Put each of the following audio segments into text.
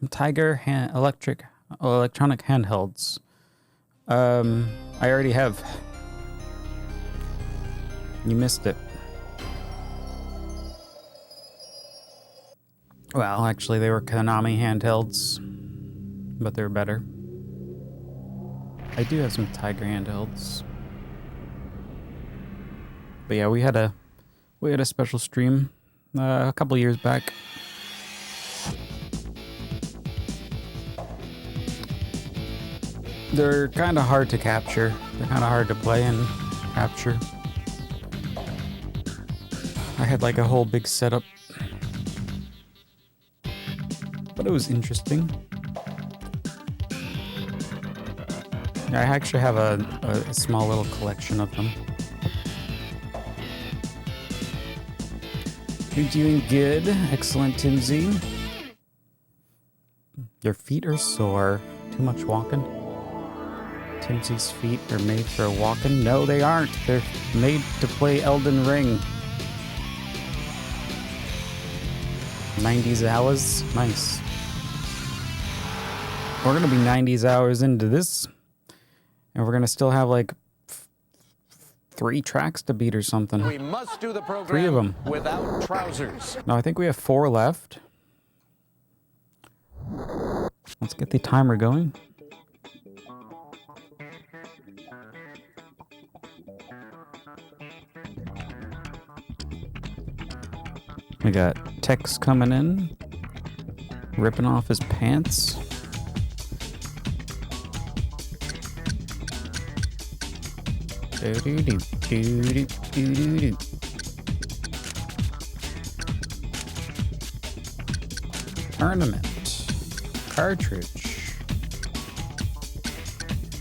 Tiger electronic handhelds. I already have. You missed it. Well, actually, they were Konami handhelds, but they're better. I do have some Tiger handhelds. But yeah, we had a special stream a couple years back. They're kind of hard to capture. They're kind of hard to play and capture. I had like a whole big setup. But it was interesting. I actually have a small little collection of them. You're doing good. Excellent, Timsy. Your feet are sore. Too much walking? Timsy's feet are made for walking? No, they aren't. They're made to play Elden Ring. 90s hours? Nice. We're gonna be 90s hours into this, and we're gonna still have like 3 tracks to beat or something. We must do the program 3 of them without trousers. No, I think we have 4 left. Let's get the timer going. We got Tex coming in, ripping off his pants. Tournament. Cartridge.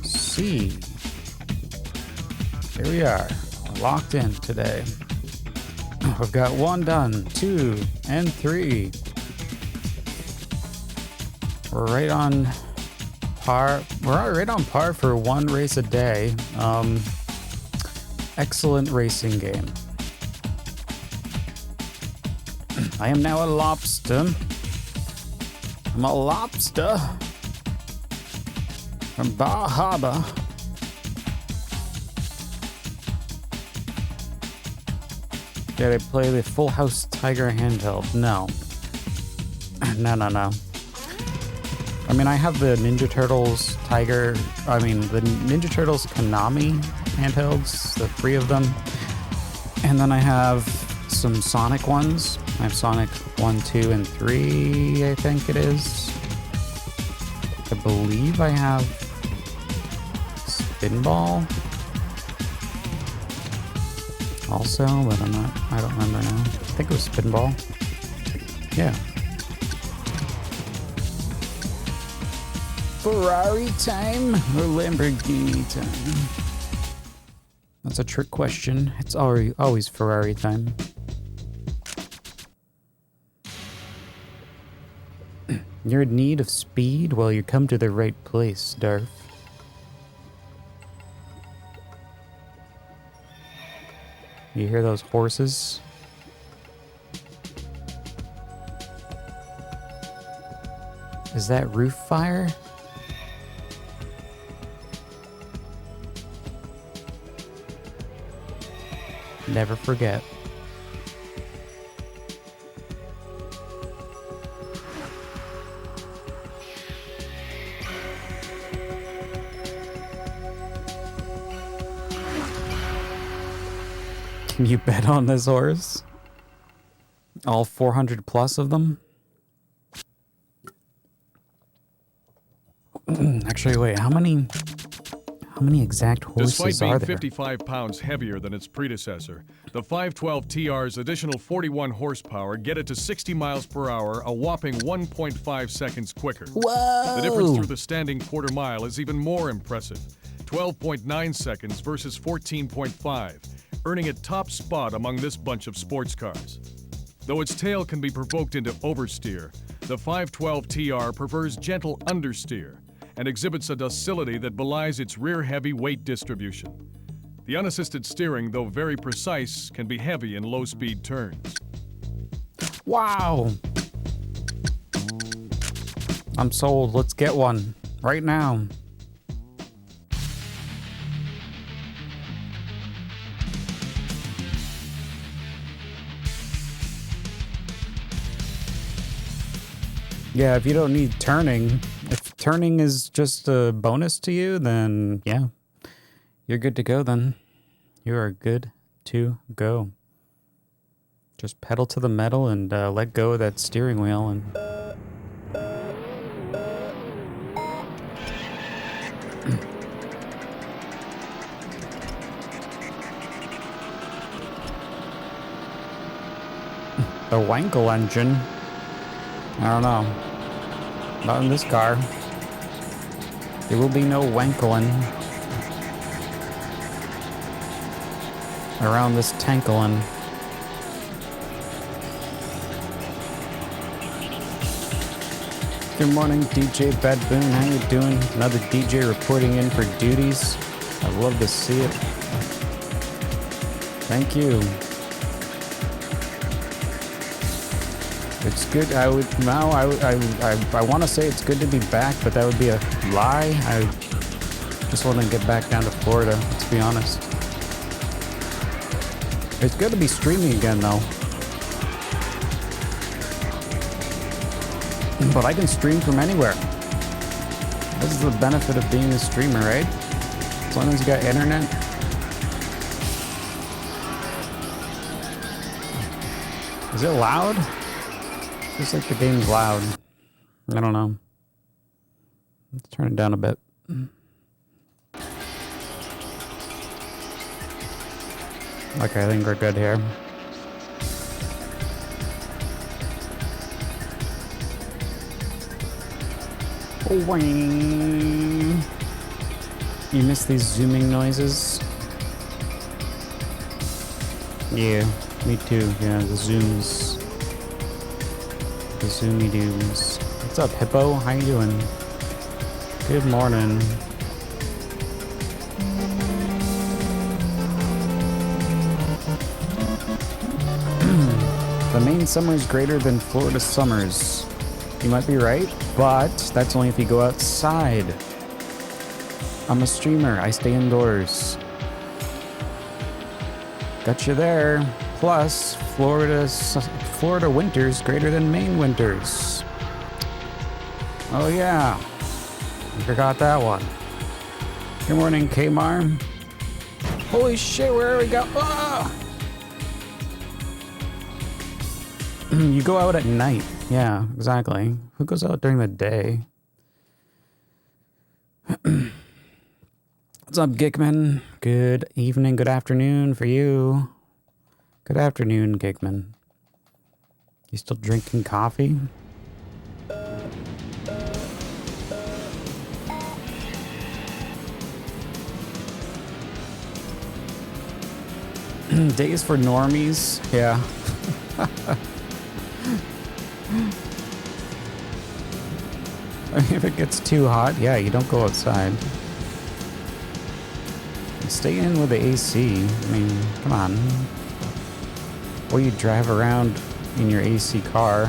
C. Here we are. Locked in today. We've got 1 done, 2, and 3. We're right on par. We're right on par for 1 race a day. Excellent racing game. I am now a lobster. I'm a lobster from Bar Harbor. Did I play the Full House Tiger handheld? No. No. I mean, I have the Ninja Turtles Tiger, the Ninja Turtles Konami handhelds, the 3 of them. And then I have some Sonic ones. I have Sonic 1, 2, and 3, I think it is. I believe I have Spinball also, but I don't remember now. I think it was Spinball. Yeah. Ferrari time or Lamborghini time? That's a trick question. It's always Ferrari time. You're in need of speed? Well, you come to the right place, Darth. You hear those horses? Is that roof fire? Never forget. Can you bet on this horse? All 400 plus of them? Actually, wait, how many exact horses are there? Despite being 55 pounds heavier than its predecessor, the 512 TR's additional 41 horsepower get it to 60 miles per hour, a whopping 1.5 seconds quicker. Whoa! The difference through the standing quarter mile is even more impressive. 12.9 seconds versus 14.5, earning it top spot among this bunch of sports cars. Though its tail can be provoked into oversteer, the 512 TR prefers gentle understeer and exhibits a docility that belies its rear-heavy weight distribution. The unassisted steering, though very precise, can be heavy in low-speed turns. Wow! I'm sold. Let's get one right now. Yeah, if you don't need turning, if turning is just a bonus to you, then yeah, you're good to go then. You are good to go. Just pedal to the metal and let go of that steering wheel and... The Wankel engine. I don't know. Not in this car. There will be no wankling around this tankling. Good morning, DJ Badboon. How you doing? Another DJ reporting in for duties. I love to see it. Thank you. It's good. I want to say it's good to be back, but that would be a lie. I just want to get back down to Florida, let's be honest. It's good to be streaming again, though. But I can stream from anywhere. This is the benefit of being a streamer, right? As long as you got internet. Is it loud? Feels like the game's loud. I don't know. Let's turn it down a bit. Okay, I think we're good here. Oh, you miss these zooming noises? Yeah, me too. Yeah, the zooms. The zoomy dooms. What's up, Hippo? How you doing? Good morning. The Maine summer is greater than Florida summers. You might be right, but that's only if you go outside. I'm a streamer. I stay indoors. Got you there. Plus, Florida winters greater than Maine winters. Oh yeah, I forgot that one. Good morning, Kmar. Holy shit, where we go? Ah! You go out at night. Yeah, exactly. Who goes out during the day? What's up, Gickman? Good evening, good afternoon for you. Good afternoon, Gickman. You still drinking coffee? Days for normies? Yeah. I mean, if it gets too hot, yeah, you don't go outside. Stay in with the AC. I mean, come on. Or you drive around in your AC car.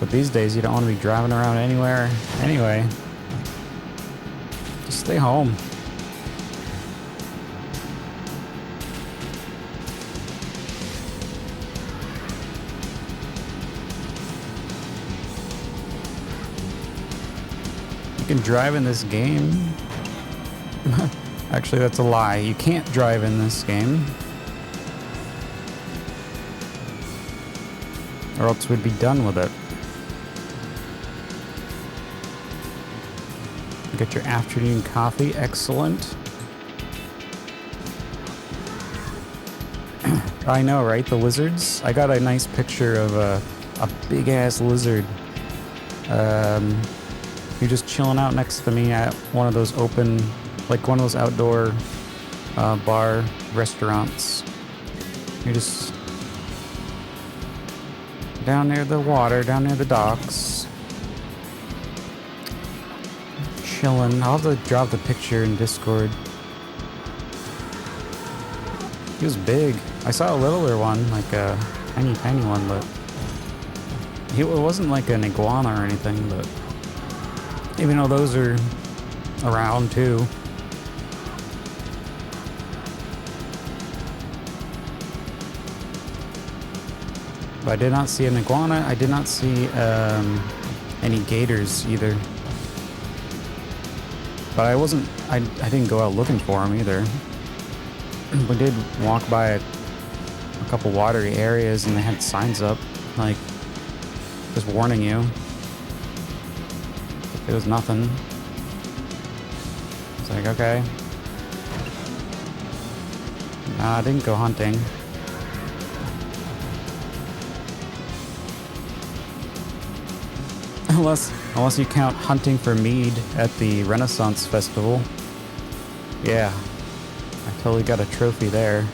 But these days, you don't want to be driving around anywhere anyway. Just stay home. You can drive in this game. Actually, that's a lie. You can't drive in this game. Or else we'd be done with it. Get your afternoon coffee. Excellent. I know, right? The lizards. I got a nice picture of a big-ass lizard. You're just chilling out next to me at one of those open, like one of those outdoor bar restaurants. You're just down near the water, down near the docks. Chilling. I'll have to drop the picture in Discord. He was big. I saw a littler one, like a tiny one, but it wasn't like an iguana or anything, but even though those are around too. But I did not see an iguana. I did not see any gators either. But I didn't go out looking for them either. We did walk by a couple watery areas and they had signs up, like, just warning you. But there was nothing. It's like, okay. Nah, I didn't go hunting. Unless you count hunting for mead at the Renaissance Festival. Yeah, I totally got a trophy there.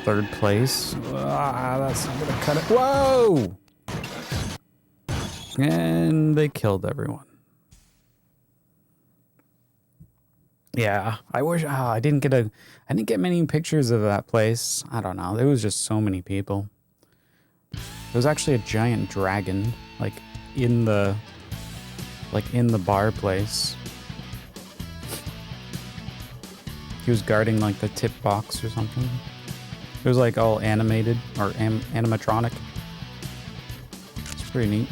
Third place. That's not gonna cut it. Whoa! And they killed everyone. Yeah, I wish I didn't get many pictures of that place. I don't know. There was just so many people. There was actually a giant dragon, like in the bar place. He was guarding like the tip box or something. It was like all animated or animatronic. It's pretty neat.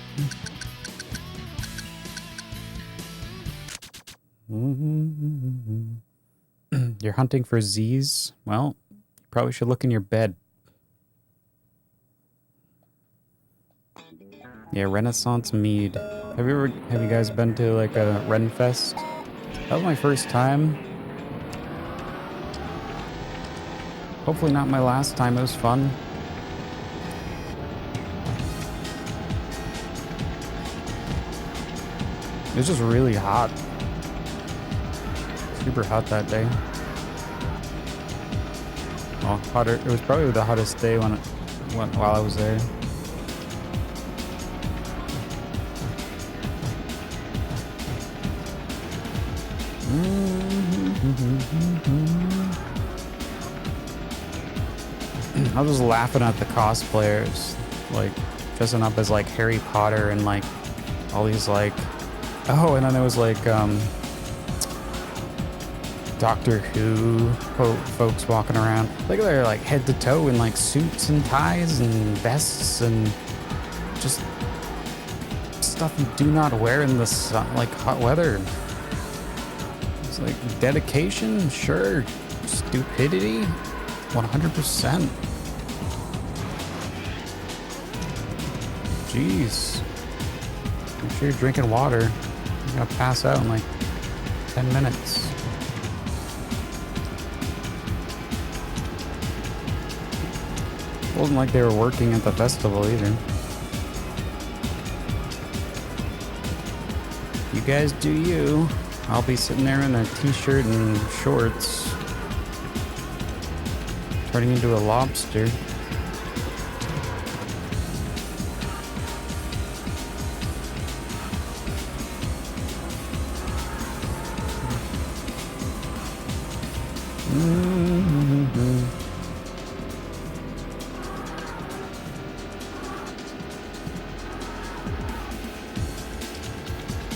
You're hunting for Z's? Well, you probably should look in your bed. Yeah, Renaissance Mead. Have you guys been to like a Renfest? That was my first time. Hopefully not my last time. It was fun. It was just really hot. Super hot that day. Well, hotter. It was probably the hottest day while I was there. I was just laughing at the cosplayers, like dressing up as like Harry Potter and like all these like, oh, and then there was like Doctor Who folks walking around. Look at their like head to toe in like suits and ties and vests and just stuff you do not wear in the sun, like hot weather. It's like dedication, sure. Stupidity, 100%. Jeez. Make sure you're drinking water. You're gonna pass out in like 10 minutes. It wasn't like they were working at the festival either. You guys do you. I'll be sitting there in a t-shirt and shorts, turning into a lobster.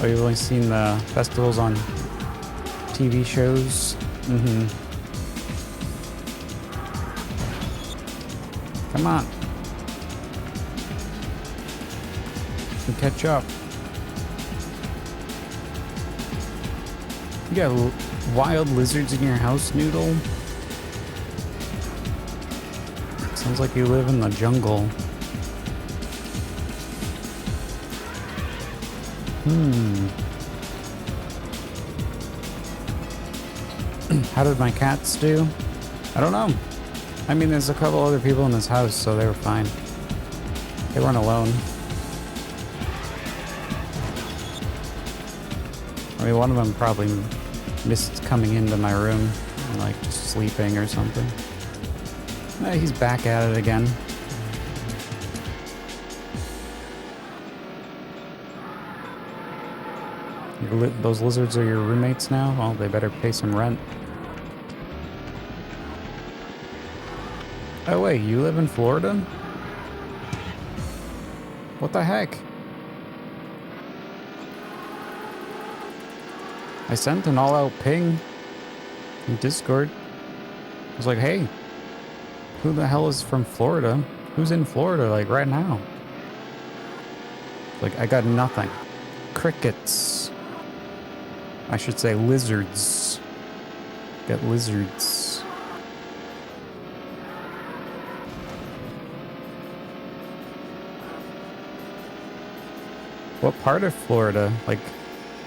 Oh, you've only seen the festivals on TV shows? Come on. We catch up. You got wild lizards in your house, Noodle? Sounds like you live in the jungle. How did my cats do? I don't know. I mean, there's a couple other people in this house, so they were fine. They weren't alone. I mean, one of them probably missed coming into my room and like just sleeping or something. He's back at it again. Those lizards are your roommates now? Well, they better pay some rent. Oh wait, you live in Florida? What the heck? I sent an all-out ping in Discord. I was like, hey, who the hell is from Florida? Who's in Florida, like, right now? Like, I got nothing. Crickets. I should say lizards. Got lizards. What part of Florida? Like,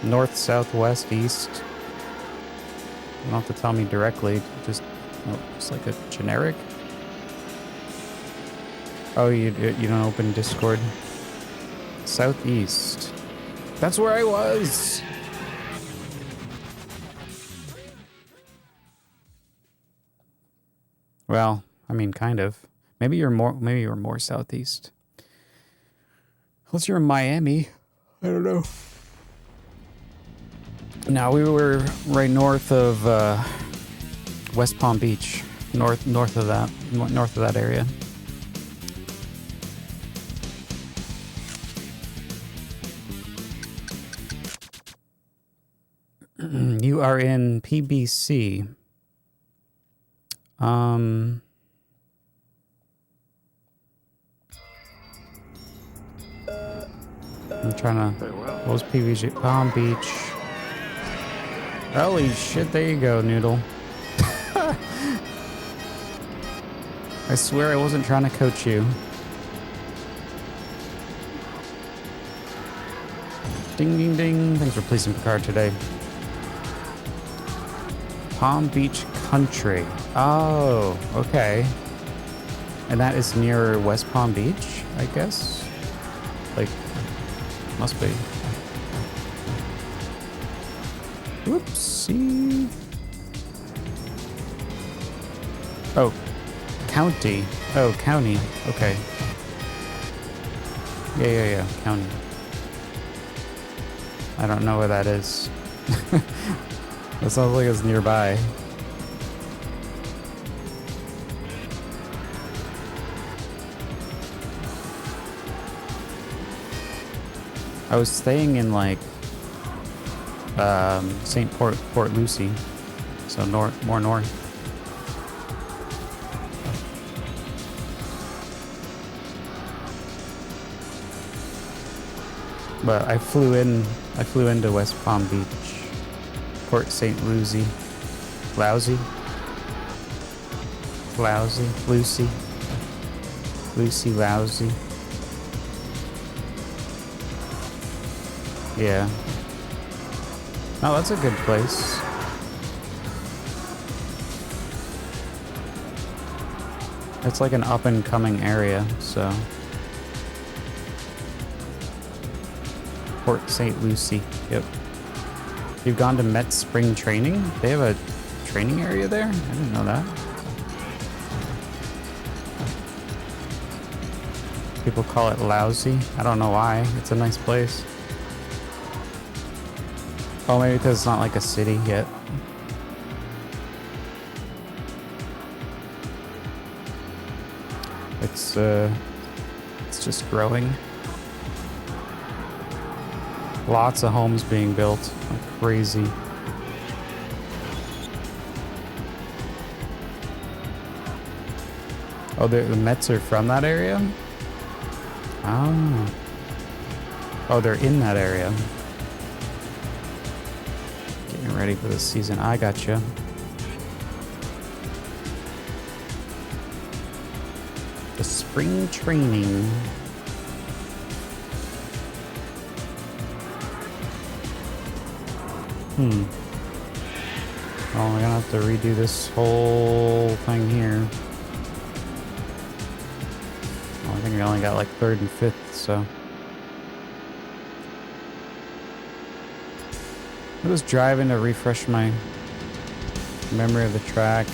north, south, west, east? You don't have to tell me directly. Just like a generic? Oh, you don't open Discord? Southeast. That's where I was! Well, I mean, kind of. Maybe you're more southeast. Unless you're in Miami. I don't know. No, we were right north of West Palm Beach. North of that area. You are in PBC. I'm trying to... What was PBC? Palm Beach. Holy shit, there you go, Noodle. I swear I wasn't trying to coach you. Ding, ding, ding. Thanks for placing Picard today. Palm Beach Country. Oh, okay. And that is near West Palm Beach, I guess? Like, must be. Whoopsie. Oh, county. Oh, county. Okay. Yeah. County. I don't know where that is. That sounds like it's nearby. I was staying in like St. Port Lucie, so more north. But I flew into West Palm Beach, Port St. Lucie, Lucie. Yeah. Oh, that's a good place. It's like an up-and-coming area, so... Port St. Lucie, yep. You've gone to Met Spring Training? They have a training area there? I didn't know that. People call it lousy. I don't know why. It's a nice place. Oh, maybe because it's not like a city yet. It's just growing. Lots of homes being built. Like crazy. Oh, the Mets are from that area? Oh. Oh, they're in that area. Getting ready for the season. I gotcha. The spring training. Well, we're gonna have to redo this whole thing here. Well, I think we only got like 3rd and 5th, so. I was driving to refresh my memory of the track.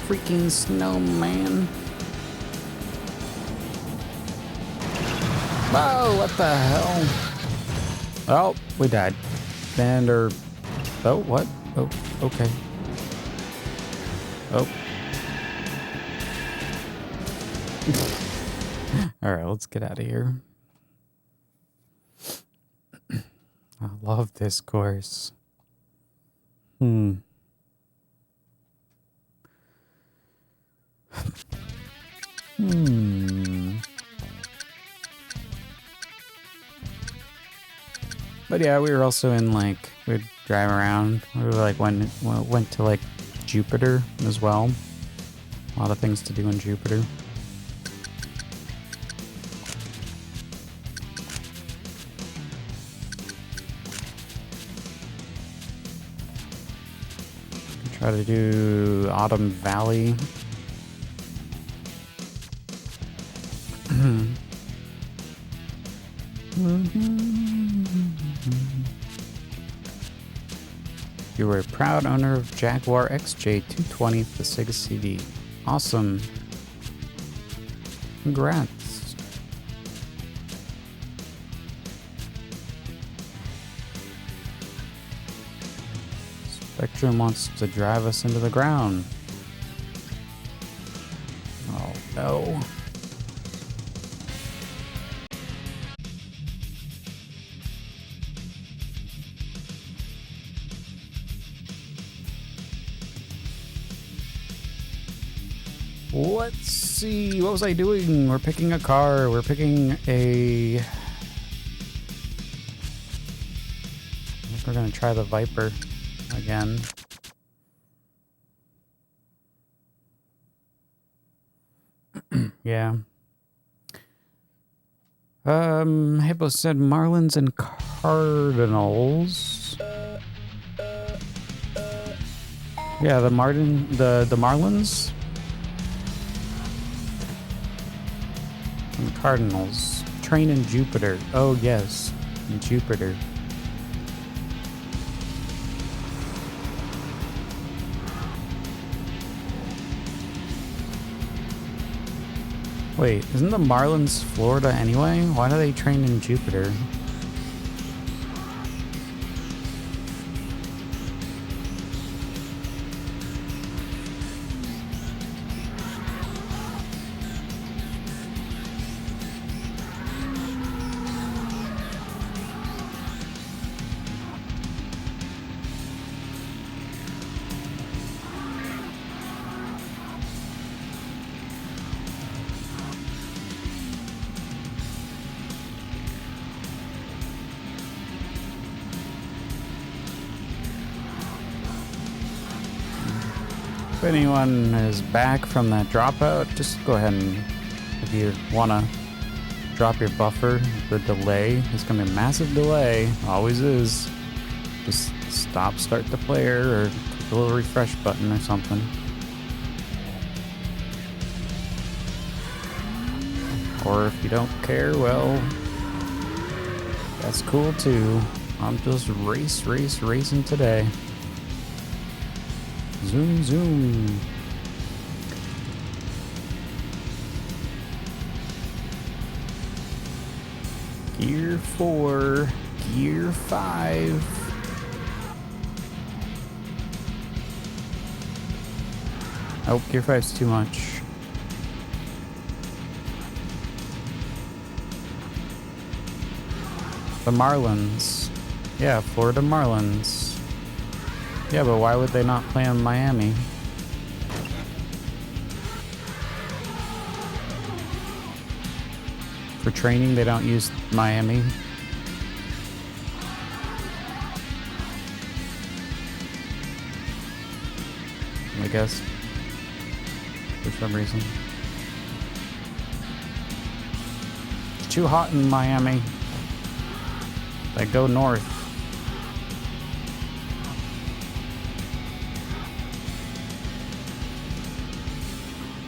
freaking snowman. Oh, what the hell? Oh, we died. Oh, what? Oh, okay. Oh. Alright, let's get out of here. I love this course. But yeah, we were also in like, we'd drive around. We were like went to like Jupiter as well. A lot of things to do in Jupiter. Try to do Autumn Valley. You were a proud owner of Jaguar XJ220 for the Sega CD. Awesome. Congrats. Spectrum wants to drive us into the ground. Oh no. Let's see, what was I doing? We're picking a car. We're picking a... I think we're gonna try the Viper again. Yeah. Hippo said Marlins and Cardinals. Yeah, the Marlins. And Cardinals. Train in Jupiter. Oh, yes. In Jupiter. Wait, isn't the Marlins Florida anyway? Why do they train in Jupiter? If anyone is back from that dropout, just go ahead and, if you want to drop your buffer, the delay is going to be a massive delay, always is. Just stop, start the player, or click the little refresh button or something. Or if you don't care, well, that's cool too. I'm just racing today. Zoom, zoom. Gear 4, Gear 5. Oh, Gear 5's too much. The Marlins. Yeah, Florida Marlins. Yeah, but why would they not play in Miami? For training, they don't use Miami. I guess. For some reason. It's too hot in Miami. They go north.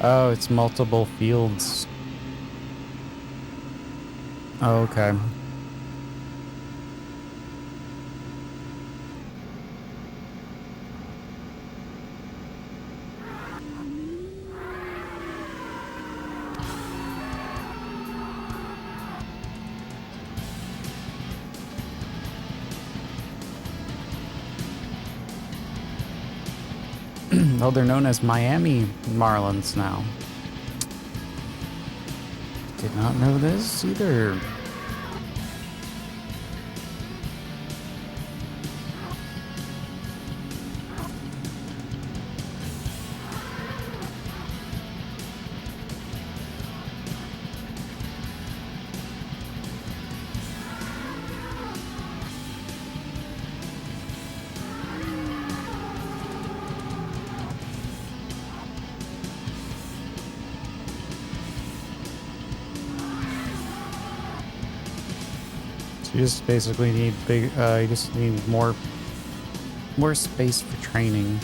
Oh, it's multiple fields. Oh, okay. Oh, they're known as Miami Marlins now. Did not know this either. You just basically need you just need more space for training.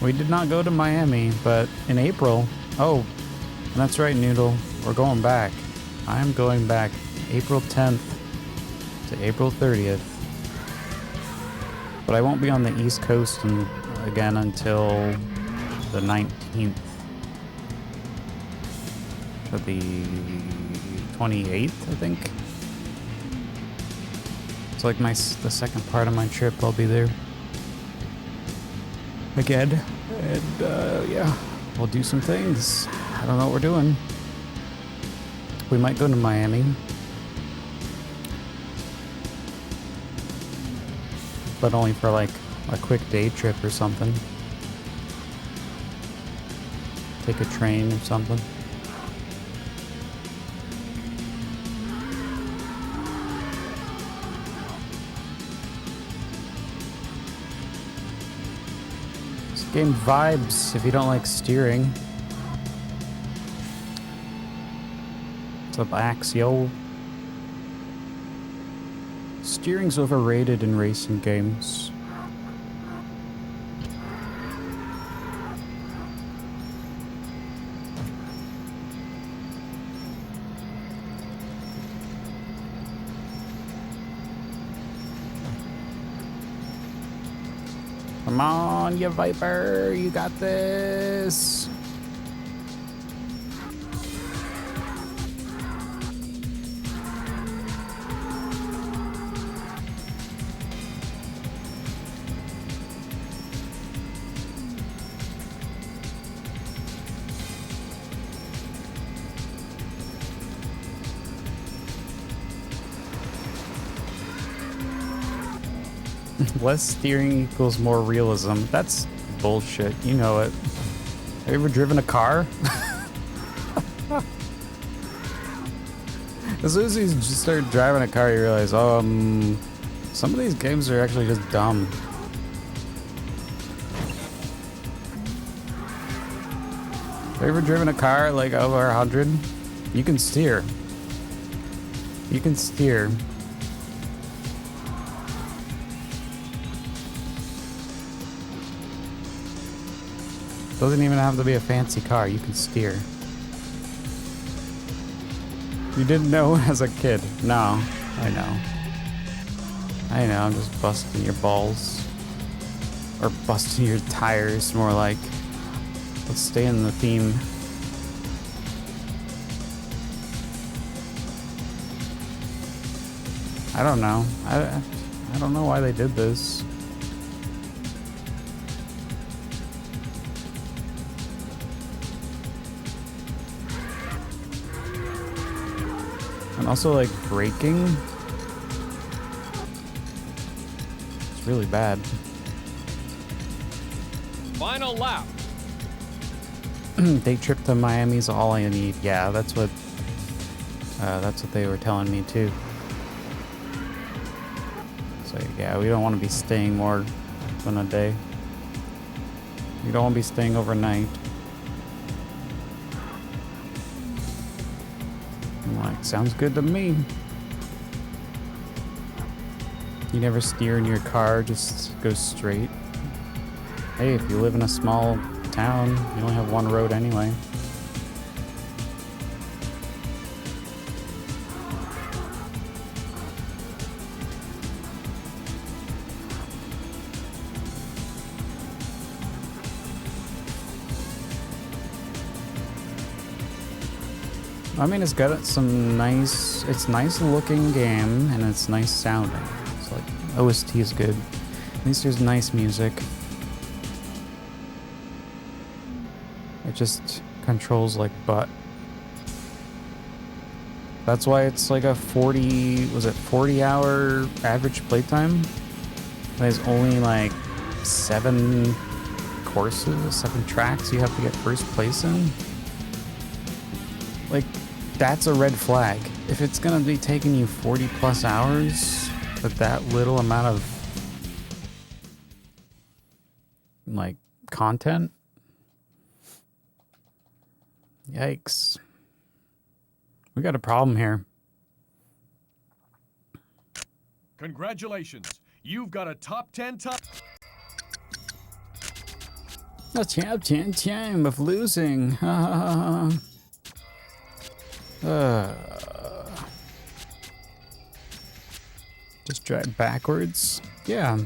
We did not go to Miami, but in April. Oh, that's right, Noodle. We're going back. I'm going back April 10th to April 30th. But I won't be on the East Coast again until the 19th. Or the 28th, I think. It's like the second part of my trip. I'll be there again. And yeah, we'll do some things. I don't know what we're doing. We might go to Miami. But only for like a quick day trip or something. Take a train or something. This game vibes if you don't like steering. What's up, Axio? Steering's overrated in racing games. Come on, you Viper, you got this. Less steering equals more realism. That's bullshit. You know it. Have you ever driven a car? As soon as you just start driving a car, you realize, some of these games are actually just dumb. Have you ever driven a car like over 100? You can steer. You can steer. Doesn't even have to be a fancy car, you can steer. You didn't know as a kid? No, I know. I know, I'm just busting your balls. Or busting your tires, more like. Let's stay in the theme. I don't know. I don't know why they did this. And also, like, braking. It's really bad. Final lap. Day trip to Miami's all I need. Yeah, that's what they were telling me too. So yeah, we don't want to be staying more than a day. We don't want to be staying overnight. I'm like, sounds good to me. You never steer in your car, just go straight. Hey, if you live in a small town, you only have one road anyway. I mean, it's got some nice, it's nice looking game and it's nice sounding. It's like, OST is good. At least there's nice music. It just controls like butt. That's why it's like a 40-hour average playtime? There's only like 7 courses, 7 tracks you have to get first place in. Like, that's a red flag. If it's gonna be taking you 40 plus hours with that little amount of like content, yikes. We got a problem here. Congratulations. You've got a top 10 top. A top 10 time of losing. Just drive backwards. Yeah.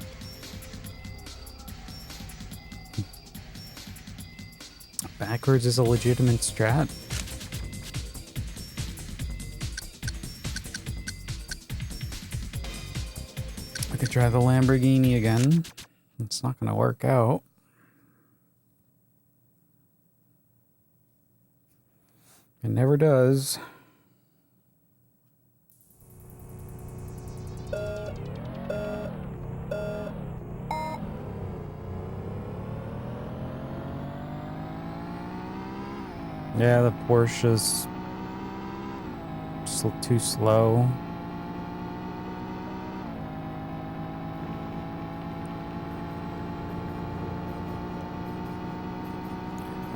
Backwards is a legitimate strat. I could drive a Lamborghini again. It's not gonna work out. It never does. Yeah, the Porsche's too slow.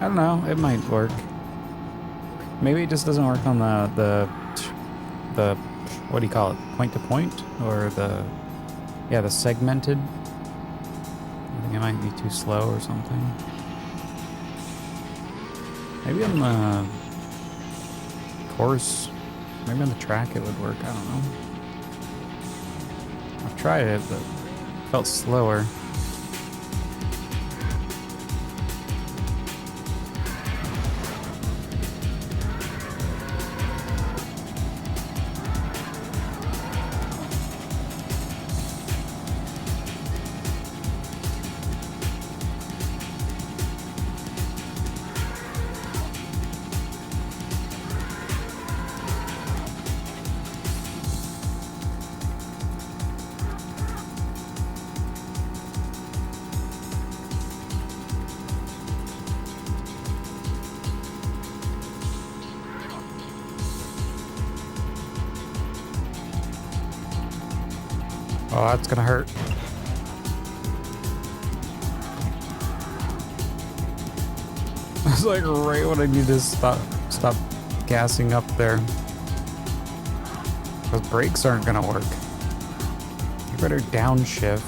I don't know, it might work. Maybe it just doesn't work on the what do you call it? Point to point? Or the segmented? I think it might be too slow or something. Maybe on the course, maybe on the track it would work, I don't know. I've tried it, but it felt slower. Oh, that's gonna hurt. It's like right when I need to stop gassing up there. Those brakes aren't gonna work. You better downshift.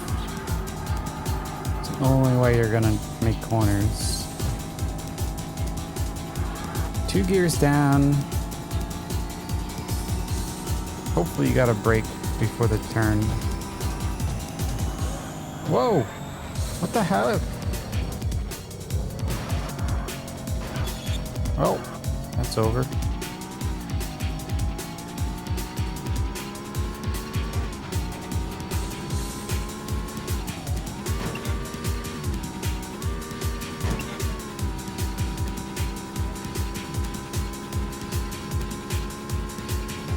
It's the only way you're gonna make corners. 2 gears down. Hopefully you got a brake before the turn. Whoa! What the hell? Oh, that's over.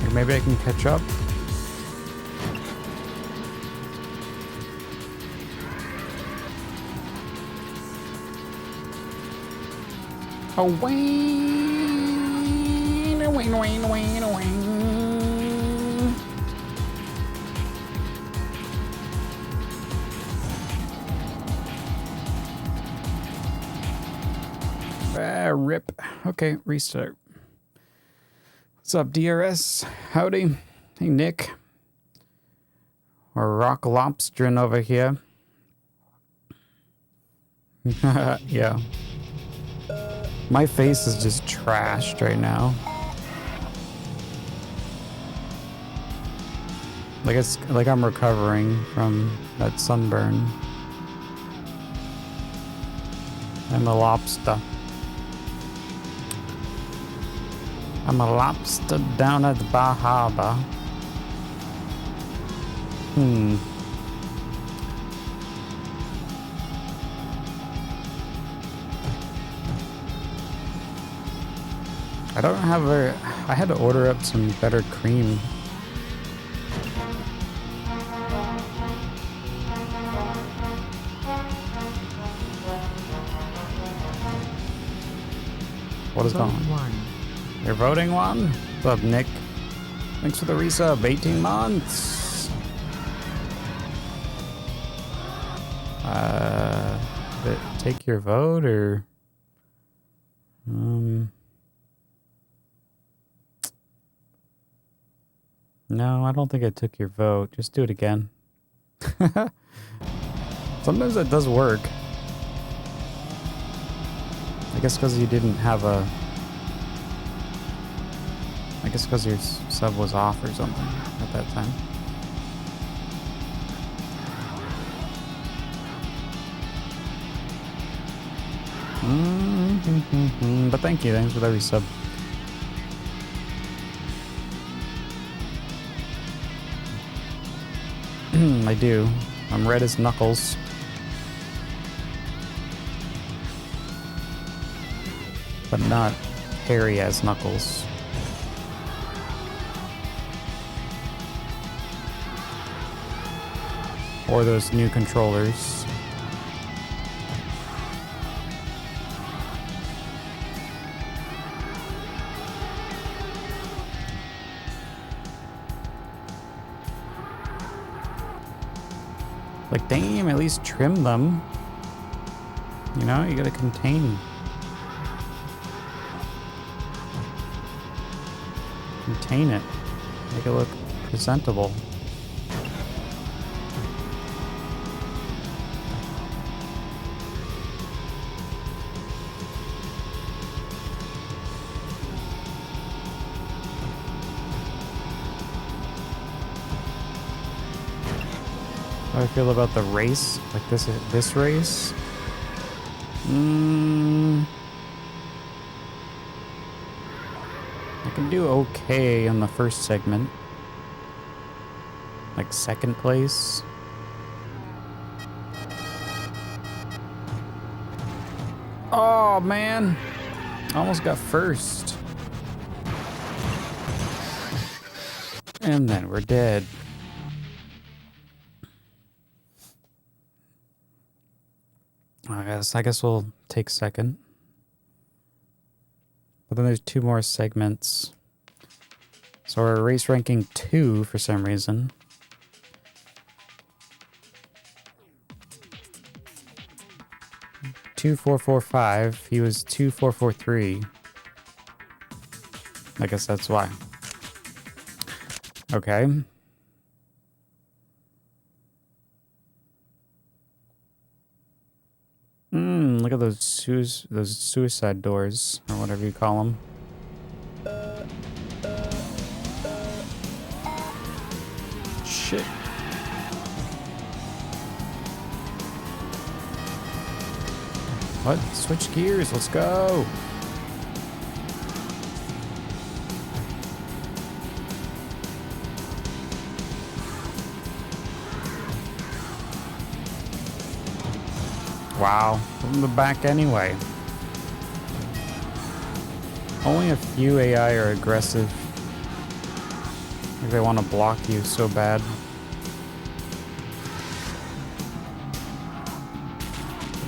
Or maybe I can catch up. Oh, Wayne, Wayne, Wayne, Wayne, Wayne. Rip. Okay, restart. What's up, DRS? Howdy. Hey, Nick. Or Rock Lobsterin over here. Yeah. My face is just trashed right now. Like I'm recovering from that sunburn. I'm a lobster. I'm a lobster down at the bar harbor. I don't have I had to order up some better cream. What is going on? You're voting one? What's up, Nick? Thanks for the resub, 18 months. Did it take your vote or? No, I don't think I took your vote. Just do it again. Sometimes that does work. I guess because you didn't have a... I guess because your sub was off or something at that time. But thank you. Thanks for the resub. I do. I'm red as Knuckles. But not hairy as Knuckles. Or those new controllers. Like, damn, at least trim them. You know, you gotta contain it. Make it look presentable. How do I feel about the race? Like this race? I can do okay on the first segment. Like second place. Oh man, almost got first. And then we're dead. I guess we'll take second. But then there's 2 more segments. So we're race ranking 2 for some reason. Two 445. He was 2443. I guess that's why. Okay. Look at those suicide doors, or whatever you call them. Shit. What? Switch gears, let's go. Wow, from the back anyway. Only a few AI are aggressive. Like they want to block you so bad.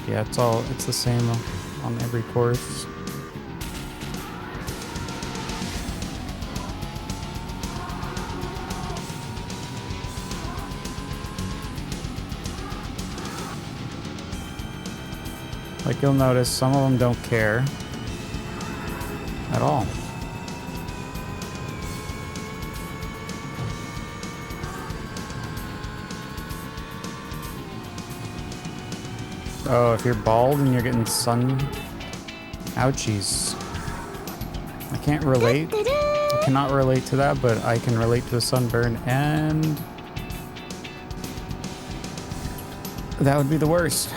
Yeah, it's the same on every course. Like you'll notice some of them don't care at all. Oh, if you're bald and you're getting sun... Ouchies. I can't relate. I cannot relate to that, but I can relate to a sunburn, and... that would be the worst.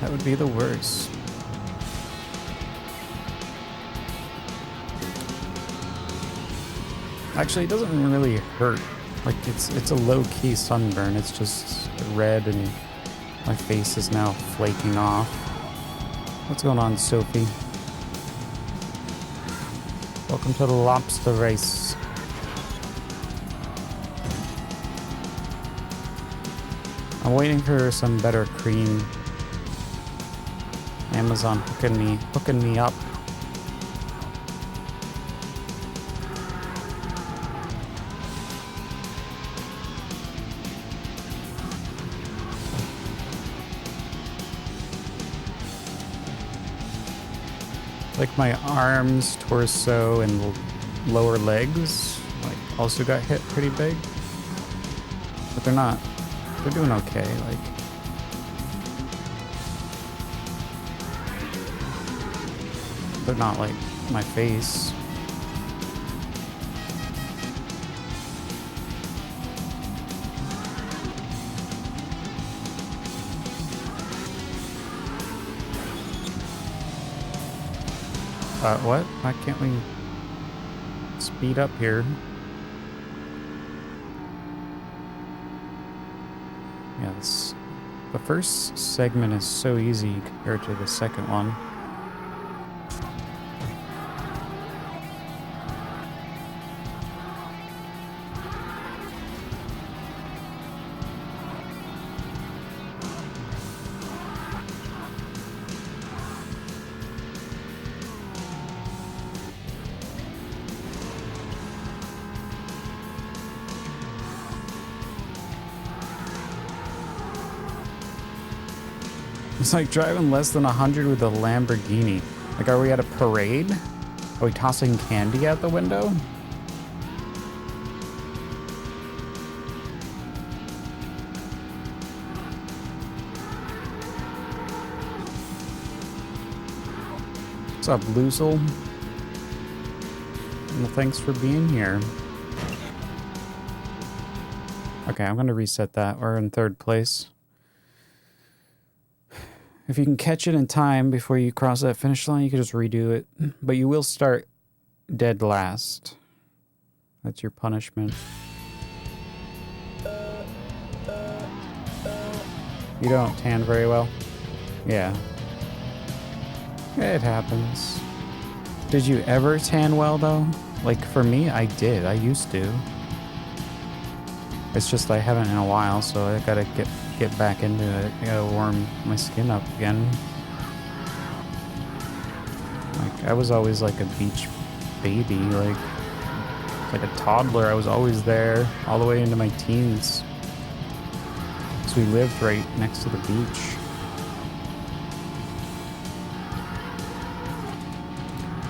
That would be the worst. Actually, it doesn't really hurt. Like, it's a low-key sunburn. It's just red and my face is now flaking off. What's going on, Sophie? Welcome to the lobster race. I'm waiting for some better cream. Amazon hooking me up. Like my arms, torso, and lower legs, like, also got hit pretty big. But they're not. They're doing okay. Like, they're not like my face. What? Why can't we speed up here? Yeah, the first segment is so easy compared to the second one. It's like driving less than 100 with a Lamborghini. Like, are we at a parade? Are we tossing candy out the window? What's up, Loozle? Well, thanks for being here. Okay, I'm gonna reset that. We're in third place. If you can catch it in time before you cross that finish line, you can just redo it. But you will start dead last. That's your punishment. You don't tan very well? Yeah. It happens. Did you ever tan well, though? Like, for me, I did. I used to. It's just I haven't in a while, so I gotta get back into it. I gotta warm my skin up again. Like, I was always like a beach baby, like a toddler. I was always there all the way into my teens. So we lived right next to the beach.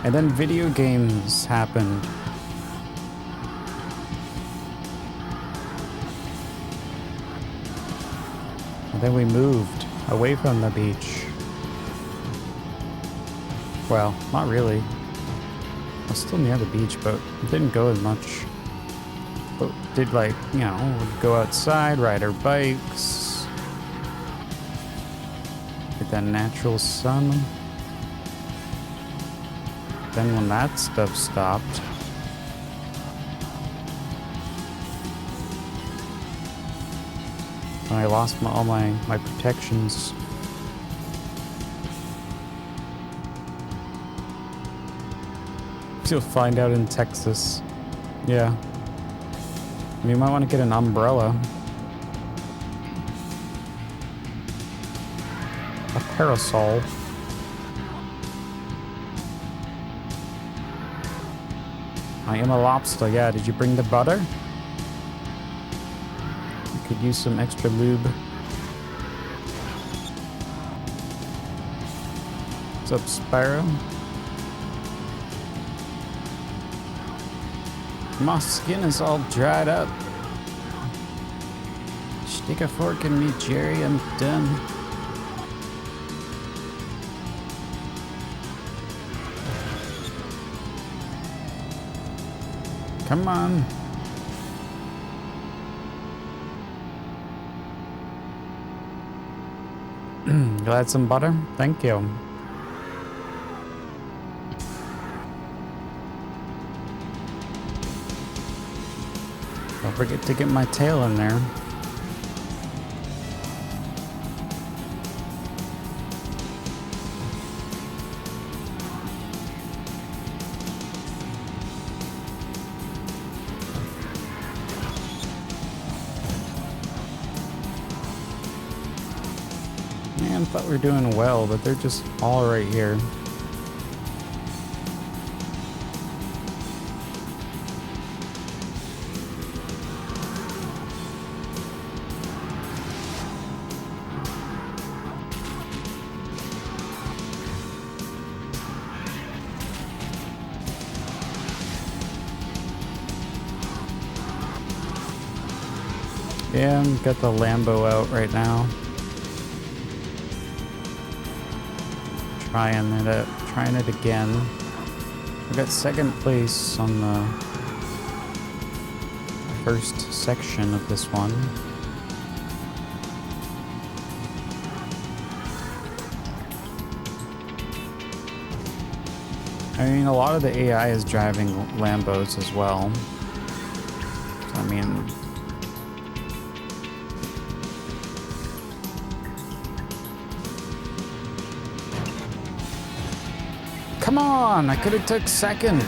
And then video games happened. Then we moved away from the beach. Well, not really. I was still near the beach, but didn't go as much. But did, like, you know, we'd go outside, ride our bikes, get that natural sun. Then when that stuff stopped, I lost all my protections. You'll find out in Texas. Yeah. You might want to get an umbrella. A parasol. I am a lobster. Yeah, did you bring the butter? Could use some extra lube. What's up, Sparrow? My skin is all dried up. Stick a fork in me, Jerry. I'm done. Come on. You'll add some butter? Thank you. Don't forget to get my tail in there. Man, thought we were doing well, but they're just all right here. Yeah, got the Lambo out right now. Trying it again. I got second place on the first section of this one. I mean, a lot of the AI is driving Lambos as well. So, I mean, come on, I could have took second.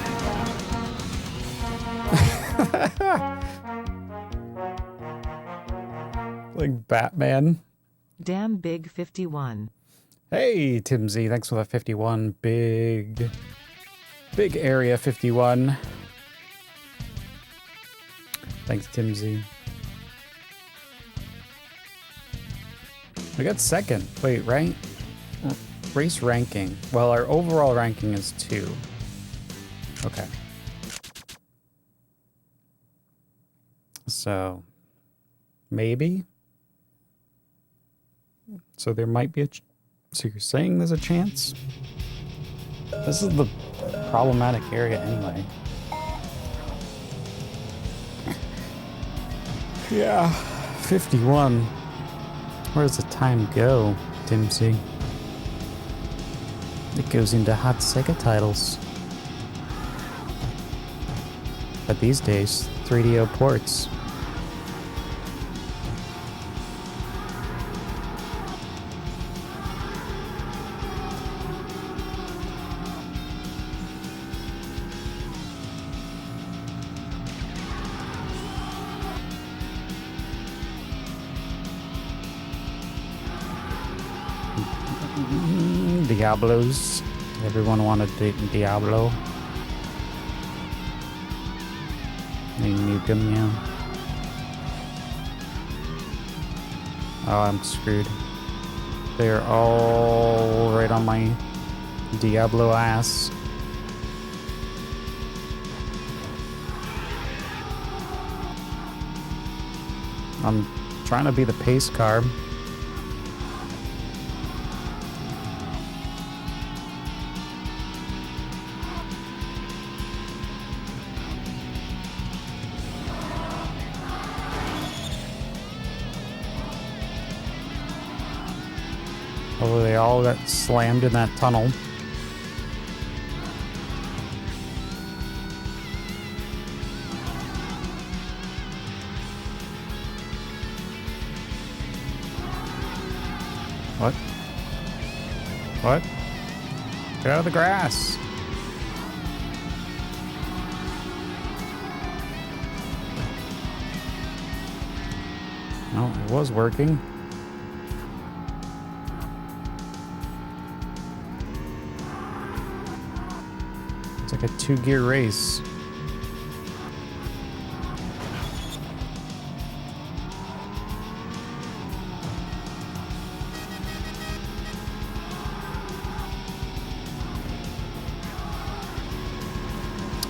Like Batman. Damn Big 51. Hey, Tim Z, thanks for that 51. Big area 51. Thanks, Tim Z. We got second. Wait, right? Race ranking. Well, our overall ranking is 2. Okay. So, maybe? So there might be a... So you're saying there's a chance? This is the problematic area anyway. Yeah, 51. Where does the time go, Tim C? It goes into hot Sega titles. But these days, 3DO ports. Diablos. Everyone wanted Diablo. They nuke him, yeah. Oh, I'm screwed. They're all right on my Diablo ass. I'm trying to be the pace car. Oh, they all got slammed in that tunnel. What? What? Get out of the grass. No, it was working. It's like a 2-gear race.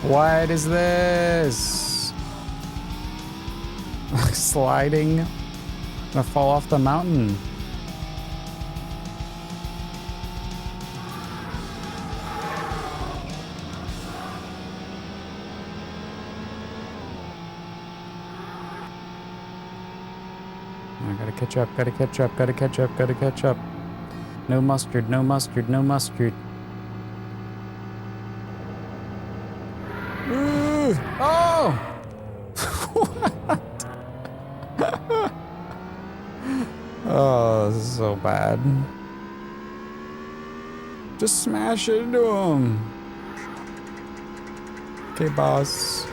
What is this? Sliding? I'm gonna fall off the mountain. I gotta catch up, gotta catch up, gotta catch up, gotta catch up. No mustard, no mustard, no mustard. Ooh, oh! Oh, this is so bad. Just smash into him. Okay, boss.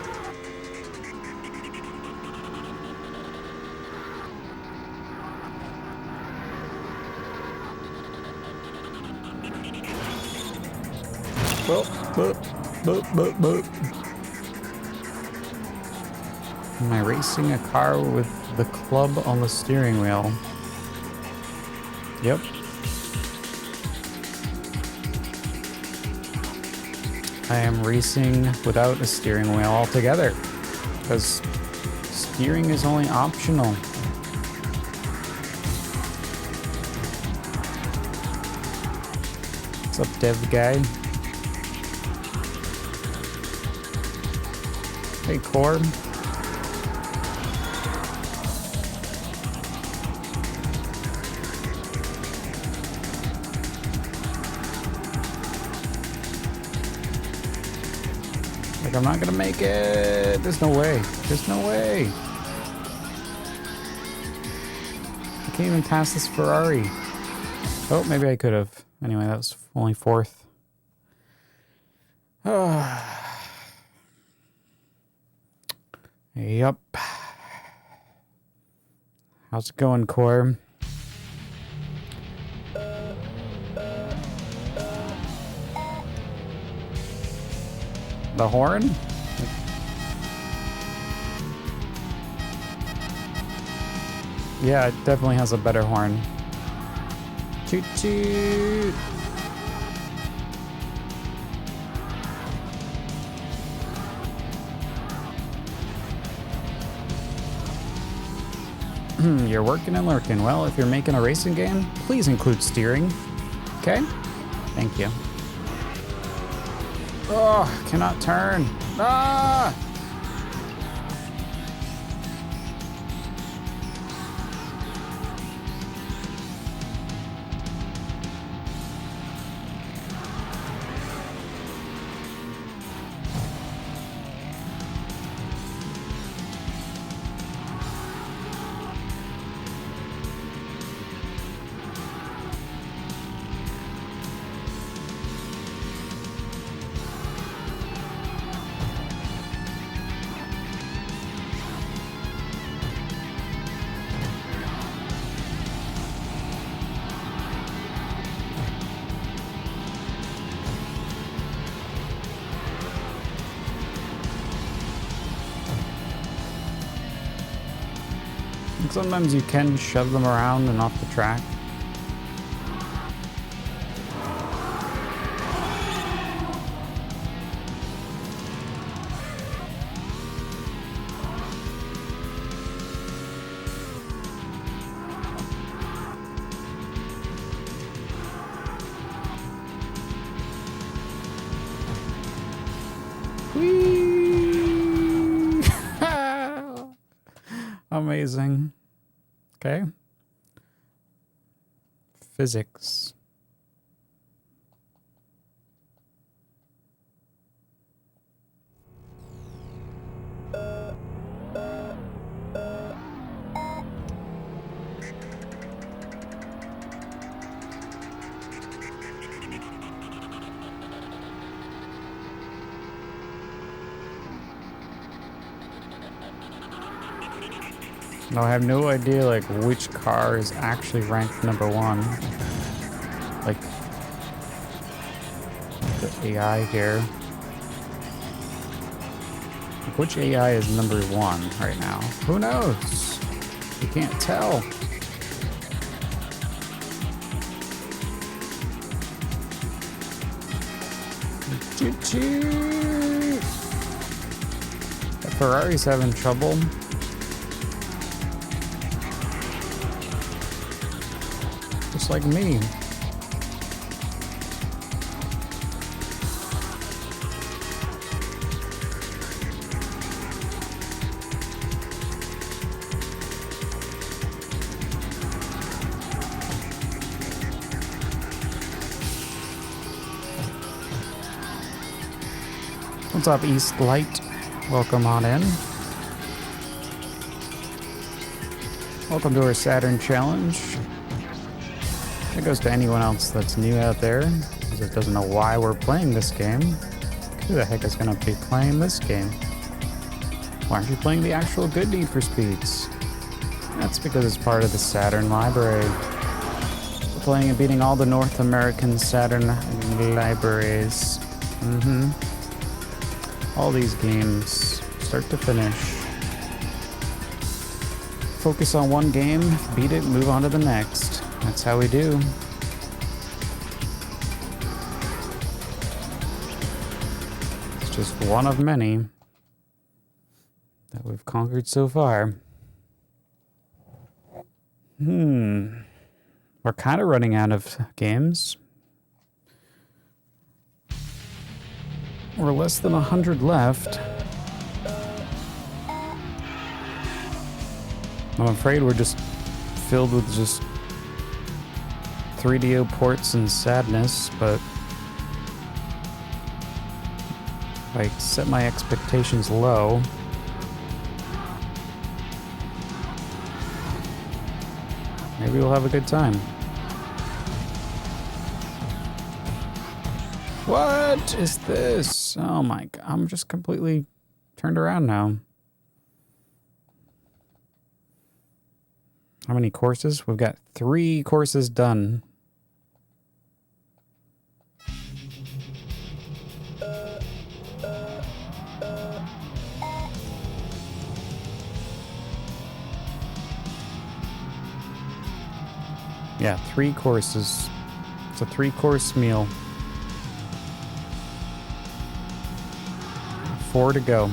Boop, boop, boop, boop, boop. Am I racing a car with the club on the steering wheel? Yep. I am racing without a steering wheel altogether, because steering is only optional. What's up, dev guy? Hey, Corb. Like, I'm not gonna make it. There's no way. There's no way. I can't even pass this Ferrari. Oh, maybe I could have. Anyway, that was only fourth. Yep. How's it going, Core? The horn? Yeah, it definitely has a better horn. Toot toot! You're working and lurking. Well, if you're making a racing game, please include steering. Okay? Thank you. Oh, cannot turn. Ah! Sometimes you can shove them around and off the track. Whee! Amazing. Okay. Physics. No, I have no idea, like, which car is actually ranked number one. Like, the AI here. Like, which AI is number one right now? Who knows? You can't tell. Choo-choo! The Ferrari's having trouble. Just like me. What's up, East Light? Welcome on in. Welcome to our Saturn Challenge. That goes to anyone else that's new out there, that doesn't know why we're playing this game. Who the heck is going to be playing this game? Why aren't you playing the actual good Need for Speeds? That's because it's part of the Saturn library. We're playing and beating all the North American Saturn libraries. All these games, start to finish. Focus on one game, beat it, move on to the next. That's how we do. It's just one of many that we've conquered so far. We're kind of running out of games. We're less than 100 left. I'm afraid we're just filled with just 3DO ports and sadness, but if I set my expectations low, maybe we'll have a good time. What is this? Oh my god, I'm just completely turned around now. How many courses? We've got 3 courses done. Yeah, 3 courses. It's a 3-course meal. 4 to go.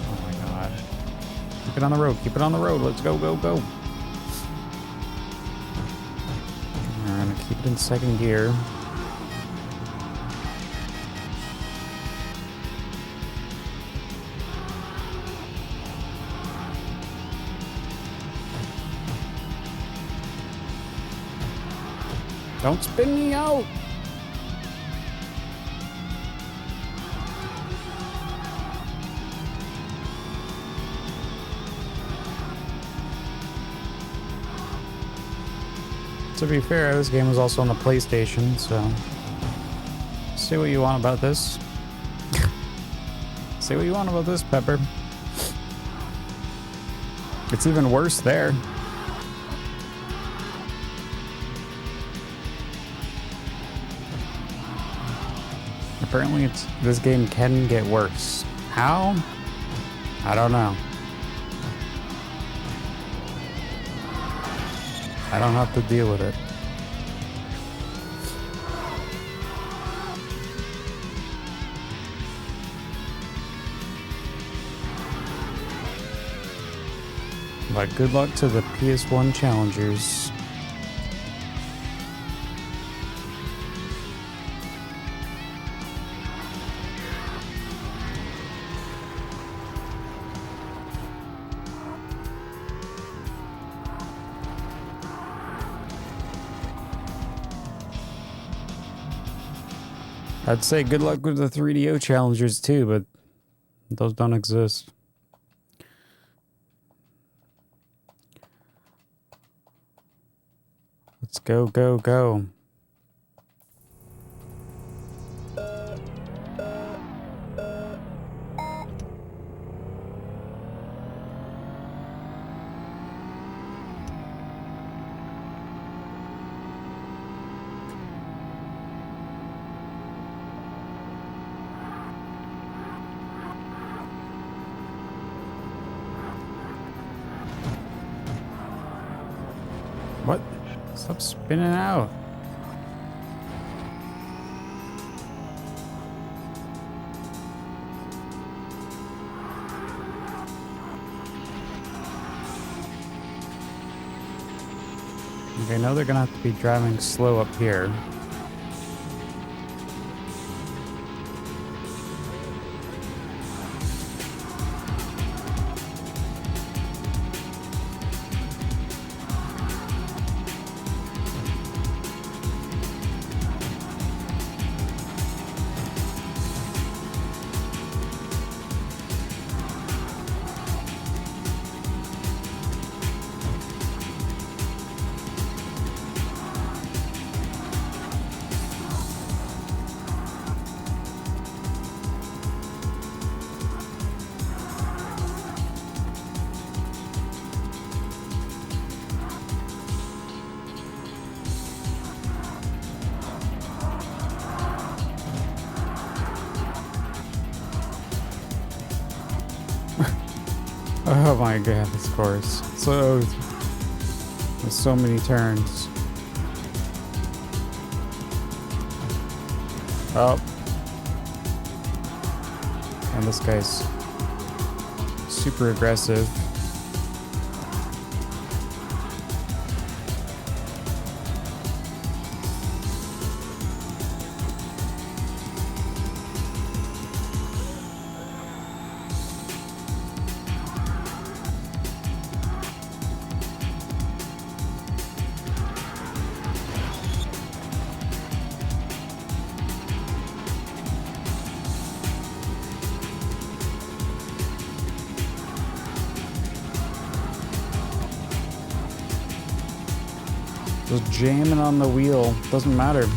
Oh my god. Keep it on the road. Keep it on the road. Let's go, go, go. We're gonna keep it in 2nd gear. Don't spin me out! To be fair, this game was also on the PlayStation, so say what you want about this. Say what you want about this, Pepper. It's even worse there. Apparently this game can get worse. How? I don't know. I don't have to deal with it. But good luck to the PS1 challengers. I'd say good luck with the 3DO challengers too, but those don't exist. Let's go, go, go. What? Stop spinning out. Okay, now they're gonna have to be driving slow up here. Oh my god, this course. There's so many turns. Oh. And this guy's super aggressive. Just jamming on the wheel. Doesn't matter.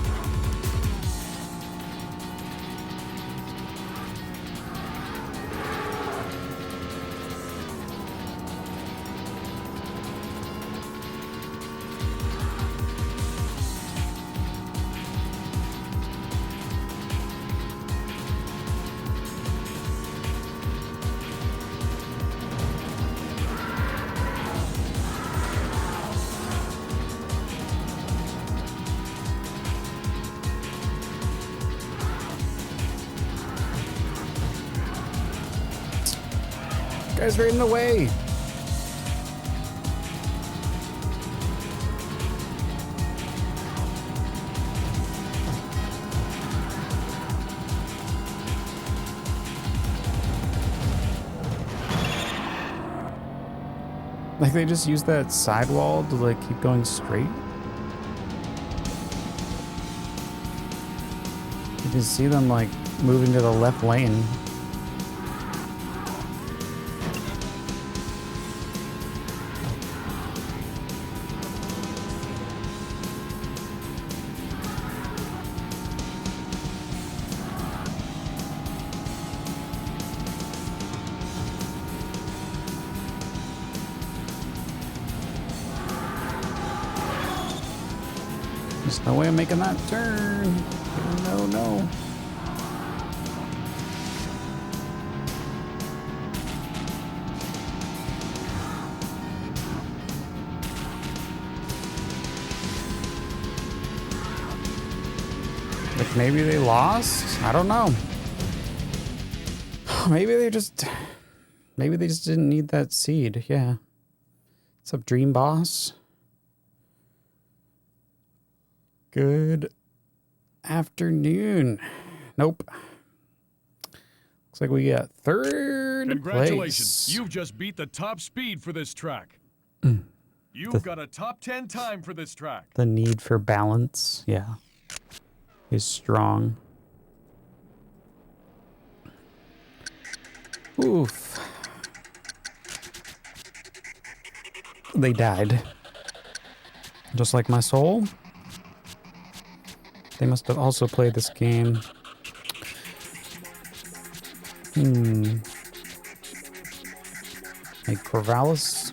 Guy's right in the way. Like they just use that sidewall to like keep going straight. You can see them like moving to the left lane. There's no way I'm making that turn. No, no. Like maybe they lost? I don't know. Maybe they just didn't need that seed. Yeah. What's up, Dream Boss? Good afternoon. Nope. Looks like we got third Congratulations. place. You've just beat the top speed for this track. You've got a top 10 time for this track. The need for balance, yeah, is strong. Oof. They died. Just like my soul. They must have also played this game. Like Corvallis?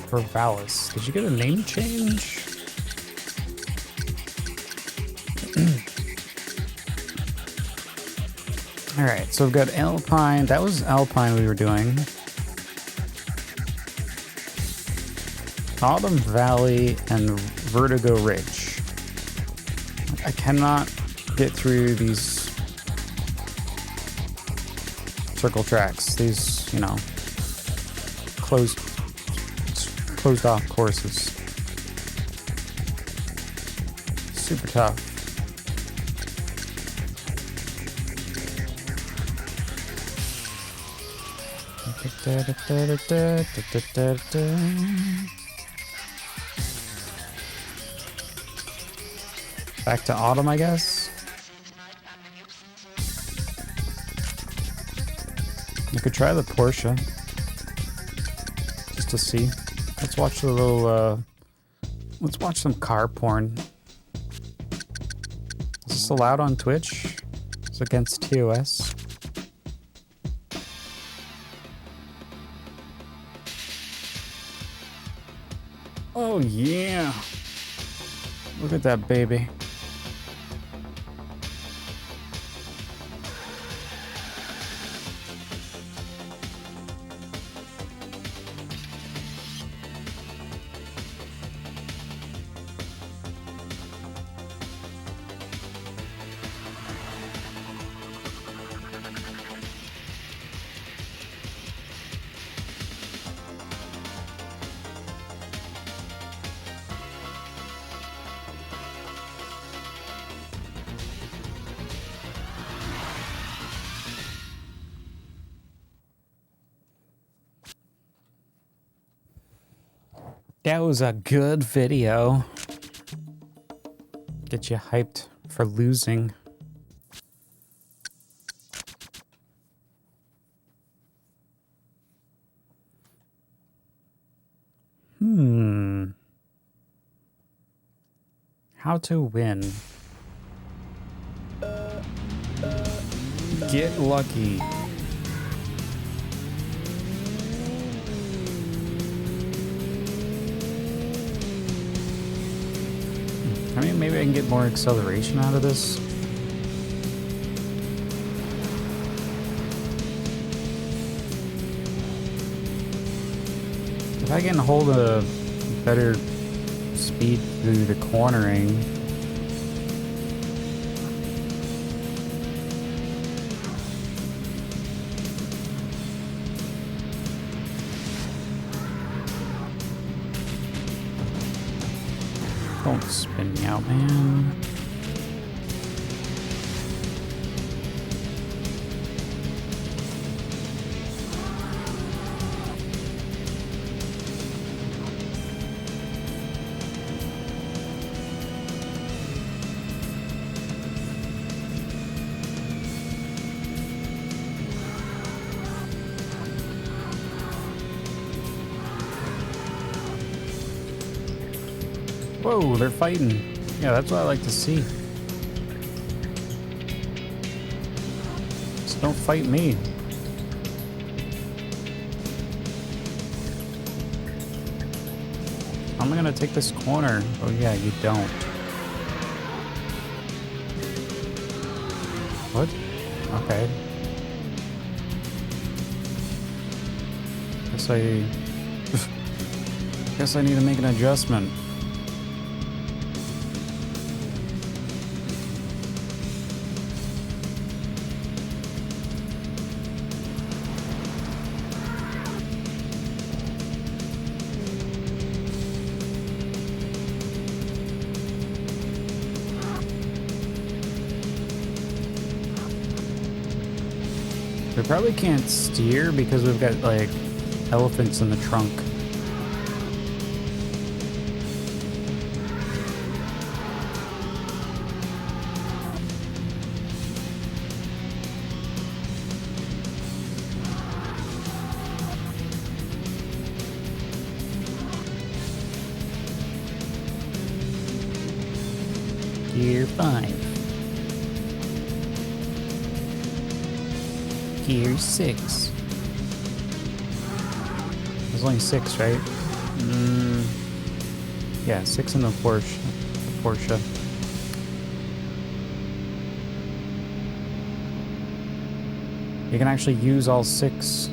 Corvallis. Did you get a name change? Alright, so we've got Alpine. That was Alpine we were doing. Autumn Valley and Vertigo Ridge. I cannot get through these circle tracks. These, you know, closed off courses. Super tough. Back to autumn, I guess. I could try the Porsche. Just to see. Let's watch the little, let's watch some car porn. Is this allowed on Twitch? It's against TOS. Oh yeah. Look at that baby. That was a good video. Get you hyped for losing. How to win. Get lucky. I mean, maybe I can get more acceleration out of this. If I can hold a better speed through the cornering. Don't spin me out, man. Whoa, they're fighting. Yeah, that's what I like to see. Just don't fight me. How am I gonna take this corner? Oh yeah, you don't. What? Okay. Guess I need to make an adjustment. We probably can't steer because we've got, like, elephants in the trunk. Gear 5. Gear 6. There's only 6, right? Yeah, 6 in the Porsche. You can actually use all 6.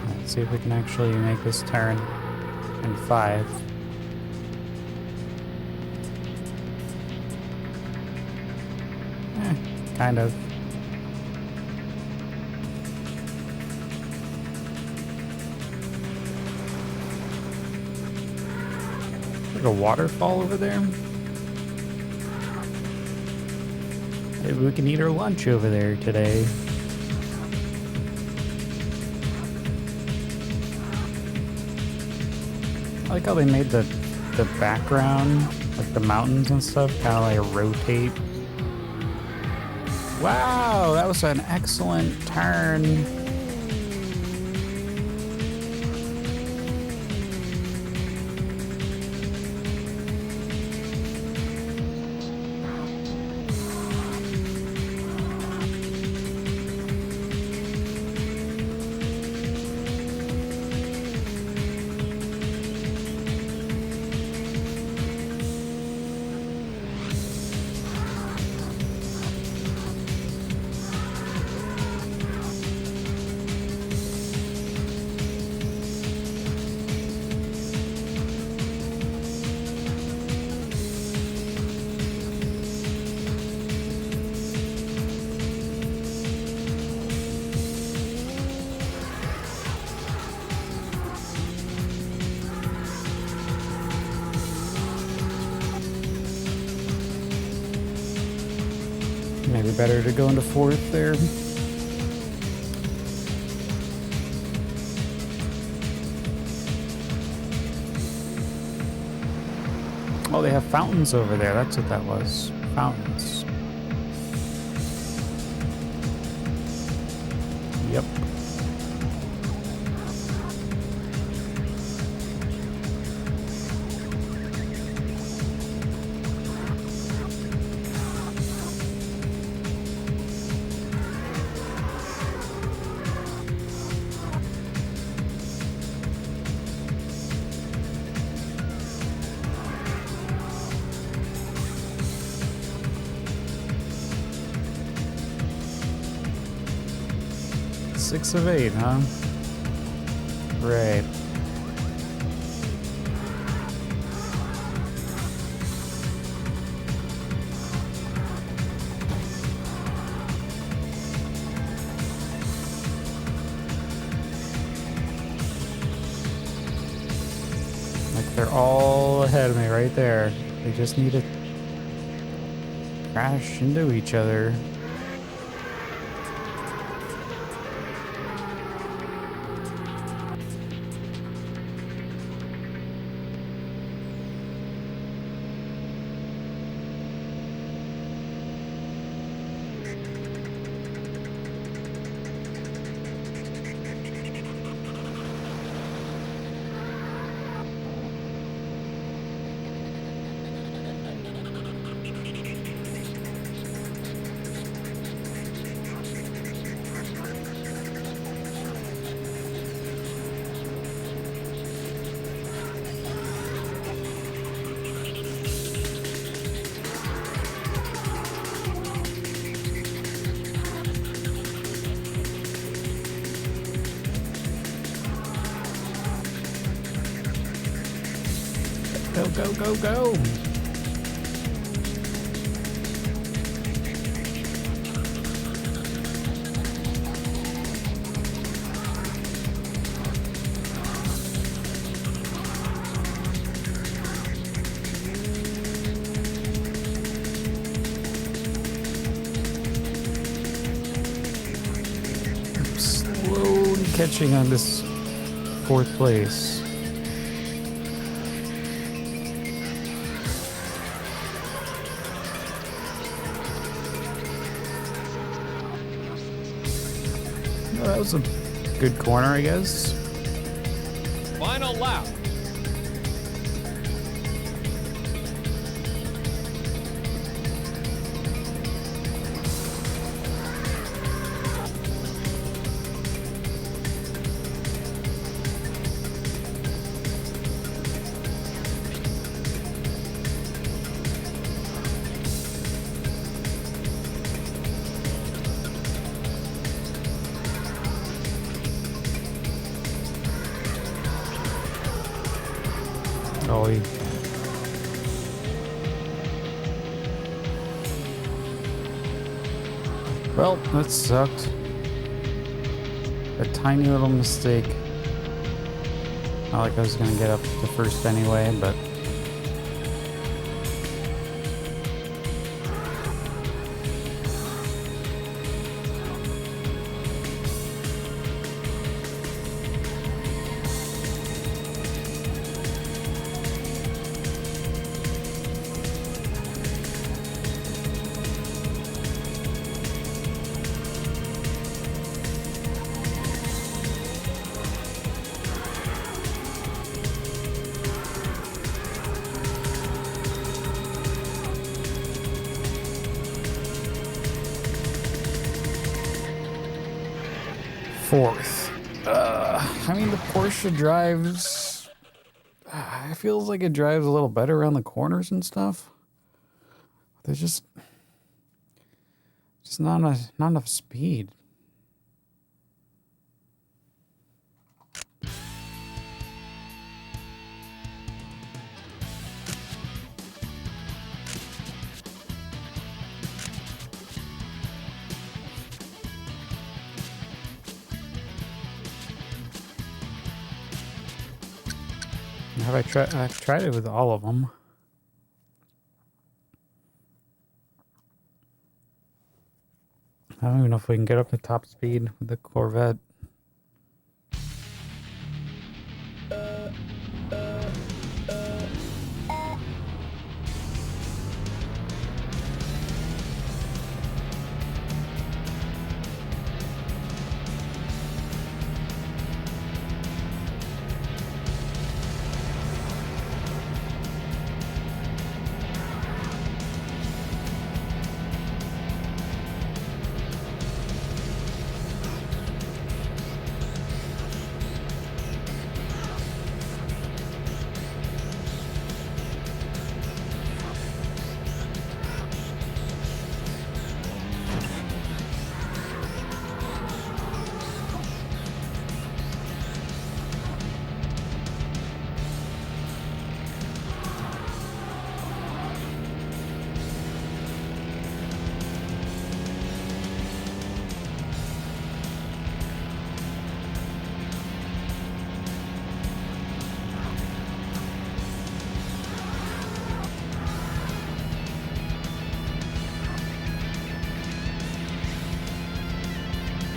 Let's see if we can actually make this turn in 5. Kind of. There's a waterfall over there. Maybe we can eat our lunch over there today. I like how they made the background, like the mountains and stuff, kind of like rotate. Wow, that was an excellent turn. maybe better to go into fourth there. Oh, they have fountains over there. That's what that was. Fountains. Yep. Six of 8, huh? Right. Like they're all ahead of me right there. They just need to crash into each other. Go, go, go, go. I'm slowly catching on this fourth place. Well, that was a good corner, I guess. Final lap. Ollie. Well, that sucked. A tiny little mistake. Not like I was gonna get up to first anyway, but fourth. I mean, the Porsche drives. It feels like it drives a little better around the corners and stuff. There's just not enough speed. Have I tried? I've tried it with all of them. I don't even know if we can get up to top speed with the Corvette.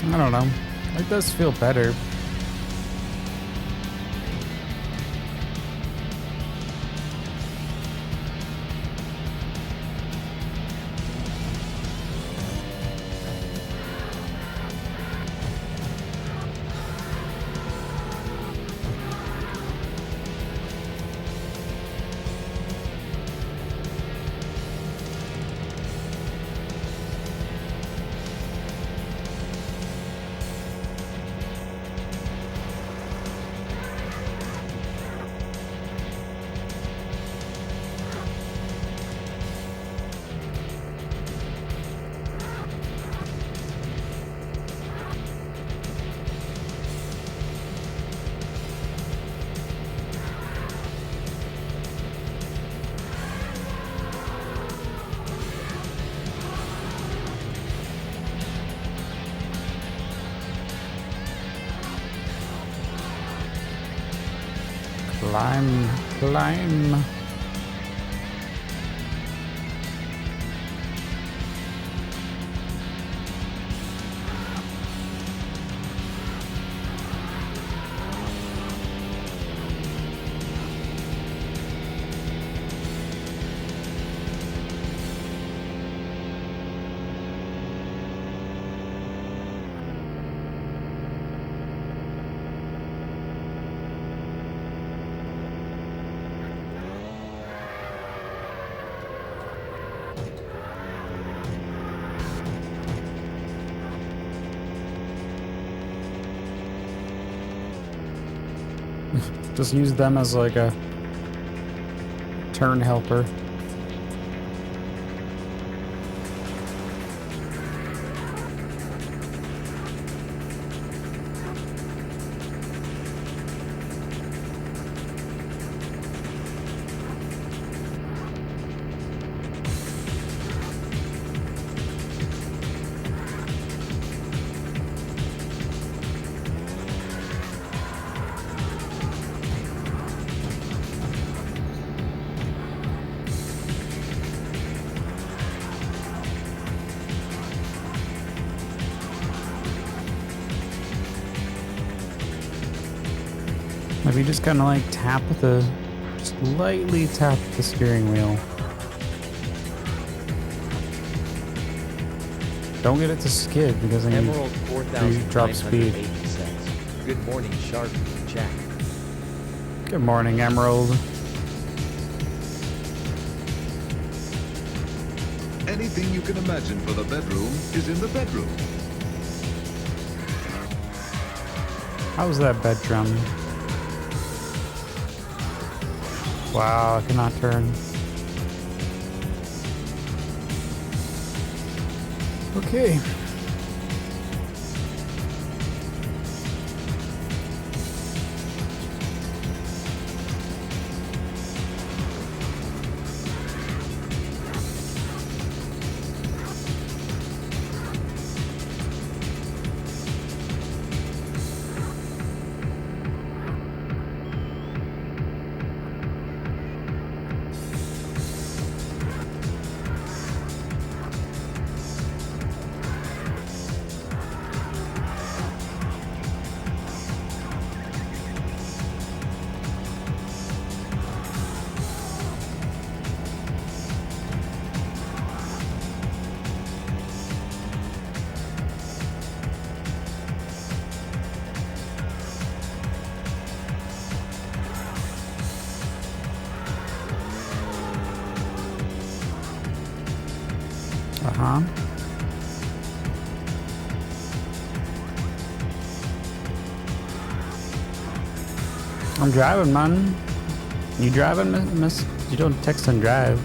I don't know. It does feel better. Climb, climb. Just use them as like a turn helper. Maybe just kind of like just lightly tap the steering wheel. Don't get it to skid because then Emerald you drop speed. 4,980 cents. Good morning, Shark Jack. Good morning, Emerald. Anything you can imagine for the bedroom is in the bedroom. How's that bedroom? Wow, I cannot turn. Okay. Uh-huh. I'm driving, man. You driving, miss? You don't text and drive.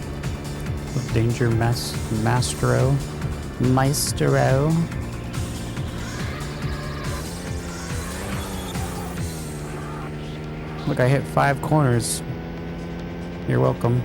Danger, Maestro. Look, I hit 5 corners. You're welcome.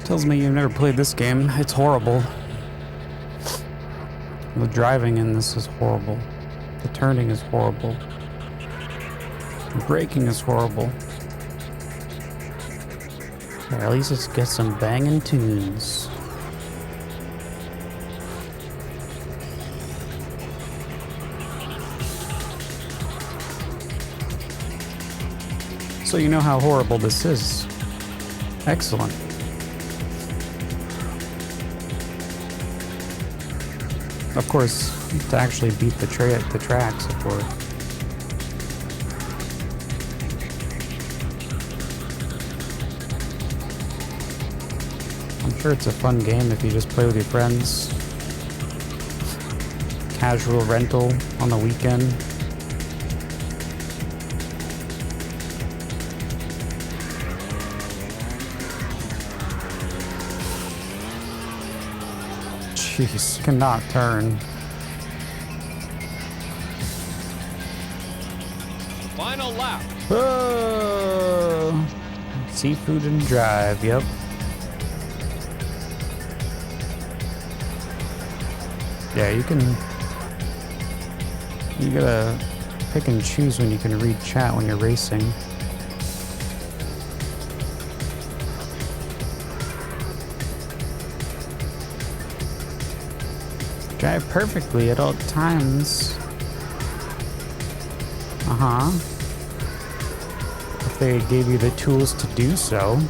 Tells me you've never played this game. It's horrible. The driving in this is horrible. The turning is horrible. The braking is horrible. Or at least let's get some banging tunes. So you know how horrible this is. Excellent. Of course, to actually beat the tracks, of course. I'm sure it's a fun game if you just play with your friends. Casual rental on the weekend. Jeez, cannot turn. Final lap. Oh, seafood and drive, yep. Yeah, you gotta pick and choose when you can read chat when you're racing. Drive perfectly at all times. Uh-huh. If they gave you the tools to do so.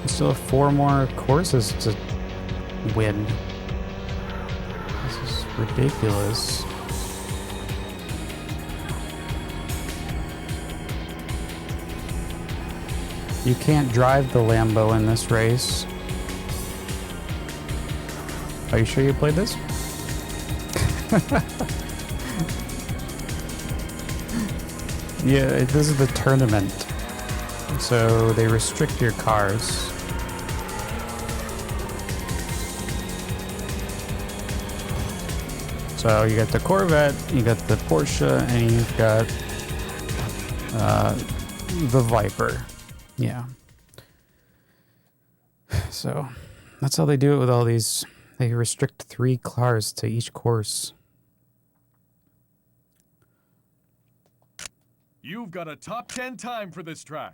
You still have 4 more courses to win. This is ridiculous. You can't drive the Lambo in this race. Are you sure you played this? Yeah, this is the tournament. So they restrict your cars. So you got the Corvette, you got the Porsche, and you've got the Viper. Yeah. So that's how they do it with all these. They restrict 3 cars to each course. You've got a top 10 time for this track.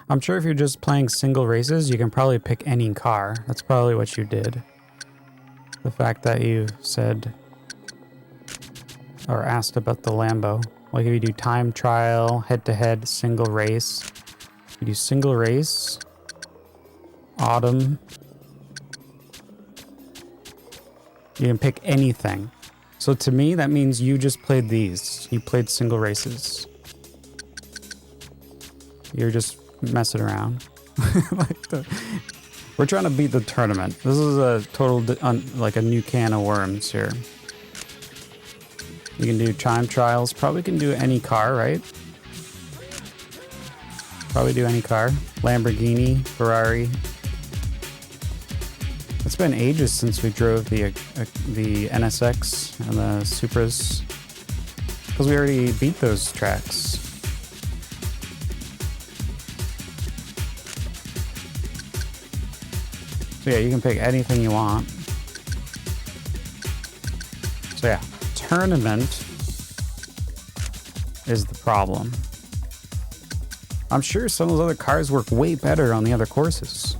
I'm sure if you're just playing single races, you can probably pick any car. That's probably what you did. The fact that you said or asked about the Lambo. Like if you do time trial, head-to-head, single race. You do single race, autumn. You can pick anything. So to me, that means you just played these. You played single races. You're just messing around. We're trying to beat the tournament. This is a total, like a new can of worms here. You can do time trials. Probably can do any car, right? Probably do any car. Lamborghini, Ferrari. It's been ages since we drove the NSX and the Supras. Because we already beat those tracks. So yeah, you can pick anything you want. So yeah, tournament is the problem. I'm sure some of those other cars work way better on the other courses.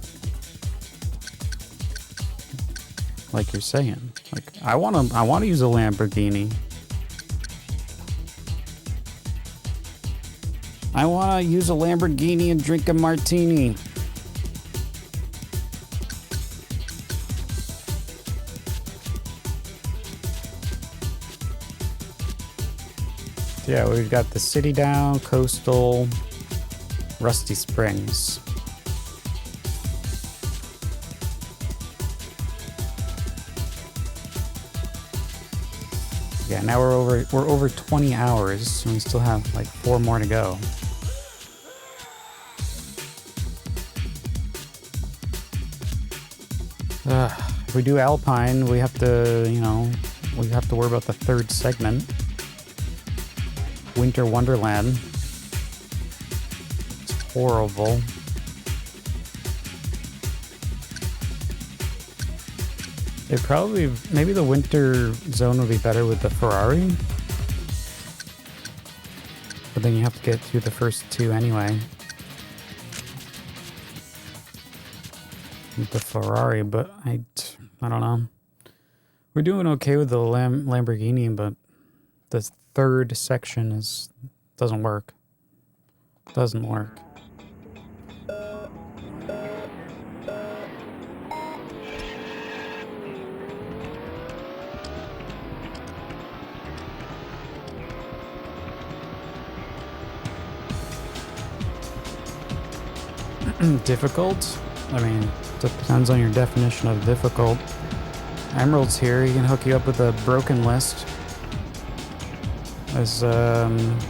Like you're saying. Like, I wanna use a Lamborghini. I wanna use a Lamborghini and drink a martini. Yeah, we've got the City Down, Coastal, Rusty Springs. Yeah, now we're over 20 hours, and we still have like 4 more to go. If we do Alpine, we have to, we have to worry about the 3rd segment. Winter Wonderland. It's horrible. Maybe the winter zone would be better with the Ferrari. But then you have to get through the first 2 anyway. With the Ferrari, but I don't know. We're doing okay with the Lamborghini, but the 3rd section doesn't work. Doesn't work. Difficult? I mean, depends on your definition of difficult. Emerald's here, he can hook you up with a broken list. As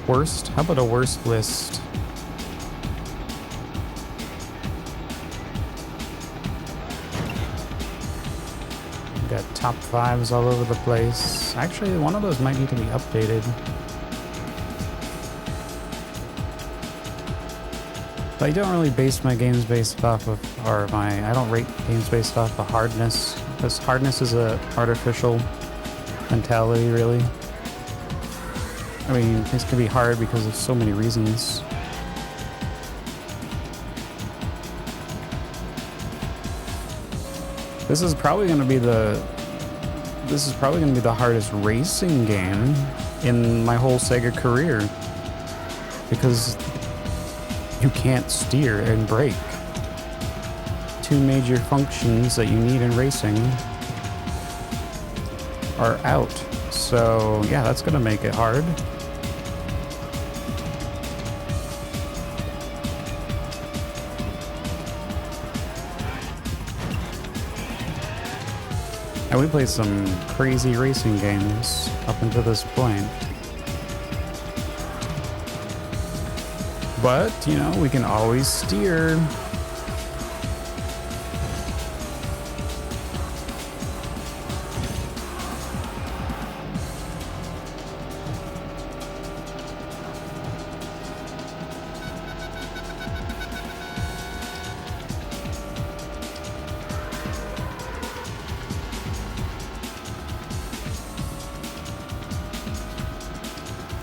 worst? How about a worst list? We've got top 5s all over the place. Actually, one of those might need to be updated. But I don't really base my games based off of, I don't rate games based off of hardness, because hardness is a artificial mentality, really. I mean, things can be hard because of so many reasons. This is probably going to be the hardest racing game in my whole Sega career, because you can't steer and brake. 2 major functions that you need in racing are out. So yeah, that's gonna make it hard. And we played some crazy racing games up until this point. But, we can always steer.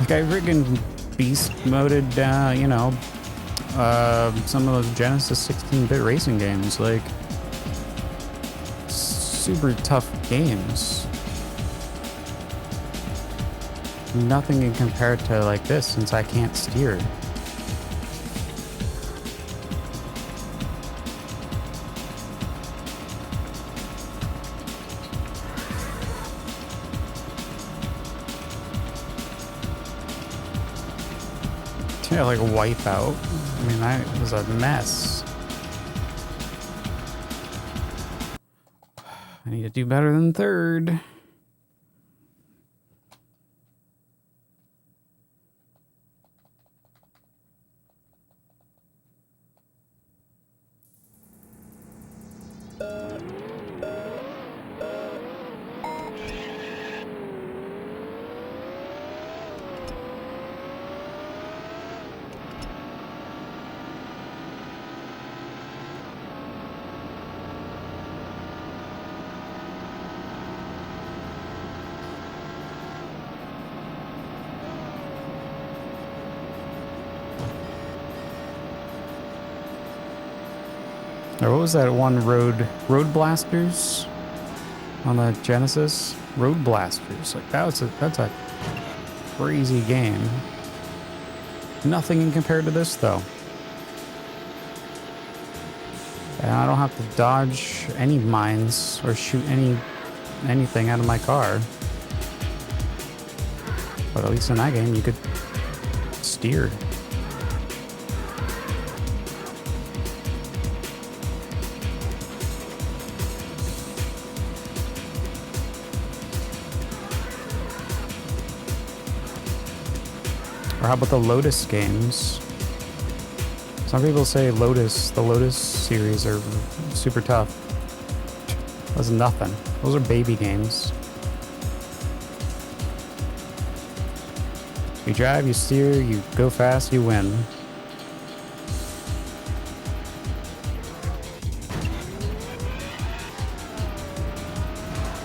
Like, I friggin' beast moded, some of those Genesis 16-bit racing games, like, super tough games. Nothing can compare to like this, since I can't steer. Yeah, like Wipeout. I mean, that was a mess. I need to do better than 3rd. Or what was that one Road Blasters on the Genesis? Road Blasters. Like that's a crazy game. Nothing compared to this though. And I don't have to dodge any mines or shoot anything out of my car. But at least in that game you could steer. Or how about the Lotus games? Some people say the Lotus series are super tough. That's nothing. Those are baby games. You drive, you steer, you go fast, you win.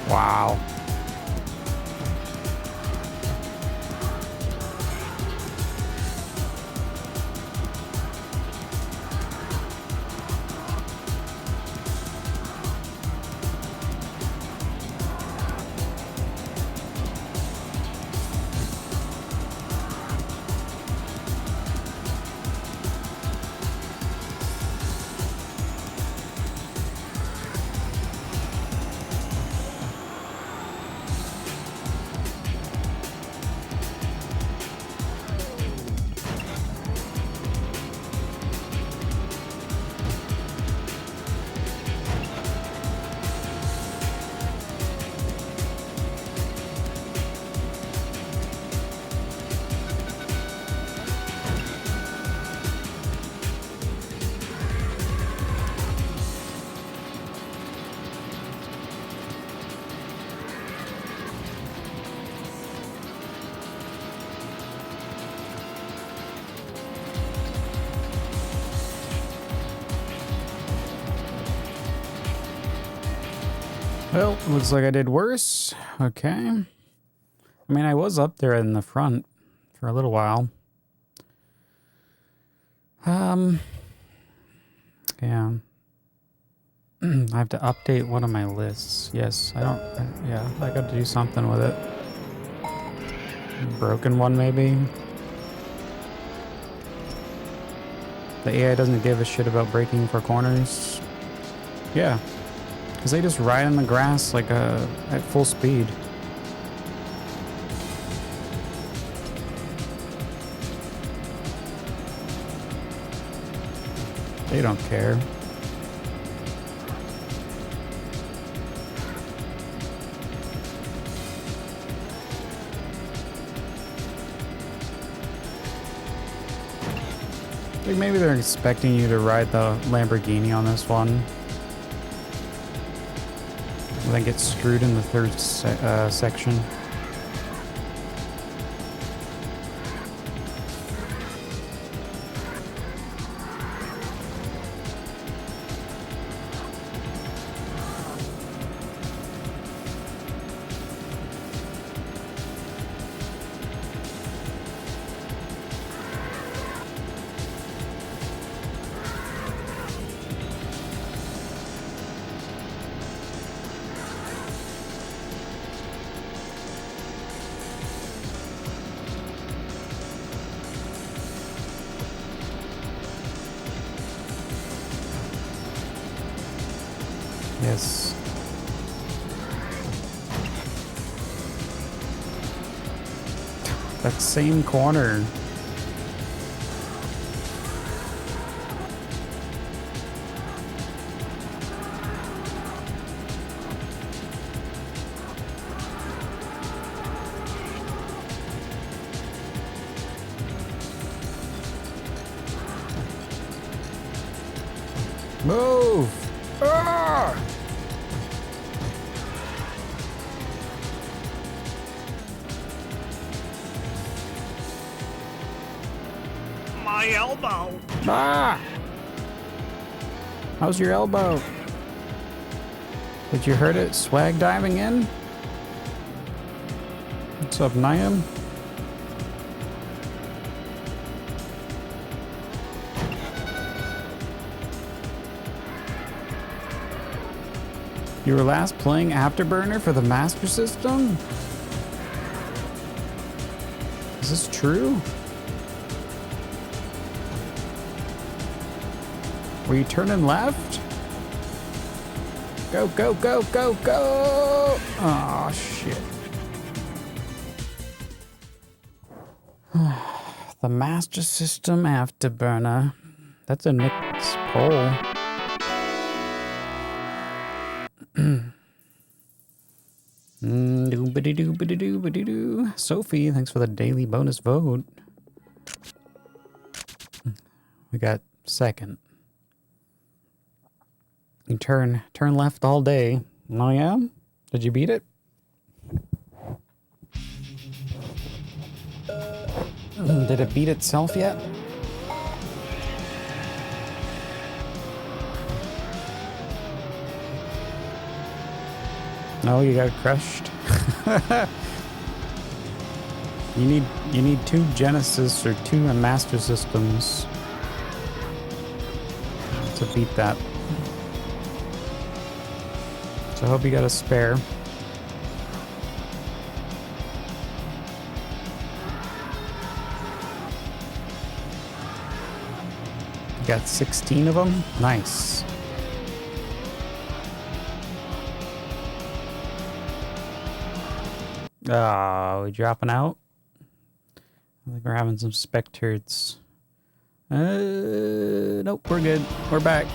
Wow. Well, looks like I did worse. Okay. I mean, I was up there in the front for a little while. Yeah. I have to update one of my lists. Yes, yeah, I got to do something with it. Broken one, maybe? The AI doesn't give a shit about braking for corners. Yeah. Because they just ride in the grass like at full speed. They don't care. I think maybe they're expecting you to ride the Lamborghini on this one. And then get screwed in the third section. Yes. That same corner. Move! Ah! My elbow! Ah! How's your elbow? Did you hurt it swag diving in? What's up, Niam? You were last playing Afterburner for the Master System? Is this true? Were you turning left? Go, go, go, go, go! Oh shit. The Master System Afterburner. That's a Nick's poll. Doobity-doo-bity-doo-bity-doo. Sophie, thanks for the daily bonus vote. We got second. You turn left all day. Oh yeah? Did you beat it? Did it beat itself yet? No, you got crushed. You need 2 Genesis or 2 Master Systems to beat that. So I hope you got a spare. You got 16 of them? Nice. Oh, we dropping out? I think we're having some spectators. Nope, we're good. We're back.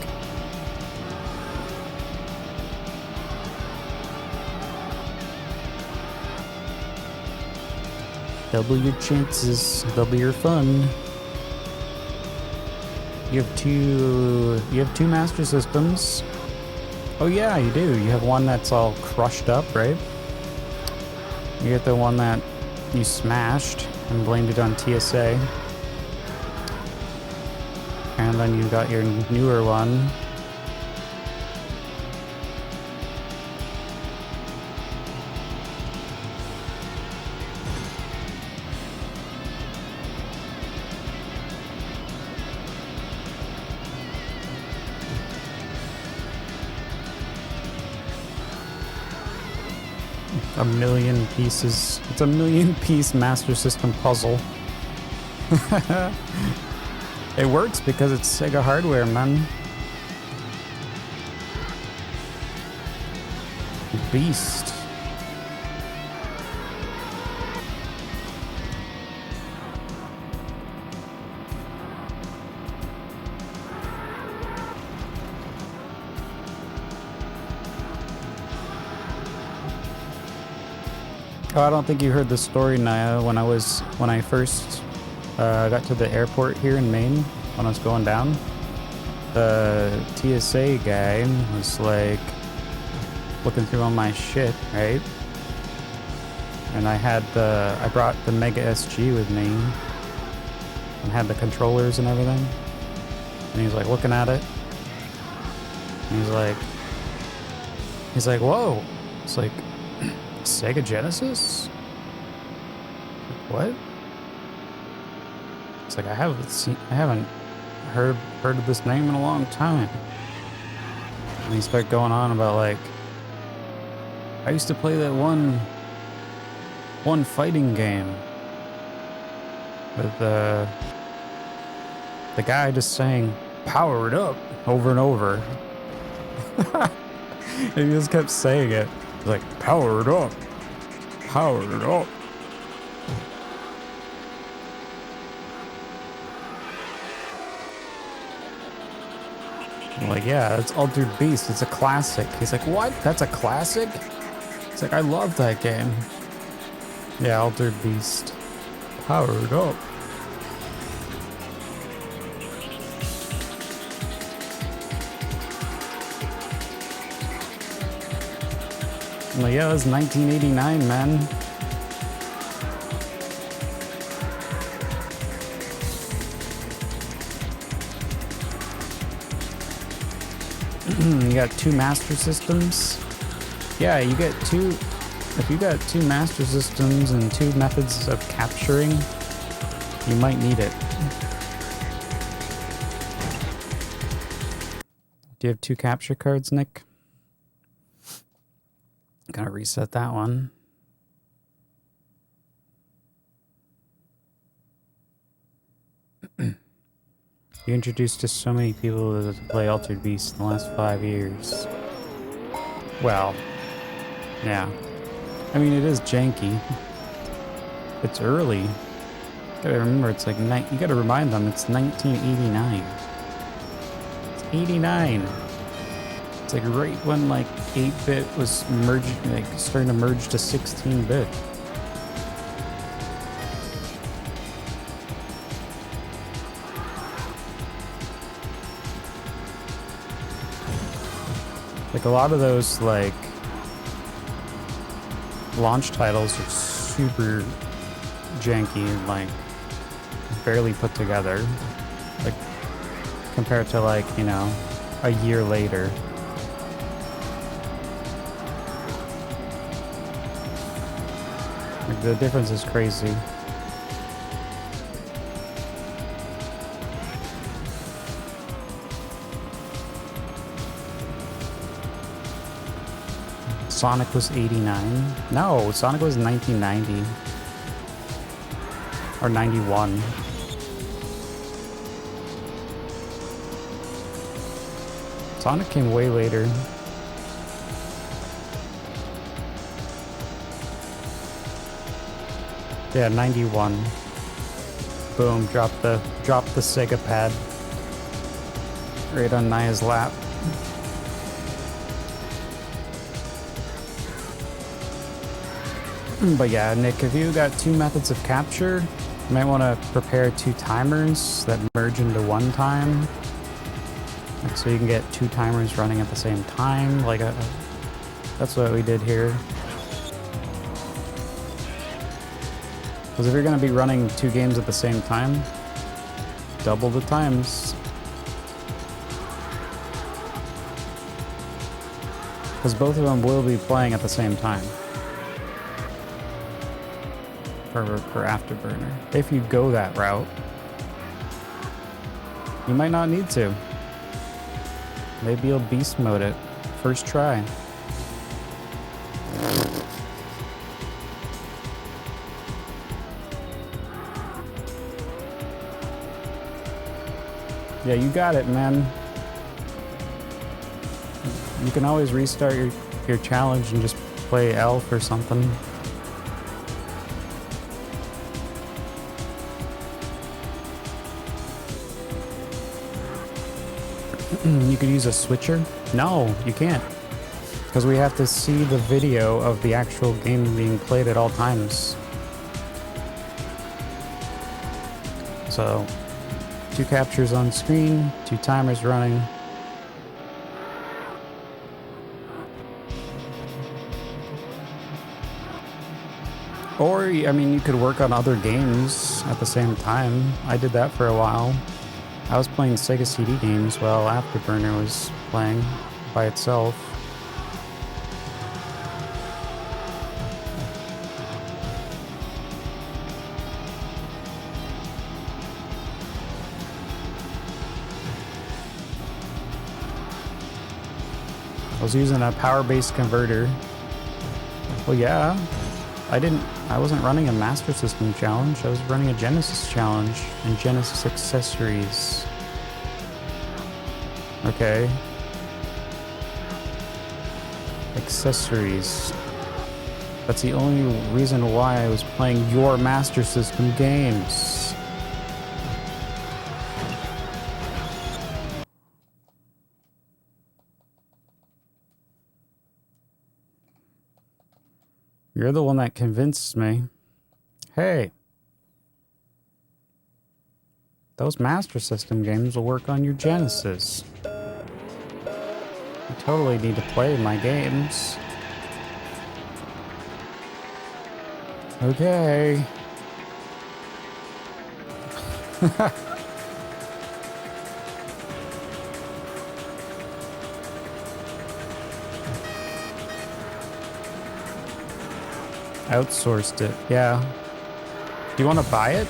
Double your chances, double your fun. You have two Master Systems. Oh yeah, you do. You have one that's all crushed up, right? You get the one that you smashed and blamed it on TSA. And then you got your newer one. A million pieces. It's a million-piece Master System puzzle. It works because it's Sega hardware, man. Beast. Oh, I don't think you heard the story, Naya. When I first got to the airport here in Maine, when I was going down, the TSA guy was like looking through all my shit, right? And I brought the Mega SG with me and had the controllers and everything. And he's like looking at it. And he's like, whoa. It's like, Sega Genesis? What? It's like I haven't heard of this name in a long time. And he started going on about like, I used to play that one fighting game with the guy just saying "power it up" over and over. And he just kept saying it. Like, power it up. Power it up. I'm like, yeah, that's Altered Beast. It's a classic. He's like, what? That's a classic? It's like, I love that game. Yeah, Altered Beast. Power it up. I'm like, yeah, it was 1989, man. You got 2 Master Systems? Yeah, you get 2. If you got 2 Master Systems and 2 methods of capturing, you might need it. Do you have 2 capture cards, Nick? Gonna reset that one. You introduced just so many people to play Altered Beast in the last 5 years. Well, yeah. I mean, it is janky. It's early. You gotta remember, it's like you gotta remind them it's 1989. It's 89. It's like right when like 8-bit was merging, like starting to merge to 16-bit. Like a lot of those like launch titles are super janky and like barely put together, like compared to like, you know, a year later. Like the difference is crazy. Sonic was 89. No, Sonic was 1990. Or 91. Sonic came way later. Yeah, 91. Boom, drop the Sega pad. Right on Naya's lap. But yeah, Nick, if you got 2 methods of capture, you might want to prepare 2 timers that merge into 1 time. Like, so you can get 2 timers running at the same time. Like, that's what we did here. Because if you're going to be running 2 games at the same time, double the times. Because both of them will be playing at the same time. For Afterburner. If you go that route, you might not need to. Maybe you'll beast mode it. First try. Yeah, you got it, man. You can always restart your challenge and just play Elf or something. You could use a switcher? No, you can't. Because we have to see the video of the actual game being played at all times. So, 2 captures on screen, 2 timers running. Or, I mean, you could work on other games at the same time. I did that for a while. I was playing Sega CD games while Afterburner was playing by itself. I was using a power-based converter. Well, yeah. I wasn't running a Master System challenge, I was running a Genesis challenge and Genesis accessories. Okay. Accessories. That's the only reason why I was playing your Master System games. You're the one that convinced me. Hey, those Master System games will work on your Genesis. You totally need to play my games. Okay. Outsourced it, yeah. Do you want to buy it?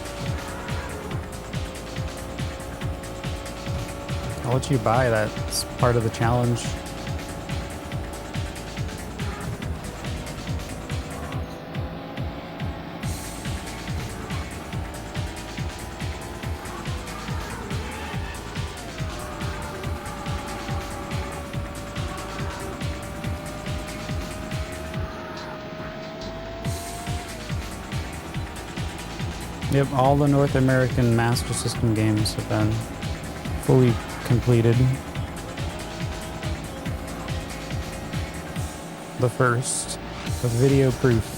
I'll let you buy that. It's part of the challenge. Yep, all the North American Master System games have been fully completed. The first, with video proof.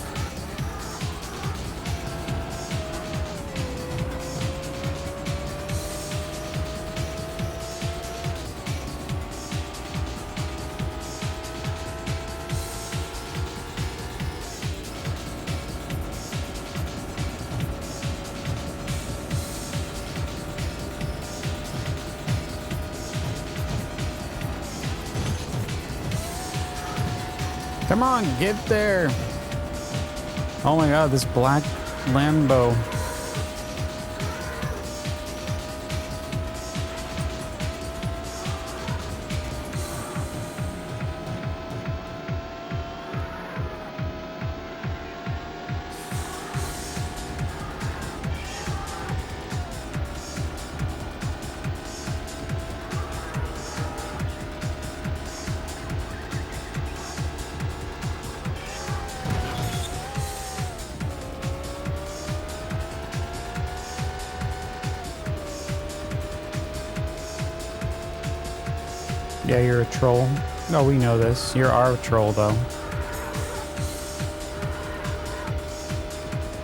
Come on, get there. Oh my god, this black Lambo. Yeah, you're a troll. No, we know this. You're our troll, though.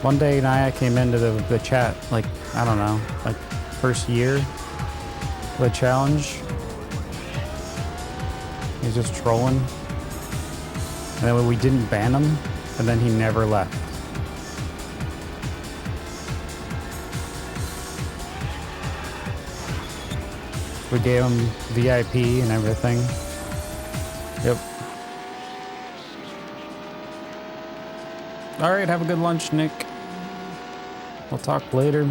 One day, Naya came into the chat, like, I don't know, like, first year of the challenge. He's just trolling. And then we didn't ban him, and then he never left. We gave him VIP and everything. Yep. Alright, have a good lunch, Nick. We'll talk later.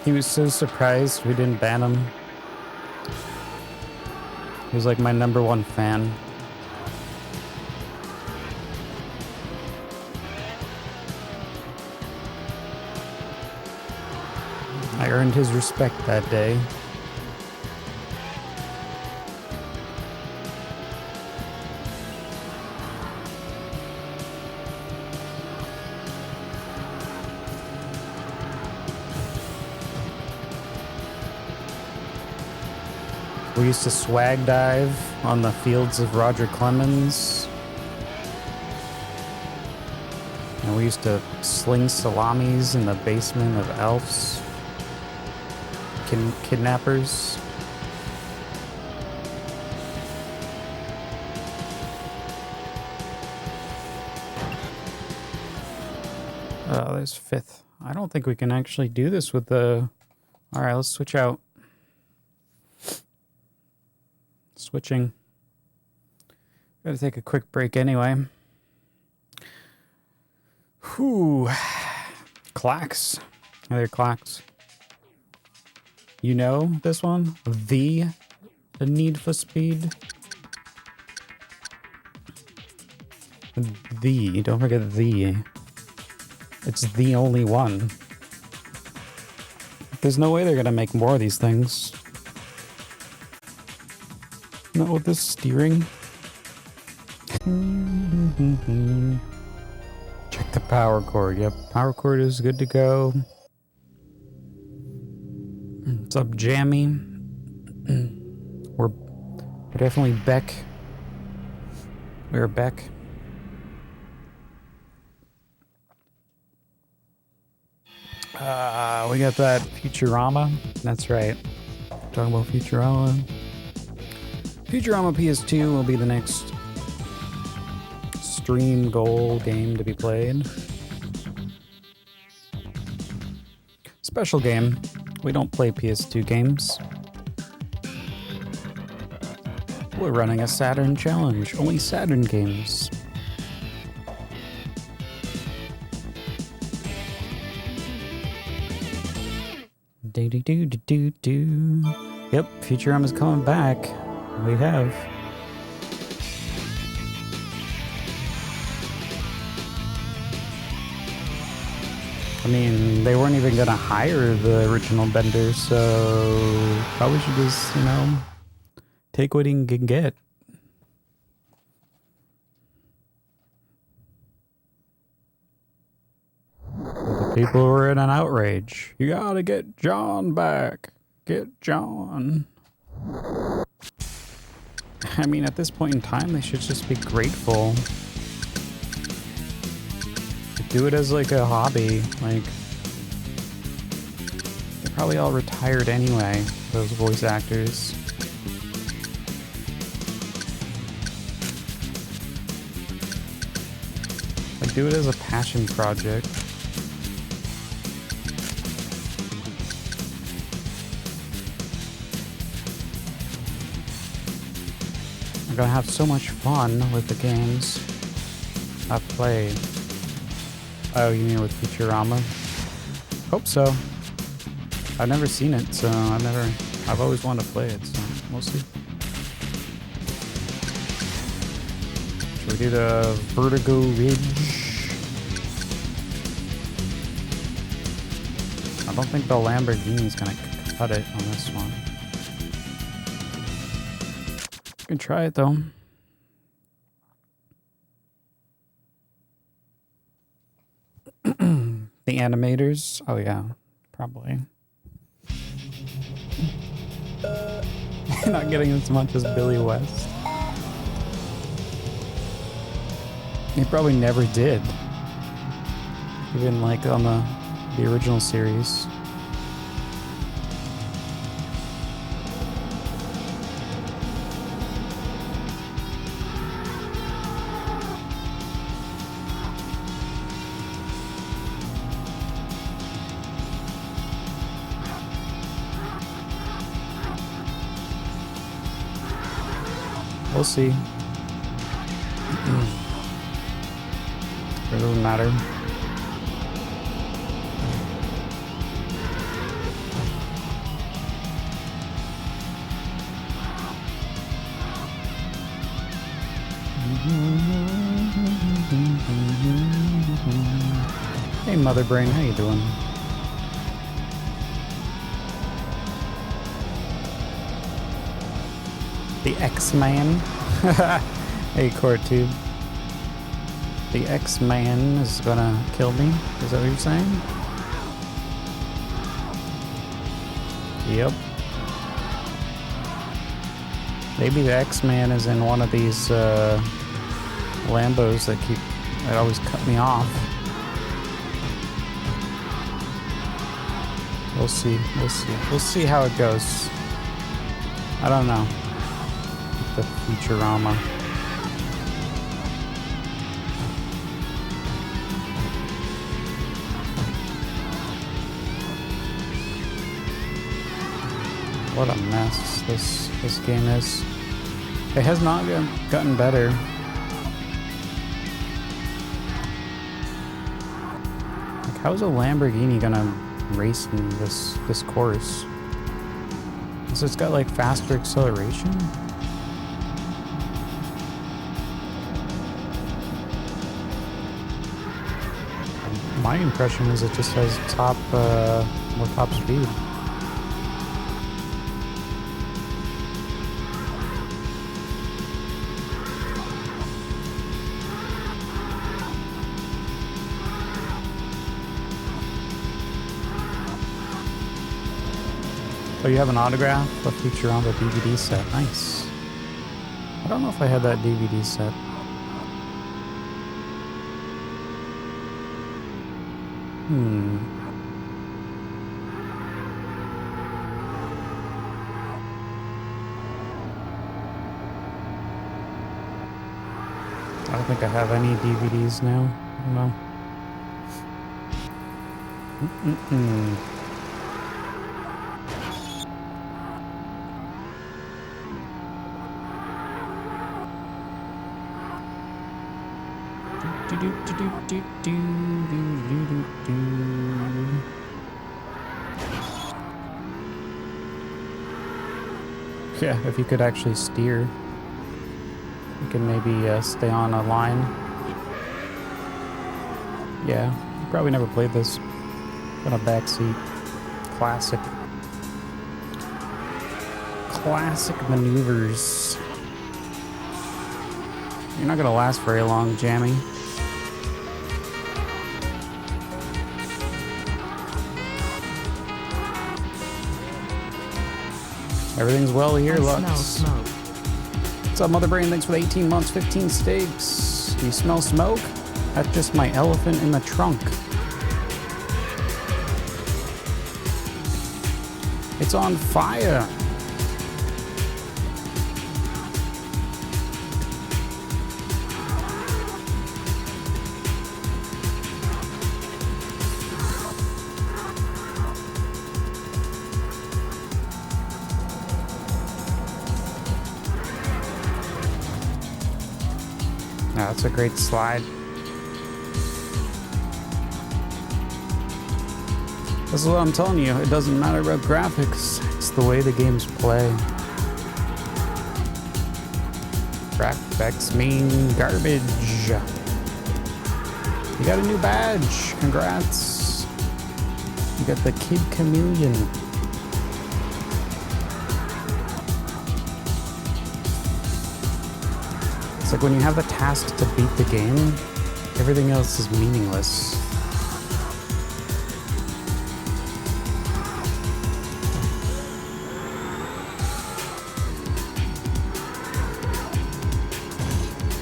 He was so surprised we didn't ban him. He was like my #1 fan. I earned his respect that day. We used to swag dive on the fields of Roger Clemens. And we used to sling salamis in the basement of Elf's. Kidnappers. Oh, there's 5th. I don't think we can actually do this with the... Alright, let's switch out. Switching. Gotta take a quick break anyway. Whew. Clacks. Are there clacks? You know this one? The Need for Speed. The. Don't forget the. It's the only one. There's no way they're gonna make more of these things. Not with this steering. Check the power cord. Yep, power cord is good to go. What's up, Jammy? We're definitely Beck. We're Beck. We got that Futurama. That's right. Talking about Futurama. Futurama PS2 will be the next stream goal game to be played. Special game. We don't play PS2 games. We're running a Saturn challenge. Only Saturn games. Do-do-do-do-do-do. Yep, Futurama's coming back. We have. I mean, they weren't even gonna hire the original Bender, so probably should just, you know, take what he can get. People were in an outrage. You gotta get John back. Get John. I mean, at this point in time, they should just be grateful. Do it as like a hobby. Like, they're probably all retired anyway, those voice actors. Like, do it as a passion project. I'm gonna have so much fun with the games I've played. Oh, you mean with Futurama? Hope so. I've never seen it, so I've always wanted to play it, so we'll see. Should we do the Vertigo Ridge? I don't think the Lamborghini's gonna cut it on this one. You can try it though. The animators? Oh yeah, probably. Not getting as much as Billy West. He probably never did. Even like on the original series. We'll see. It doesn't matter. Hey, Mother Brain, how you doing? The X-Man. Hey, Cortube. The X-Man is gonna kill me. Is that what you're saying? Yep. Maybe the X-Man is in one of these Lambos that always cut me off. We'll see. We'll see. We'll see how it goes. I don't know. The Futurama. What a mess this game is. It has not gotten better. Like, how is a Lamborghini gonna race in this course? So it's got like faster acceleration? My impression is it just has more top speed. Oh, you have an autograph of Futurama DVD set. Nice. I don't know if I had that DVD set. I don't think I have any DVDs now. No. Yeah, if you could actually steer, you can maybe stay on a line. Yeah, you probably never played this. On a backseat. Classic. Classic maneuvers. You're not gonna last very long, Jammy. Everything's well here, I smell Lux. smoke. What's up, Mother Brain? Thanks for the 18 months, 15 steaks. Do you smell smoke? That's just my elephant in the trunk. It's on fire. Yeah, that's a great slide. This is what I'm telling you. It doesn't matter about graphics. It's the way the games play. Graphics mean garbage. You got a new badge. Congrats. You got the Kid Chameleon. It's like when you have the task to beat the game, everything else is meaningless.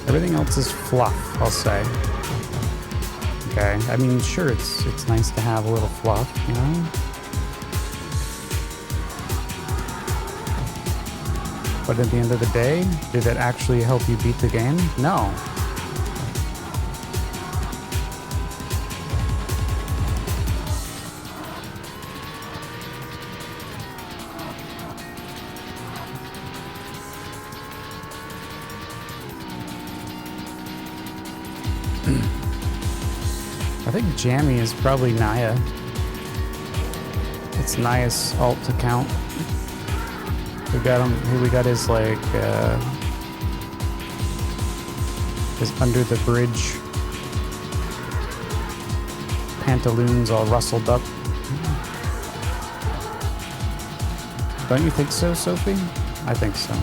Everything else is fluff, I'll say. Okay, I mean, sure, it's nice to have a little fluff, you know? But at the end of the day, did it actually help you beat the game? No. I think Jammy is probably Naya. It's Naya's alt account. We got him. We got his like his under the bridge pantaloons all rustled up. Don't you think so, Sophie? I think so.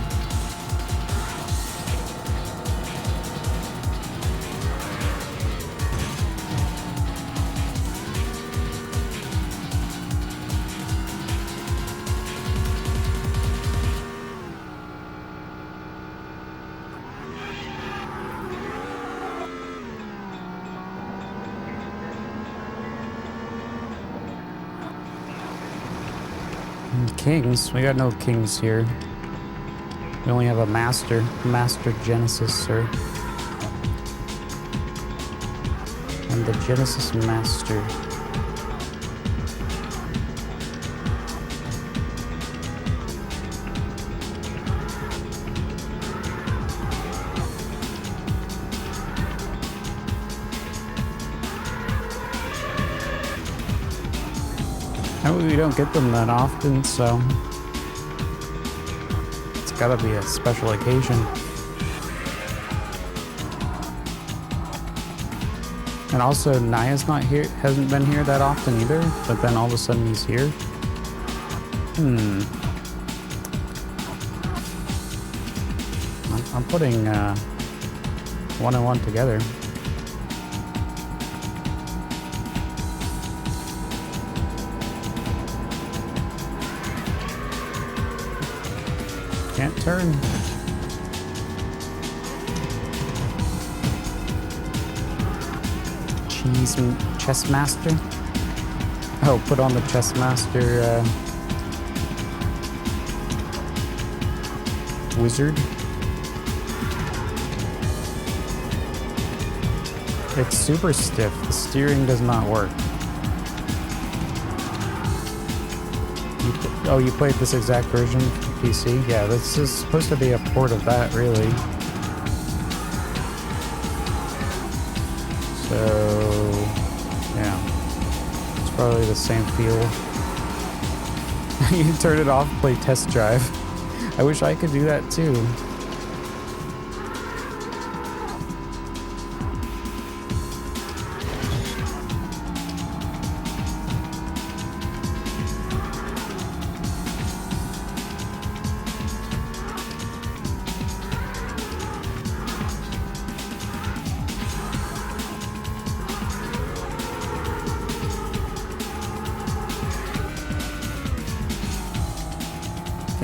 Kings? We got no kings here. We only have a master. Master Genesis, sir. And the Genesis Master. We don't get them that often, so it's gotta be a special occasion. And also, Naya's not here, hasn't been here that often either, but then all of a sudden he's here. I'm putting one and one together. Can't turn. Chess master. Oh, put on the chess master wizard. It's super stiff. The steering does not work. Oh, you played this exact version for PC? Yeah, this is supposed to be a port of that, really. So, yeah. It's probably the same feel. You can turn it off, play test drive. I wish I could do that too.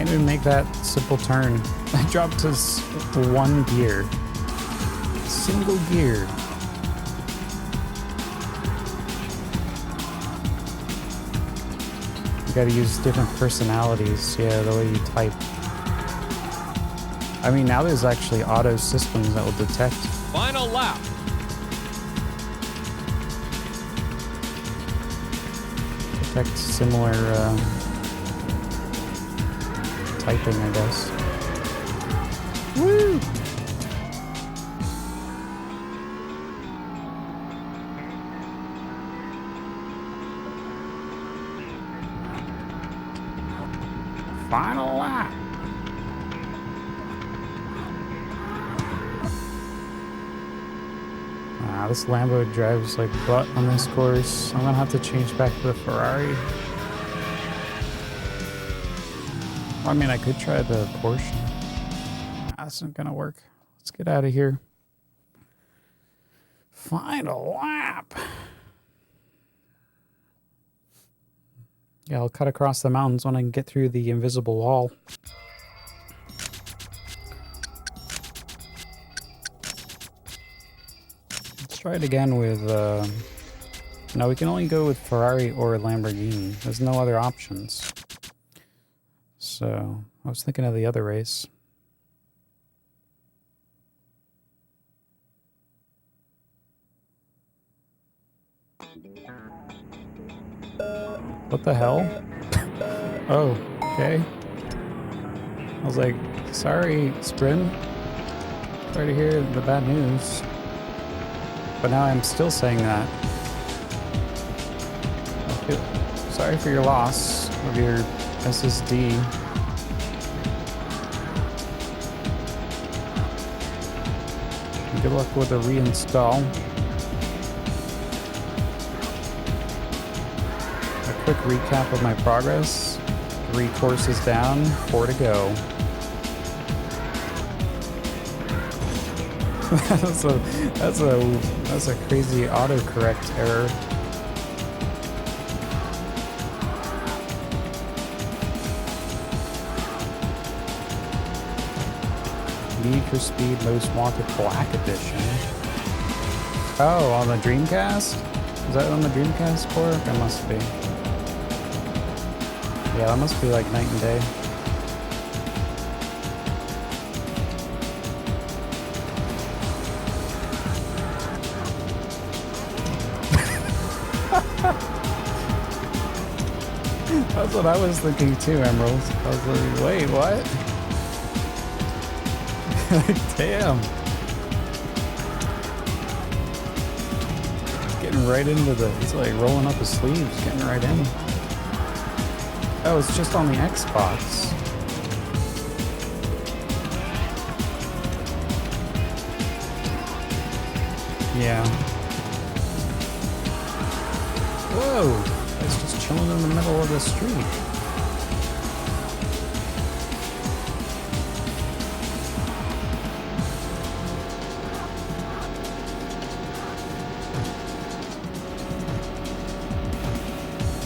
can't even make that simple turn. I dropped to one gear. Single gear. You gotta use different personalities, yeah, the way you type. I mean, now there's actually auto systems that will detect. Final lap. Detect similar typing, I guess. Woo! Final lap. This Lambo drives like butt on this course. I'm gonna have to change back to the Ferrari. I mean, I could try the Porsche. That's not gonna work. Let's get out of here. Final lap. Yeah, I'll cut across the mountains when I can get through the invisible wall. Let's try it again with, no, we can only go with Ferrari or Lamborghini. There's no other options. So, I was thinking of the other race. What the hell? Oh, okay. I was like, sorry, Sprint. Sorry to hear the bad news. But now I'm still saying that. Sorry for your loss of your SSD. Good luck with the reinstall. A quick recap of my progress. 3 courses down, 4 to go. that's a crazy autocorrect error. Need for Speed Most Wanted Black Edition. Oh, on the Dreamcast? Is that on the Dreamcast port? That must be. Yeah, that must be like night and day. That's what I was thinking too, Emerald. I was like, wait, what? Damn. Getting right into it's like rolling up his sleeves, getting right in. Oh, it's just on the Xbox. Yeah. Whoa! It's just chilling in the middle of the street.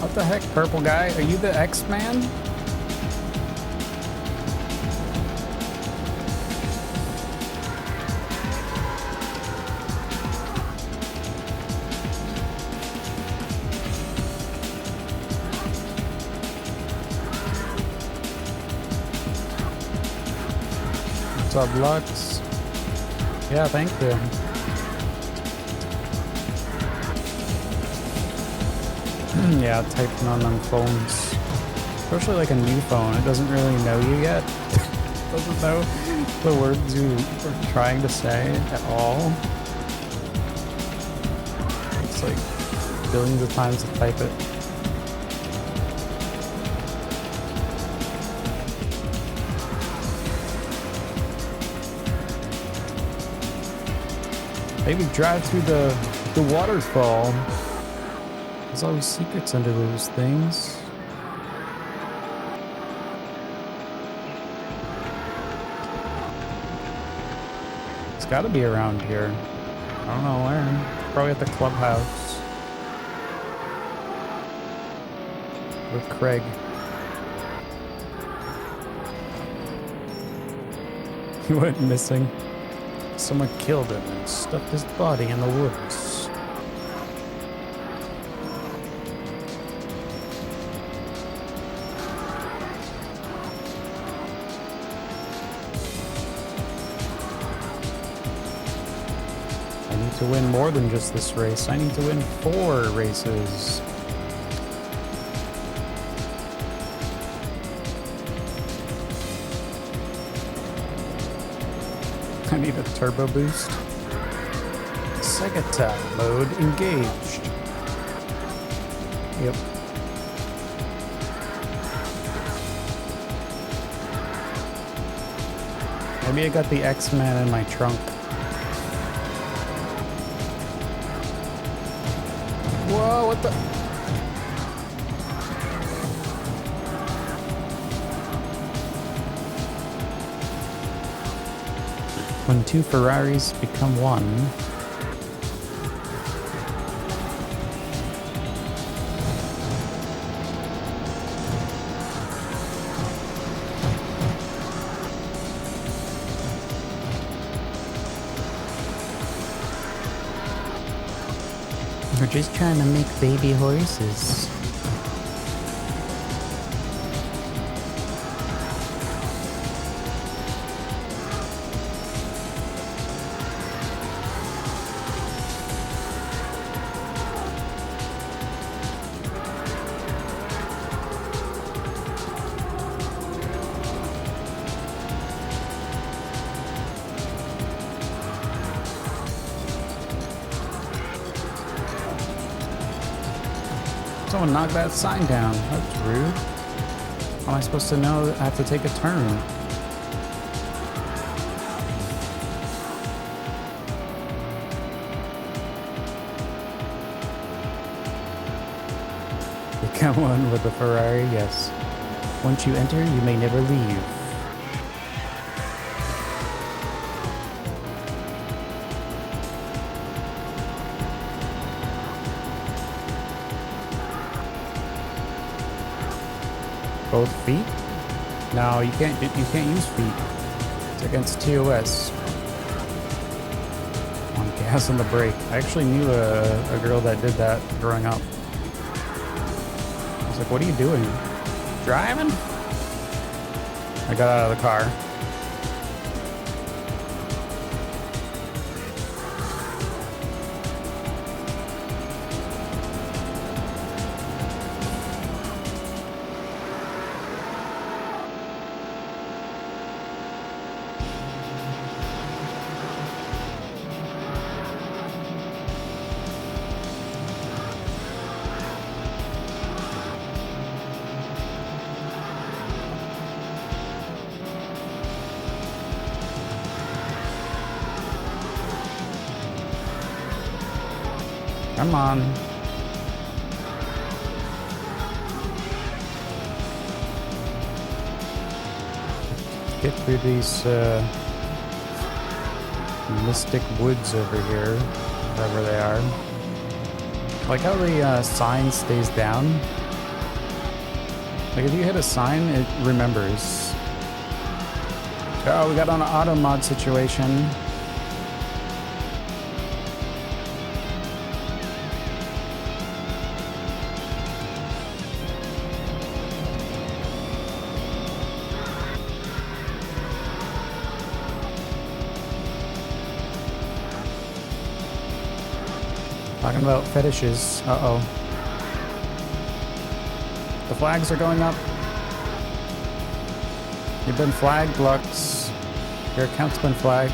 What the heck, purple guy? Are you the X-Man? What's up, Lux? Yeah, thank you. Yeah, typing on them phones. Especially like a new phone. It doesn't really know you yet. Doesn't know the words you are trying to say at all. It's like billions of times to type it. Maybe drive through the waterfall. There's always secrets under those things. It's got to be around here. I don't know where. Probably at the clubhouse. With Craig. He went missing. Someone killed him and stuffed his body in the woods. I need to win more than just this race. I need to win 4 races. I need a turbo boost. Sega Saturn mode engaged. Yep. Maybe I got the X-Men in my trunk. Whoa, what the? When 2 Ferraris become 1. We're just trying to make baby horses. Someone knocked that sign down. That's rude. How am I supposed to know that I have to take a turn? Become one with a Ferrari, yes. Once you enter, you may never leave. Both feet? No, you can't use feet. It's against TOS. On gas on the brake. I actually knew a girl that did that growing up. I was like, what are you doing? Driving? I got out of the car. Come on. Get through these mystic woods over here, wherever they are. Like how the sign stays down. Like if you hit a sign, it remembers. Oh, we got on an auto mod situation. Talking about fetishes. Uh-oh. The flags are going up. You've been flagged, Lux. Your account's been flagged.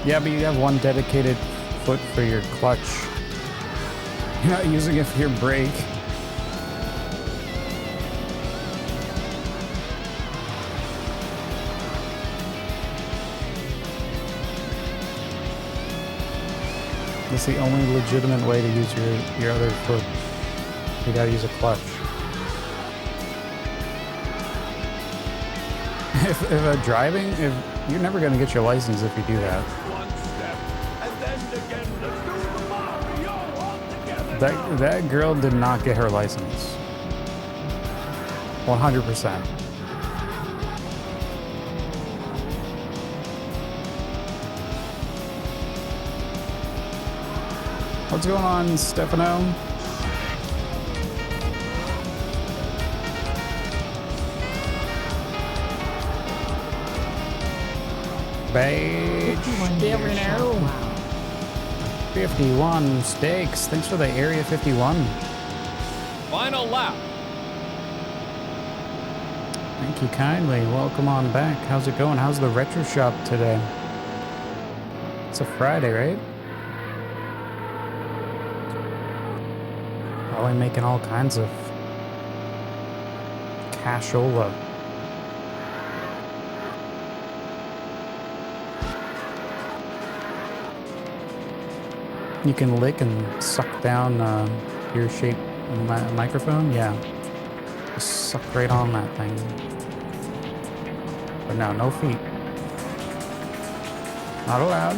Yeah, but you have one dedicated foot for your clutch. You're not using it for your brake. That's the only legitimate way to use your other foot. You gotta use a clutch. If driving, you're never gonna get your license if you do that. One step, and then again, let's do the mark. That girl did not get her license. 100%. What's going on, Stefano? Beige. 51 Stakes. Thanks for the Area 51. Final lap. Thank you kindly. Welcome on back. How's it going? How's the retro shop today? It's a Friday, right? Probably making all kinds of cashola. You can lick and suck down ear-shaped microphone? Yeah. Just suck right on that thing. But no, no feet. Not allowed.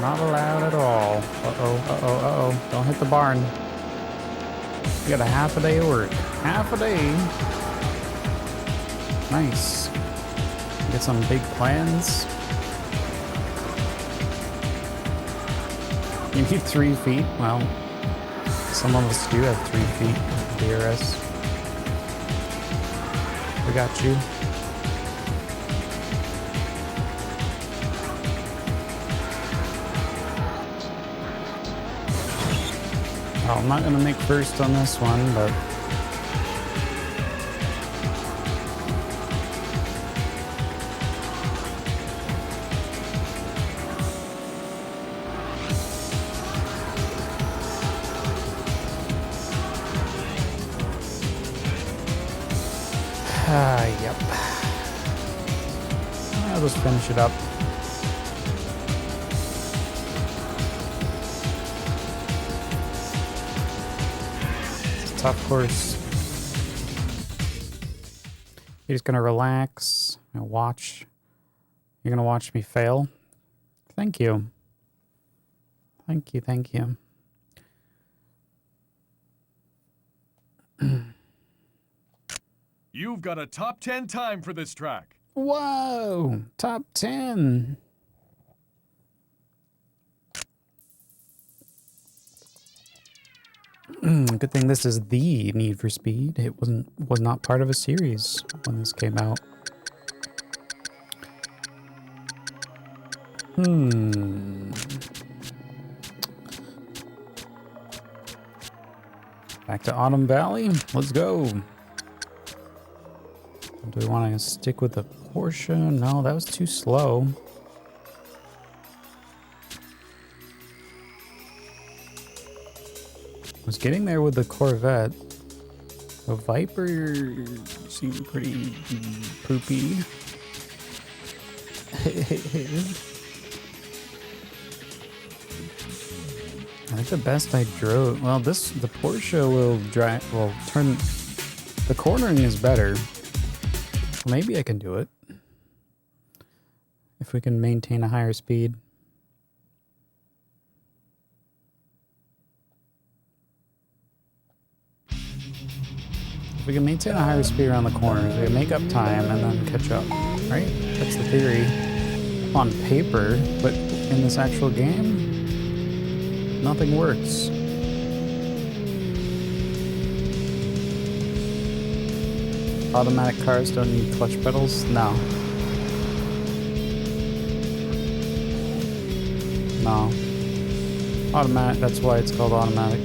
Not allowed at all. Uh-oh, uh-oh, uh-oh. Don't hit the barn. You got a half a day of work. Half a day. Nice. Get some big plans. You need 3 feet? Well, some of us do have 3 feet of DRS. We got you. Well, I'm not gonna make first on this one, but yep. I'll just finish it up. It's a tough course. You're just gonna relax and watch. You're gonna watch me fail. Thank you. Thank you, thank you. You've got a top 10 time for this track. Whoa! Top 10. Good thing this is the Need for Speed. It was not part of a series when this came out. Back to Autumn Valley. Let's go. Do we want to stick with the Porsche? No, that was too slow. I was getting there with the Corvette. The Viper seemed pretty poopy. I think the best I drove. Well, the Porsche will turn. The cornering is better. Maybe I can do it. If we can maintain a higher speed. If we can maintain a higher speed around the corners, we can make up time and then catch up. Right? That's the theory. On paper, but in this actual game, nothing works. Automatic cars don't need clutch pedals? No. No. Automatic, that's why it's called automatic.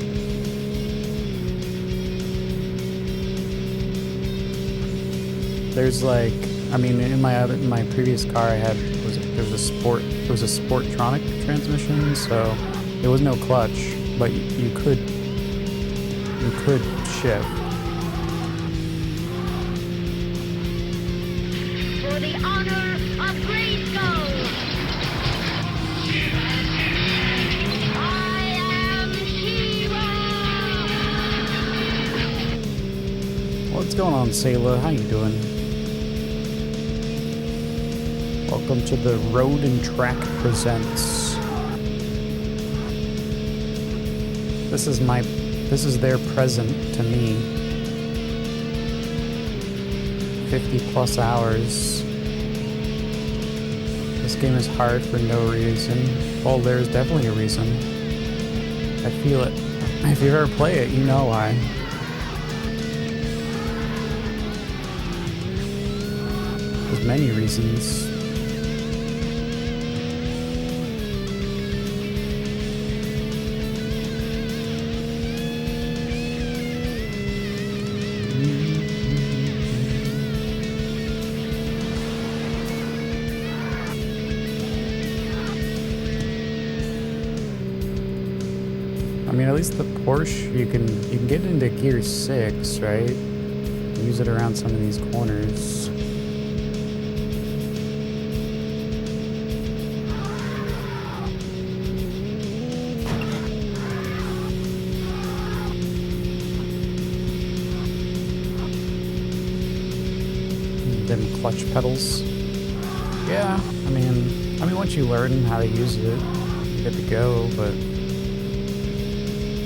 There's like, I mean, in my previous car I had, there was a Sportronic transmission, so there was no clutch, but you could shift. For the honor of Grayskull, I am She-Ra! What's going on, Sayla? How you doing? Welcome Welcome to the Road and Track Presents. This is their present to me. 50 plus hours. This game is hard for no reason. Well, there's definitely a reason. I feel it. If you ever play it, you know why. There's many reasons. I mean, at least the Porsche, you can get into gear 6, right? Use it around some of these corners. Them clutch pedals. Yeah, I mean, once you learn how to use it, you're good to go, but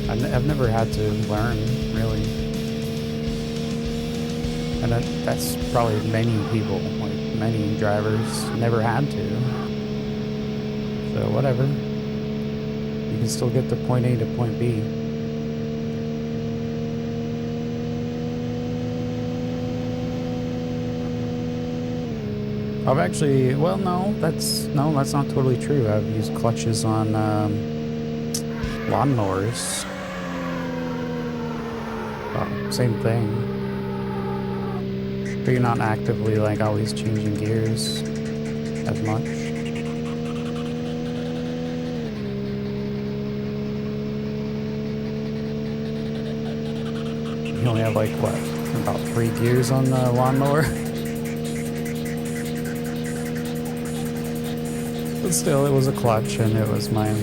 I've never had to learn, really. And that's probably many people, like many drivers, never had to. So whatever. You can still get to point A to point B. I've actually, well, no, that's not totally true. I've used clutches on lawnmowers. Well, same thing. But you're not actively like always changing gears as much. You only have like what, about 3 gears on the lawnmower? But still, it was a clutch, and it was my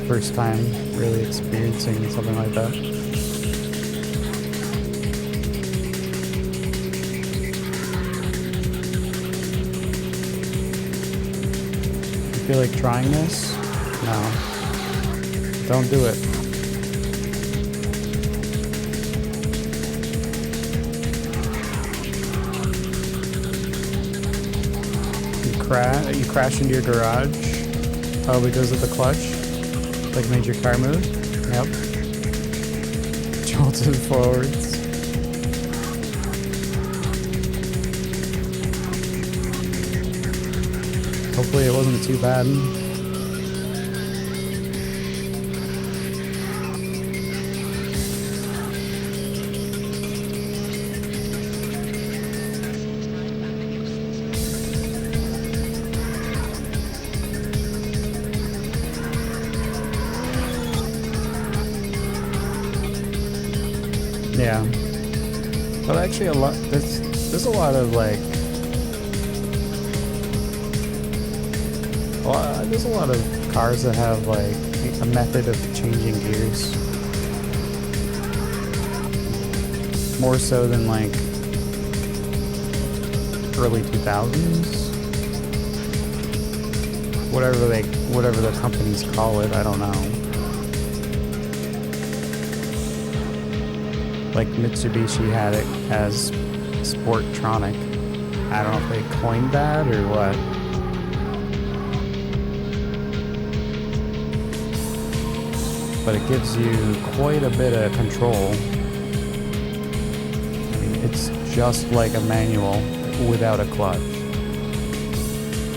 first time really experiencing something like that. You feel like trying this? No. Don't do it. You crash into your garage. Oh, because of the clutch? Like made your car move? Yep. Jolted forwards. Hopefully it wasn't too bad. Yeah. But actually there's a lot of like there's a lot of cars that have like a method of changing gears. More so than like early 2000s. Whatever the companies call it, I don't know. Like Mitsubishi had it as Sportronic. I don't know if they coined that or what. But it gives you quite a bit of control. I mean, it's just like a manual without a clutch.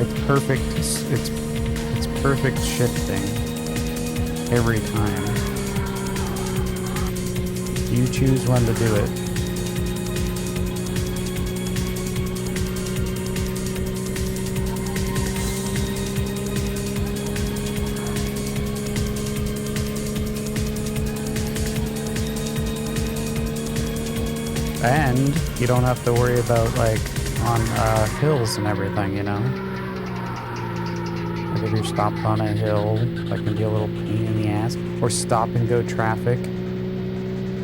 It's perfect. It's perfect shifting every time. You choose when to do it. And you don't have to worry about like on hills and everything, you know? Like if you're stopped on a hill, that can be a little pain in the ass. Or stop and go traffic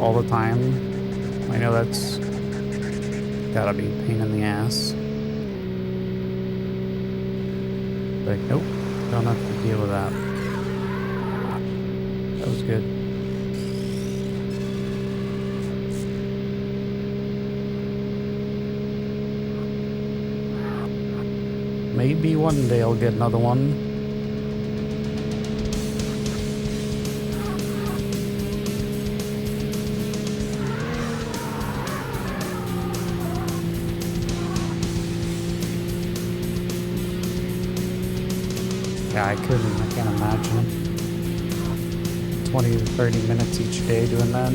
all the time. I know that's gotta be a pain in the ass. Like, nope, don't have to deal with that. That was good. Maybe one day I'll get another one. Yeah, I can't imagine. 20 to 30 minutes each day doing that.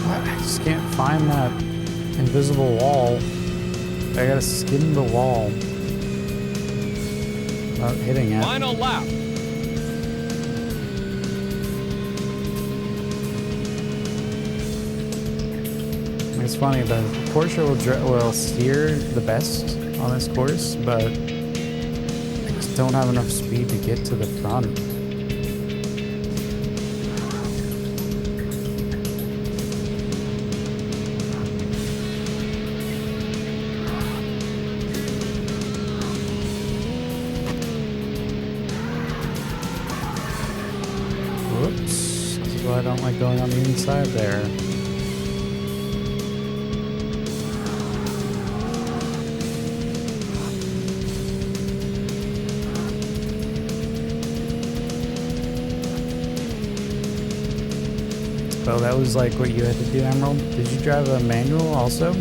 I just can't find that invisible wall. I gotta skim the wall without hitting it. Final lap. It's funny, the Porsche will steer the best on this course, but I just don't have enough speed to get to the front. Whoops. This is why I don't like going on the inside there. So that was like what you had to do, Emerald? Did you drive a manual also?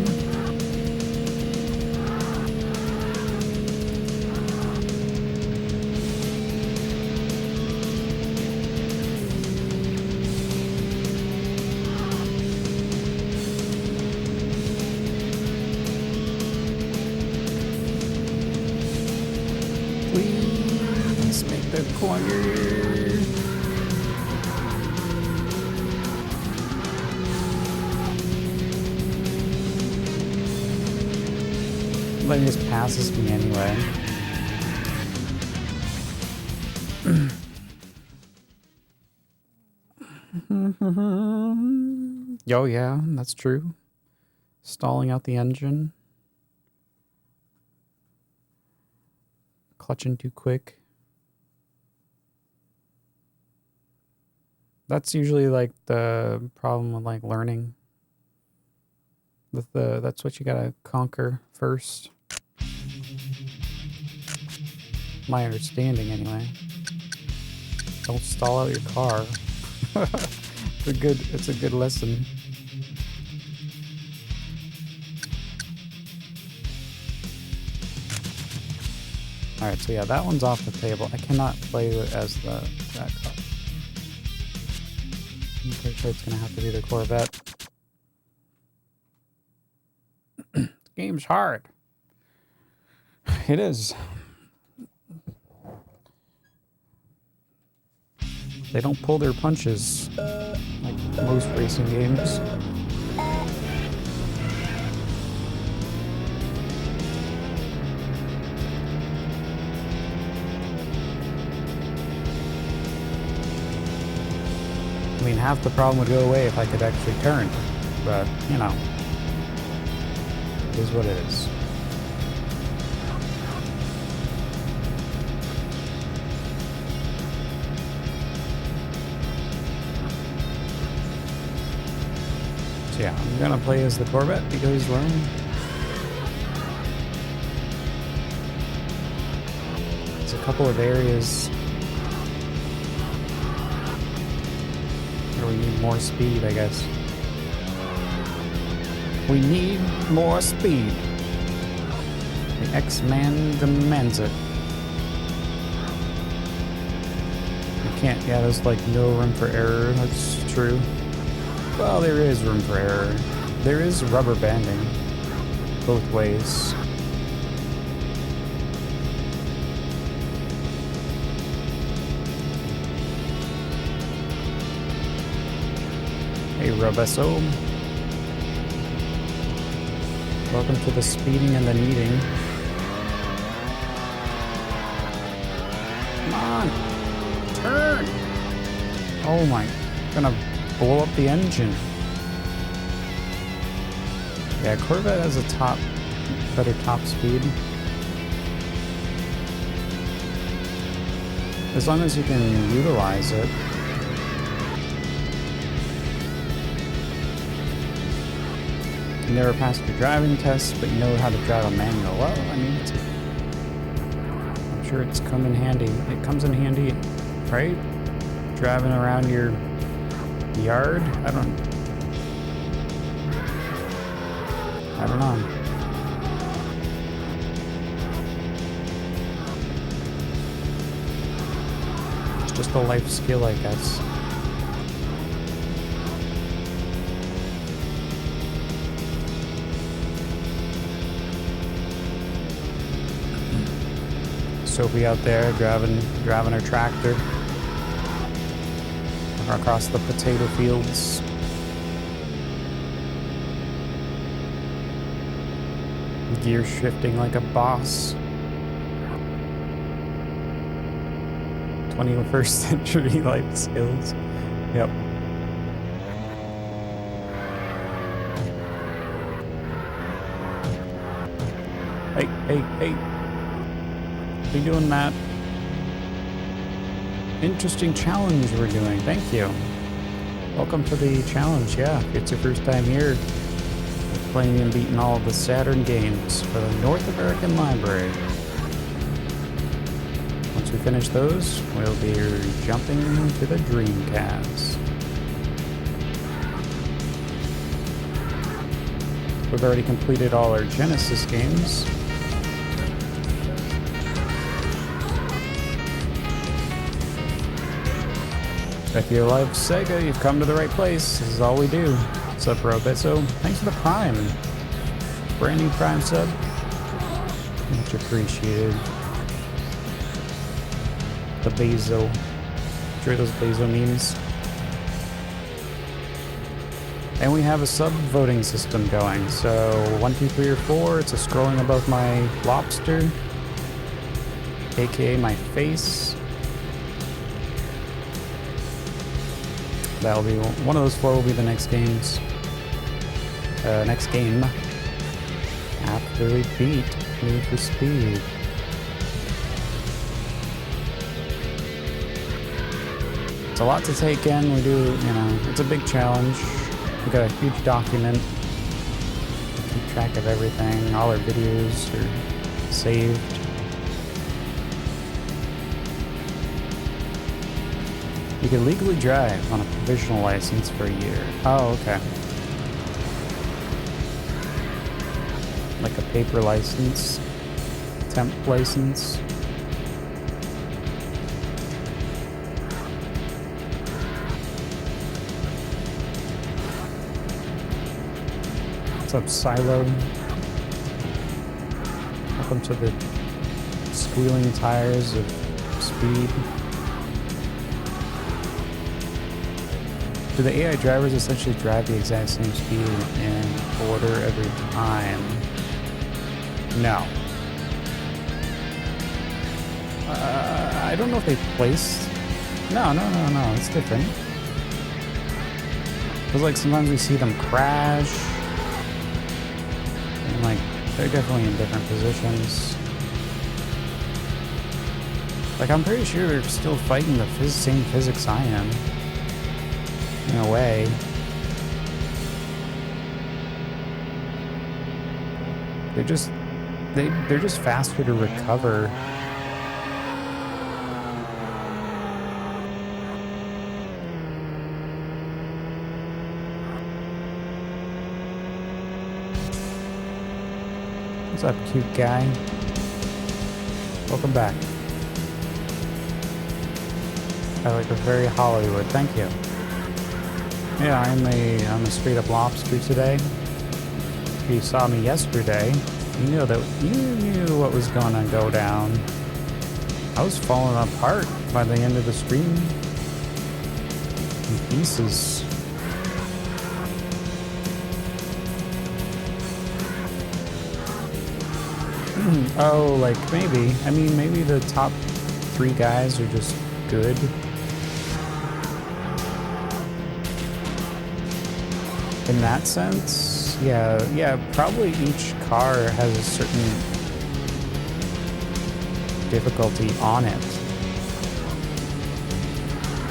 Please make the corner. Like, just passes me anyway. Oh yeah, that's true. Stalling out the engine. Clutching too quick. That's usually like the problem with like learning. With that's what you gotta conquer first. My understanding, anyway. Don't stall out your car. It's a good lesson. All right, so yeah, that one's off the table. I cannot play as that car. I'm pretty sure it's gonna have to be the Corvette. This game's hard. It is. They don't pull their punches like most racing games. I mean, half the problem would go away if I could actually turn, but, you know, it is what it is. So yeah, I'm gonna play as the Corvette because, well, there's a couple of areas where we need more speed, I guess. We need more speed. The X-Man demands it. You can't, yeah, there's like no room for error, that's true. Well, there is room for error. There is rubber banding both ways. Robesso. Welcome to the speeding and the kneading. Come on! Turn! Oh my, gonna blow up the engine. Yeah, Corvette has a better top speed. As long as you can utilize it. You never passed your driving test, but you know how to drive a manual. Well, I mean, I'm sure it's come in handy. It comes in handy, right? Driving around your yard? I don't know. It's just a life skill, I guess. Sophie out there driving her tractor across the potato fields. Gear shifting like a boss. 21st century life skills. Yep. Hey. Be doing that interesting challenge we're doing. Thank you. Welcome to the challenge. Yeah, if it's your first time here, we're playing and beating all of the Saturn games for the North American Library. Once we finish those, we'll be jumping to the Dreamcast. We've already completed all our Genesis games. If you love Sega, you've come to the right place. This is all we do. What's up, Robesso? Thanks for the Prime. Brand new Prime sub. Much appreciated. The Bezo. Enjoy those Bezo memes. And we have a sub voting system going. So 1, 2, 3, or 4. It's a scrolling above my lobster, aka my face. That'll be one of those 4 will be the next games. Next game after we beat Need for Speed. It's a lot to take in. We do, it's a big challenge. We got a huge document. We keep track of everything. All our videos are saved. You can legally drive on a provisional license for a year. Oh, okay. Like a paper license, temp license. What's up, Silo? Welcome to the squealing tires of speed. Do the AI drivers essentially drive the exact same speed in order every time? No. I don't know if they place... No, it's different. Because, like, sometimes we see them crash. And, like, they're definitely in different positions. Like, I'm pretty sure they're still fighting the same physics I am. In a way. They're just faster to recover. What's up, cute guy? Welcome back. I like a very Hollywood. Thank you. Yeah, I'm a straight up lobster today. If you saw me yesterday, you knew what was gonna go down. I was falling apart by the end of the stream. In pieces. Oh, like maybe. I mean, maybe the top 3 guys are just good. In that sense, yeah, probably each car has a certain difficulty on it.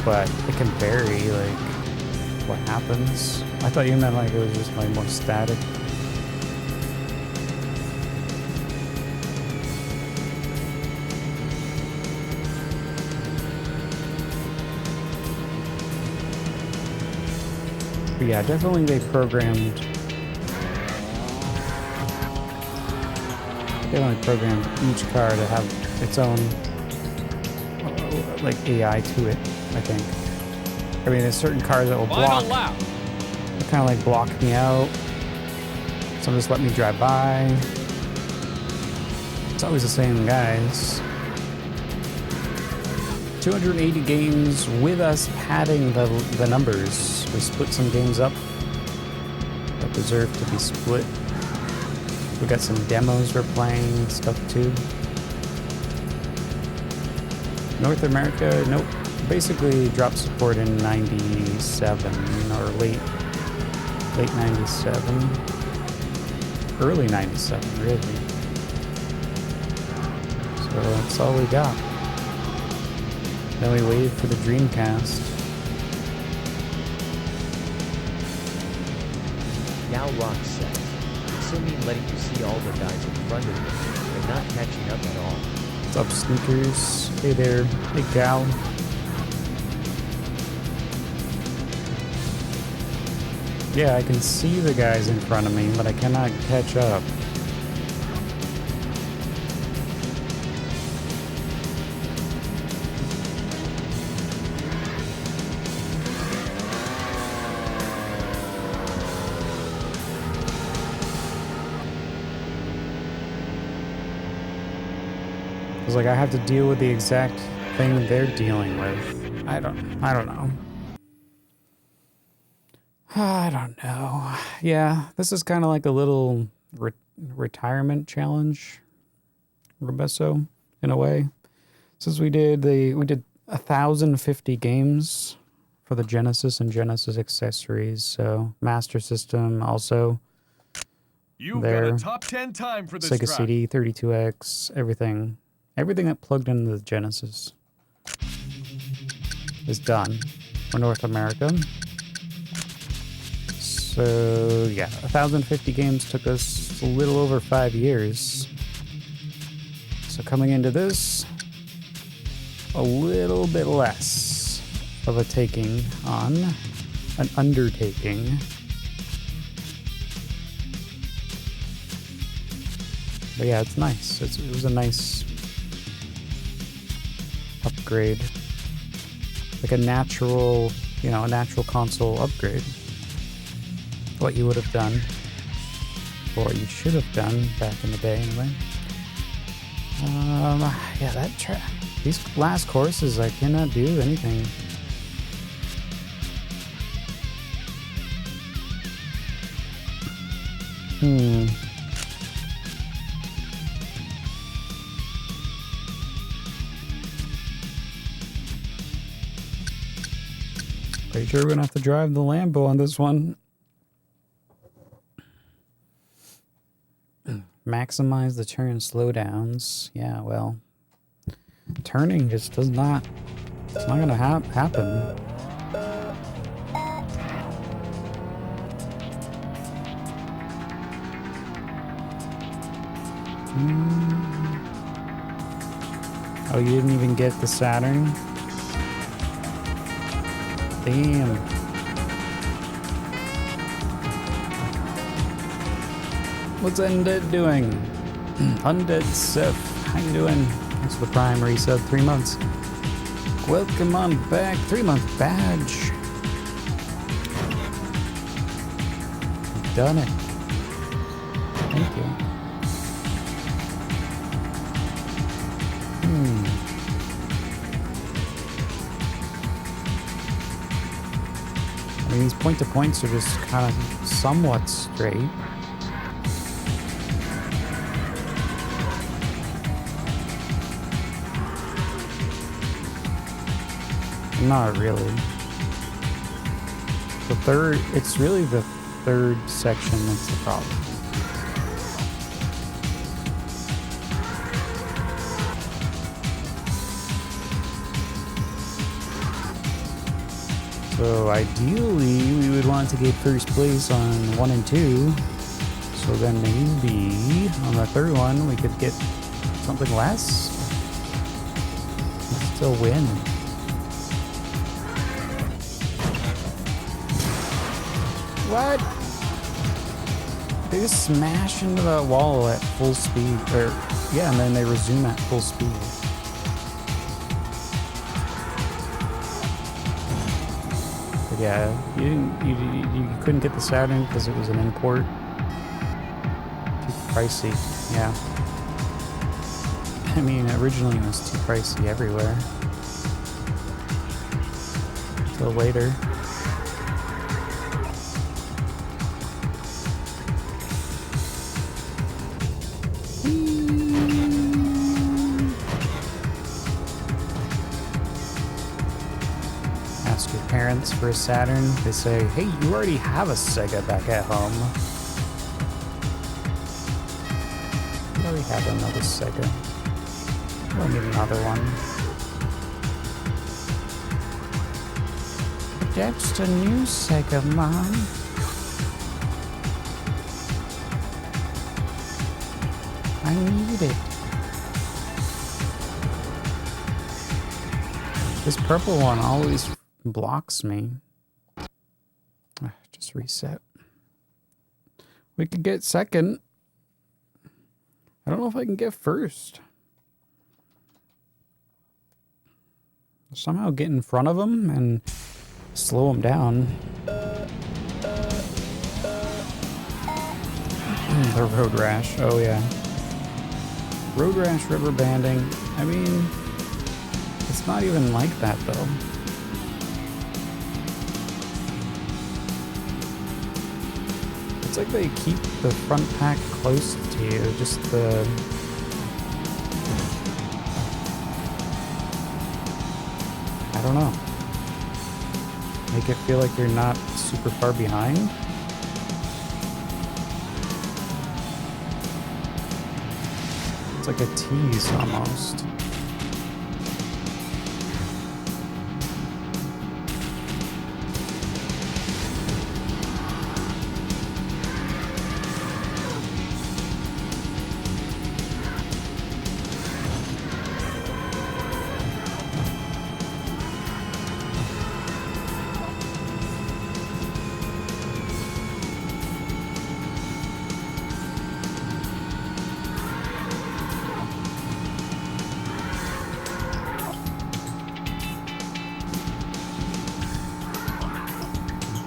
But it can vary, like, what happens. I thought you meant like it was just like more static. But yeah, definitely they programmed each car to have its own like AI to it, I think. I mean, there's certain cars that will block. They kind of like block me out. Some just let me drive by. It's always the same guys. 280 games with us padding the numbers. We split some games up that deserve to be split. We got some demos we're playing, stuff too. North America, nope. Basically dropped support in 97 or late 97. Early 97, really. So that's all we got. Then we waited for the Dreamcast. Now Rock says, assuming letting you see all the guys in front of you, and not catching up at all. What's up, Sneakers? Hey there, big gal. Yeah, I can see the guys in front of me, but I cannot catch up. It's like I have to deal with the exact thing they're dealing with. I don't know. I don't know. Yeah, this is kind of like a little retirement challenge, Robesso, in a way. Since we did 1,050 games for the Genesis and Genesis accessories, so Master System also. You've there. got a top 10 time for this Sega track. CD, 32X, everything that plugged into the Genesis is done for North America. So yeah, 1,050 games took us a little over 5 years. So coming into this, a little bit less of a taking on, an undertaking. But yeah, it's nice. It was a nice upgrade. Like a natural console upgrade. What you would have done, or you should have done back in the day anyway. Yeah, these last courses, I cannot do anything. Pretty sure we're gonna have to drive the Lambo on this one. Maximize the turn slowdowns. Yeah, well, turning just does not. It's not gonna happen. Oh, you didn't even get the Saturn? Damn. What's Undead doing? Undead Seth, how you doing? Thanks for the Prime resub, 3 months. Welcome on back, 3-month badge. Done it. Thank you. I mean, these point-to-points are just kind of somewhat straight. Not really. It's really the third section that's the problem. So ideally, we would want to get first place on 1 and 2. So then maybe on the third one, we could get something less. Still win. What? They just smash into the wall at full speed. Or, yeah, and then they resume at full speed. But yeah, you couldn't get the Saturn because it was an import. Too pricey, yeah. I mean, originally it was too pricey everywhere. Until later. Ask your parents for a Saturn. They say, hey, you already have a Sega back at home. You already have another Sega. I don't need another one. But that's the new Sega, Mom. I need it. This purple one always blocks me. Just reset. We could get second. I don't know if I can get first. Somehow get in front of them and slow them down. The road rash. Oh yeah. Road rash rubber banding. I mean, it's not even like that though. It's like they keep the front pack close to you. Just the... I don't know. Make it feel like you're not super far behind. It's like a tease almost.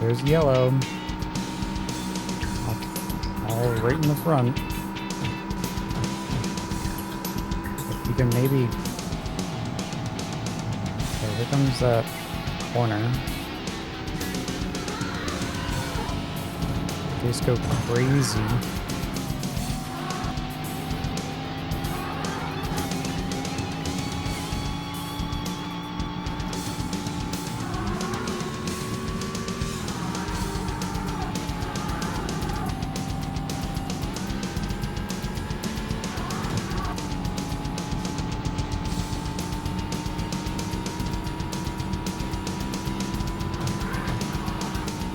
There's yellow. All right in the front. If you can maybe... Okay, here comes that corner. Just go crazy.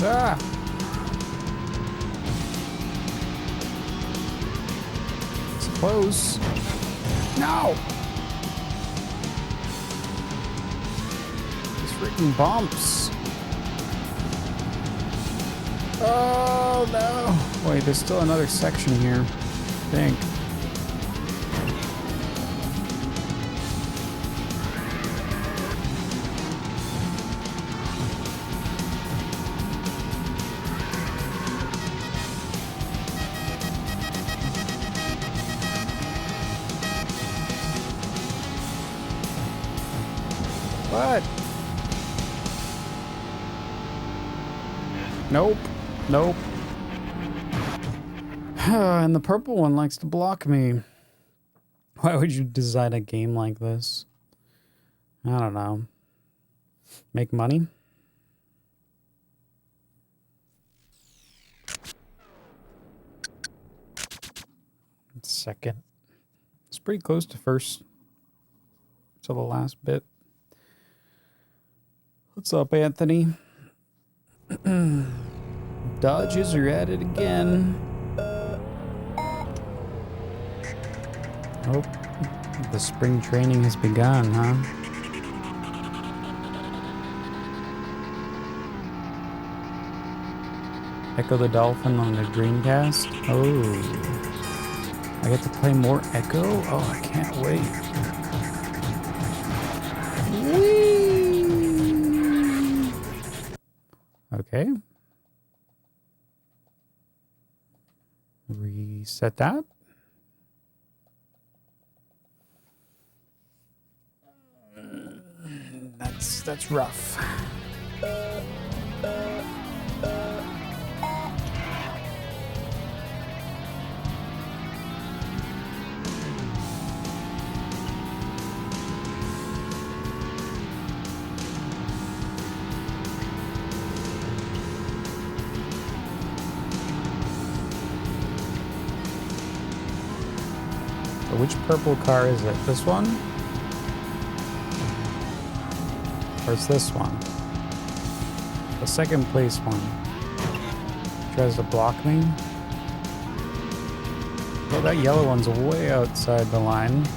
Ah! It's close. No! These freaking bumps. Oh no! Wait, there's still another section here, I think. What? Nope. Nope. And the purple one likes to block me. Why would you design a game like this? I don't know. Make money. Second. It's pretty close to first. To the last bit. What's up, Anthony? Dodges are at it again. Oh, the spring training has begun, huh? Echo the Dolphin on the Dreamcast. Oh, I get to play more Echo? Oh, I can't wait. Whee! Okay. Reset that. That's rough. So which purple car is it? This one? Or it's this one? The second place one. Tries to block me. Oh, that yellow one's way outside the line.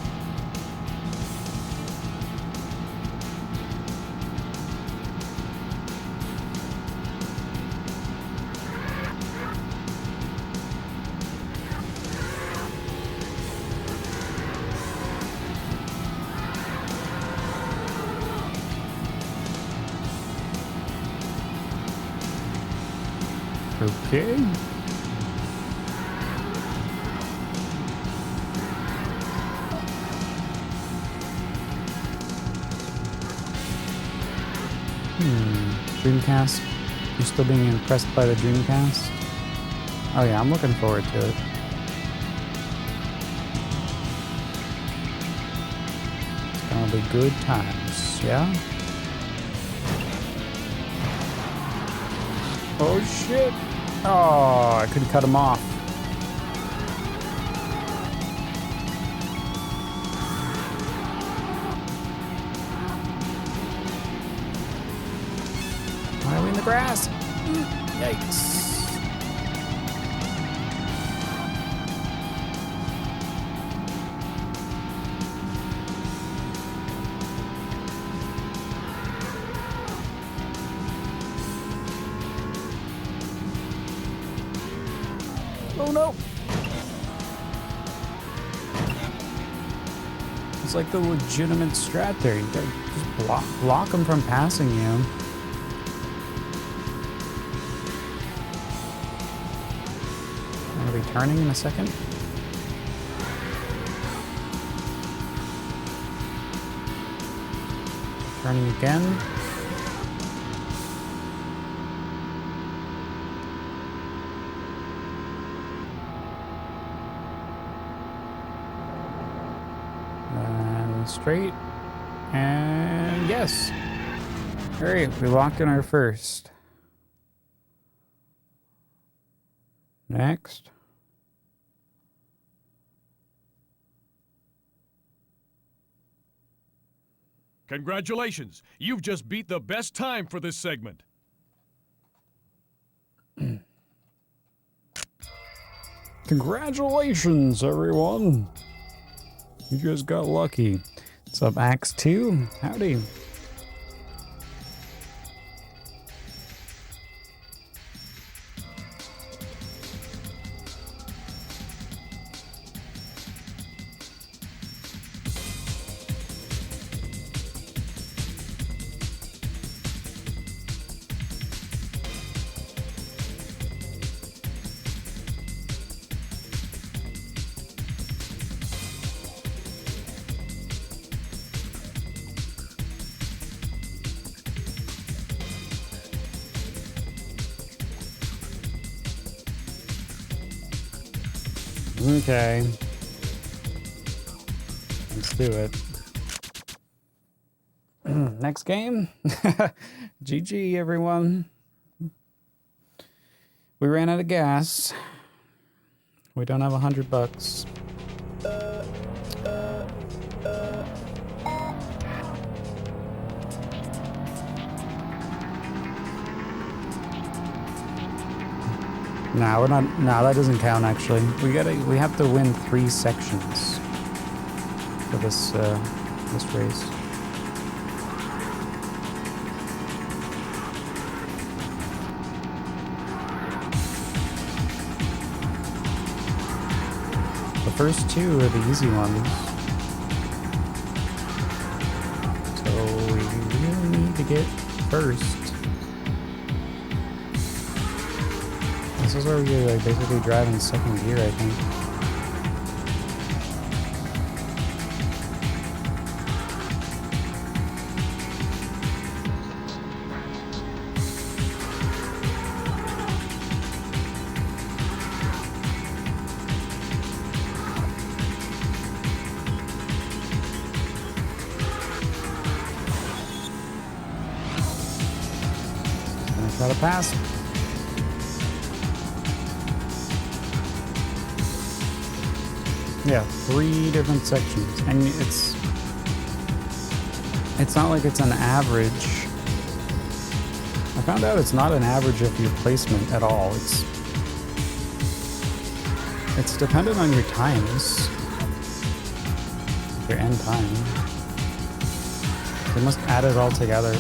Okay. Dreamcast. You still being impressed by the Dreamcast? Oh yeah, I'm looking forward to it. It's gonna be good times, yeah? Oh shit! Oh, I couldn't cut him off. Why are we in the grass? Yikes. Oh no! It's like the legitimate strat there. You gotta just block them from passing you. I'm gonna be turning in a second. Turning again. Straight, and yes. All right, we locked in our first. Next. Congratulations, you've just beat the best time for this segment. Congratulations, everyone. You just got lucky. What's up, Axe 2? Howdy. Okay. Let's do it. Next game. GG, everyone. We ran out of gas. We don't have $100. Nah, we're not. Nah, that doesn't count. Actually, we have to win 3 sections for this this race. The first 2 are the easy ones, so we really need to get first. This is where you're like basically driving second gear, I think. Gonna try to pass. Yeah, 3 different sections, and it's not like it's an average. I found out it's not an average of your placement at all. It's dependent on your times, your end time. They must add it all together.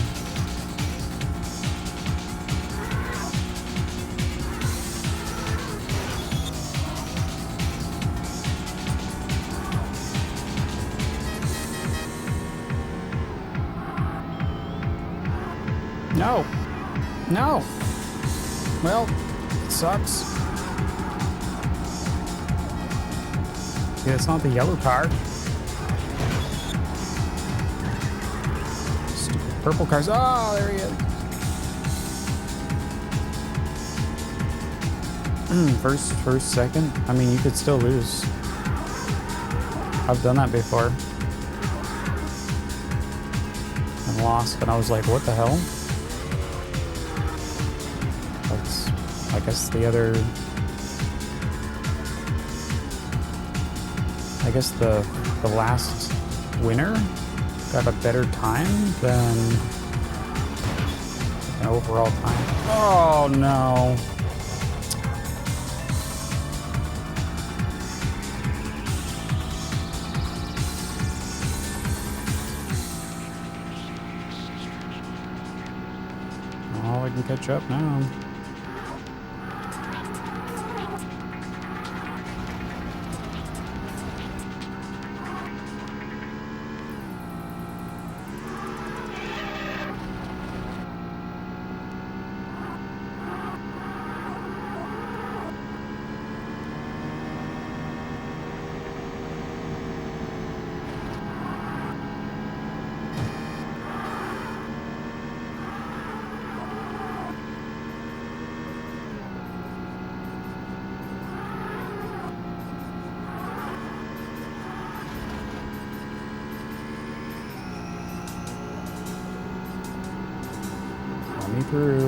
No. No. Well, it sucks. Yeah, it's not the yellow car. Stupid purple cars. Oh, there he is. First, second. I mean, you could still lose. I've done that before. And lost, and I was like, what the hell? I guess the last winner got a better time than an overall time. Oh no. Oh, I can catch up now.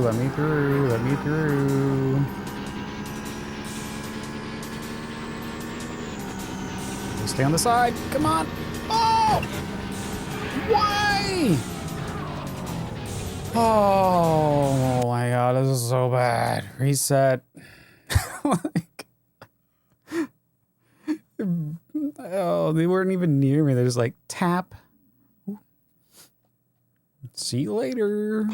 Let me through. Stay on the side. Come on. Oh! Why? Oh my god, this is so bad. Reset. Oh, they weren't even near me. They're just like, tap. See you later.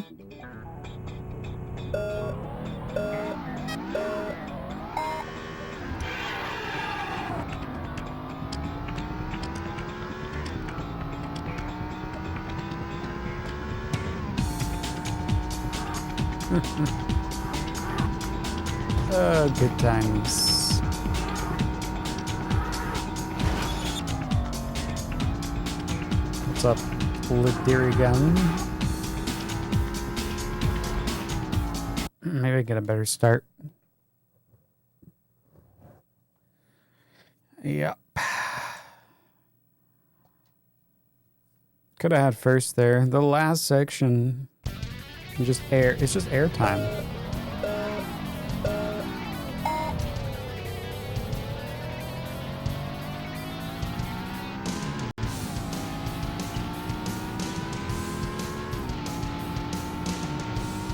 Good times. What's up, Vertigo? Maybe I get a better start. Yep. Could have had first there. The last section, just air. It's just air time.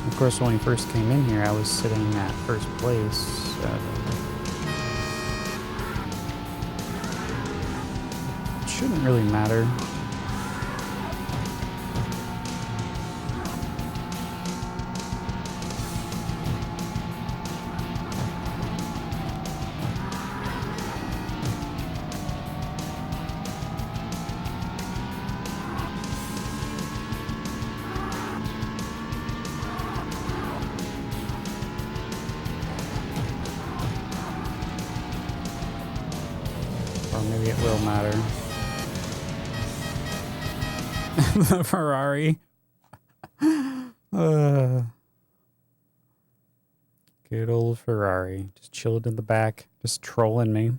Of course, when we first came in here, I was sitting at first place. It shouldn't really matter. Or maybe it will matter. The Ferrari. Good old Ferrari. Just chilled in the back. Just trolling me.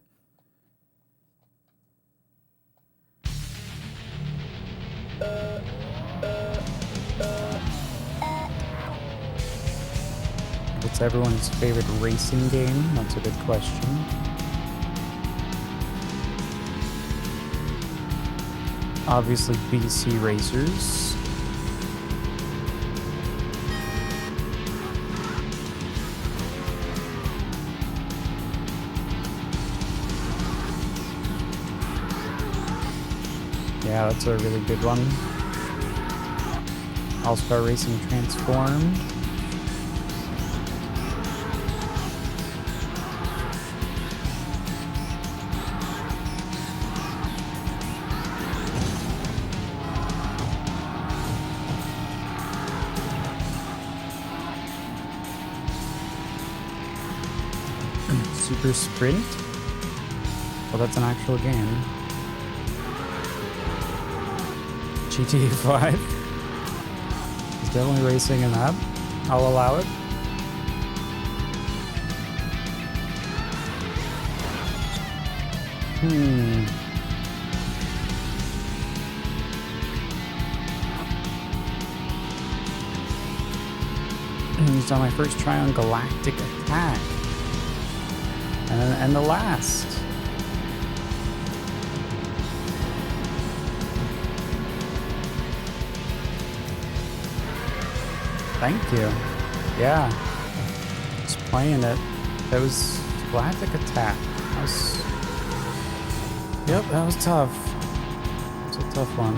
What's everyone's favorite racing game? That's a good question. Obviously, BC Racers. Yeah, that's a really good one. All-Star Racing Transformed. Super Sprint? Well, that's an actual game. GTA 5. It's definitely racing in that. I'll allow it. It's on my first try on Galactic Attack. And the last. Thank you. Yeah. Just playing it. That was Galactic Attack. That was... Yep, that was tough. It's a tough one.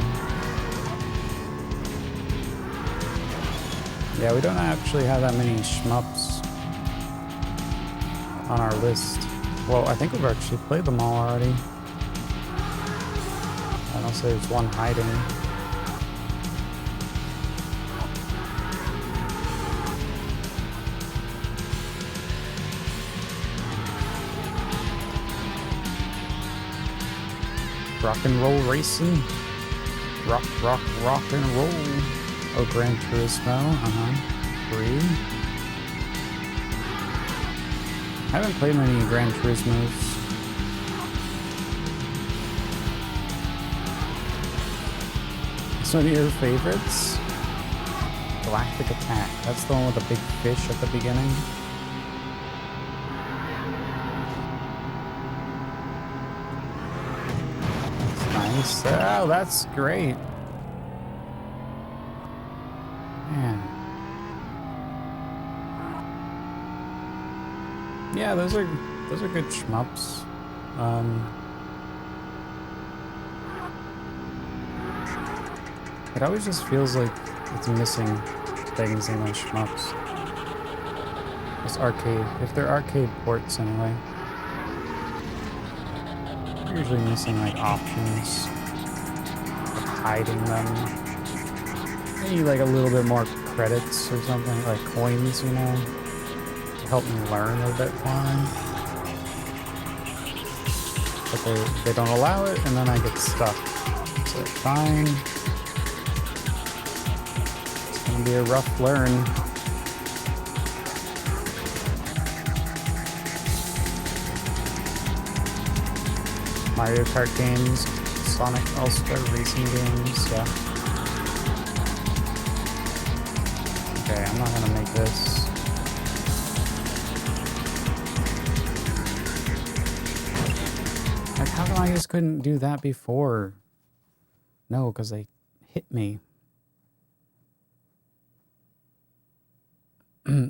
Yeah, we don't actually have that many shmups on our list. Well, I think we've actually played them all already. Unless there's one hiding. Rock and roll racing. Rock and roll. Oh, Gran Turismo. 3. I haven't played many Gran Turismos. So one of your favorites? Galactic Attack. That's the one with the big fish at the beginning. That's nice. Oh, that's great. Man. Yeah, those are good shmups. It always just feels like it's missing things in those shmups. It's arcade. If they're arcade ports anyway. They're usually missing like options. Like hiding them. Maybe like a little bit more credits or something, like coins, you know? Help me learn a bit more. But they don't allow it, and then I get stuck. So fine. It's gonna be a rough learn. Mario Kart games, Sonic All-Star Racing games, yeah. Okay, I'm not gonna make this. Like, how come I just couldn't do that before? No, because they hit me.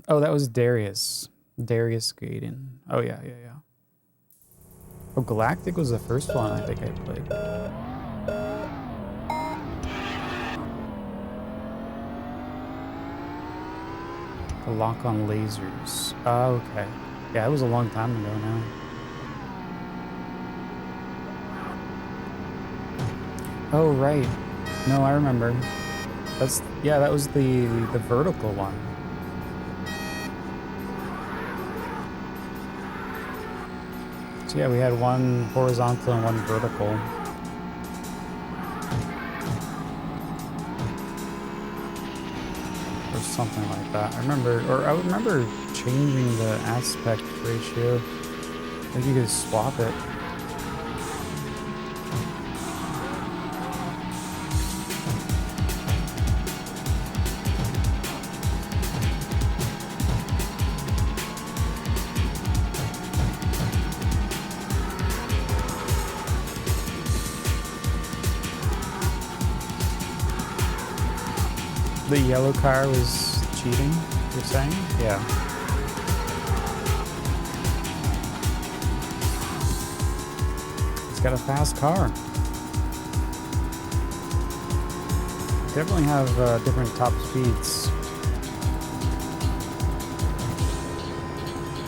Oh, that was Darius. Darius Gaiden. Oh, yeah. Oh, Galactic was the first one I think I played. The lock on lasers. Oh, okay. Yeah, it was a long time ago now. Oh, right. No, I remember. That was the vertical one. So yeah, we had one horizontal and one vertical. Or something like that. I remember changing the aspect ratio. I think you could swap it. The yellow car was cheating, you're saying? Yeah. It's got a fast car. Definitely have different top speeds.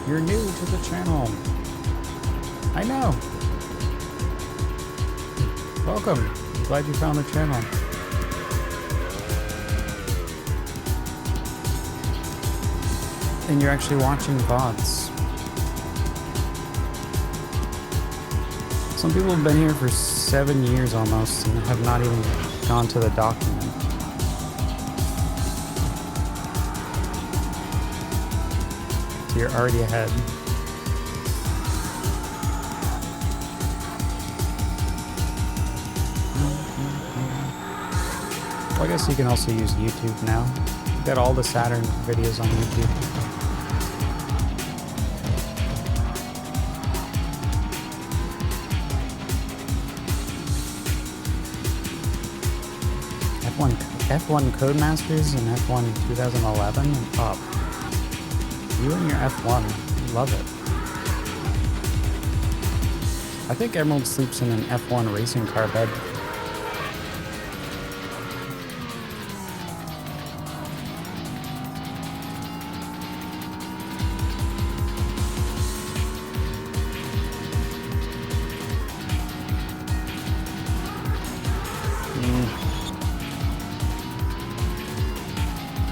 You're new to the channel. I know. Welcome. Glad you found the channel. And you're actually watching VODs. Some people have been here for 7 years almost and have not even gone to the document. So you're already ahead. Well, I guess you can also use YouTube now. You've got all the Saturn videos on YouTube. F1 Codemasters and F1 2011 and up. You and your F1. Love it. I think Emerald sleeps in an F1 racing car bed.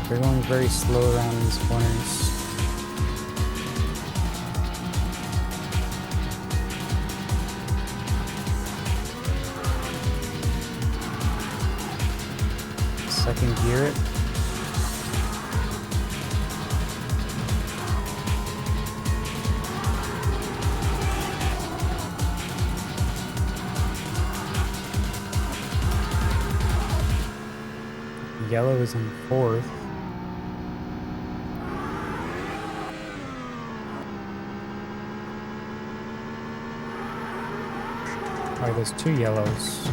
They're going very slow around these corners. Second gear it. Yellow is in fourth. Alright, there's two yellows.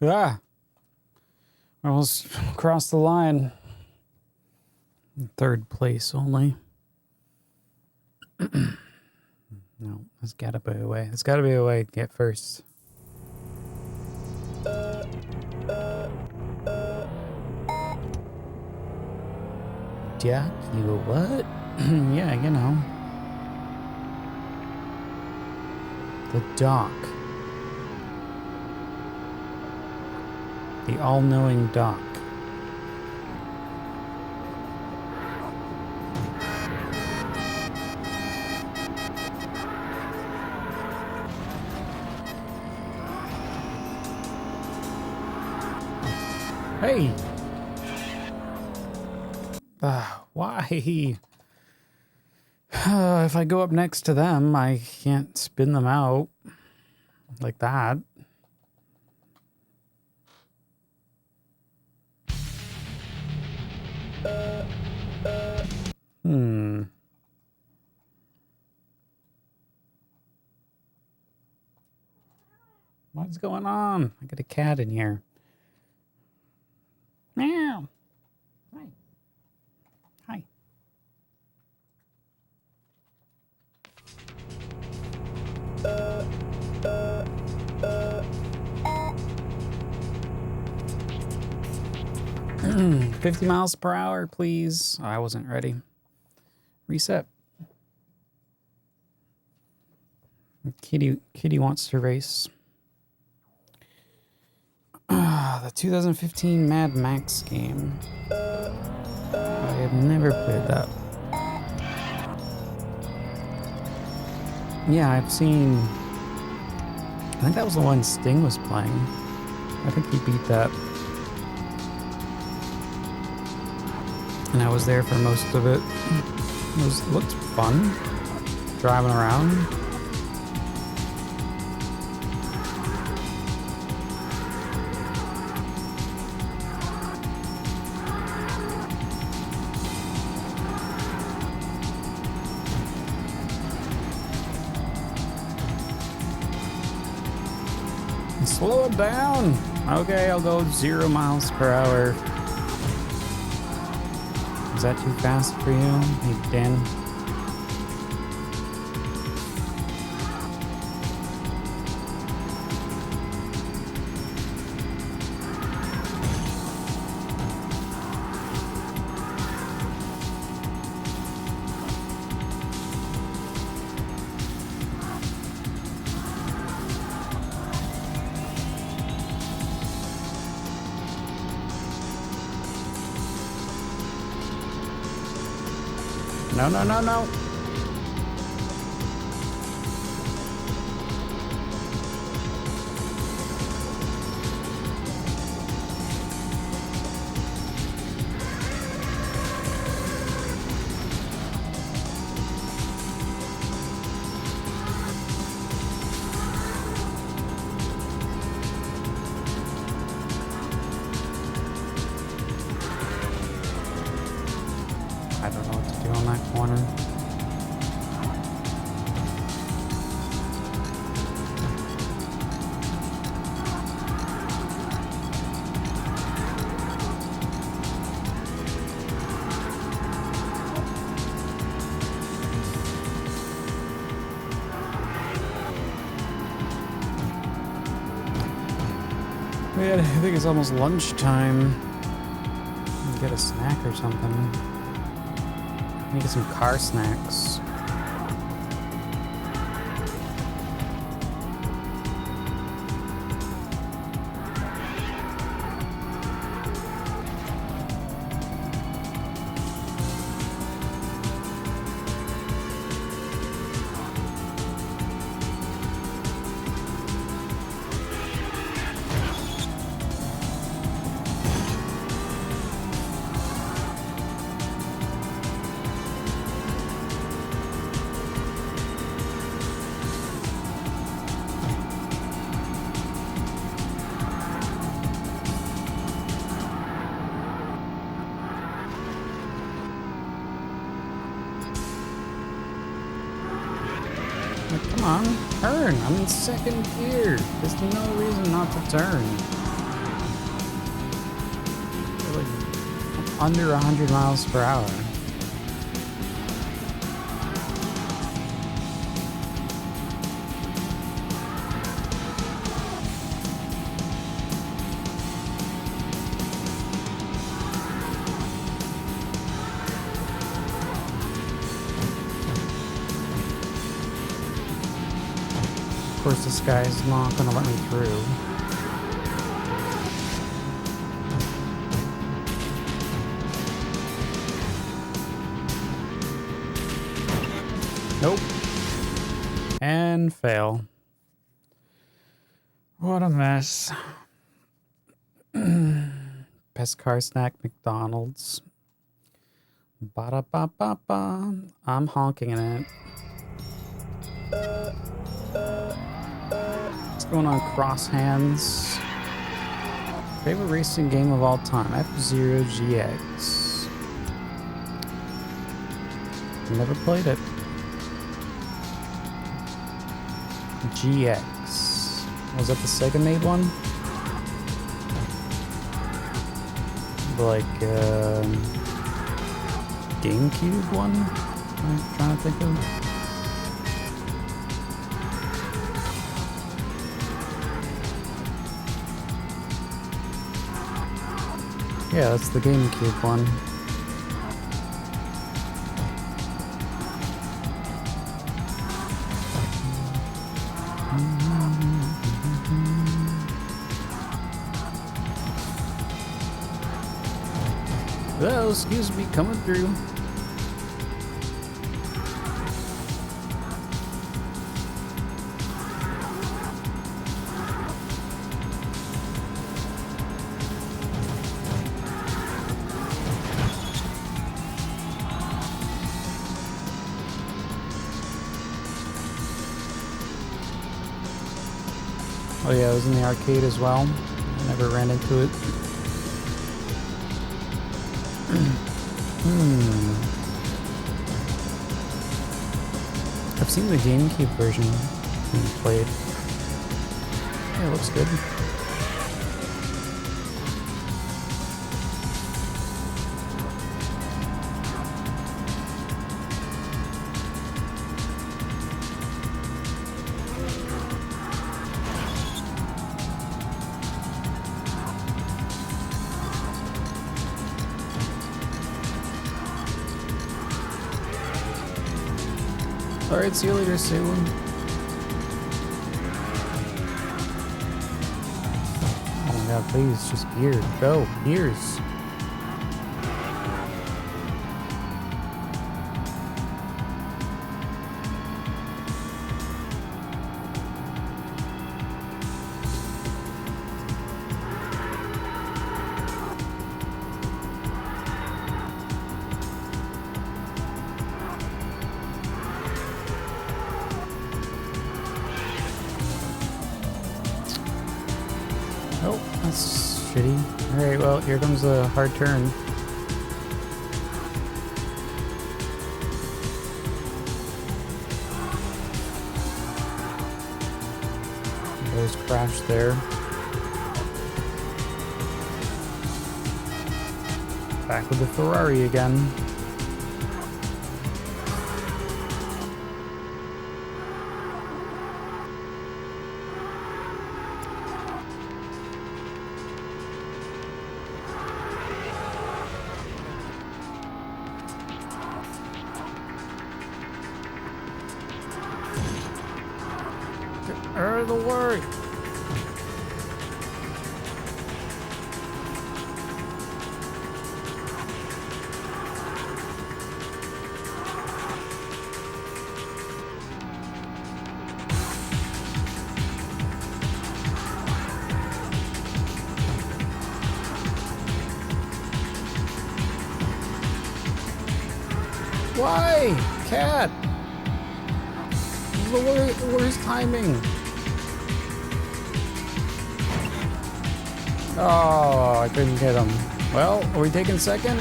Ah! Almost crossed the line. Third place only. No, there's gotta be a way. There's gotta be a way to get first. Yeah, you what? Yeah, you know. The dock. The all-knowing dock. Hey! Why? If I go up next to them, I can't spin them out like that. What's going on? I got a cat in here. Meow. Hi. Hi. Mm, 50 miles per hour, please. Oh, I wasn't ready. Reset. Kitty wants to race. The 2015 Mad Max game. I have never played that. Yeah, I've seen... I think that was the one Sting was playing. I think he beat that. And I was there for most of it. It looked fun. Driving around. Slow it down. Okay, I'll go 0 miles per hour. Is that too fast for you? Hey, Dan. No, no, no, no. I don't know what to do on that corner. Man, I think it's almost lunchtime. Get a snack or something. Let me get some car snacks. Come on, turn. I'm in second gear. There's no reason not to turn. We're like under 100 miles per hour. Of course, this guy's not gonna let me through. Nope. And fail. What a mess. Best car snack, McDonald's. Ba-da-ba-ba-ba. I'm honking in it. What's going on, Cross Hands? Favorite racing game of all time? F-Zero GX. Never played it. GX. Was that the Sega made one? Like, GameCube one? I'm trying to think of. Yeah, that's the GameCube one. Oh, excuse me, coming through. Oh yeah, it was in the arcade as well. I never ran into it. I've seen the GameCube version being played. Yeah, it looks good. Alright, see you later, Sue. Oh my god, please, just gears. Go, gears. Oh, that's shitty. Alright, well, here comes a hard turn. There's crash there. Back with the Ferrari again. Out of the way! Why? Cat! This is the worst timing. Oh, I couldn't get him. Well, are we taking second?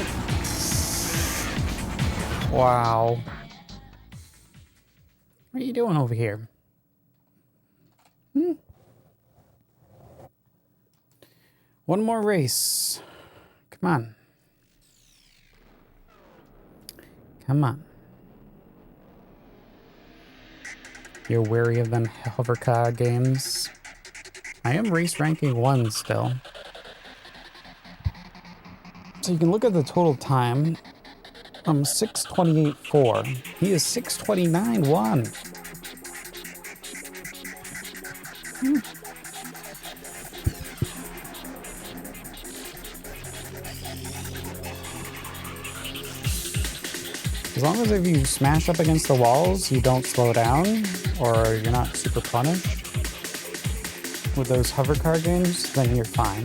Wow. What are you doing over here? One more race. Come on. Come on. You're wary of them hover car games. I am race ranking 1 still. So you can look at the total time. I'm 6:28.4. He is 6:29.1. As long as if you smash up against the walls, you don't slow down, or you're not super punished with those hover car games, then you're fine.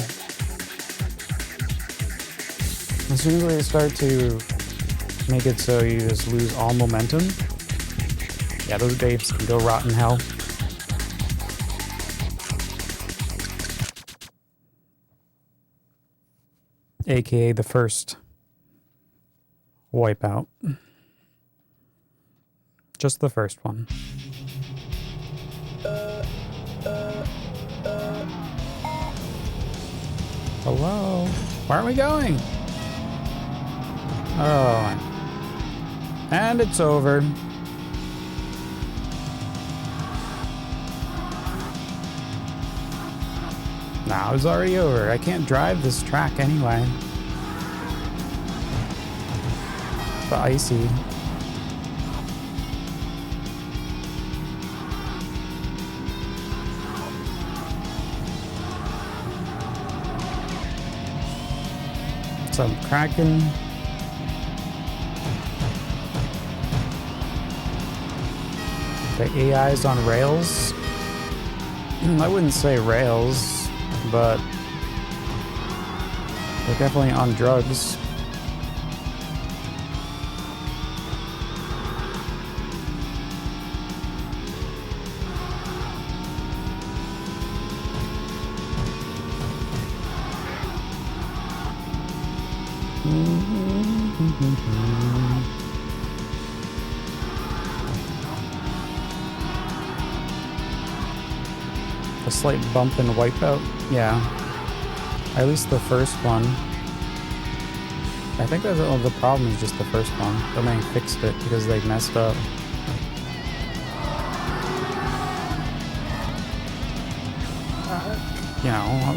As soon as they start to make it so you just lose all momentum, yeah, those babes can go rot in hell. AKA the first Wipeout. Just the first one. Hello? Where are we going? Oh. And it's over. Nah, it's already over. I can't drive this track anyway. The icy. Some Kraken. The AI's on rails. I wouldn't say rails, but they're definitely on drugs. A slight bump in Wipeout, yeah. At least the first one. I think that the problem is just the first one. Then they fixed it because they messed up. You know,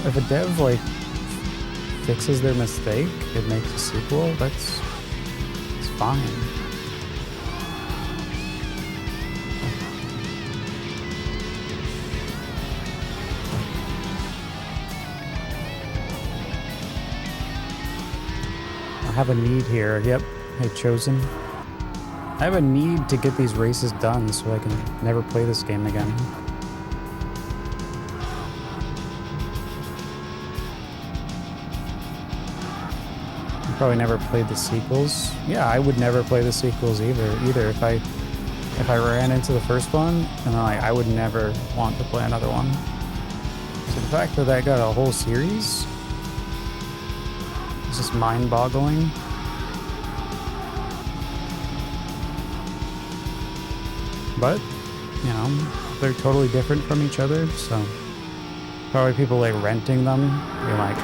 if a dev like fixes their mistake, it makes a sequel, it's fine. I have a need here. Yep, hey Chosen. I have a need to get these races done so I can never play this game again. Probably never played the sequels. Yeah, I would never play the sequels either. If I ran into the first one, and I would never want to play another one. So the fact that I got a whole series is just mind-boggling. But, you know, they're totally different from each other, so probably people like renting them, you're like,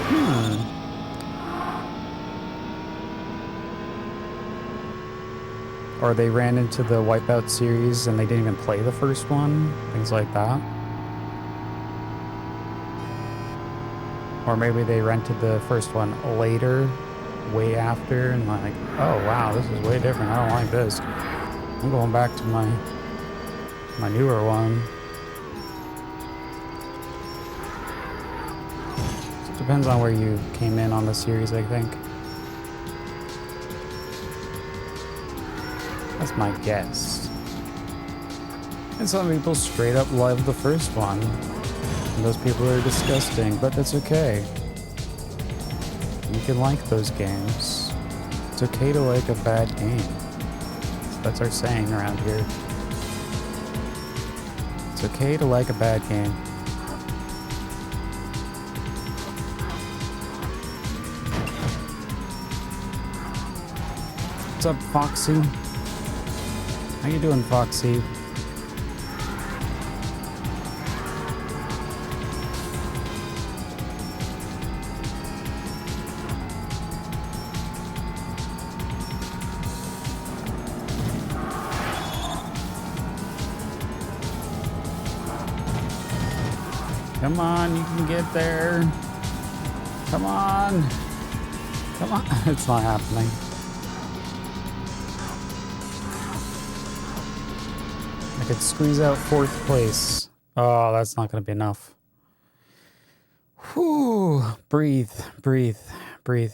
Or they ran into the Wipeout series and they didn't even play the first one, things like that. Or maybe they rented the first one later, way after, and like, oh wow, this is way different, I don't like this. I'm going back to my newer one. So it depends on where you came in on the series, I think. That's my guess. And some people straight up love the first one. And those people are disgusting, but that's okay. You can like those games. It's okay to like a bad game. That's our saying around here. It's okay to like a bad game. What's up, Foxy? How you doing, Foxy? Come on, you can get there. Come on. Come on. It's not happening. I could squeeze out 4th place. Oh, that's not going to be enough. Whew. Breathe, breathe, breathe.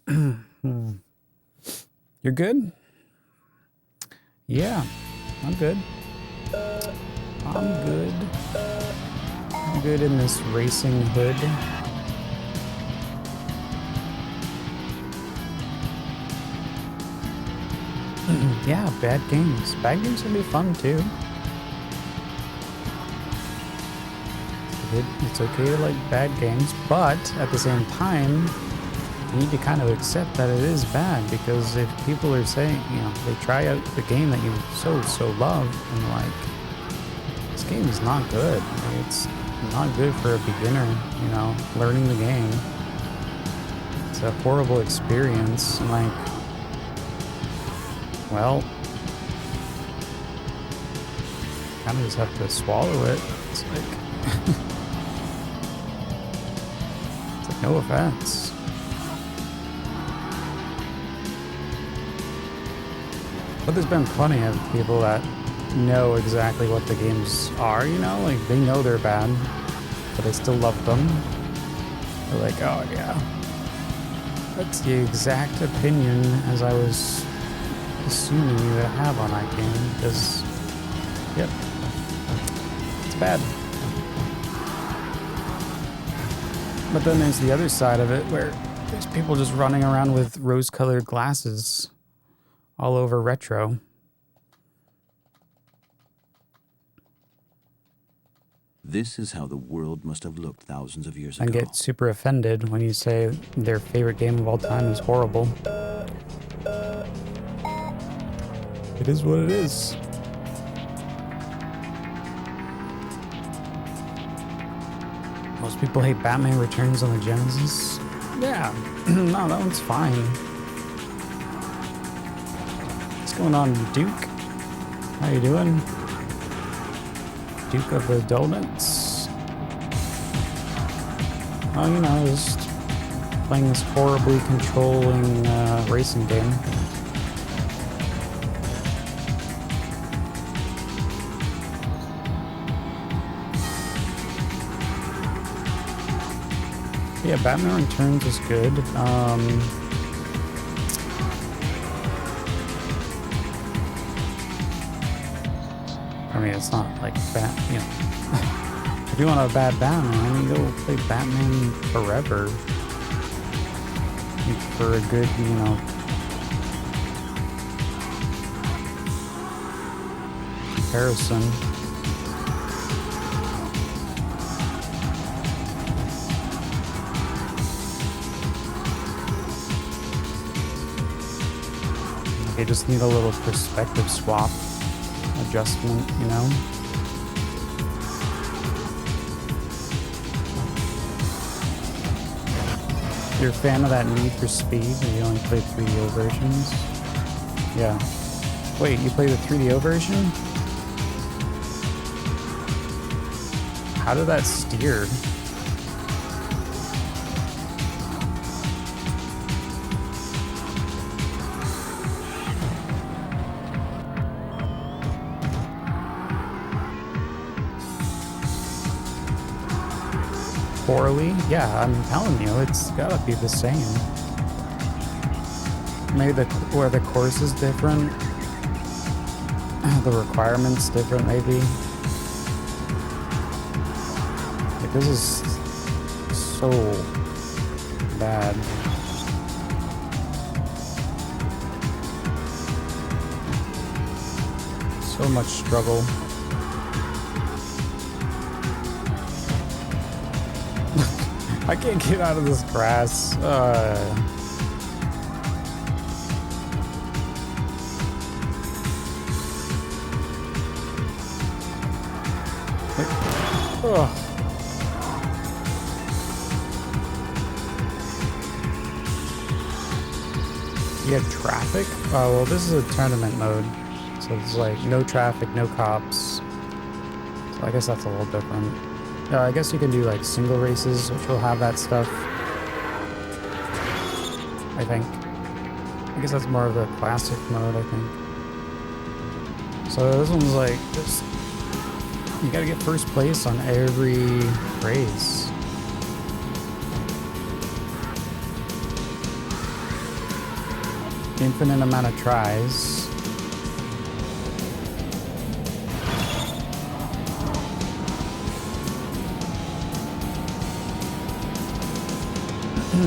You're good? Yeah, I'm good. I'm good. I'm good in this racing hood. Yeah, bad games. Bad games can be fun too. It's okay to like bad games, but at the same time, you need to kind of accept that it is bad, because if people are saying, you know, they try out the game that you so love and like, this game is not good. Like, it's not good for a beginner, you know, learning the game. It's a horrible experience, and like, well, kind of just have to swallow it. It's like, it's like, no offense. But there's been plenty of people that know exactly what the games are, you know, like they know they're bad, but they still love them. They're like, oh yeah, that's the exact opinion as I was assuming you would have on that game, because, yep, it's bad. But then there's the other side of it, where there's people just running around with rose-colored glasses all over retro. This is how the world must have looked thousands of years ago. And get super offended when you say their favorite game of all time is horrible. It is what it is. Most people hate Batman Returns on the Genesis. Yeah, no, that one's fine. What's going on, Duke? How you doing? Duke of the Donuts. Oh, you know, just playing this horribly controlling racing game. Yeah, Batman Returns is good. I mean, it's not like you know. If you want a bad Batman, you go play Batman Forever. For a good, you know, comparison. They just need a little perspective swap adjustment, you know? You're a fan of that Need for Speed, and you only play 3DO versions? Yeah. Wait, you play the 3DO version? How did that steer? Poorly? Yeah, I'm telling you, it's gotta be the same. Maybe where the course is different, the requirements different, maybe. Like, this is so bad. So much struggle. I can't get out of this grass. You have traffic? Oh, well, this is a tournament mode. So it's like no traffic, no cops. So I guess that's a little different. I guess you can do like single races, which will have that stuff. I think. I guess that's more of the classic mode, I think. So this one's like just, you gotta get first place on every race. Infinite amount of tries.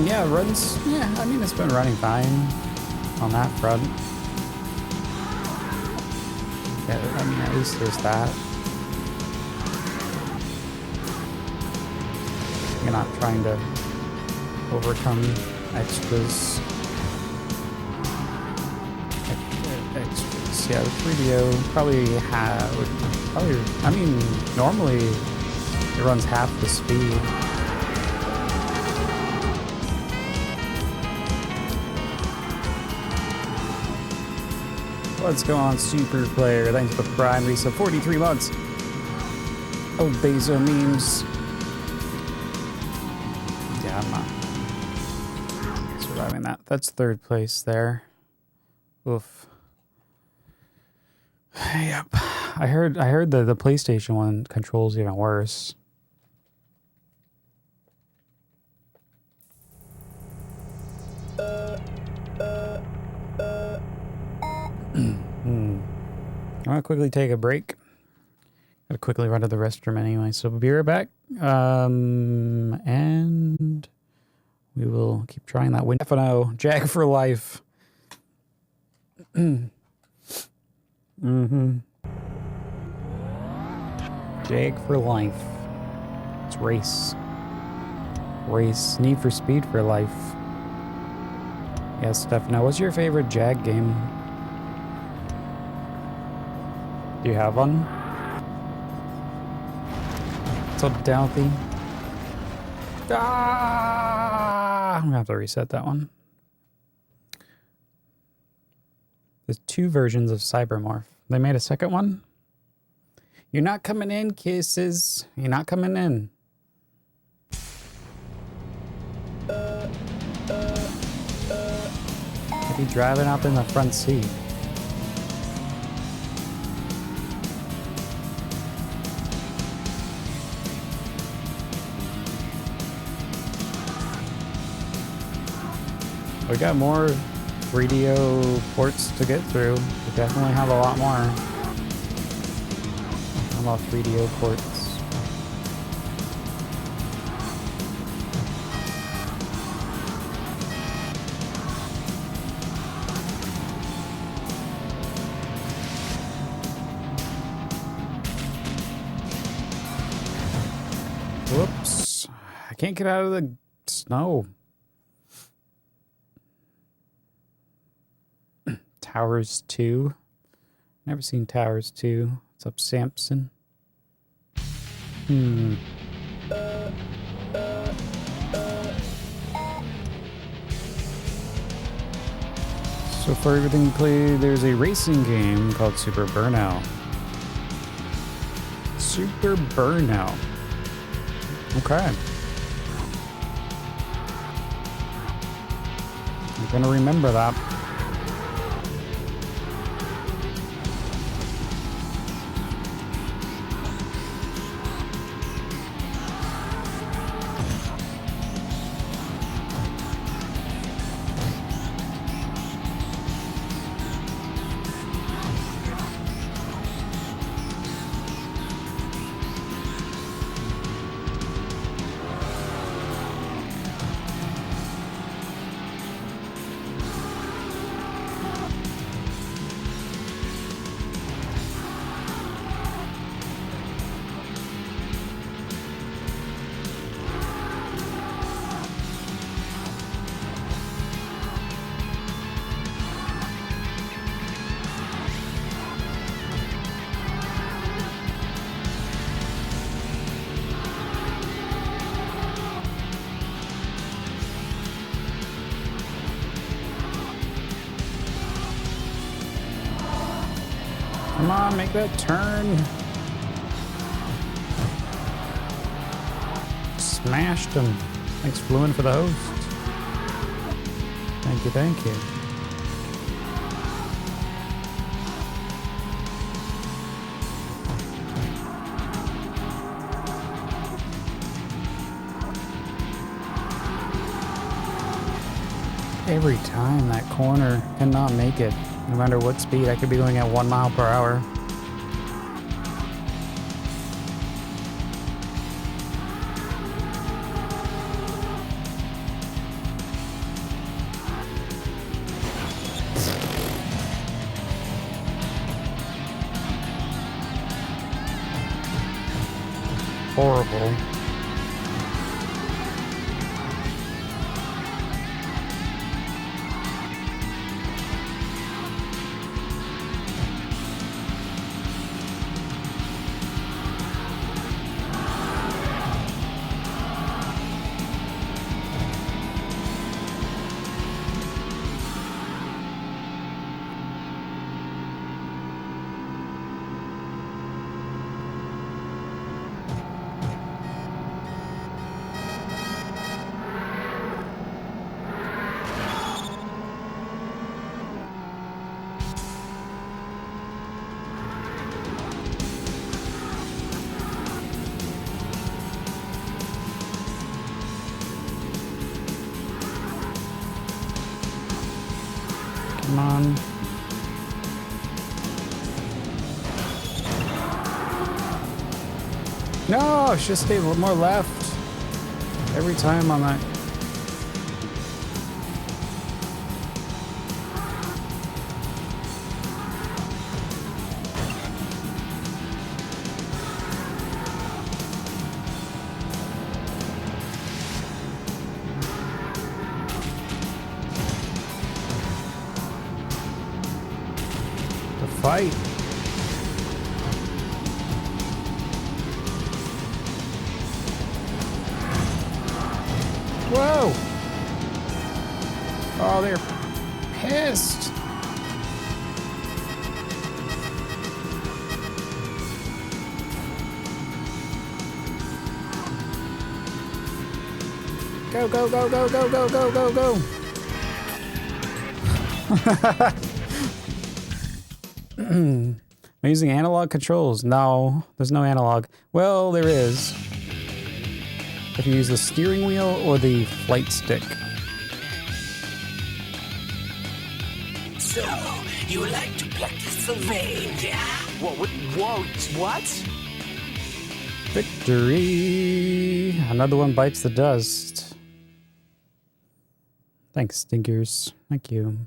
Yeah, runs. Yeah, I mean, it's been running fine on that front. Yeah, I mean, at least there's that. You're not trying to overcome extras. Extras. Yeah, the 3DO probably, I mean, normally it runs half the speed. What's going on, Super Player? Thanks for the Prime Resub 43 months. Oh, Bezo memes. Yeah, I'm not surviving that. That's third place there. Oof. Yep. I heard the PlayStation one controls even worse. I'm gonna quickly take a break. Gotta quickly run to the restroom anyway, so we'll be right back. And we will keep trying that win. F&O, Jag for life. Jag for life. It's race. Race. Need for Speed for life. Yes, Stefano, what's your favorite Jag game? Do you have one? What's up, Douthy? Ah! I'm gonna have to reset that one. There's 2 versions of Cybermorph. They made a second one? You're not coming in, kisses. You're not coming in. I'd be driving up in the front seat. We got more 3DO ports to get through. We definitely have a lot more. How about 3DO ports? Whoops. I can't get out of the snow. Towers 2. Never seen Towers 2. What's up, Samson? So for everything you play, there's a racing game called Super Burnout. Super Burnout. Okay. I'm gonna remember that. Come on, make that turn. Smashed him. Thanks, Fluent, for the host. Thank you, thank you. Every time that corner cannot make it. No matter what speed, I could be going at 1 mile per hour. horrible. Come on. No, should stay a little more left. Every time on that. Fight. Whoa! Oh, they're pissed. Go, go, go, go, go, go, go, go, go. I'm using analog controls. No, there's no analog. Well, there is. If you use the steering wheel or the flight stick. So, you like to practice surveying, yeah? What? Victory! Another one bites the dust. Thanks, stinkers. Thank you.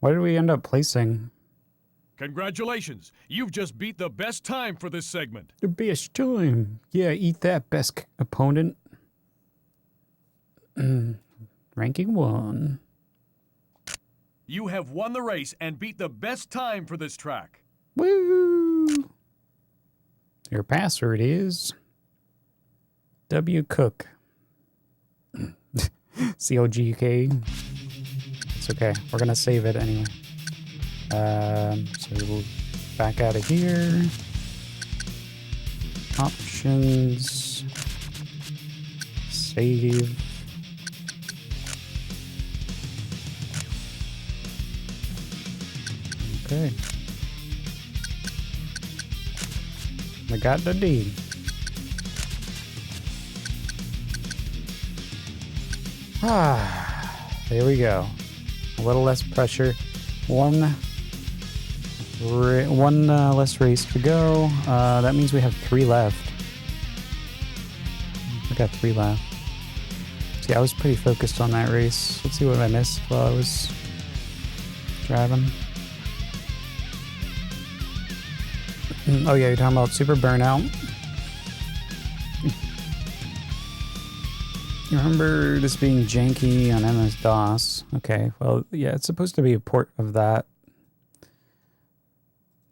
Where did we end up placing? Congratulations! You've just beat the best time for this segment. The best time. Yeah, eat that, best opponent. Ranking 1. You have won the race and beat the best time for this track. Woo! Your password is W Cook. C-O-G-K. It's okay. We're gonna save it anyway. So we'll back out of here. Options. Save. Okay. I got the D. There we go. A little less pressure. One less race to go. That means we have 3 left. I got 3 left. See, I was pretty focused on that race. Let's see what I missed while I was driving. Oh yeah, you're talking about Super Burnout. You remember this being janky on MS-DOS? Okay, well, yeah, it's supposed to be a port of that.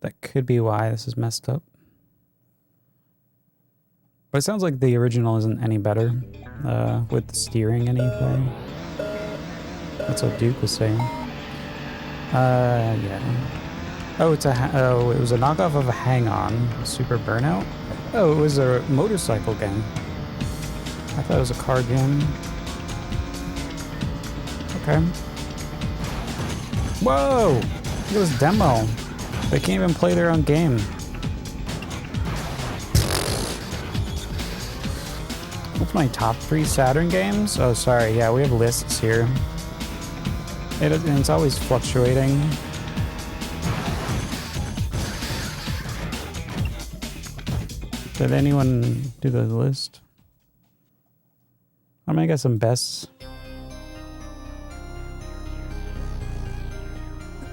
That could be why this is messed up. But it sounds like the original isn't any better with the steering anyway. That's what Duke was saying. Yeah. Oh, it was a knockoff of a Hang-On, Super Burnout. Oh, it was a motorcycle game. I thought it was a car game. Okay. Whoa! Look at this demo. They can't even play their own game. What's my top 3 Saturn games? Oh, sorry. Yeah, we have lists here. It's always fluctuating. Did anyone do the list? I'm gonna get some bests.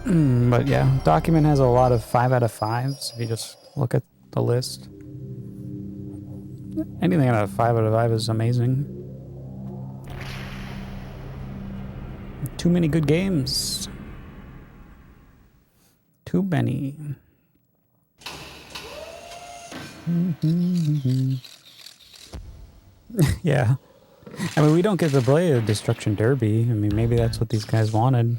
But yeah, Document has a lot of 5 out of 5s if you just look at the list. Anything out of 5 out of 5 is amazing. Too many good games. Too many. Yeah. I mean, we don't get to play a Destruction Derby. I mean, maybe that's what these guys wanted.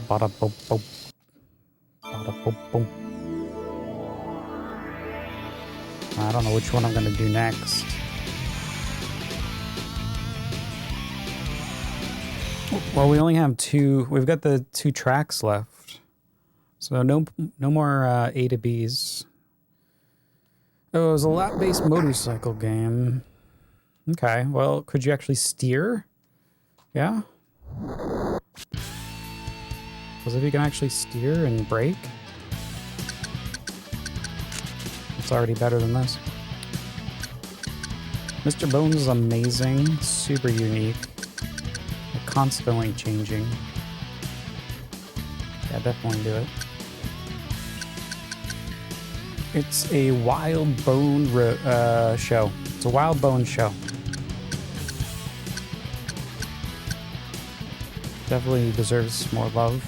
Bada boom boom. Bada boom boom. I don't know which one I'm gonna do next. Well, we only have 2. We've got the 2 tracks left, so no more A to B's. Oh, it was a lap-based motorcycle game. Okay, well, could you actually steer? Yeah. Because if you can actually steer and brake, it's already better than this. Mr. Bones is amazing, super unique, constantly changing. Yeah, definitely do it. It's a wild bone show. It's a wild bone show. Definitely deserves more love.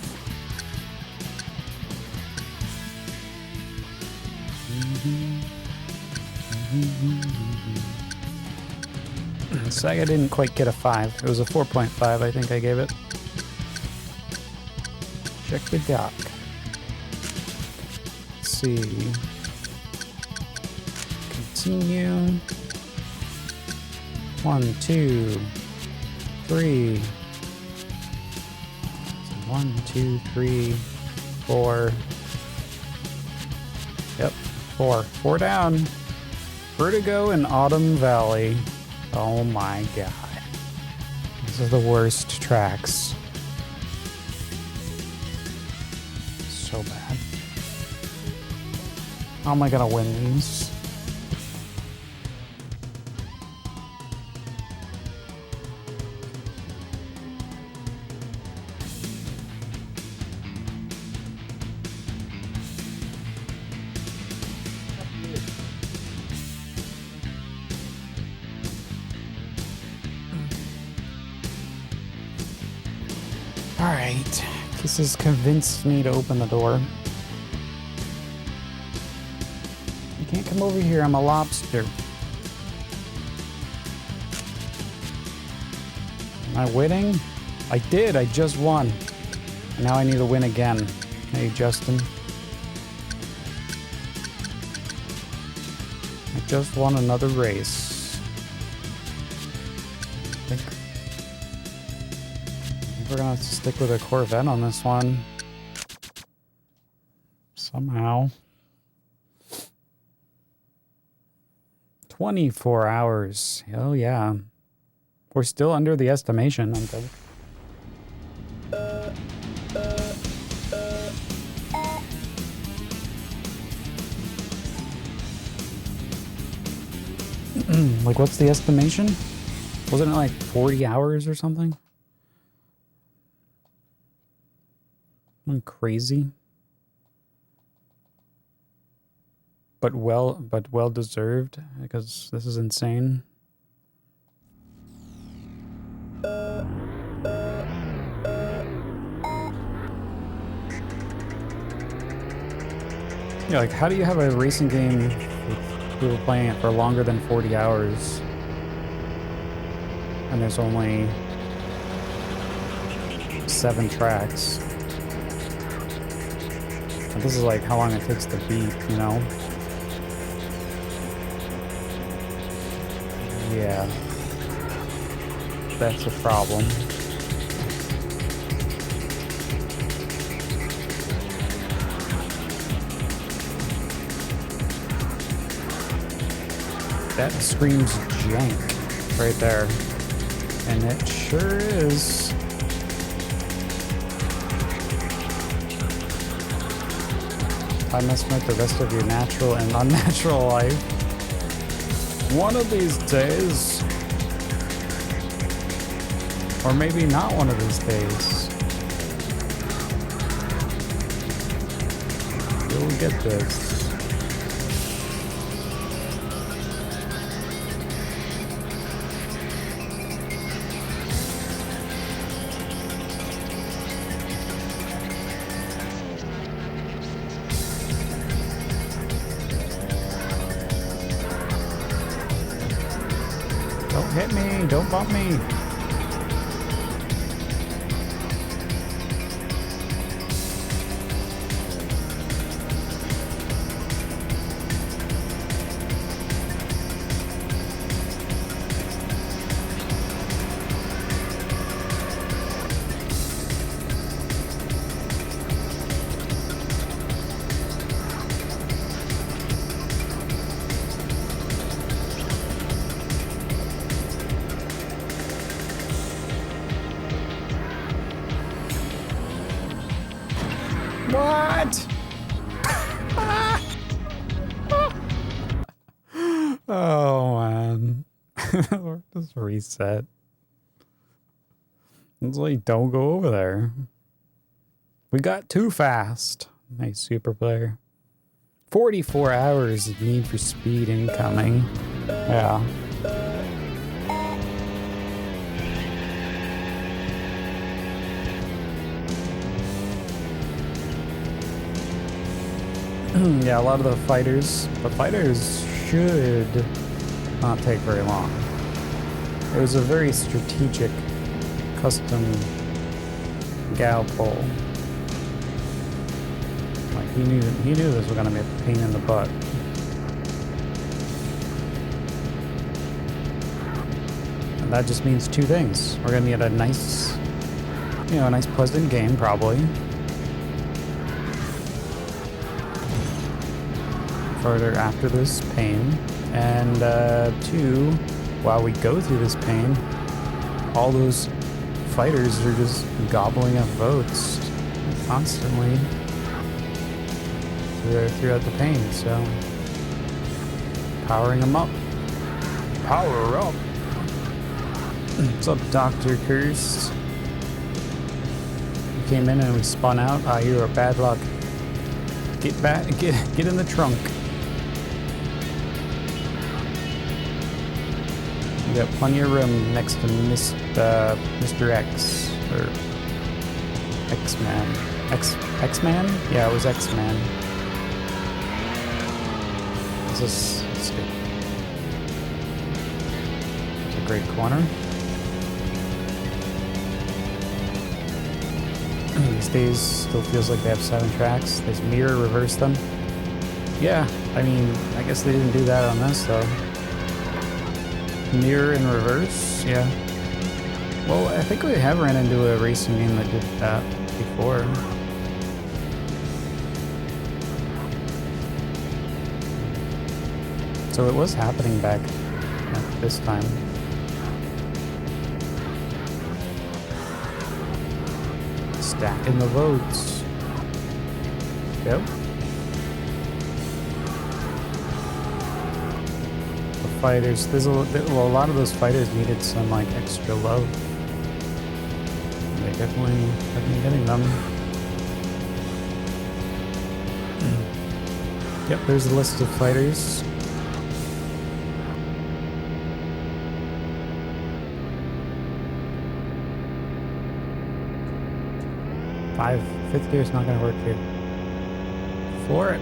Sega didn't quite get a 5. It was a 4.5, I think I gave it. Check the doc. Let's see. Continue. 1, 2, 3. 1, 2, 3, 4. Yep, 4. 4 down. Vertigo and Autumn Valley. Oh my god. These are the worst tracks. So bad. How am I gonna win these? Alright, this has convinced me to open the door. You can't come over here, I'm a lobster. Am I winning? I did, I just won. Now I need to win again. Hey, Justin. I just won another race. I think we're gonna have to stick with a Corvette on this one. Somehow. 24 hours. Hell yeah. We're still under the estimation. Like, what's the estimation? Wasn't it like 40 hours or something? I'm crazy. But well deserved, because this is insane. Yeah, like, how do you have a racing game with people playing it for longer than 40 hours? And there's only 7 tracks. And this is like how long it takes to beat, you know? Yeah. That's a problem. That screams jank right there. And it sure is. I must make the rest of your natural and unnatural life. One of these days. Or maybe not one of these days. You'll get this. Don't hit me, don't bump me. What? Oh man. Just reset. It's like, don't go over there. We got too fast. Nice super player. 44 hours of Need for Speed incoming. Yeah. Yeah, a lot of the fighters should not take very long. It was a very strategic custom gal pull. Like he knew this was gonna be a pain in the butt. And that just means two things. We're gonna get a nice, a nice pleasant game probably. Further after this pain, and two, while we go through this pain, all those fighters are just gobbling up votes constantly throughout the pain, so powering them up. Power up! What's up, Dr. Cursed? We came in and we spun out. Ah, you are bad luck. Get back, get in the trunk. You got plenty of room next to Mr. X, or X-Man. X-Man? Yeah, it was X-Man. Let's get... It's a great corner. These days still feels like they have 7 tracks. There's mirror, reverse them. Yeah, I mean, I guess they didn't do that on this though. Mirror and reverse, yeah. Well, I think we have ran into a racing game that did that before. So it was happening back at this time. Stacking the votes. Yep. Fighters, a lot of those fighters needed some like extra love. They definitely getting them. Yep, there's a list of fighters. Fifth gear's not gonna work here. Floor it.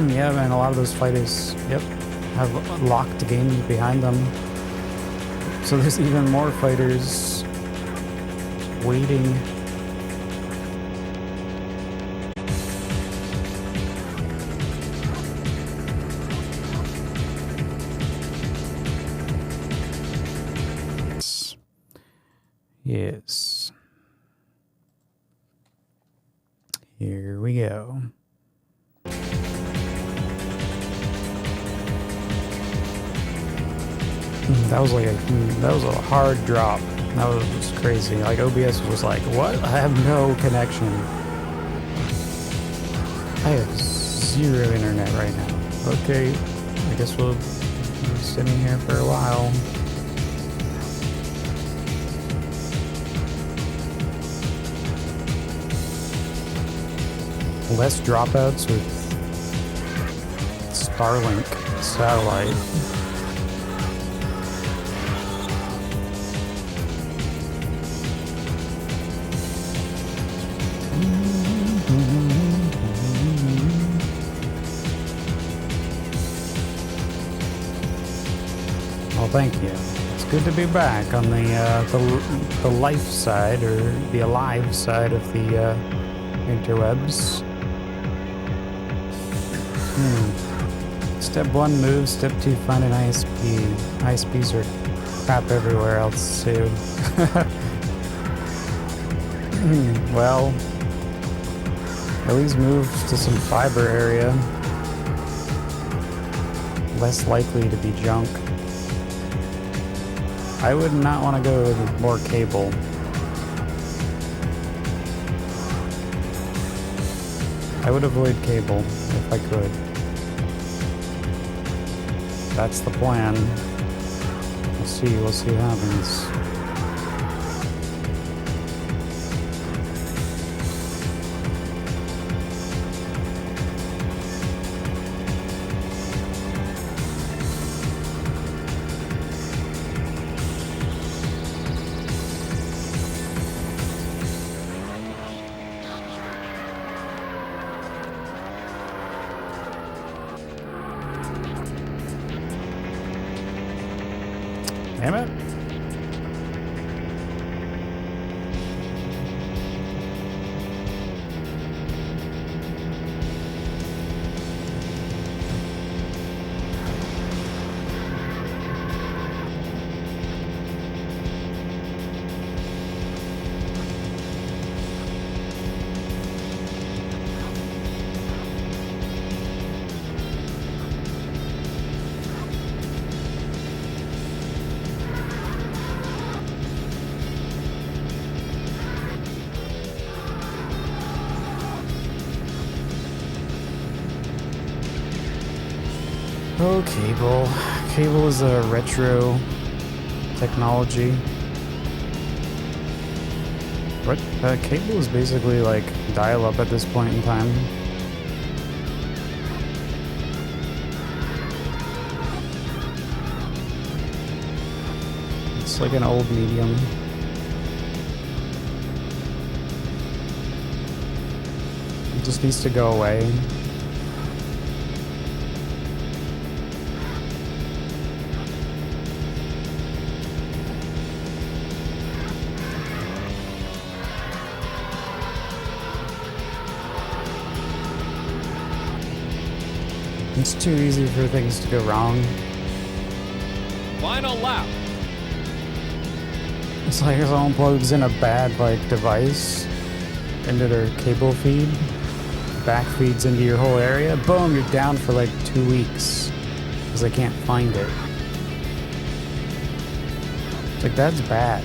Yeah, man, a lot of those fighters, yep, have locked games behind them. So there's even more fighters waiting. Yes. Here we go. That was a hard drop. That was just crazy. Like OBS was like, what? I have no connection. I have zero internet right now. Okay, I guess we'll be sitting here for a while. Less dropouts with Starlink satellite. Well, thank you. It's good to be back on the life side, or the alive side of the interwebs. Step 1, move. Step 2, find an ISP. ISPs are crap everywhere else too. Well, at least move to some fiber area. Less likely to be junk. I would not want to go with more cable. I would avoid cable if I could. That's the plan. We'll see what happens. Damn it. Oh, cable. Cable is a retro technology. Cable is basically like dial-up at this point in time. It's like an old medium. It just needs to go away. It's too easy for things to go wrong. Final lap. It's like if someone plugs in a bad device into their cable feed, back feeds into your whole area, boom, you're down for 2 weeks because they can't find it. It's that's bad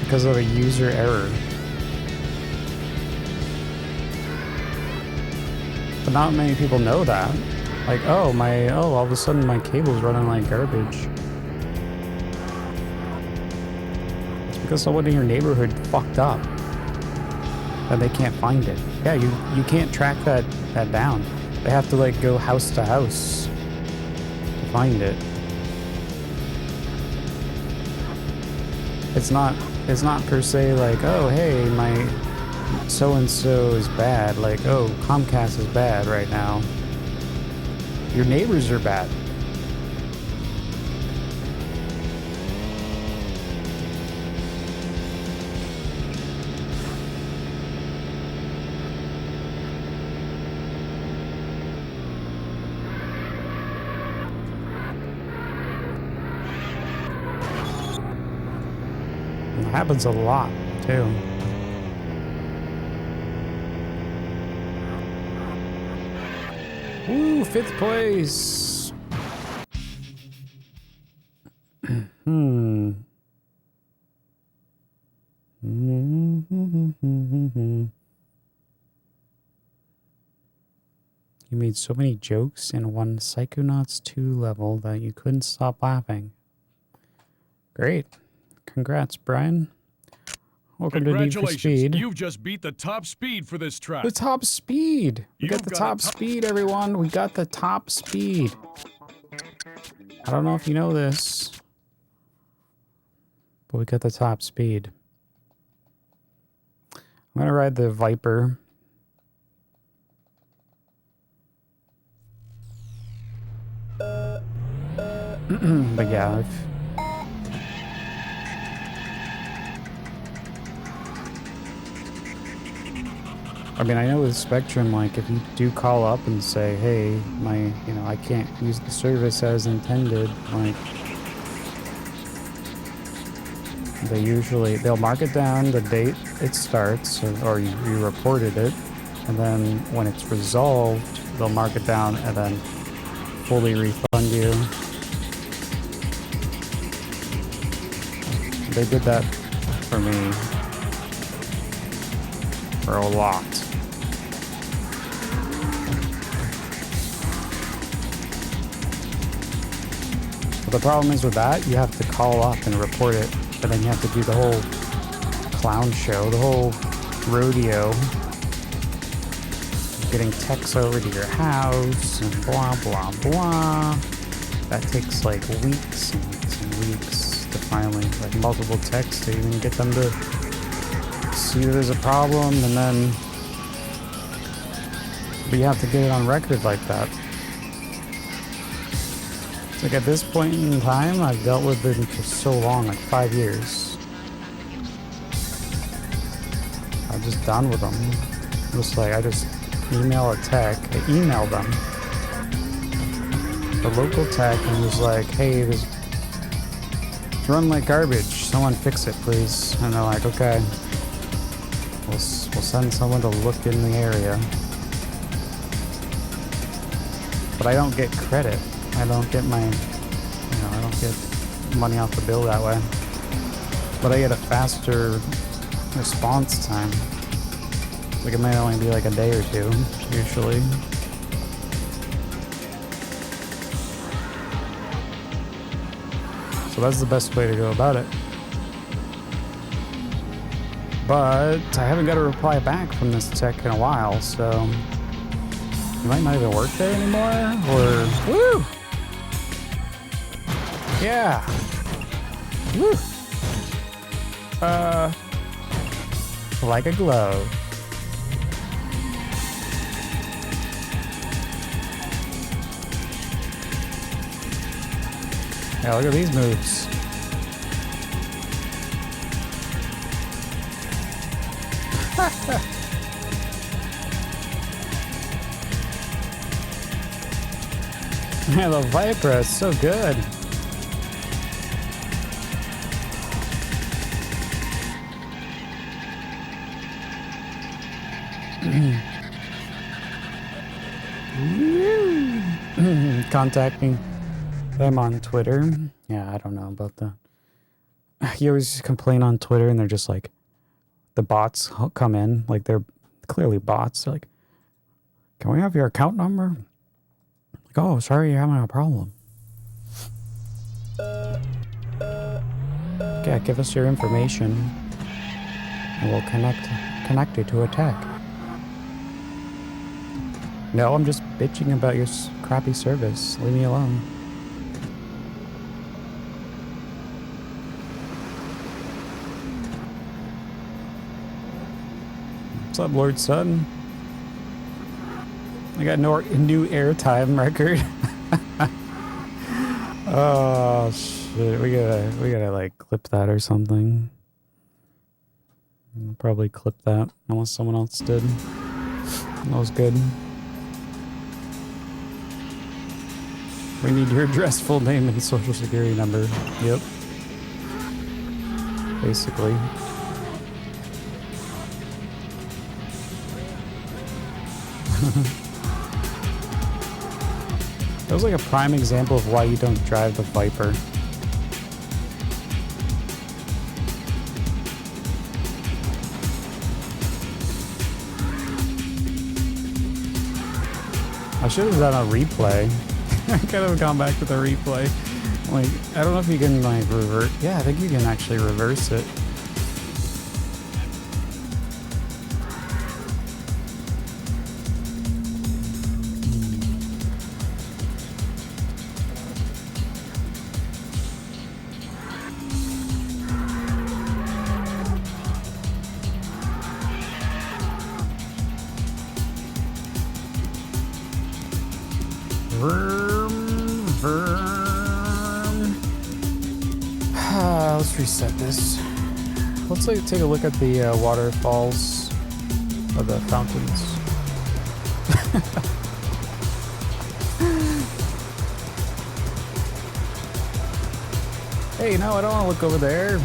because of a user error. But not many people know that. All of a sudden my cable's running like garbage. It's because someone in your neighborhood fucked up and they can't find it. Yeah, you can't track that down. They have to go house to house to find it. It's not per se oh hey, my so-and-so is bad, oh, Comcast is bad right now. Your neighbors are bad. It happens a lot, too. Ooh, 5th place. You made so many jokes in one Psychonauts 2 level that you couldn't stop laughing. Great. Congrats, Brian. Welcome to Need for Speed. You've just beat the top speed for this track. The top speed! We got You've the got top a top- speed, everyone! We got the top speed! I don't know if you know this, but we got the top speed. I'm gonna ride the Viper. But yeah, I mean, I know with Spectrum, like, if you do call up and say, hey, I can't use the service as intended, like, they'll mark it down the date it starts, or you reported it, and then when it's resolved, they'll mark it down and then fully refund you. They did that for me for a lot. But the problem is with that, you have to call up and report it, but then you have to do the whole clown show, the whole rodeo, getting techs over to your house and blah blah blah. That takes like weeks and weeks to finally, like, multiple techs to even get them to see that there's a problem, and then but you have to get it on record like that. It's like at this point in time, I've dealt with it for so long, like 5 years. I'm just done with them. Just like, I just email a tech, I email them, the local tech, and was like, hey, this run like garbage, someone fix it please. And they're like, okay, we'll send someone to look in the area. But I don't get credit. I don't get I don't get money off the bill that way. But I get a faster response time. Like, it might only be like a day or two, usually. So that's the best way to go about it. But I haven't got a reply back from this tech in a while, so you might not even work there anymore, or woo! Yeah. Woo! Like a glove. Yeah, look at these moves. Yeah, the Viper is so good. Contacting them on Twitter. Yeah, I don't know about that. You always complain on Twitter and they're just like, the bots come in, like they're clearly bots. They're like, can we have your account number? Like, oh, sorry, you're having a problem. Yeah, give us your information and we'll connect you to a tech. No, I'm just bitching about your crappy service. Leave me alone. What's up, Lord Sutton? I got no new airtime record. Oh shit, we gotta like clip that or something. I'll probably clip that unless someone else did. That was good. We need your address, full name, and social security number. Yep. Basically. That was like a prime example of why you don't drive the Viper. I should have done a replay. I could have gone back to the replay. Like, I don't know if you can like revert. Yeah, I think you can actually reverse it. Let's reset this. Let's like take a look at the waterfalls of the fountains. Hey, no, I don't want to look over there.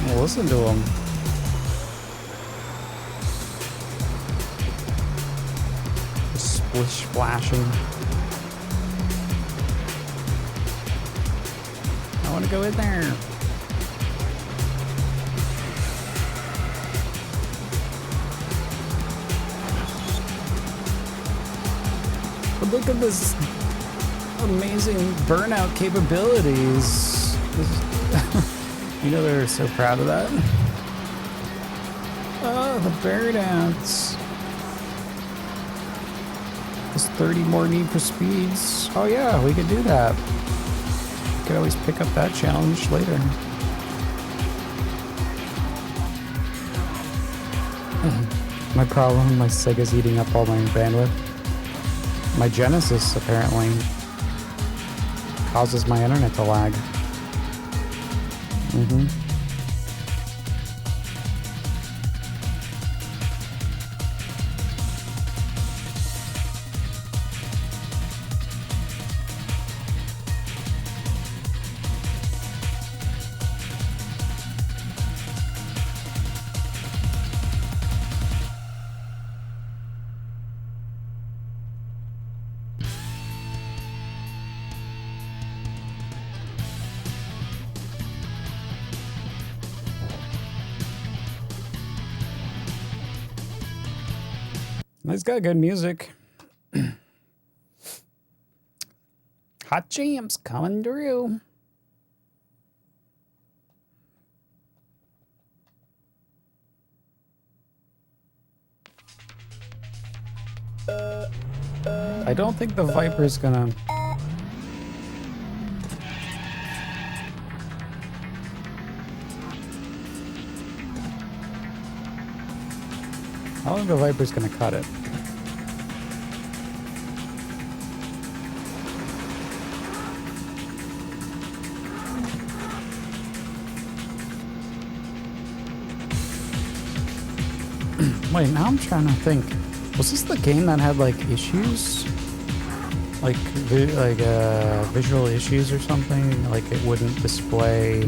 I'll listen to them. Splish splashing. I want to go in there. But look at this amazing burnout capabilities. You know they're so proud of that. Oh, the burnouts. There's 30 more Need for Speeds. Oh yeah, we could do that. We could always pick up that challenge later. My problem, my Sega's eating up all my bandwidth. My Genesis apparently causes my internet to lag. It's got good music. Hot jams coming through. I don't think the Viper's gonna... I don't think the Viper's gonna cut it. Wait, now I'm trying to think. Was this the game that had like issues? Like visual issues or something? Like it wouldn't display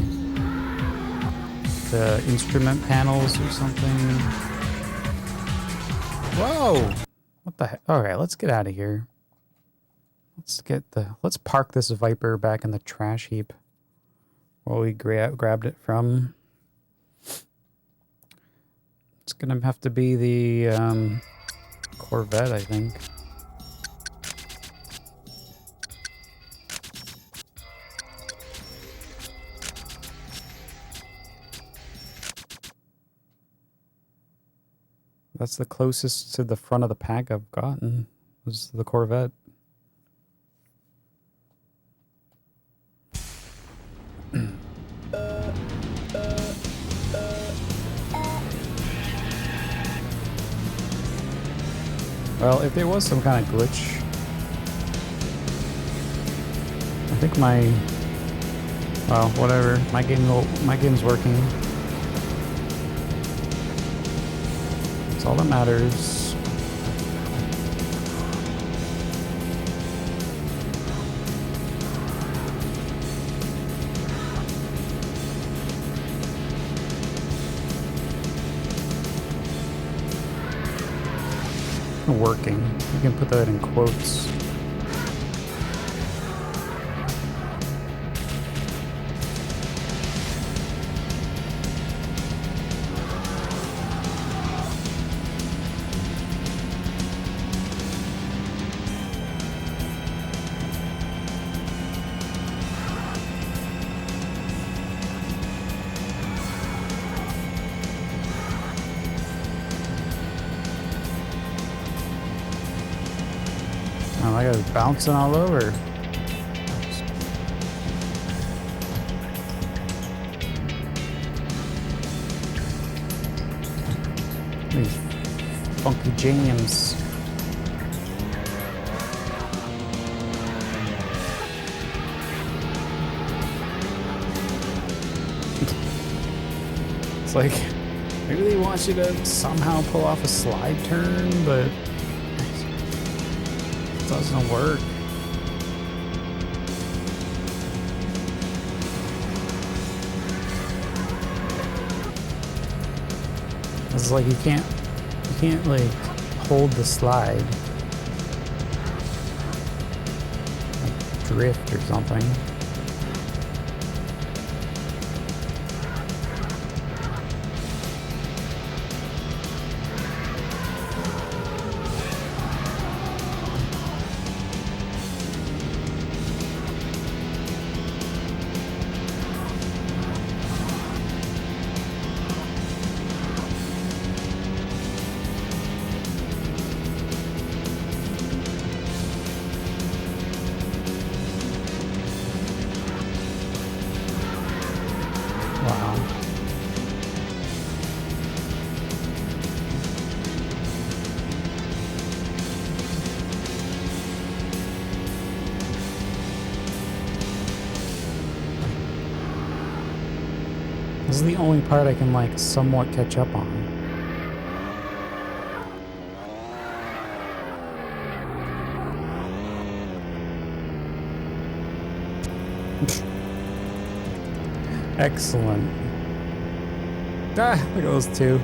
the instrument panels or something? Whoa! What the heck? Alright, let's get out of here. Let's park this Viper back in the trash heap where we grabbed it from. It's gonna have to be the Corvette, I think. That's the closest to the front of the pack I've gotten, was the Corvette. Well, if there was some kind of glitch, I think well, whatever. My game's working. That's all that matters. working. You can put that in quotes. Oh, that guy's bouncing all over. These funky jams. It's like, maybe they want you to somehow pull off a slide turn, but it doesn't work. It's like you can't like hold the slide, like drift or something. Wow. This is the only part I can like somewhat catch up on. Excellent. Ah, look at those two.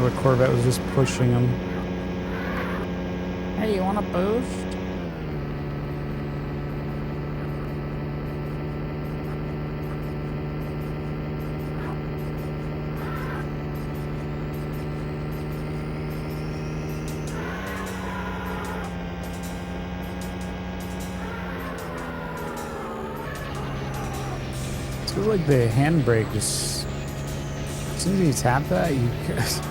The Corvette was just pushing him. Hey, you want a boost? It feels like the handbrake just, as soon as you tap that, you it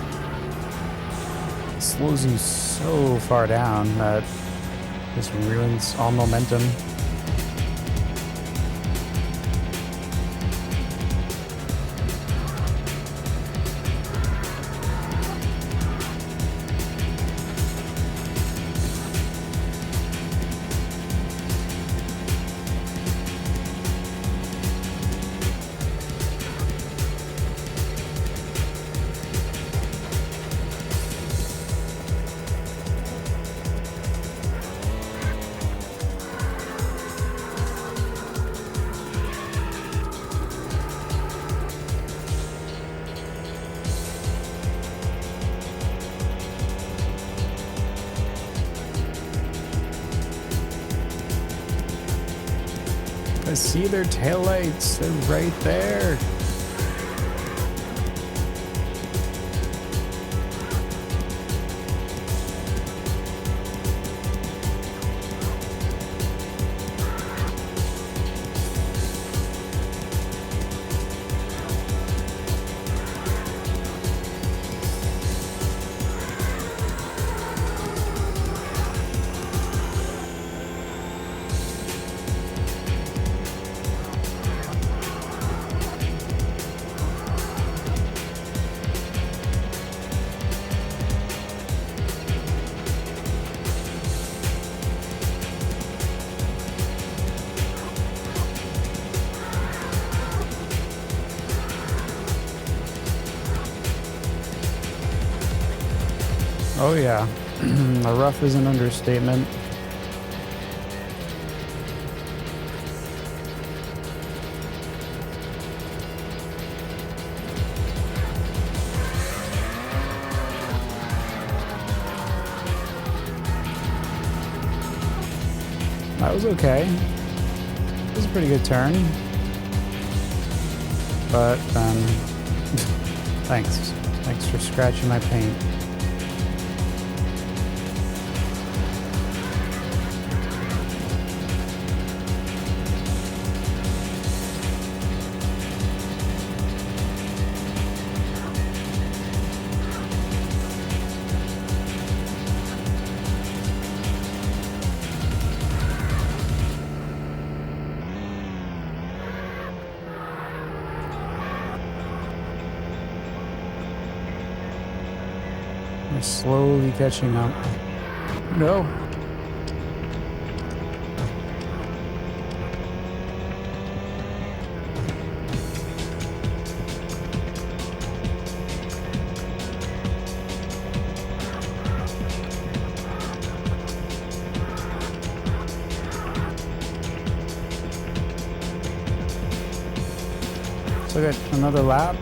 slows you so far down that just ruins all momentum. I see their taillights. They're right there. Oh yeah, the rough is an understatement. That was okay. It was a pretty good turn. But then, thanks. Thanks for scratching my paint. We're slowly catching up. No. So good. Another lap.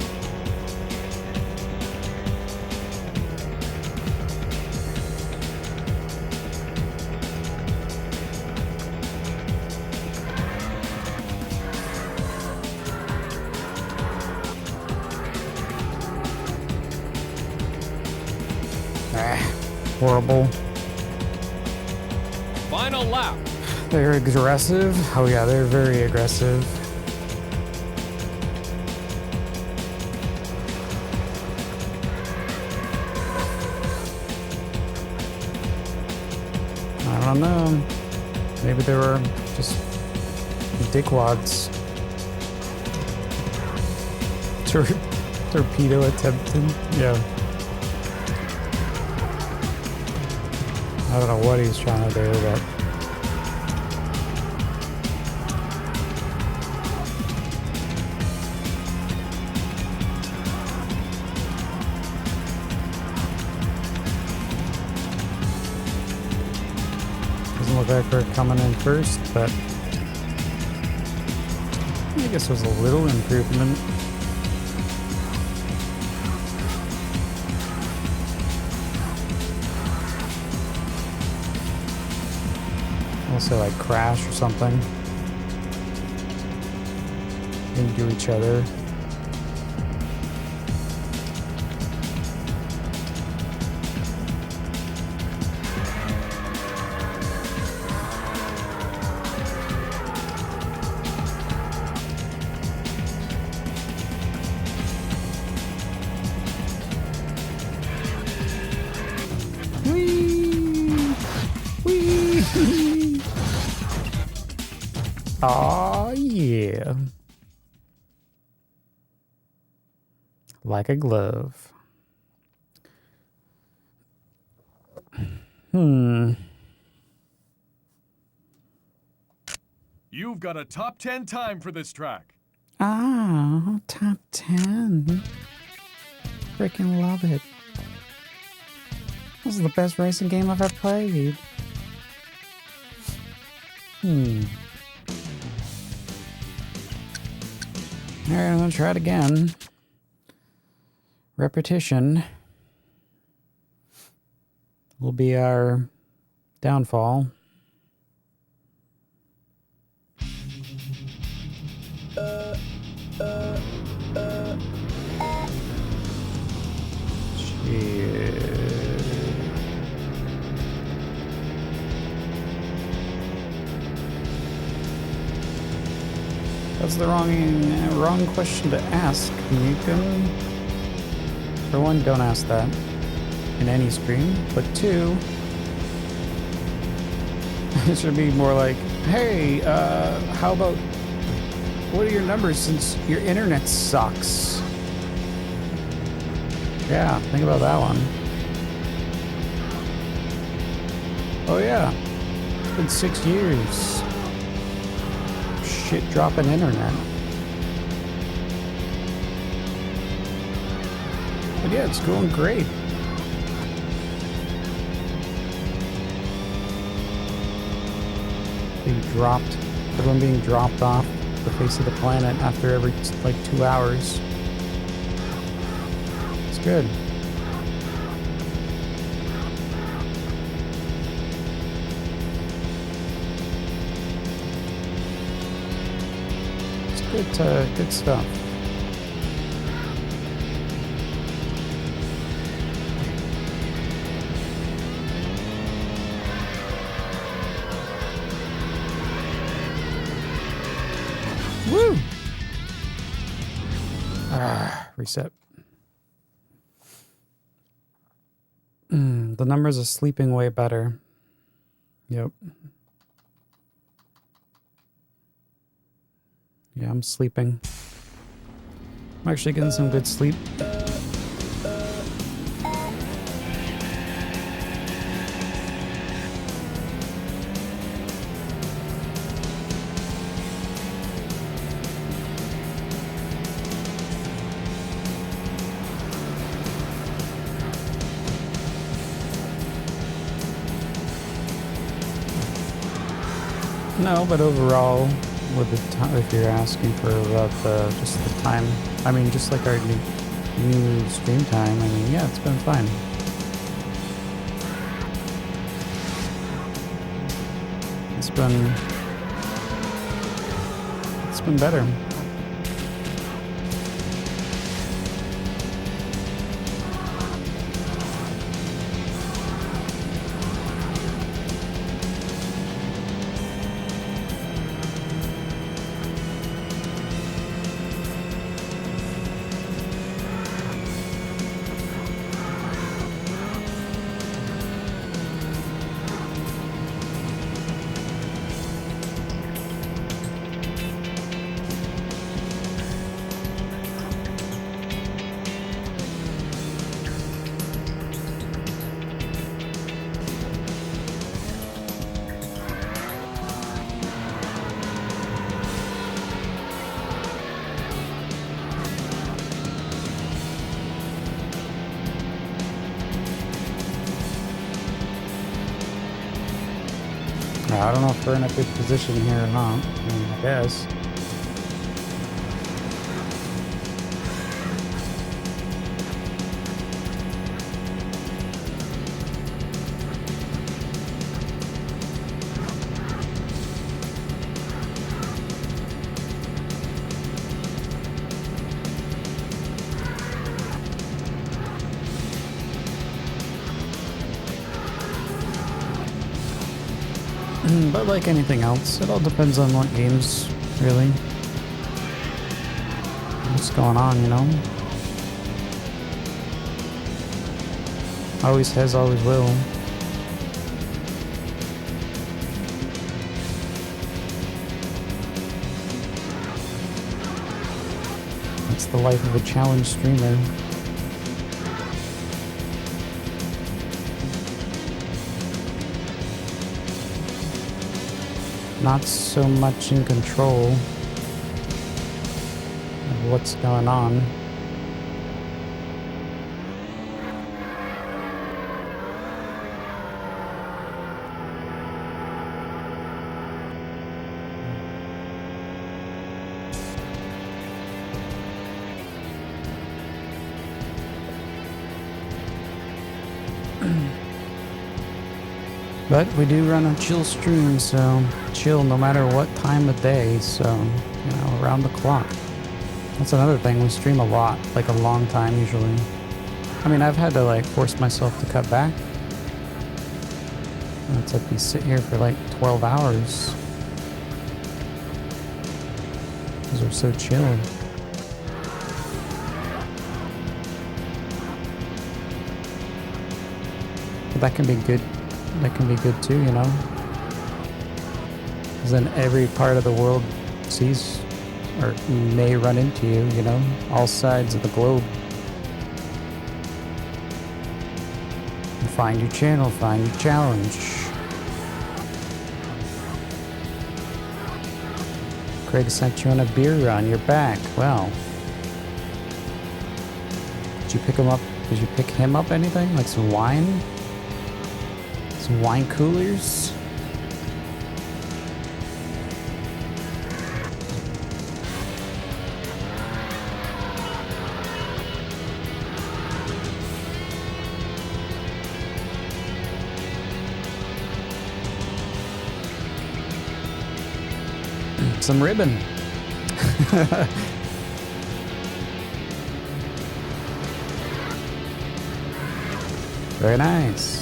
Horrible. Final lap. They're aggressive. Oh yeah, they're very aggressive. I don't know. Maybe they were just dickwads. Torpedo attempting. Yeah. I don't know what he's trying to do, but doesn't look like we're coming in first, but I guess there's a little improvement. Also, like crash or something into each other. Whee! Whee! Aw, yeah. Like a glove. You've got a top 10 time for this track. Ah, top 10. Freaking love it. This is the best racing game I've ever played. Alright, I'm gonna try it again. Repetition will be our downfall. That's the wrong question to ask, Yukon. For one, don't ask that in any stream. But two, it should be more like, hey, how about, what are your numbers since your internet sucks? Yeah, think about that one. Oh yeah, it's been 6 years. Shit dropping internet. But yeah, it's going great. Being dropped, everyone being dropped off the face of the planet after every like 2 hours. It's good. good stuff. Woo! Reset. The numbers are sleeping way better. Yep. Yeah, I'm sleeping. I'm actually getting some good sleep. No, but overall, with the time, if you're asking for about just the time, I mean, just like our new stream time, I mean, yeah, it's been fine. It's been better. I don't know if we're in a good position here or not. I mean, I guess. But like anything else, it all depends on what games, really. What's going on, you know? Always has, always will. That's the life of a challenge streamer. Not so much in control of what's going on. But we do run a chill stream, so chill no matter what time of day, so, you know, around the clock. That's another thing, we stream a lot, like a long time usually. I mean, I've had to like force myself to cut back. It's like we sit here for like 12 hours. Because we're so chill. But that can be good. That can be good too, you know? Because then every part of the world sees or may run into you, you know? All sides of the globe. And find your channel, find your challenge. Craig sent you on a beer run, you're back. Well. Did you pick him up? Did you pick him up anything? Like some wine? Some wine coolers. Some ribbon. Very nice.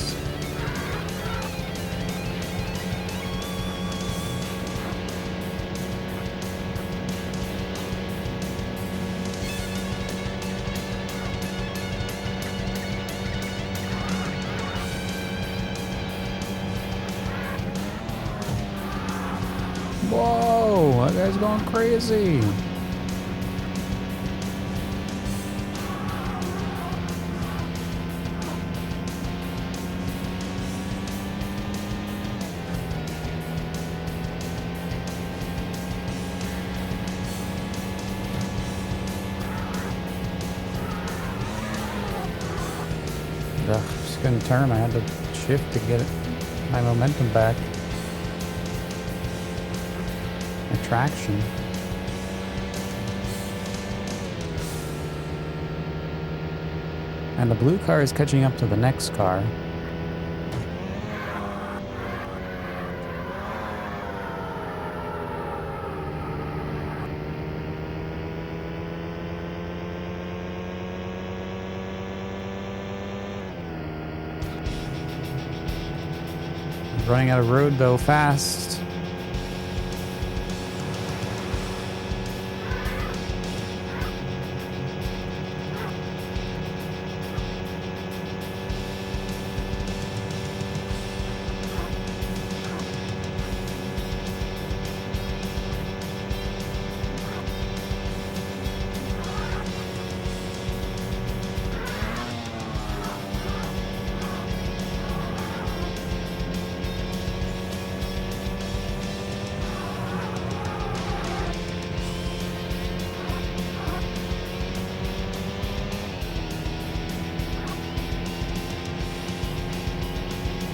Whoa, that guy's going crazy. Ugh, just couldn't turn. I had to shift to get my momentum back. Traction. And the blue car is catching up to the next car. Running out of road though fast.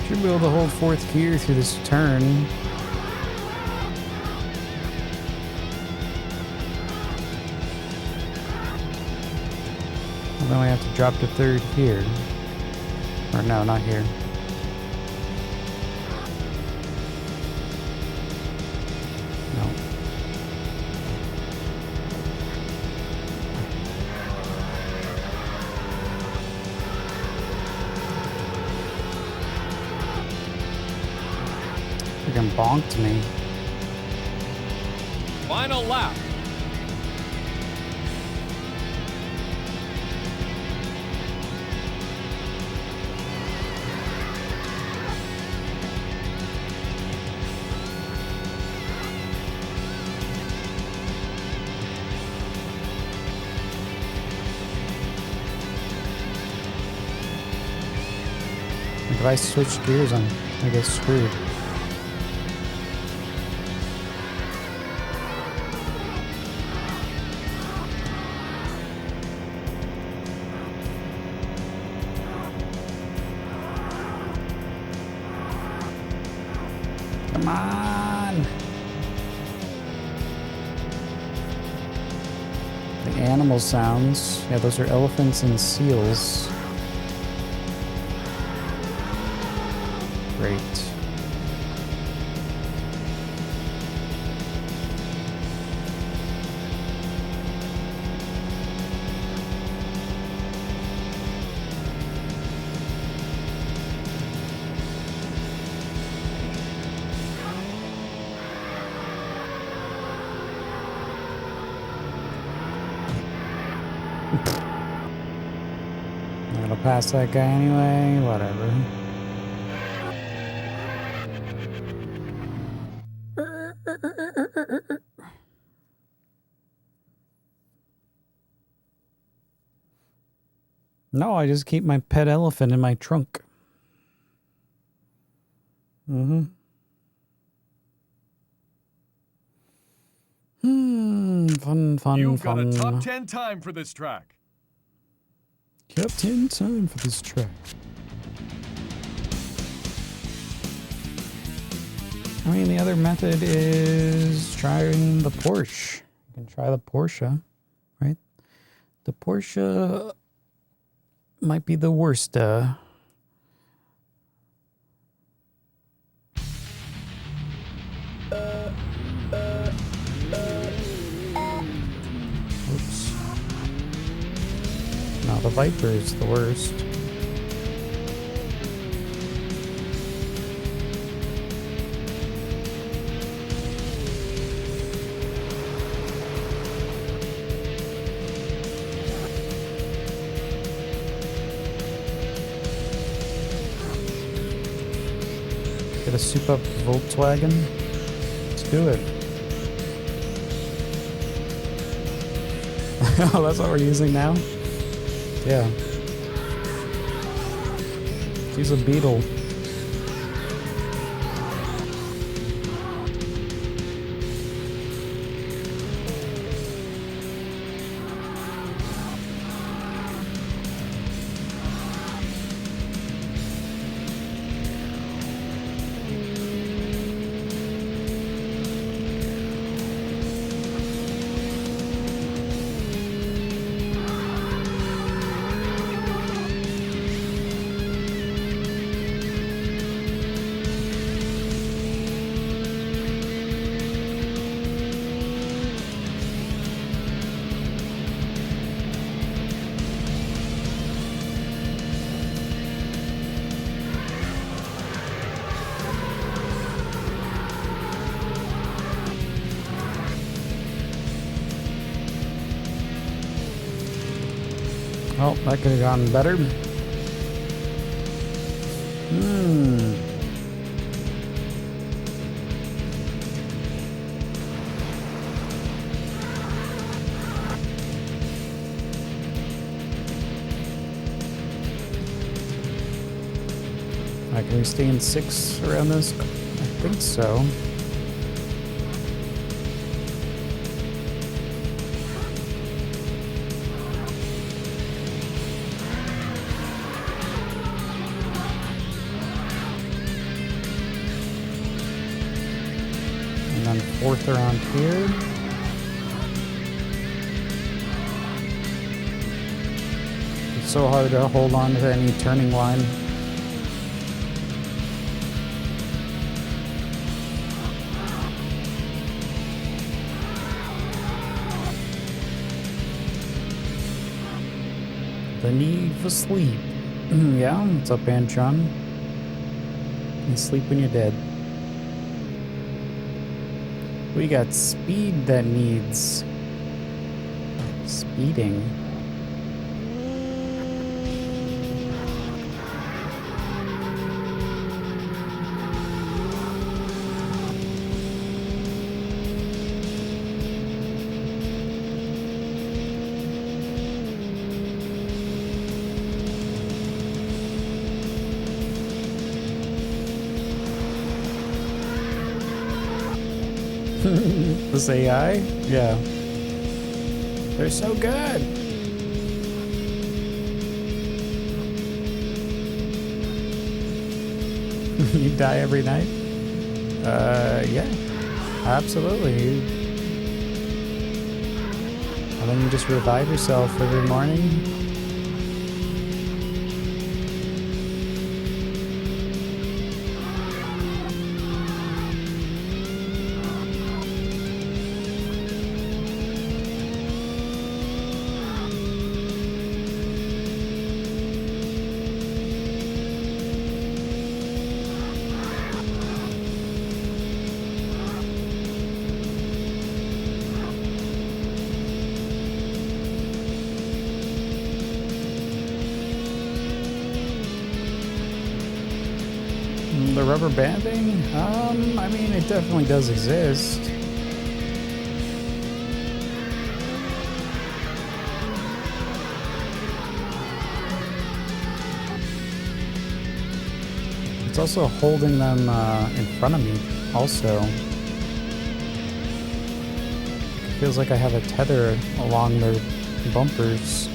Should be able to hold fourth gear through this turn. And then we have to drop to third here. Or no, not here. No. Freaking bonked me. Final lap. If I switch gears, I get screwed. Come on! The animal sounds. Yeah, those are elephants and seals. Great. I'll pass that guy anyway, whatever. No, I just keep my pet elephant in my trunk. Fun, You've got fun. a top 10 time for this track. Top 10 time for this track. I mean, the other method is trying the Porsche. You can try the Porsche, right? The Porsche might be the worst. the Viper's the worst. Get a soup up Volkswagen. Let's do it. Oh, that's what we're using now? Yeah. Let's use a Beetle. Oh, that could have gone better. Can we stay in 6 around this? I think so. And then 4th around here. It's so hard to hold on to any turning line. The need for sleep. Yeah, what's up, Antron? You sleep when you're dead. We got speed that needs speeding. This AI? Yeah. They're so good. You die every night? Yeah. Absolutely. And then you just revive yourself every morning. The rubber banding? I mean, it definitely does exist. It's also holding them in front of me, also. It feels like I have a tether along their bumpers.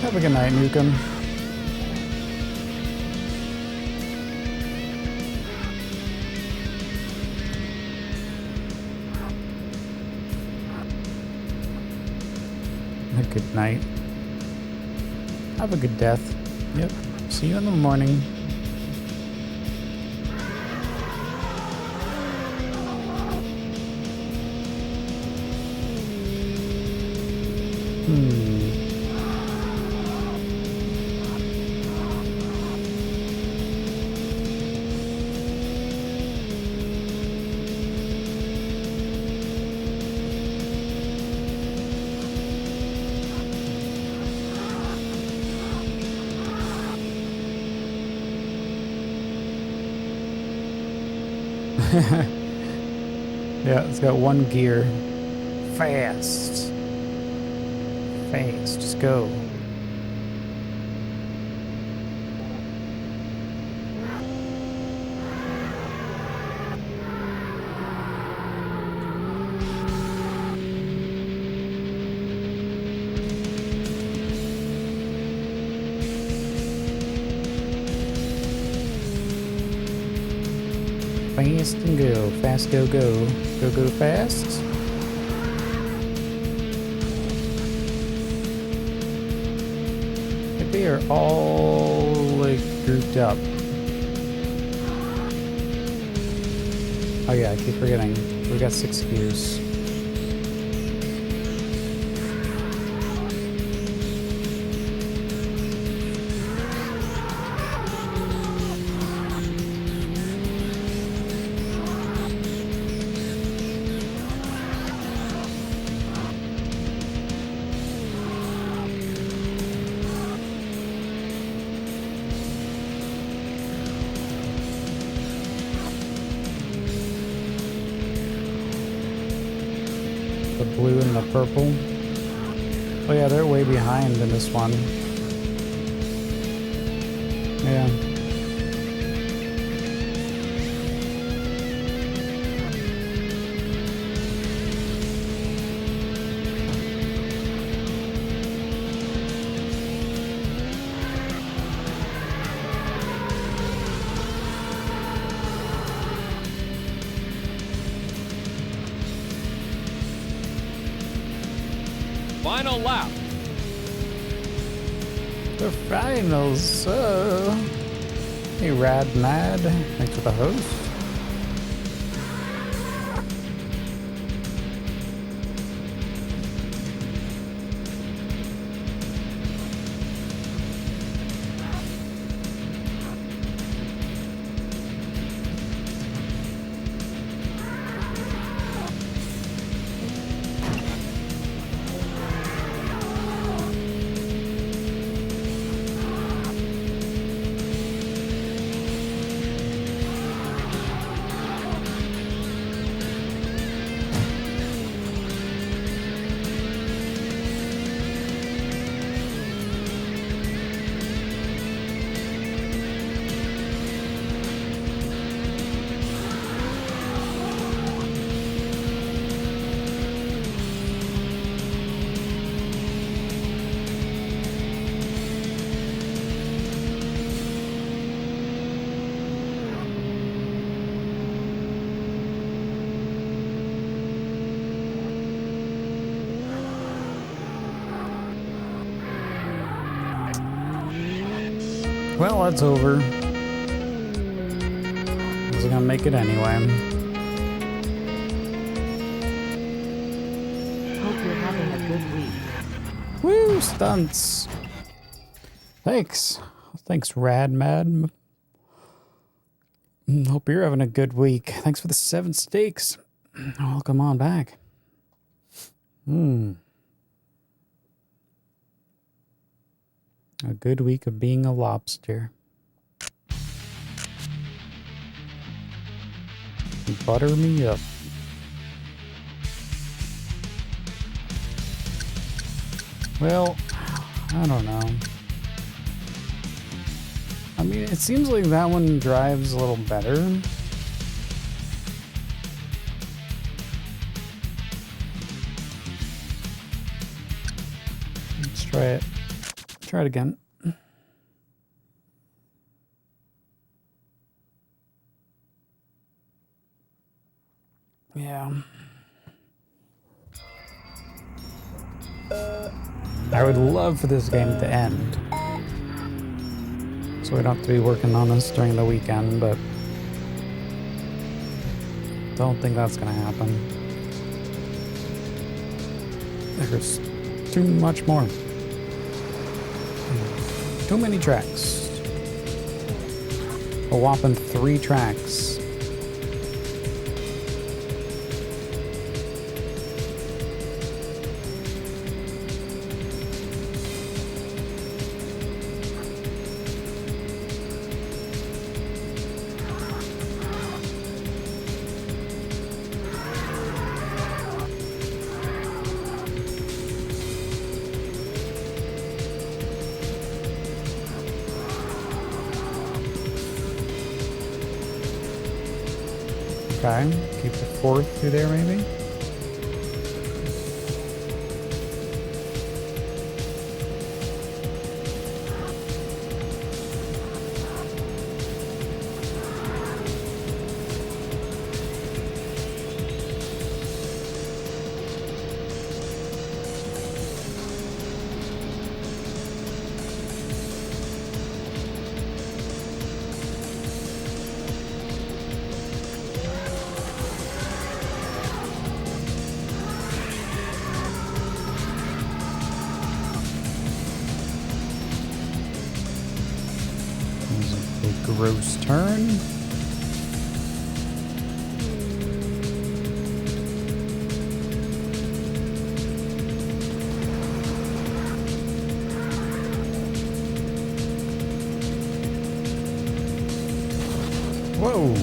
Have a good night, Nukem. Good night. Have a good death. Yep. See you in the morning. Yeah, it's got one gear. Fast. Fast. Just go. Fast and go. Fast, go, go. Go, go, fast. They are all like grouped up. Oh yeah, I keep forgetting. We got 6 gears. The blue and the purple. Oh yeah, they're way behind in this one. Yeah. Final lap. The finals. Hey, Rad Mad. Thanks for the host. Well, that's over. I was gonna make it anyway. Hope you're having a good week. Woo, stunts. Thanks. Thanks, Rad Mad. Hope you're having a good week. Thanks for the 7 steaks. Welcome on back. A good week of being a lobster. Butter me up. Well, I don't know. I mean, it seems like that one drives a little better. Let's try it. Try it again. Yeah. I would love for this game to end, so we don't have to be working on this during the weekend, but don't think that's gonna happen. There's too much more. Too many tracks. A whopping 3 tracks. Okay, keep the fourth through there maybe. Gross turn. Whoa.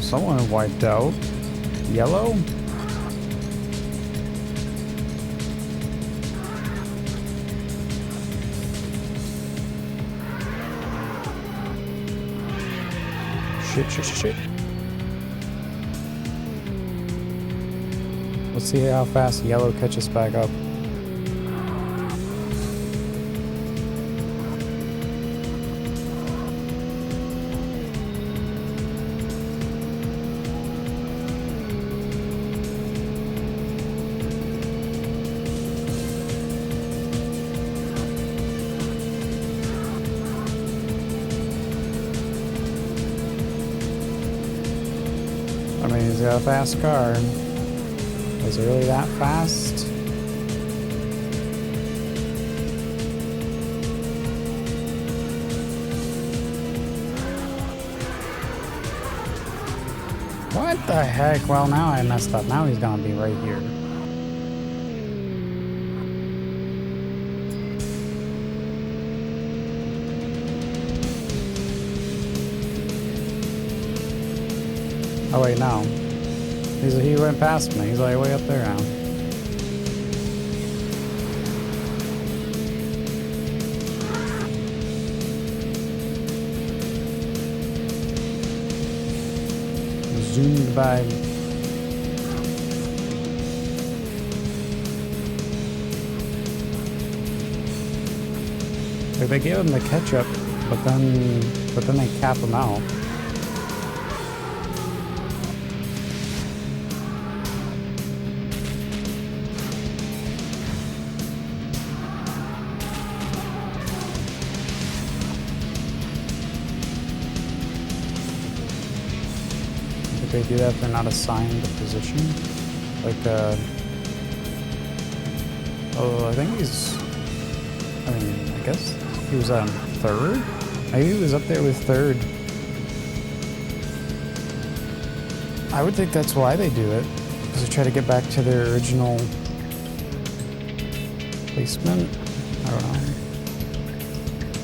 Someone wiped out. Yellow? Shit. Let's see how fast yellow catches back up. I mean, he's got a fast car. Is it really that fast? What the heck? Well, now I messed up. Now he's gonna be right here. Oh wait, no. He went past me. He's like way up there now. Zoomed by. Like they gave him the ketchup, but then they cap him out. They do that if they're not assigned a position. Like, oh, I think I guess he was on third? Maybe he was up there with third. I would think that's why they do it. Because they try to get back to their original placement. I don't know.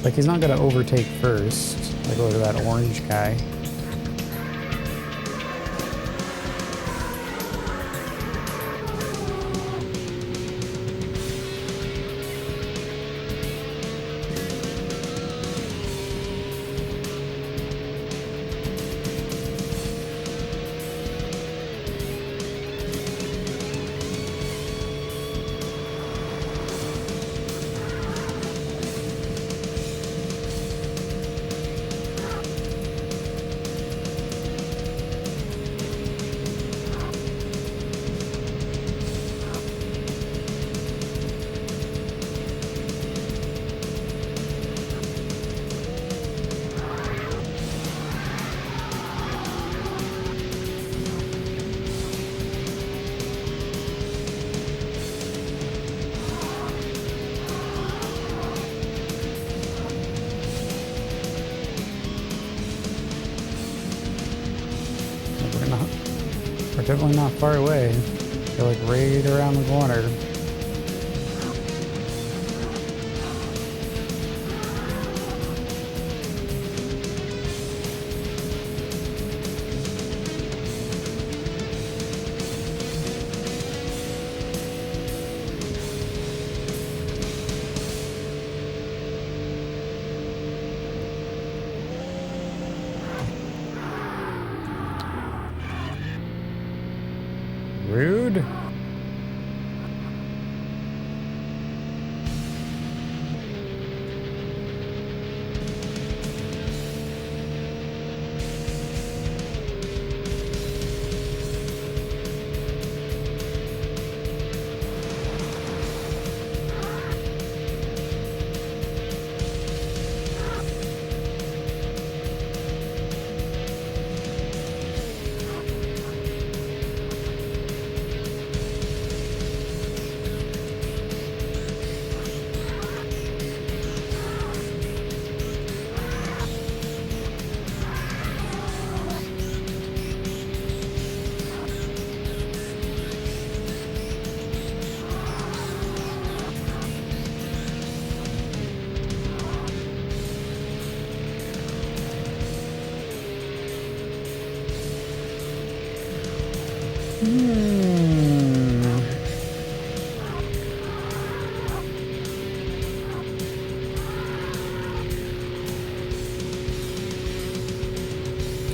Like, he's not going to overtake first. Like, look at that orange guy. We're definitely not far away. They're like right around the corner. Rude.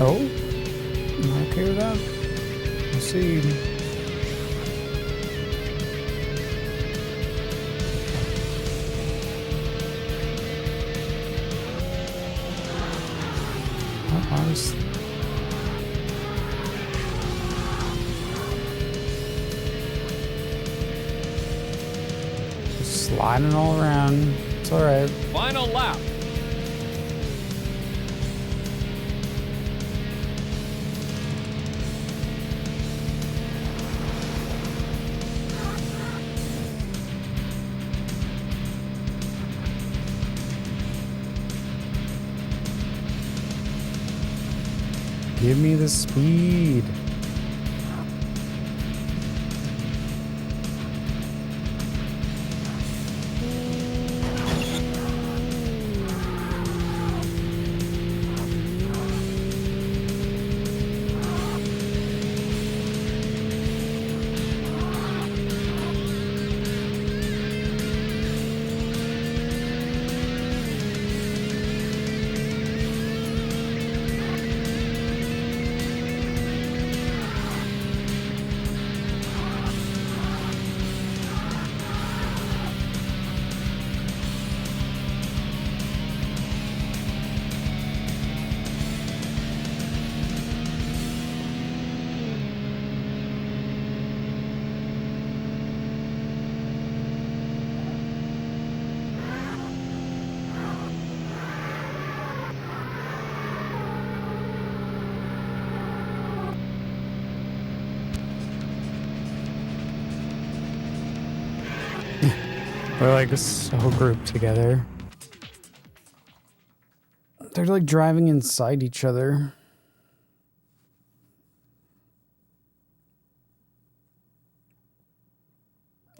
Oh, I'm okay with that. Let's see. Oh, I was... Just sliding all around. It's all right. Final lap. Give me the speed. We're like so grouped together. They're like driving inside each other.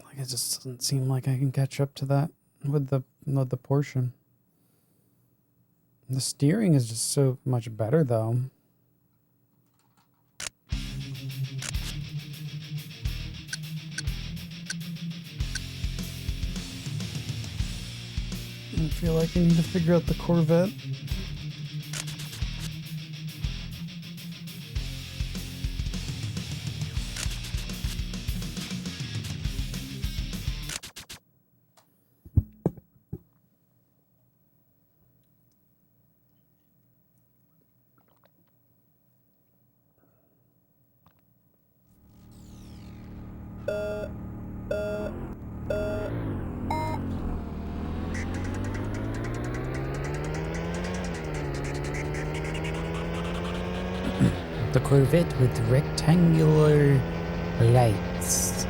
Like it just doesn't seem like I can catch up to that with the portion. The steering is just so much better though. I feel like I need to figure out the Corvette. The Corvette with rectangular lights.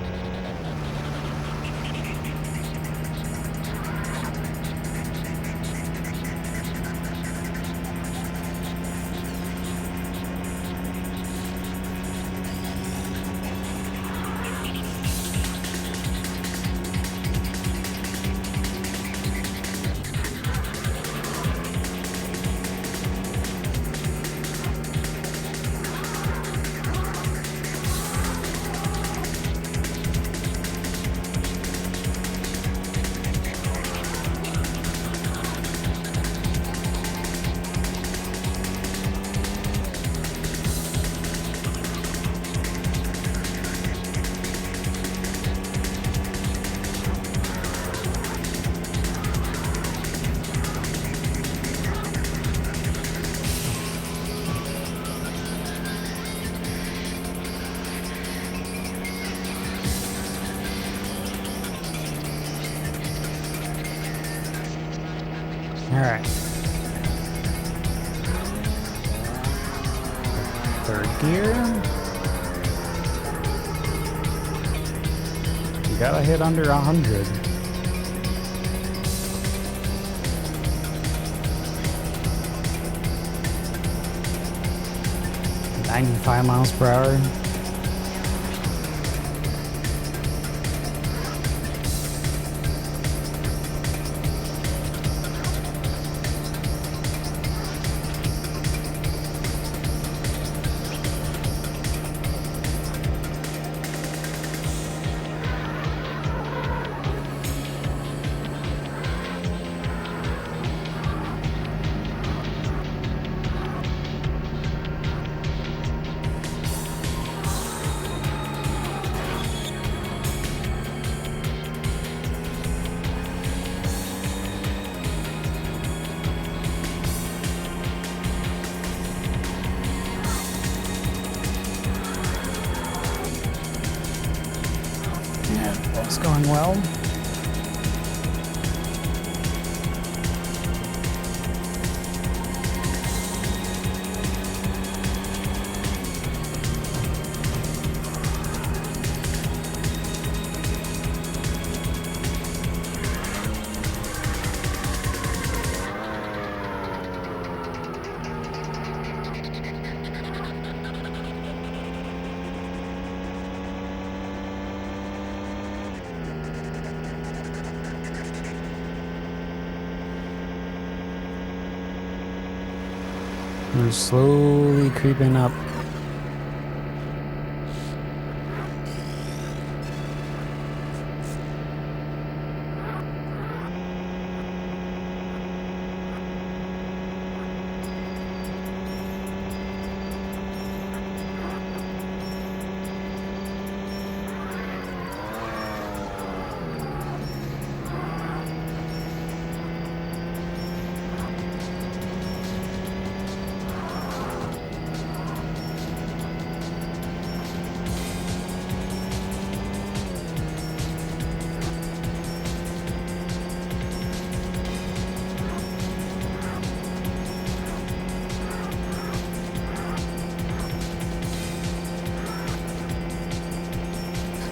Alright. Third gear. You gotta hit under 100. $95 miles per hour. It's going well. We're slowly creeping up.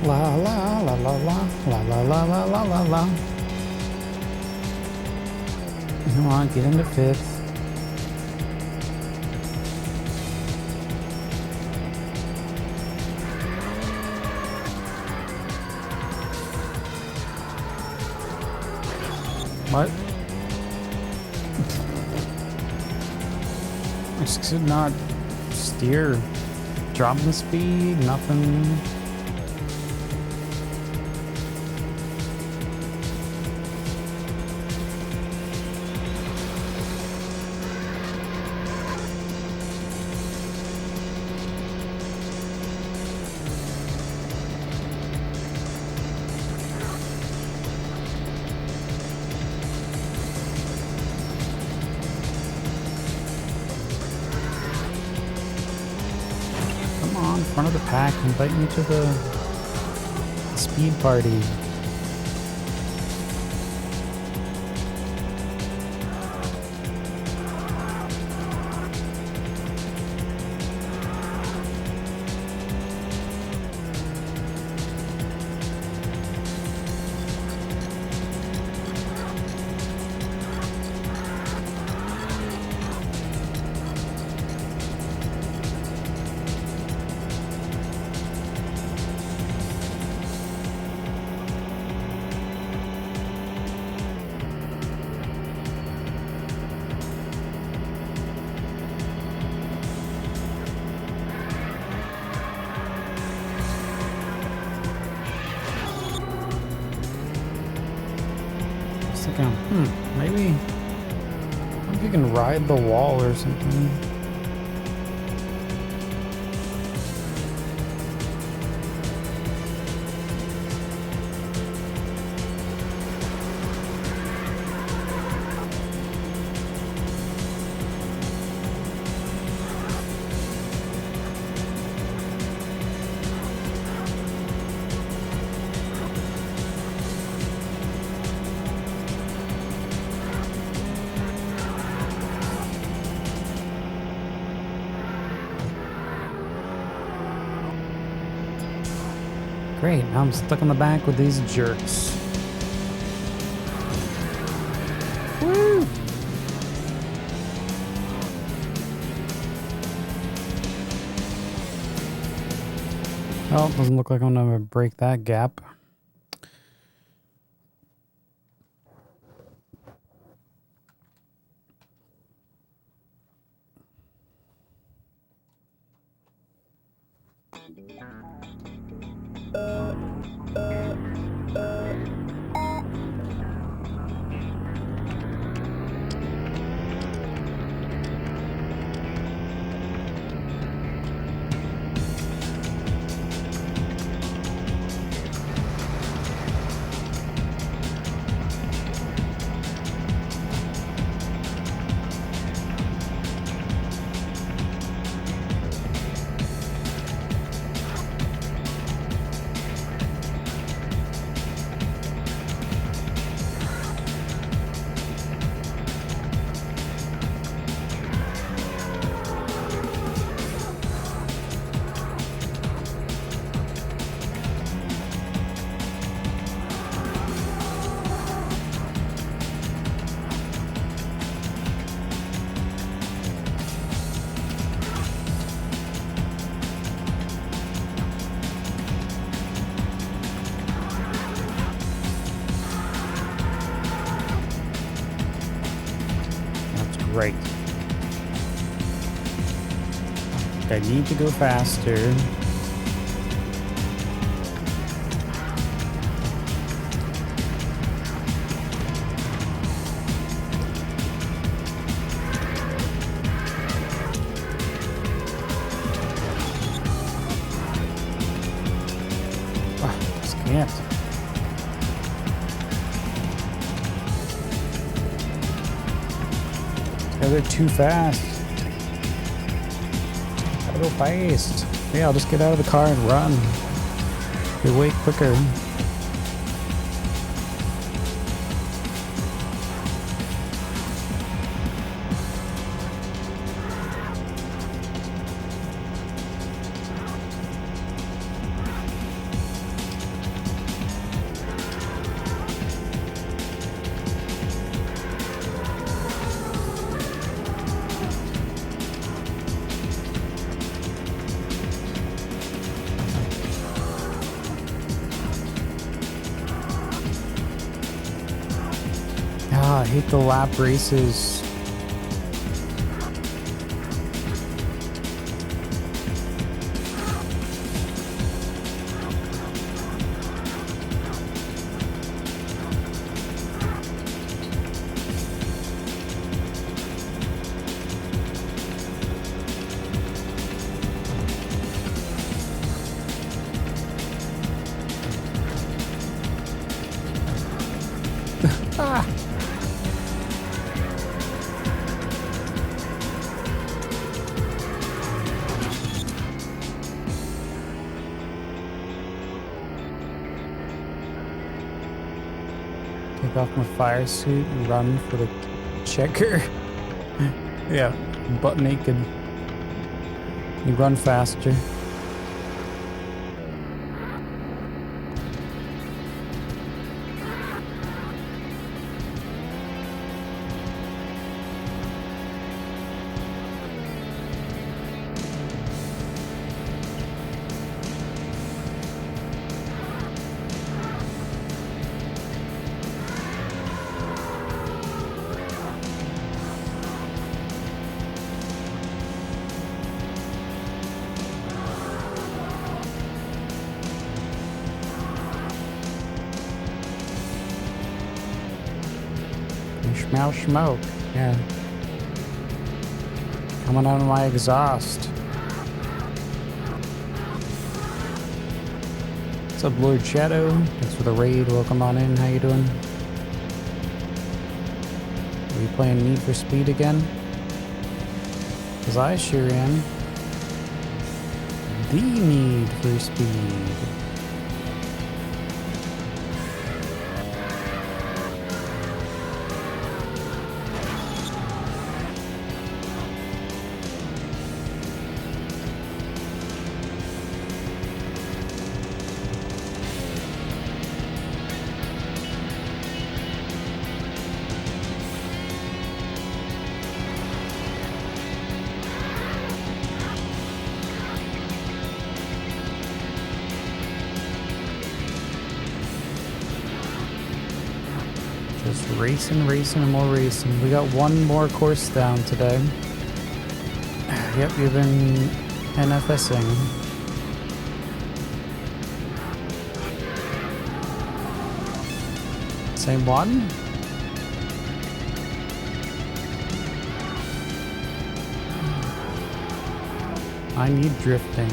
La la la la la la la la la la la la. Come on, get into fifth. What? I just could not steer. Dropping the speed, nothing. Front of the pack, invite me to the speed party. Maybe if you can ride the wall or something. Great, now I'm stuck in the back with these jerks. Woo! Well, doesn't look like I'm gonna break that gap. Right. I need to go faster. Just can't. They're too fast. Gotta go fast. Yeah, I'll just get out of the car and run. Be way quicker. I hate the lap races. Ah. Take off my fire suit and run for the checker. Yeah, butt naked. You run faster. Smell smoke, yeah. Coming out of my exhaust. What's up, Lord Shadow? Thanks for the raid. Welcome on in. How you doing? Are you playing Need for Speed again? Because I sure am. The Need for Speed. racing, and more racing. We got one more course down today. Yep, you've been NFSing. Same one? I need drifting.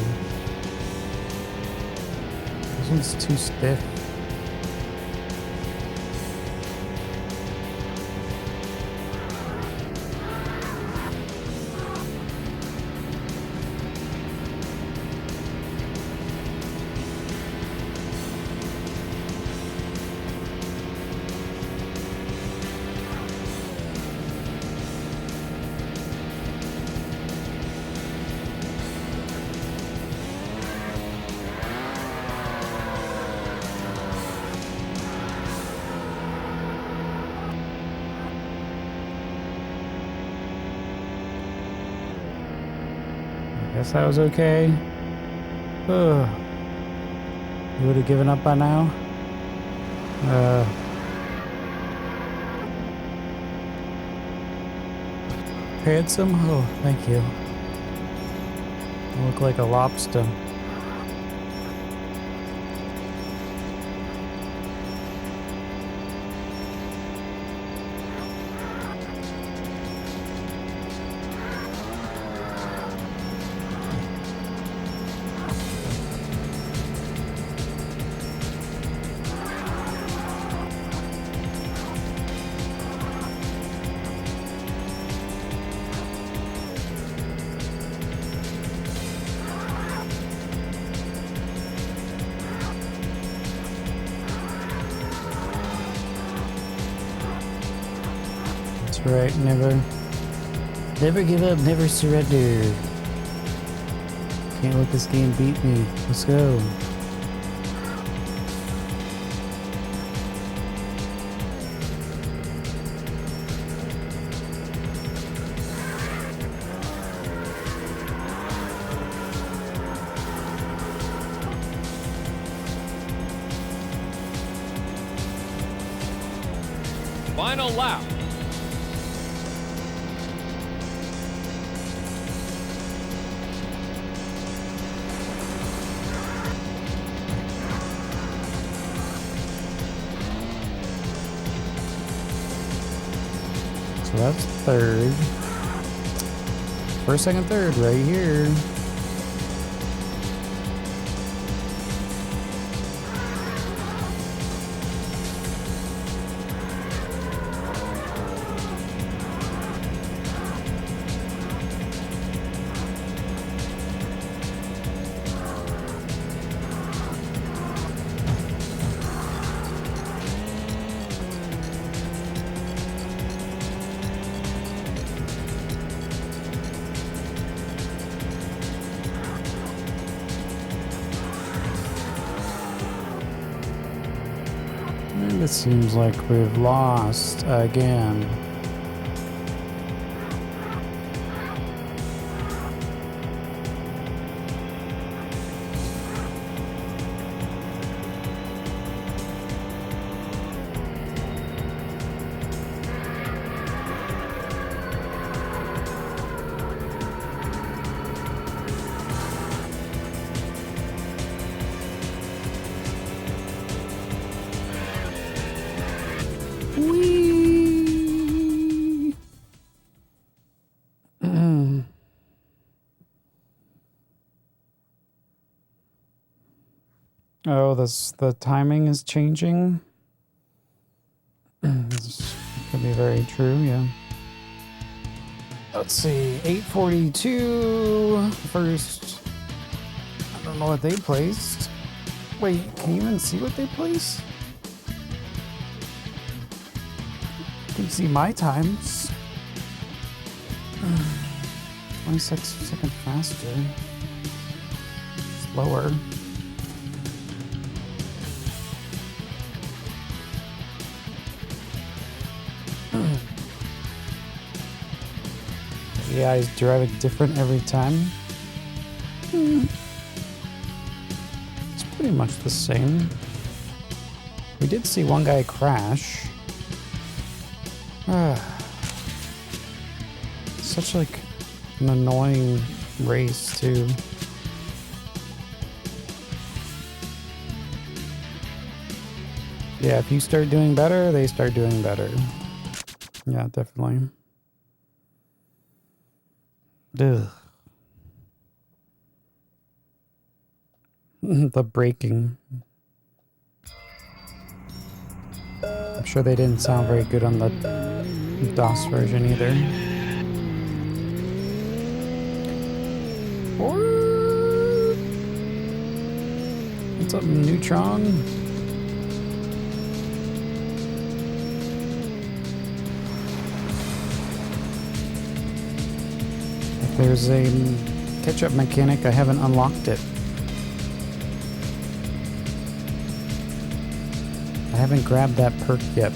This one's too stiff. Guess that was okay. Ugh. You would have given up by now? Handsome? Oh, thank you. You look like a lobster. Right, never give up, never surrender. Can't let this game beat me. Let's go. Final lap. So that's third. First, second, third, right here. And it seems like we've lost again. Oh, the timing is changing. This could be very true, yeah. Let's see, 842 first. I don't know what they placed. Wait, can you even see what they placed? You can see my times. 26 seconds faster. Slower. Yeah, he's driving different every time. It's pretty much the same. We did see one guy crash. Such like an annoying race too. Yeah, if you start doing better, they start doing better. Yeah, definitely. Ugh. The braking. I'm sure they didn't sound very good on the DOS version either. What's up, Neutron? If there's a catch-up mechanic, I haven't unlocked it. I haven't grabbed that perk yet.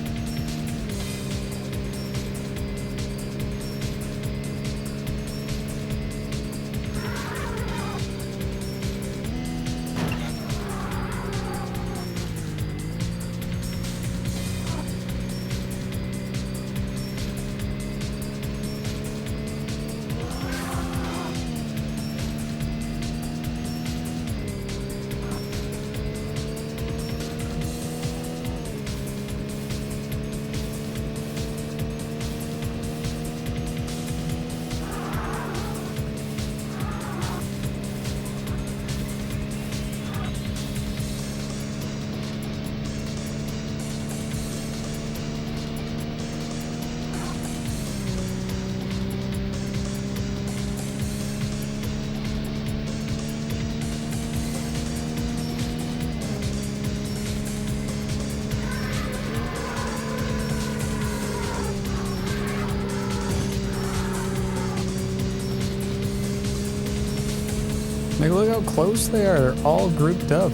Like, look how close they are, all grouped up.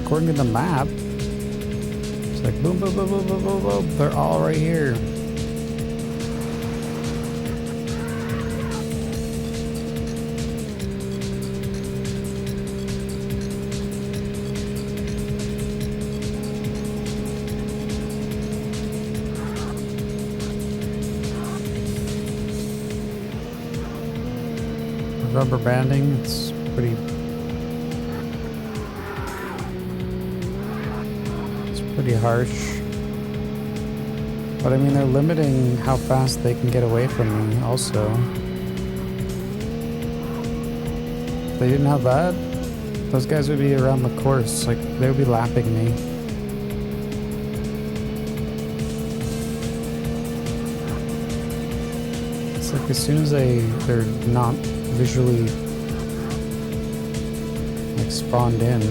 According to the map, it's like boom, boom, boom, boom, boom, boom, boom. They're all right here. Rubber banding, it's pretty harsh. But I mean, they're limiting how fast they can get away from me also. If they didn't have that, those guys would be around the course, like they would be lapping me. It's like as soon as they're not visually like spawned in.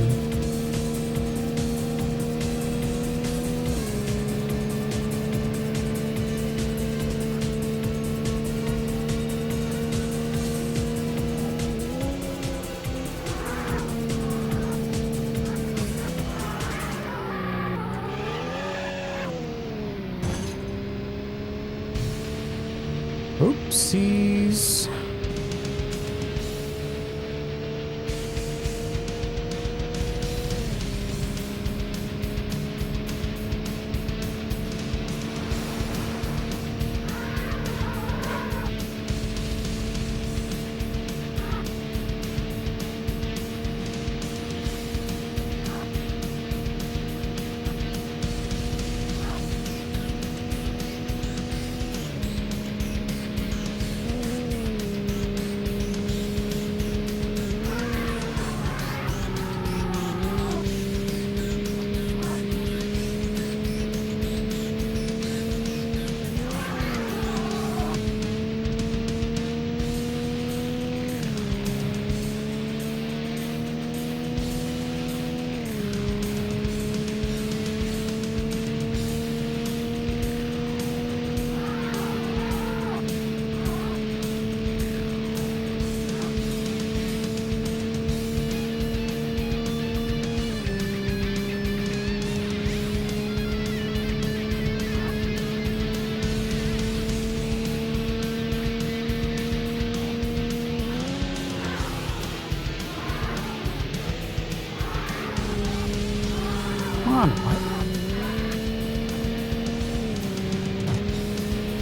Oopsies.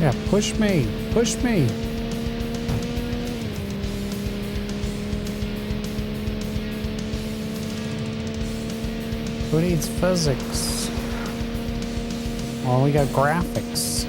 Yeah, push me. Push me. Who needs physics? Well, we got graphics.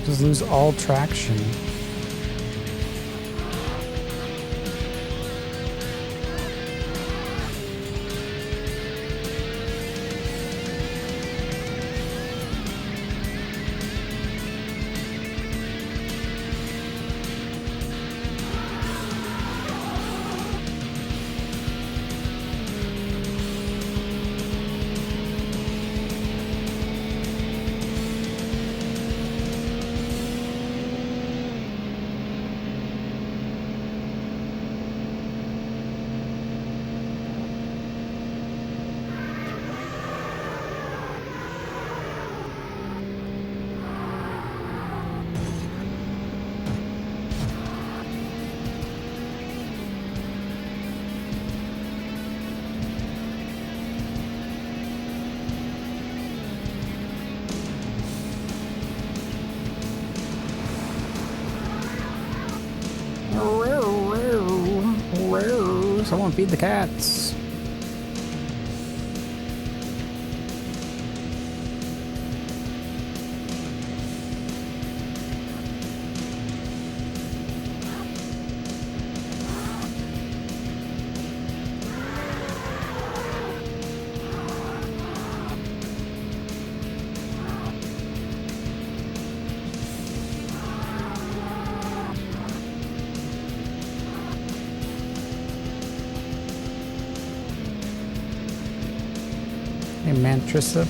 Just lose all traction. Someone feed the cats. Hey, Mantrissa.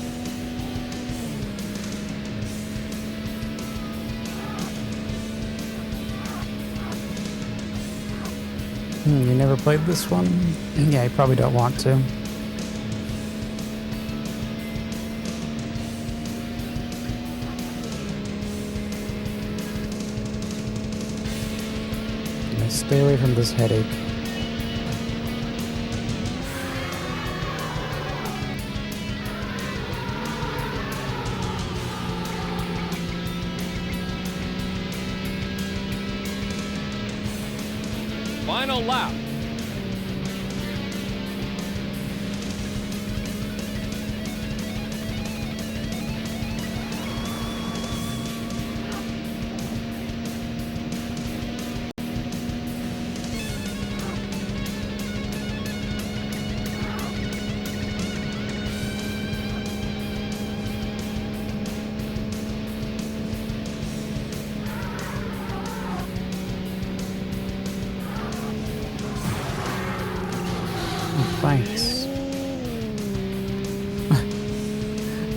You never played this one? Yeah, you probably don't want to. Stay away from this headache. Final lap. Thanks.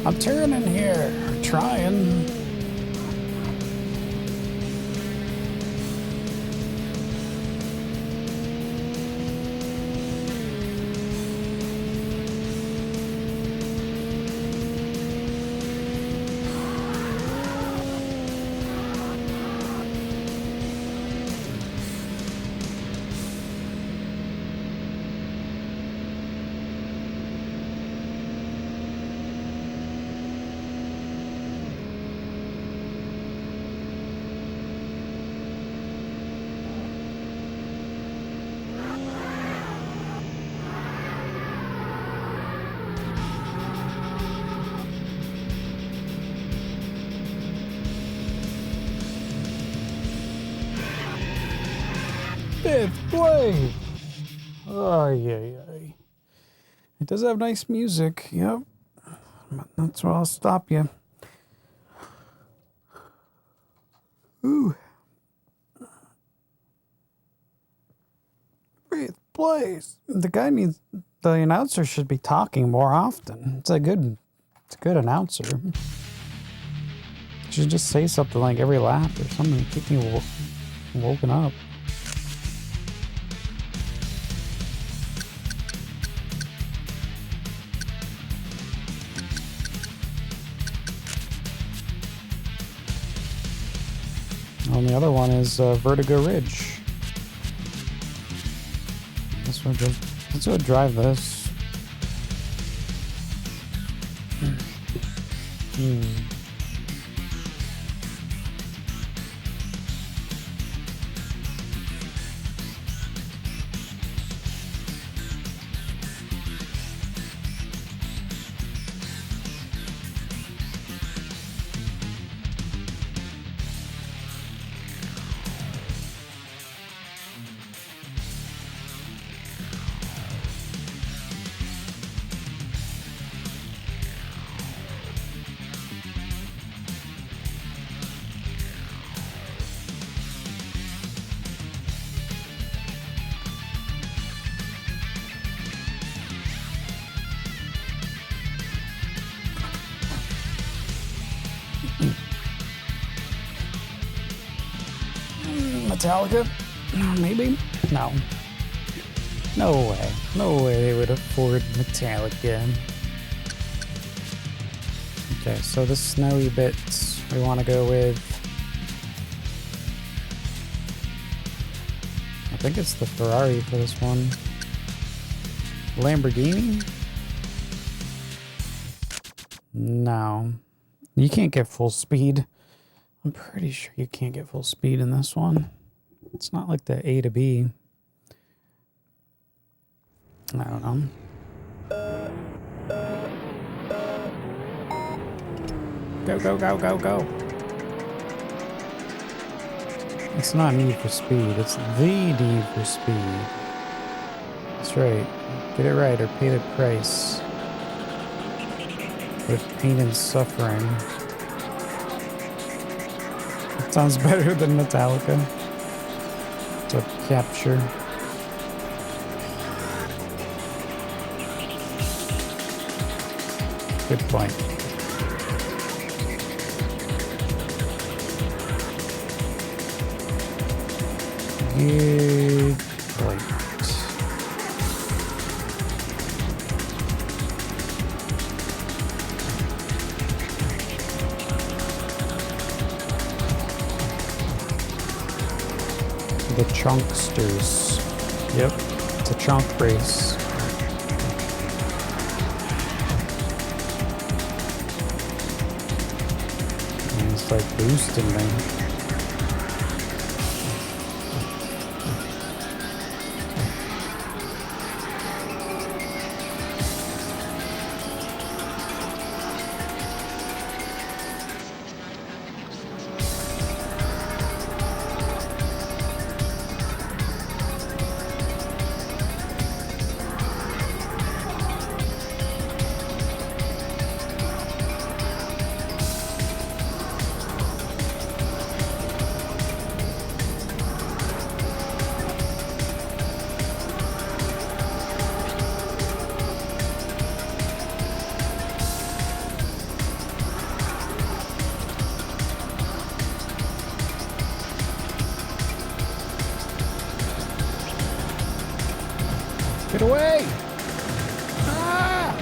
I'm turning here, trying. Fifth place. Oh, yeah. It does have nice music. Yep. That's where I'll stop you. Ooh. Fifth place. The announcer should be talking more often. It's a good announcer. Should just say something like every lap or something to keep me woken up. then the other one is Vertigo Ridge. Let's go drive this. Metallica? Maybe? No. No way. No way they would afford Metallica. Okay, so the snowy bits we want to go with. I think it's the Ferrari for this one. Lamborghini? No. You can't get full speed. I'm pretty sure you can't get full speed in this one. It's not like the A to B. I don't know. Go, go, go, go, go. It's not Need for Speed. It's the Need for Speed. That's right. Get it right or pay the price. With pain and suffering. It sounds better than Metallica. To capture. Good point. Good point. The Chunksters. Yep, it's a chunk race. And it's like boosting me. Get away! Ah!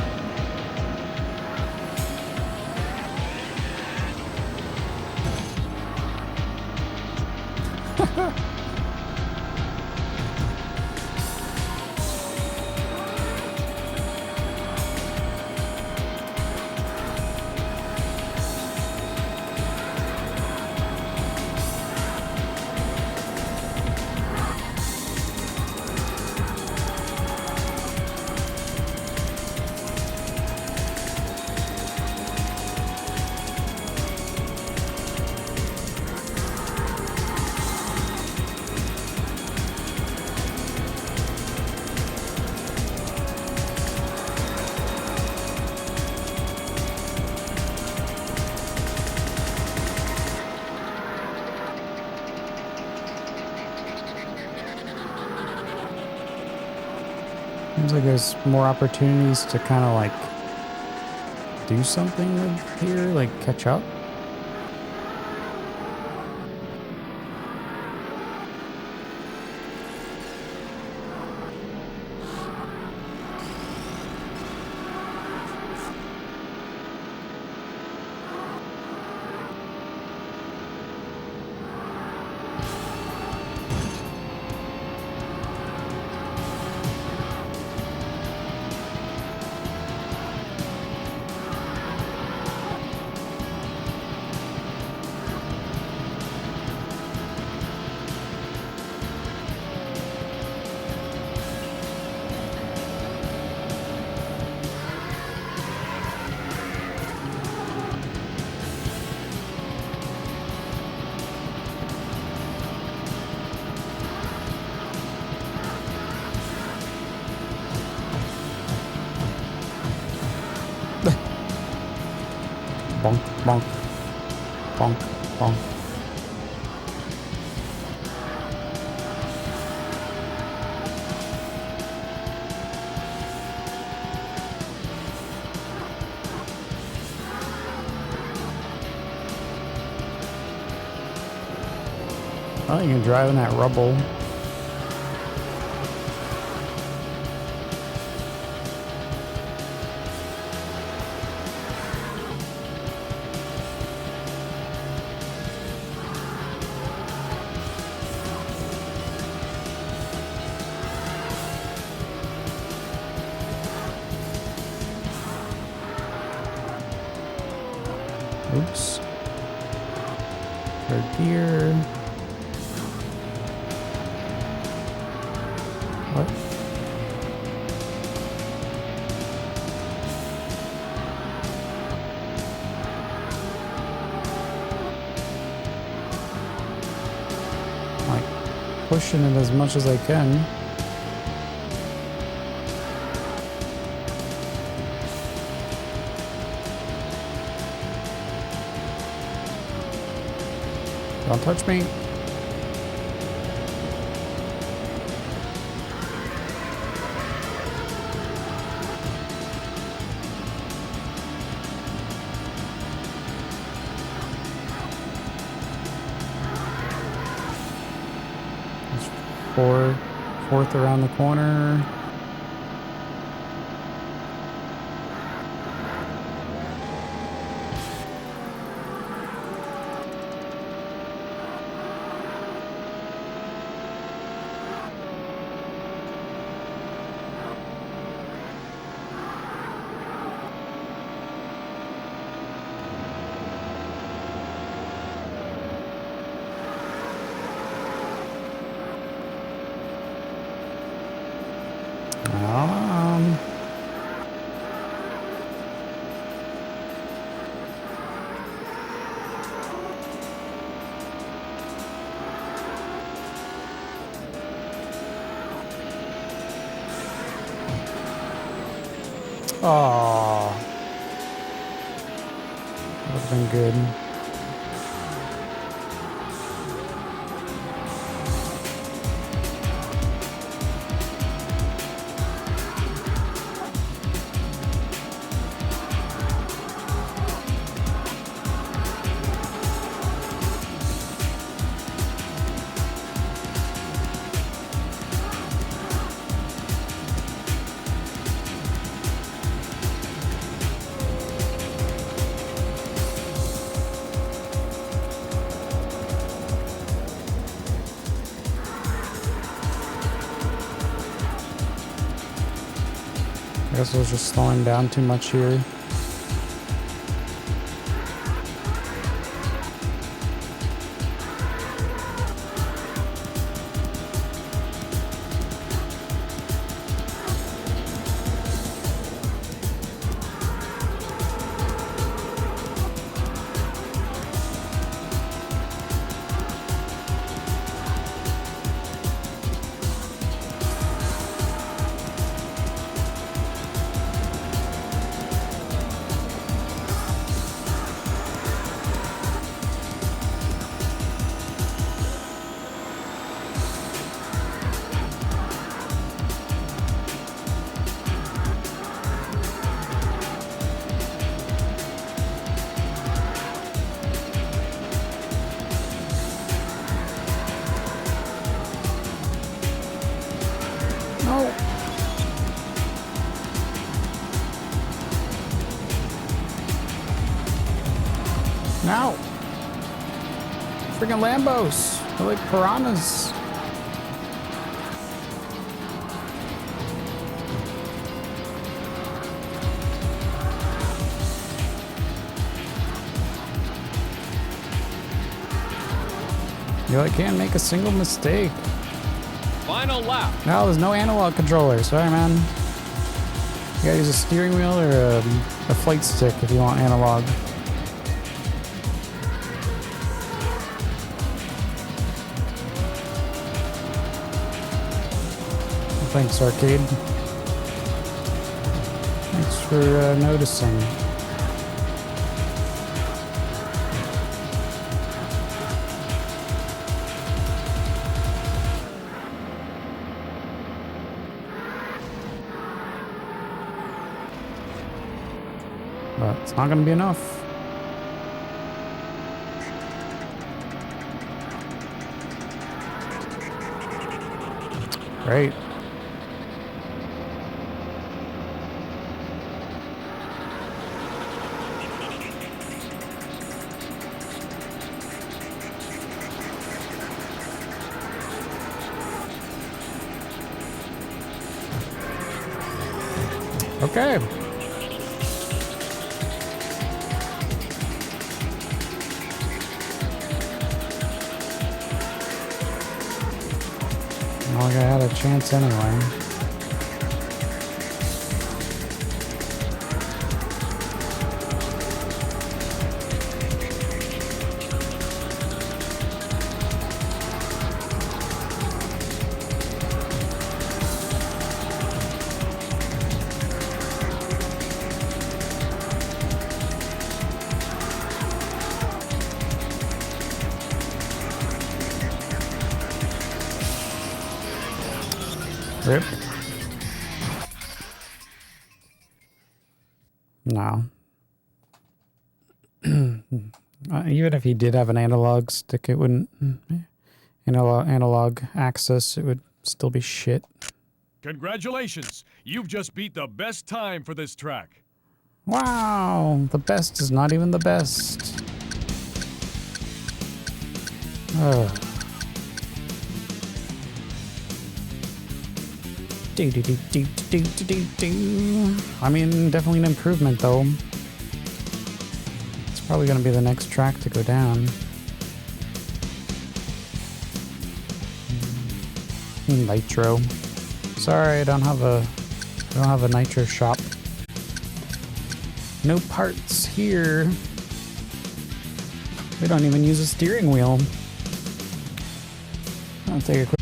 Seems like there's more opportunities to kind of like do something with here, like catch up. Bonk, bonk. Bonk, bonk. Oh, you can drive in that rubble. Oops. Third gear. What? Like pushing it as much as I can. Don't touch me. Fourth around the corner. Oh, that would have been good. I guess I was just slowing down too much here. Now, freaking Lambos, they're like piranhas. Yo, I can't make a single mistake. Final lap. No, there's no analog controller. Sorry, man. You gotta use a steering wheel or a flight stick if you want analog. Thanks, Arcade. Thanks for noticing. But it's not gonna be enough. Great. Okay. Well, I had a chance anyway. Rip. No. Even if he did have an analog stick, it wouldn't. Analog access, it would still be shit. Congratulations! You've just beat the best time for this track. Wow! The best is not even the best. Ugh. I mean, definitely an improvement, though. It's probably going to be the next track to go down. Nitro. Sorry, I don't have a nitro shop. No parts here. We don't even use a steering wheel. I'll take a quick.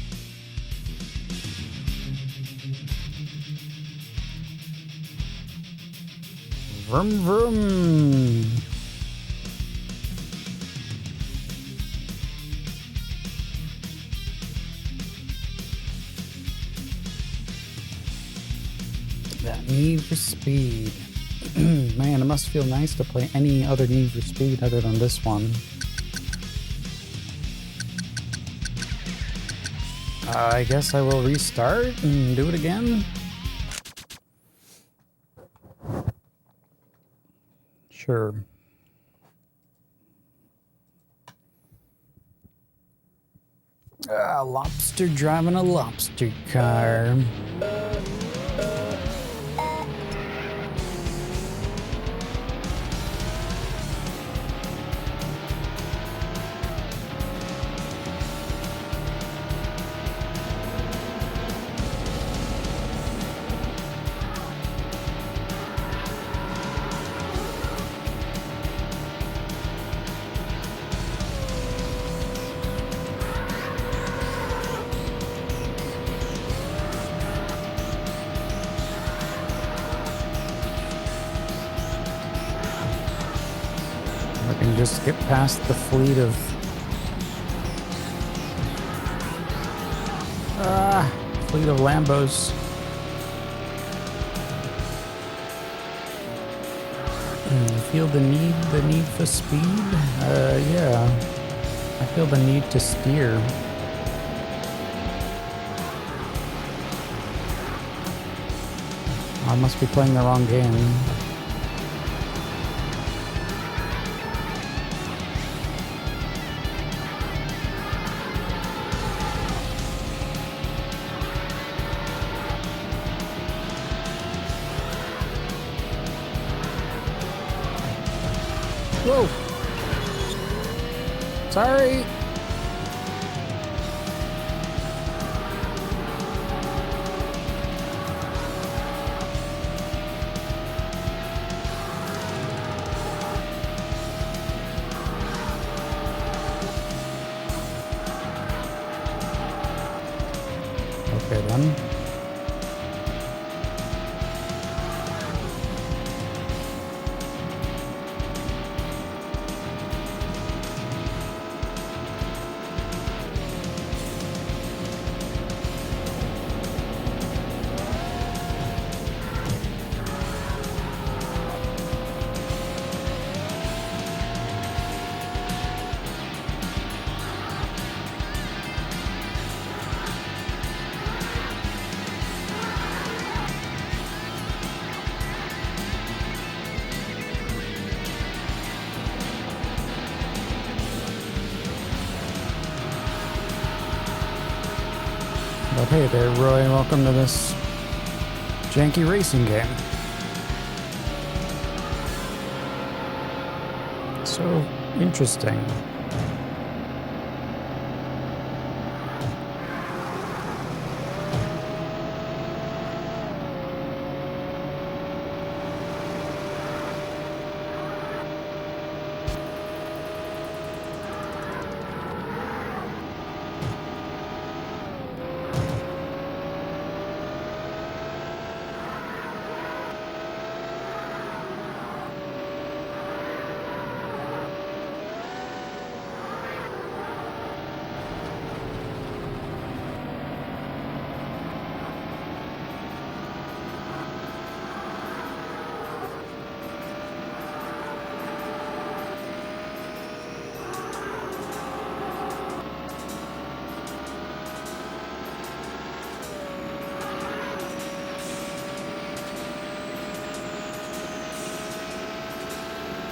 Vroom vroom. That Need for Speed. Man, it must feel nice to play any other Need for Speed other than this one. I guess I will restart and do it again. Sure. A lobster driving a lobster car. Just get past the fleet of Lambos. Feel the need for speed? Yeah. I feel the need to steer. I must be playing the wrong game. Whoa! Sorry! Okay then. But hey there, Roy, welcome to this janky racing game. So interesting.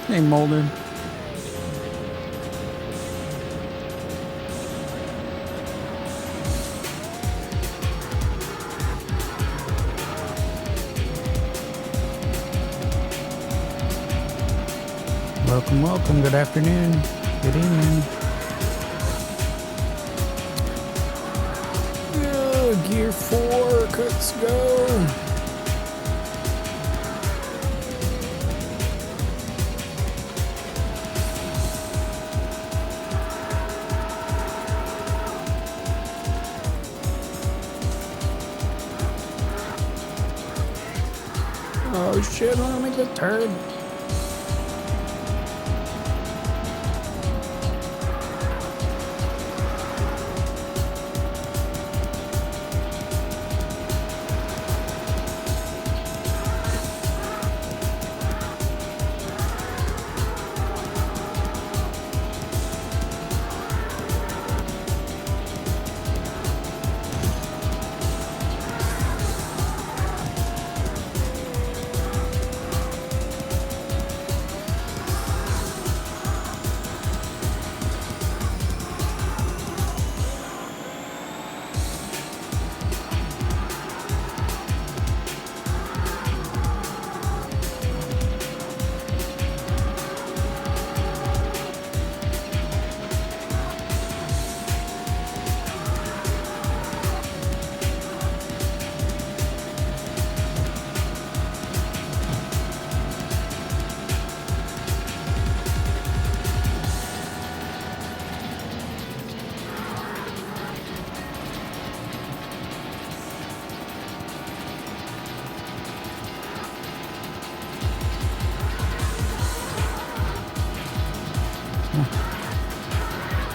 Hey, Molden. Welcome, welcome. Good afternoon. Good evening. Gear 4, let's go. Oh shit, let me make the turn.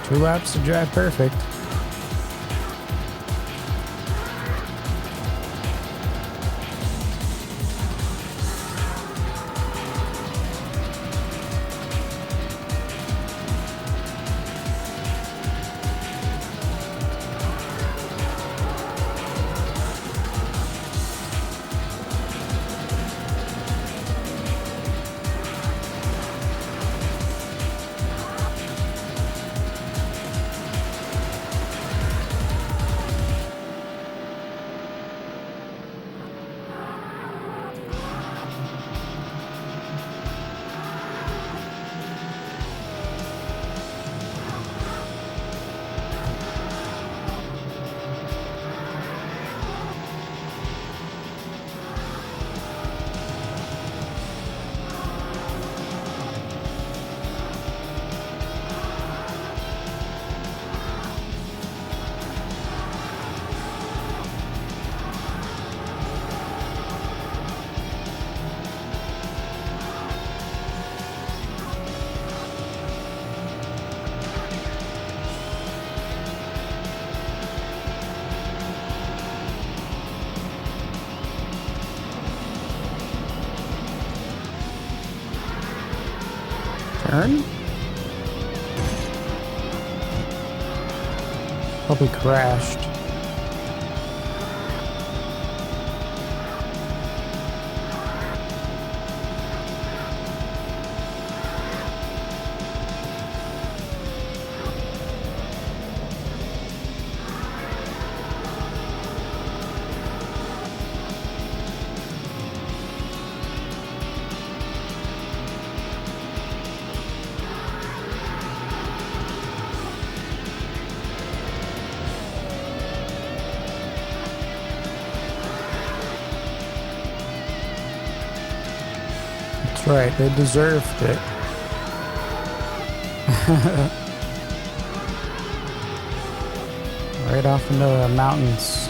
Two laps to drive perfect. Turn? Hope he crashed. right, they deserved it. Right off into the mountains.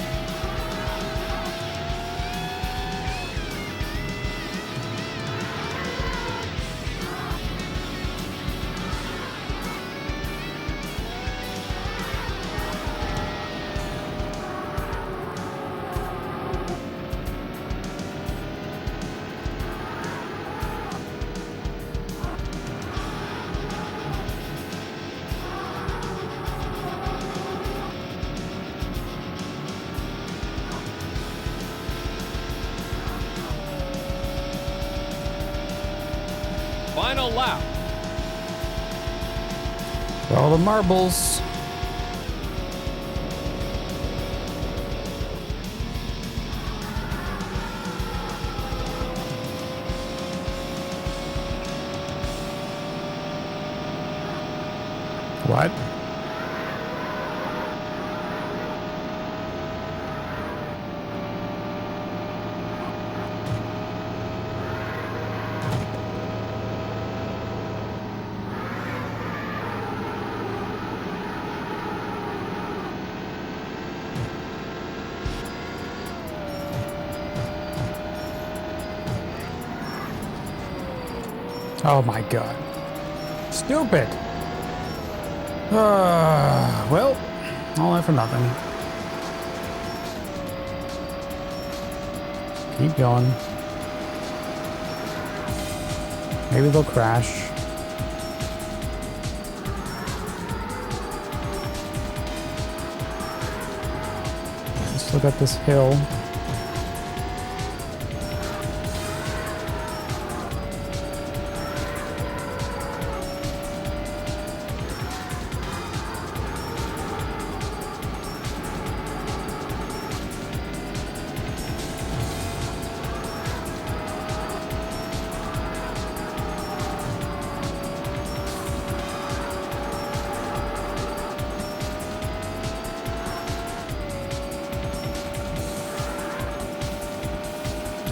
Final lap. All the marbles. What? Oh my god. Stupid. Well, all that for nothing. Keep going. Maybe they'll crash. Let's look at this hill.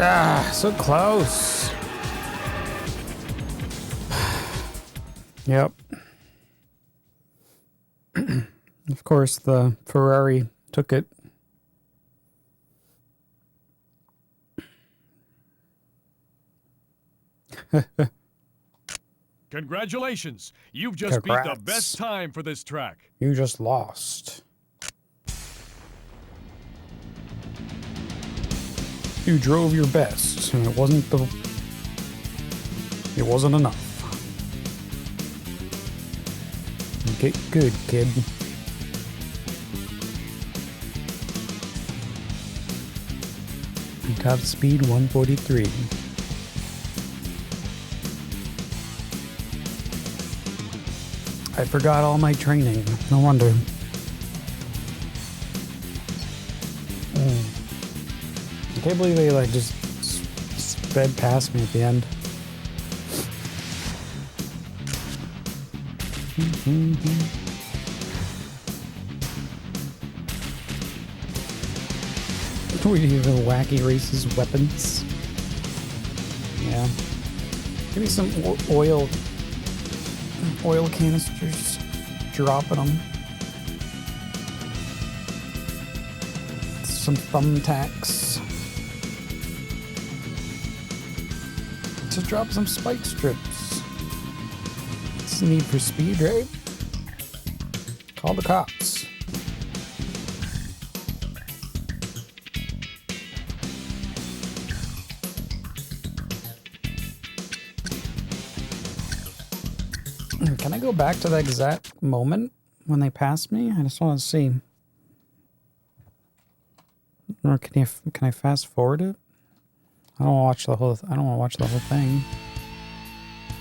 Ah, so close. Yep. Of course, the Ferrari took it. Congratulations! You've just beat the best time for this track. You just lost. You drove your best, and it wasn't enough. Get good, kid. Top speed 143. I forgot all my training. No wonder. I can't believe they like just sped past me at the end. We even wacky races weapons. Yeah. Maybe some oil canisters. Dropping them. Some thumbtacks. To drop some spike strips. It's Need for Speed, right? Call the cops. Can I go back to that exact moment when they passed me? I just want to see. Or can I fast forward it? I don't want to watch the whole thing.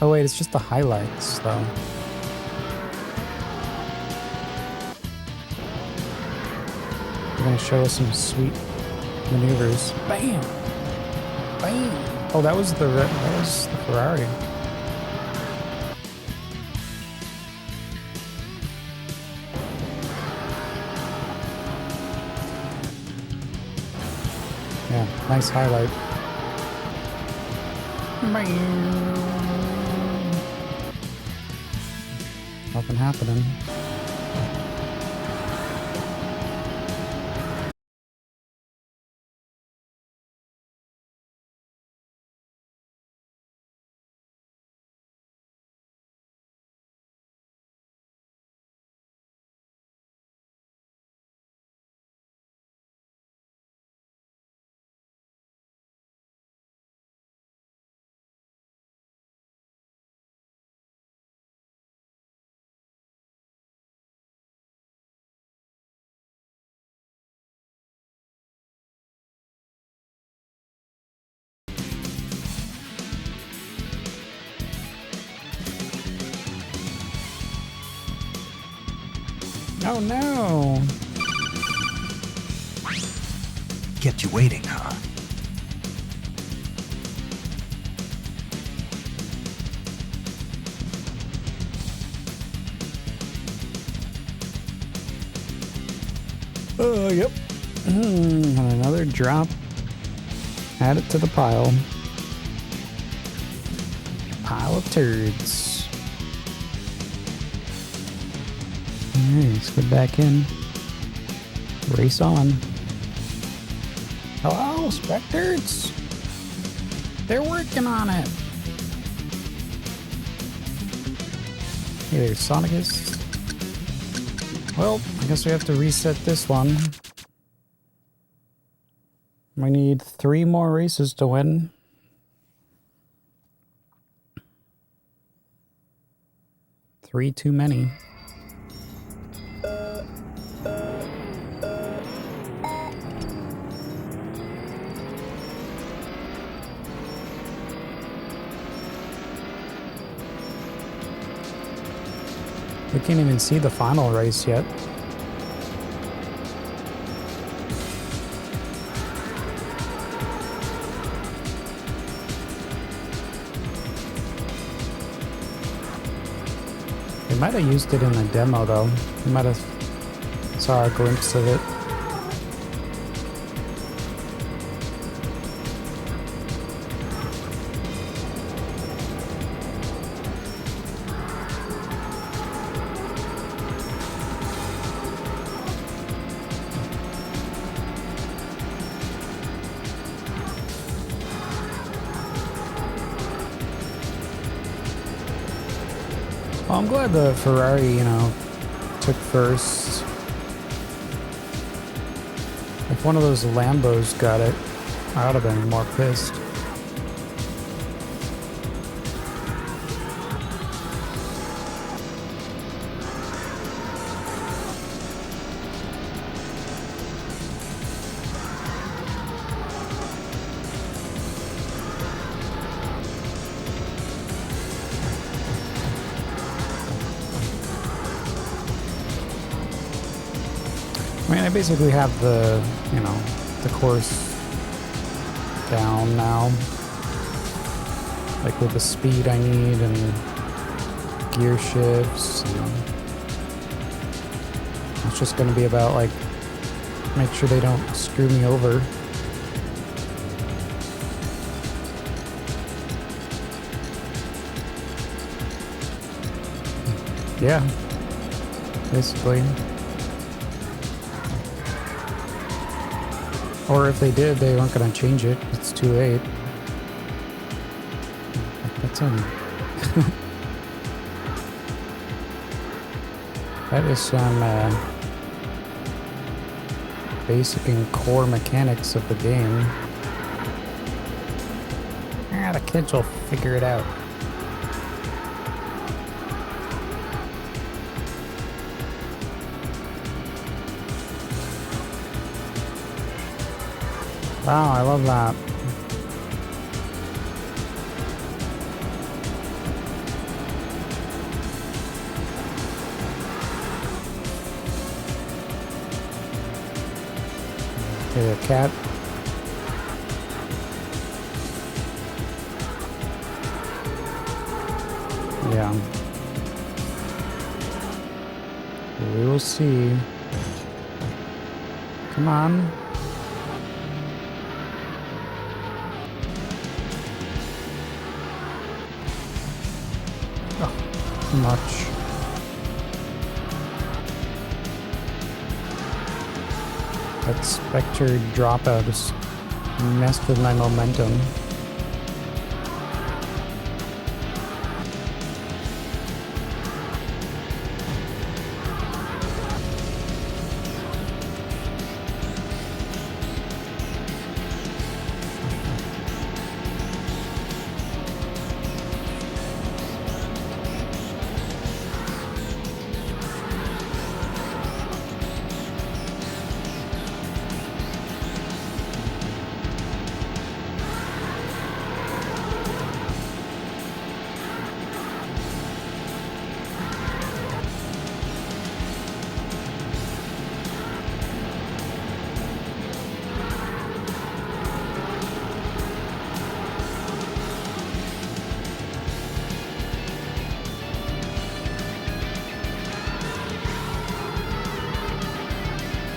Oh wait, it's just the highlights though. They're gonna show us some sweet maneuvers. Bam! Bam! Oh, that was the Ferrari. Yeah, nice highlight. Nothing happening. Oh no! Kept you waiting, huh? Oh, yep. And another drop. Add it to the pile. Pile of turds. Alright, let's go back in. Race on. Hello, Specters! They're working on it! Hey there, Sonicus. Well, I guess we have to reset this one. We need 3 more races to win. Three too many. We can't even see the final race yet. They might have used it in a demo though. We might have saw a glimpse of it. Well, I'm glad the Ferrari, you know, took first. If one of those Lambos got it, I would have been more pissed. I mean, I basically have the, you know, the course down now. Like with the speed I need and gear shifts. And it's just going to be about, like, make sure they don't screw me over. Yeah, basically. Or if they did, they weren't going to change it. It's too late. That's in. That is some basic and core mechanics of the game. Ah, the kids will figure it out. Wow, I love that. Okay, the cat. Yeah. We will see. Come on. Too much. That Spectre dropout has messed with my momentum.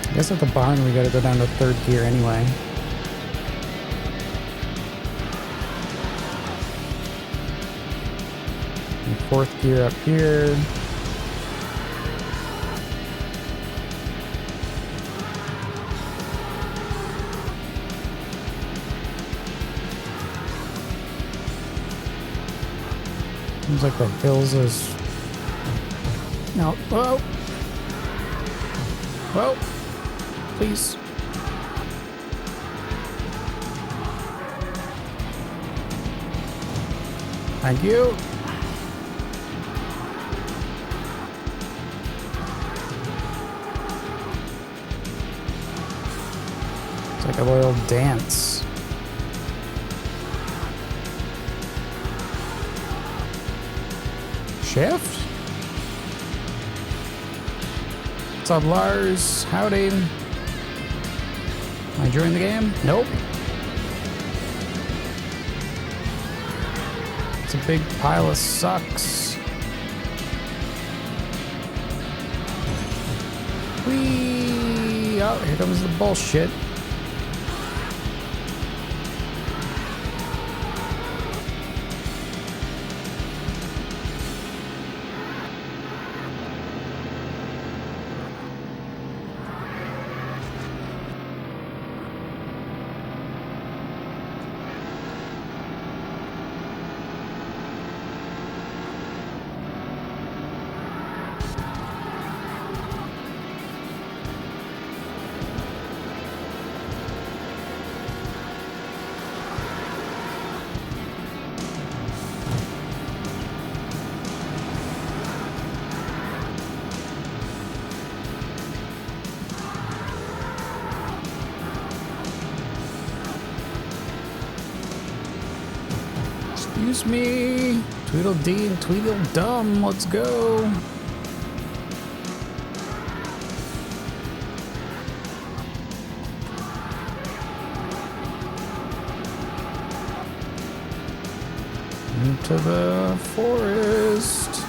I guess at the barn we gotta go down to third gear anyway. And fourth gear up here. Seems like the hills is... No, whoa! Whoa! Please. Thank you. It's like a little dance. Shift? What's up, Lars? Howdy. Am I enjoying the game? Nope. It's a big pile of sucks. Whee! Oh, here comes the bullshit. Excuse me. Tweedledee and Tweedledum, let's go. Into the forest.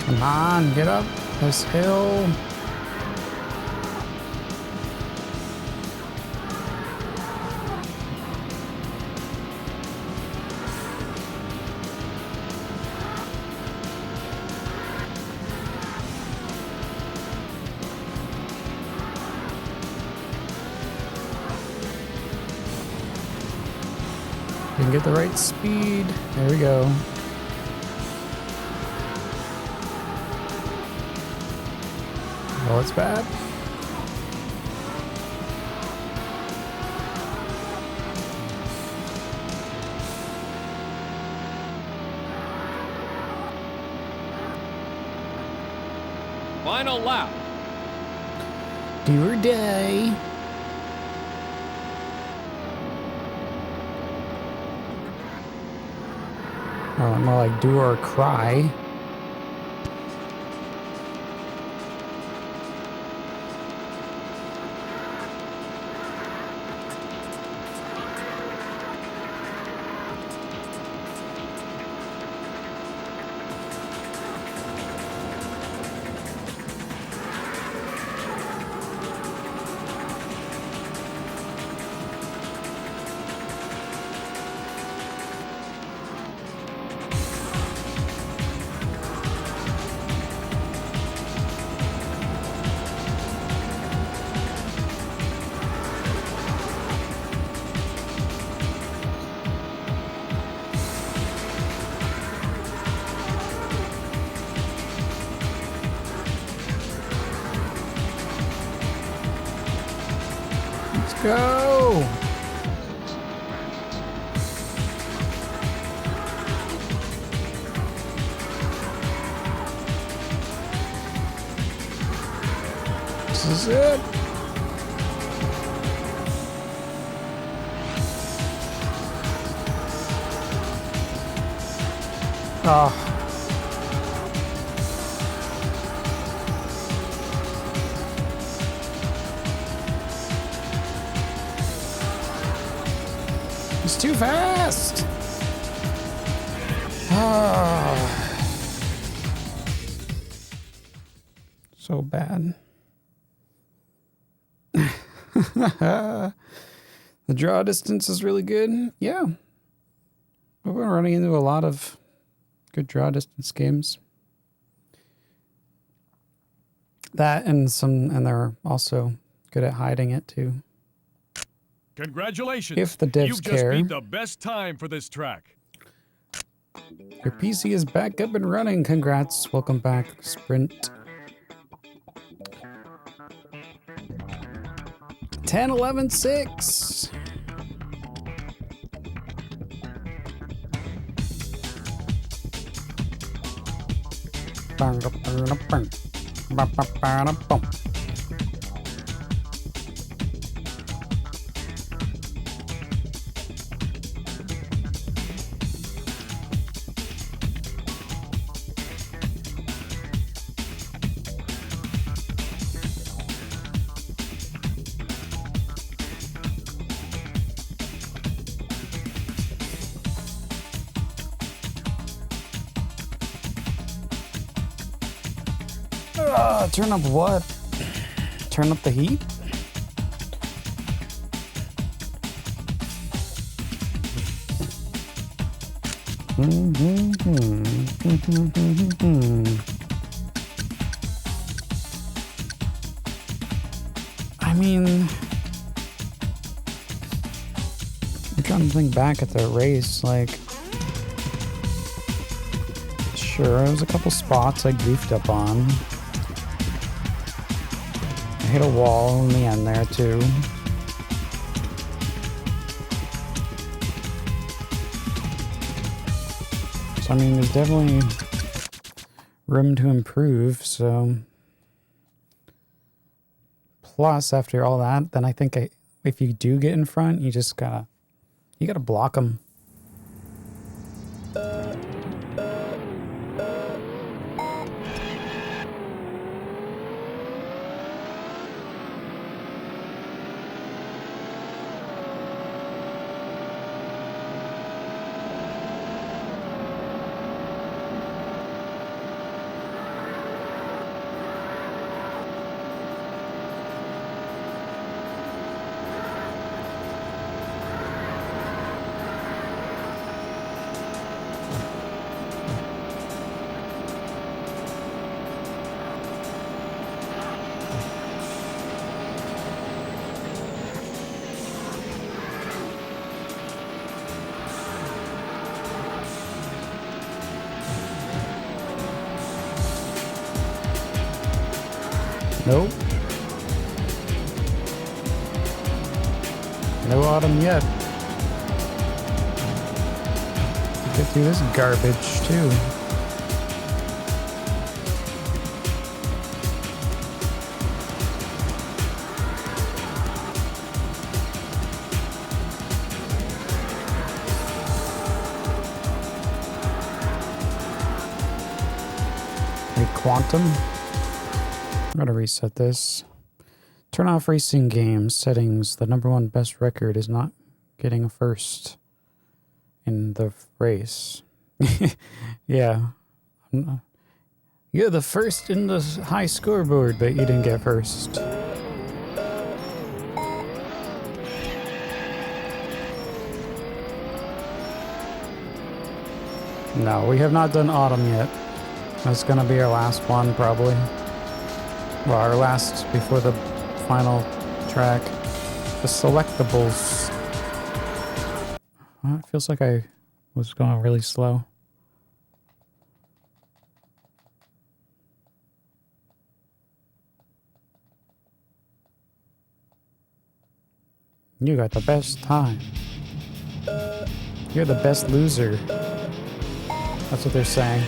Come on, get up this hill. Didn't get the right speed. There we go. Oh, it's bad. Final lap. Do or die. Oh, more like do or cry. Go! This is it. Oh. It's too fast. Ah. So bad. The draw distance is really good. Yeah. We've been running into a lot of good draw distance games. That and they're also good at hiding it too. Congratulations. If the devs You've care. just beat the best time for this track. Your PC is back up and running. Congrats. Welcome back, Sprint. 10, 11, 6. Turn up what? Turn up the heat? I mean, I'm trying to think back at the race, like, sure, there was a couple spots I goofed up on. I hit a wall in the end there too. So I mean, there's definitely room to improve, so. Plus, after all that, then I think if you do get in front, you just gotta block them. Nope. No autumn yet. Get through this garbage too. Quantum. I'm gonna reset this. Turn off racing games settings. The #1 best record is not getting a first in the race. Yeah. You're the first in the high scoreboard, but you didn't get first. No, we have not done autumn yet. That's gonna be our last one, probably. Well, our last before the final track. The selectables. Well, it feels like I was going really slow. You got the best time. You're the best loser. That's what they're saying.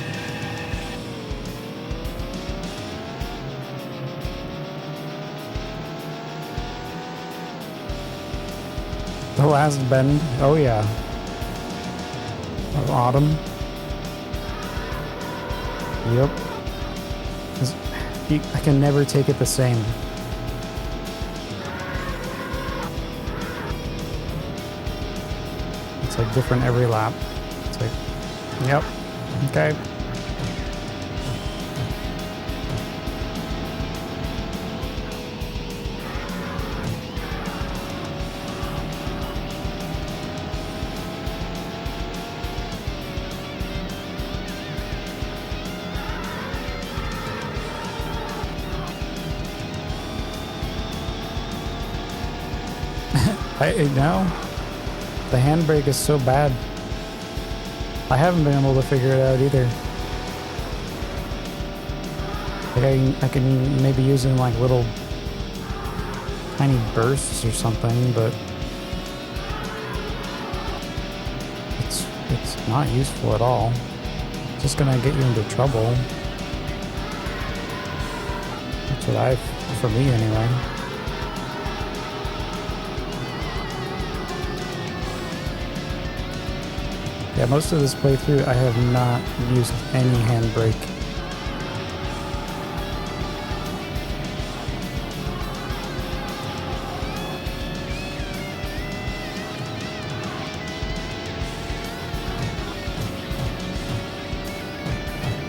The last bend. Oh yeah. Of autumn. Yep. I can never take it the same. It's like different every lap. It's like, yep. Okay. No, the handbrake is so bad. I haven't been able to figure it out either. Like I can maybe use it in like little tiny bursts or something, but it's not useful at all. It's just gonna get you into trouble. That's what for me anyway. Yeah, most of this playthrough I have not used any handbrake.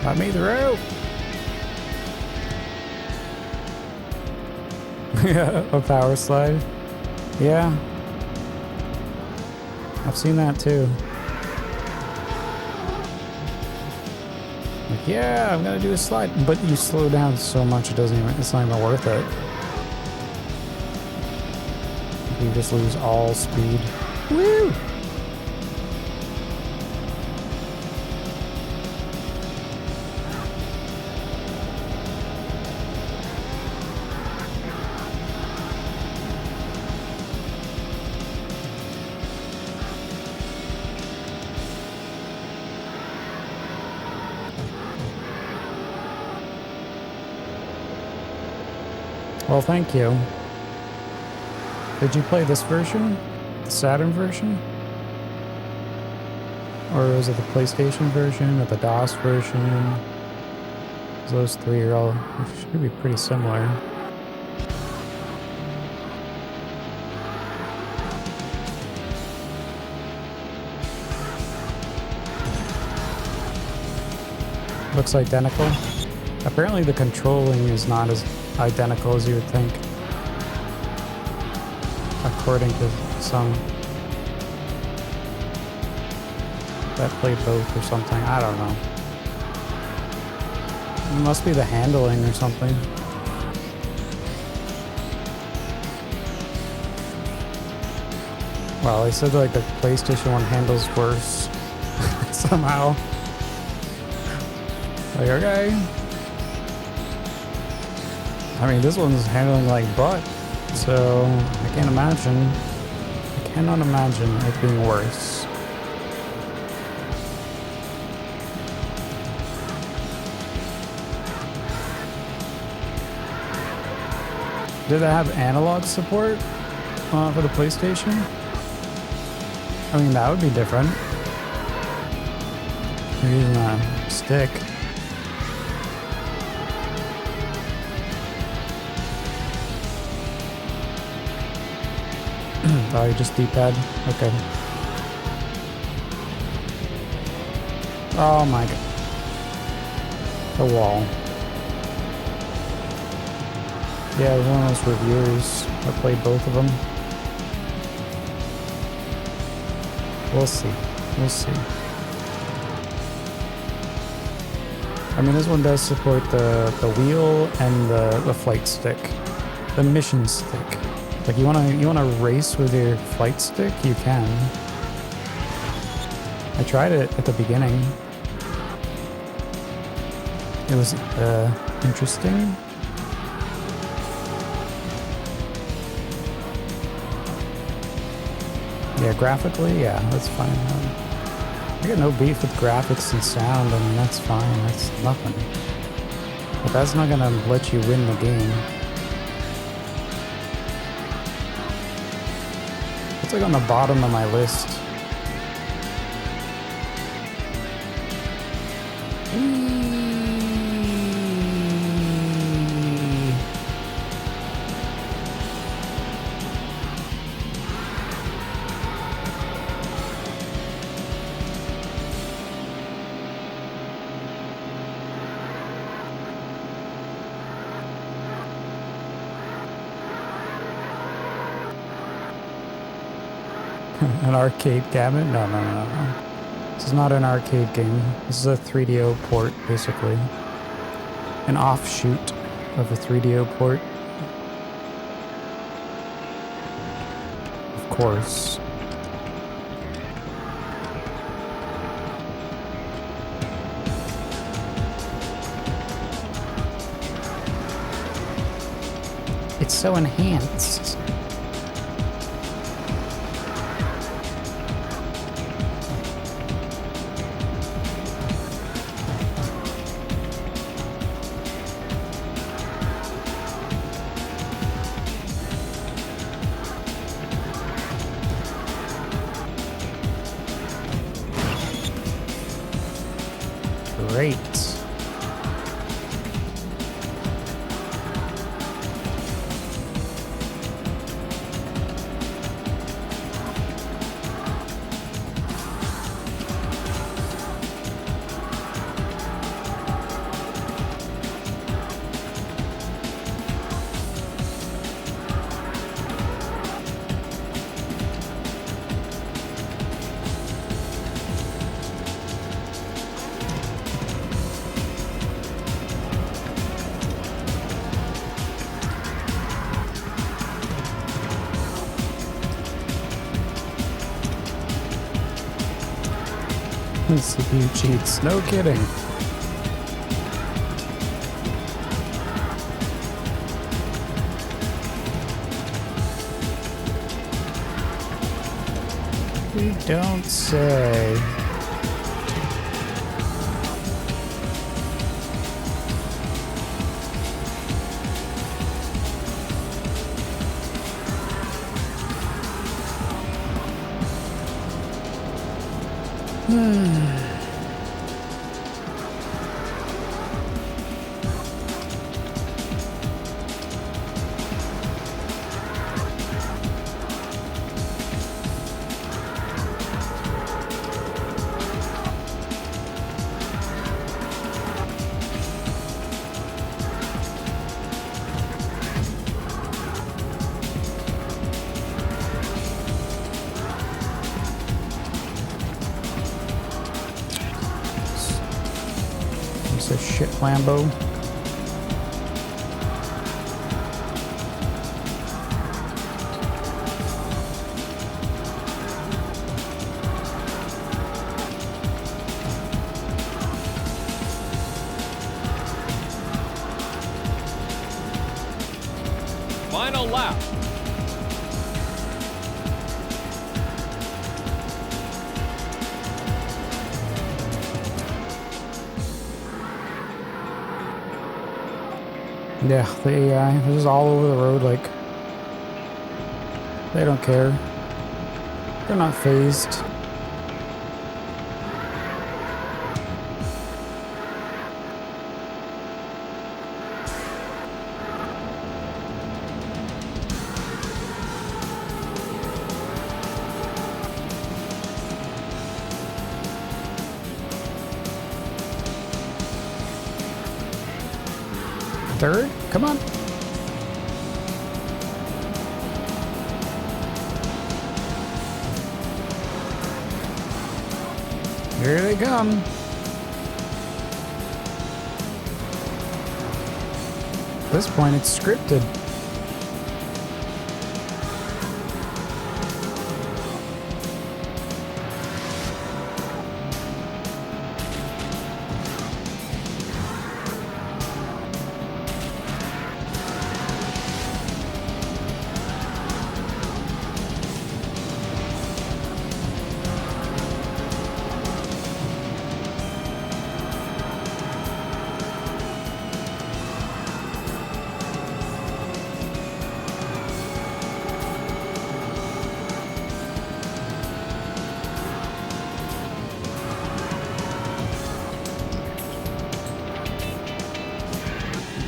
Got me through! Yeah, a power slide. Yeah. I've seen that too. Like, yeah, I'm gonna do a slide, but you slow down so much it's not even worth it. You just lose all speed. Woo! Well, thank you. Did you play this version? The Saturn version? Or was it the PlayStation version or the DOS version? Those three are all should be pretty similar. Looks identical. Apparently the controlling is not as identical as you would think, according to some that play both or something. I don't know. It must be the handling or something. Well, they said like the PlayStation 1 handles worse somehow. Like, okay. I mean, this one's handling like butt, so I can't imagine. I cannot imagine it being worse. Did it have analog support for the PlayStation? I mean, that would be different. You're using a stick. Oh, you just D-pad? Okay. Oh my god. The wall. Yeah, one of those reviewers. I played both of them. We'll see. We'll see. I mean, this one does support the wheel and the flight stick. The mission stick. Like, you wanna race with your flight stick? You can. I tried it at the beginning. It was interesting. Yeah, graphically, yeah, that's fine. I got no beef with graphics and sound. I mean, that's fine. That's nothing. But that's not gonna let you win the game. It's like on the bottom of my list. An arcade cabinet? No. This is not an arcade game. This is a 3DO port, basically. An offshoot of a 3DO port. Of course. It's so enhanced. Great. CPU cheats, no kidding. You don't say. It's a shit Lambo. lap. Yeah, the AI, they're just all over the road, like, they don't care. They're not phased. Third? Come on. Here they come. At this point, it's scripted.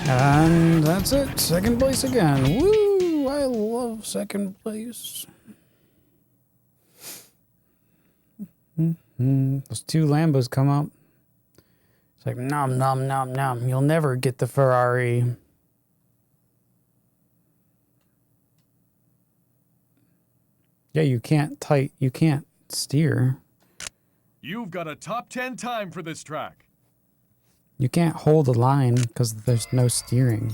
And that's it. Second place again. Woo! I love second place. Those two Lambos come up. It's like, nom, nom, nom, nom. You'll never get the Ferrari. Yeah, you can't steer. You've got a top 10 time for this track. You can't hold a line because there's no steering.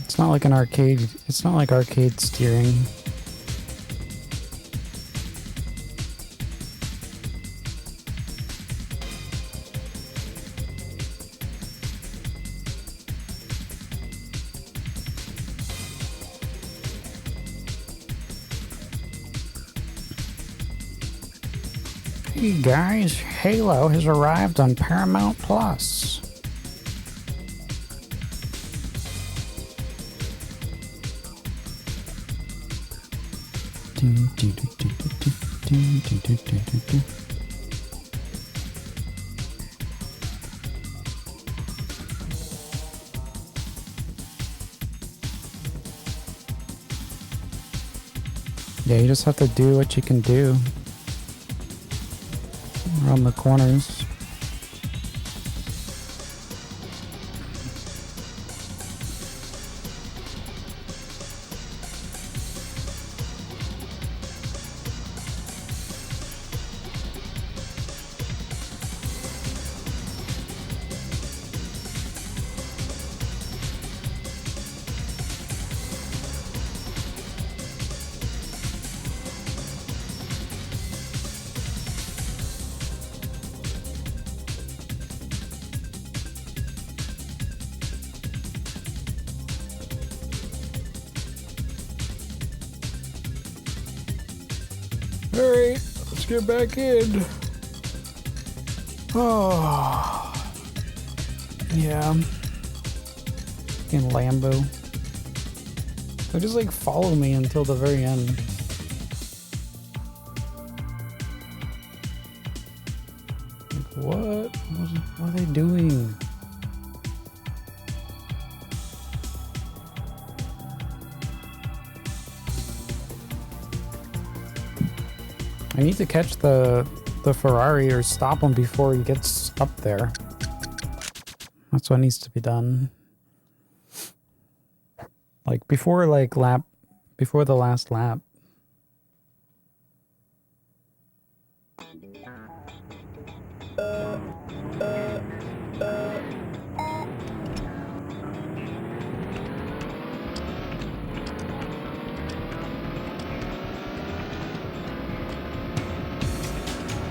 It's not like an arcade. It's not like arcade steering. Hey guys, Halo has arrived on Paramount Plus. Yeah, you just have to do what you can do. Around the corners. Alright, let's get back in. Oh. Yeah. In Lambo. They just like follow me until the very end. Like, what? What are they doing? I need to catch the Ferrari or stop him before he gets up there. That's what needs to be done. Like before the last lap.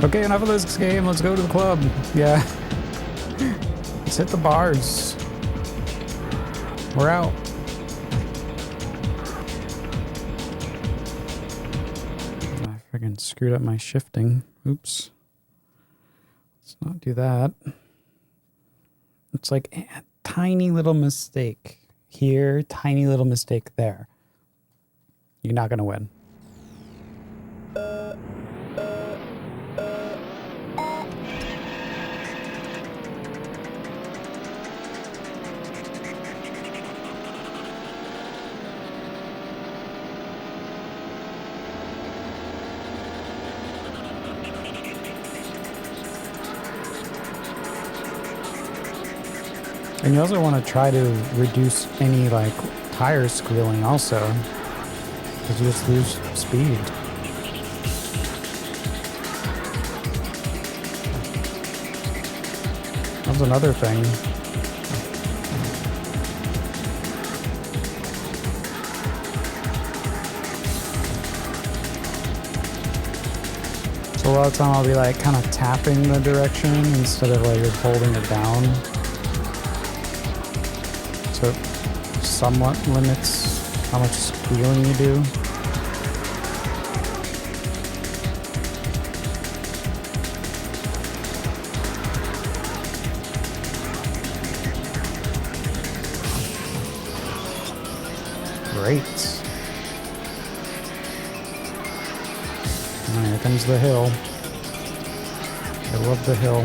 Okay, enough of this game. Let's go to the club. Yeah. Let's hit the bars. We're out. I freaking screwed up my shifting. Oops. Let's not do that. It's like a tiny little mistake here, tiny little mistake there. You're not going to win. And you also want to try to reduce any like tire squealing also, because you just lose speed. That's another thing. So a lot of time I'll be like kind of tapping the direction instead of like just holding it down. So it somewhat limits how much squealing you do. Great. And here comes the hill. I love the hill.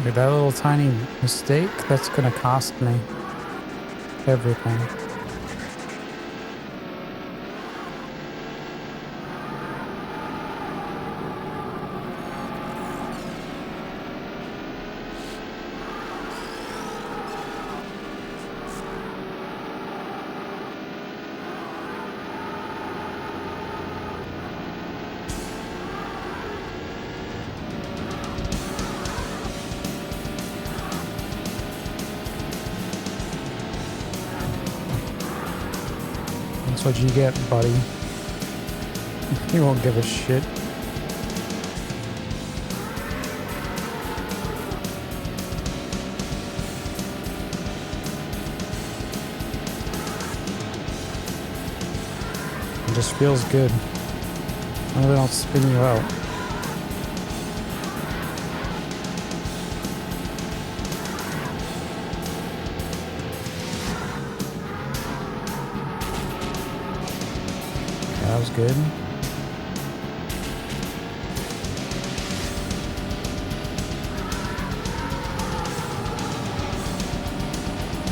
With that little tiny mistake, that's gonna cost me everything. That's what you get, buddy. You won't give a shit. It just feels good. When they don't spin you out. That was good.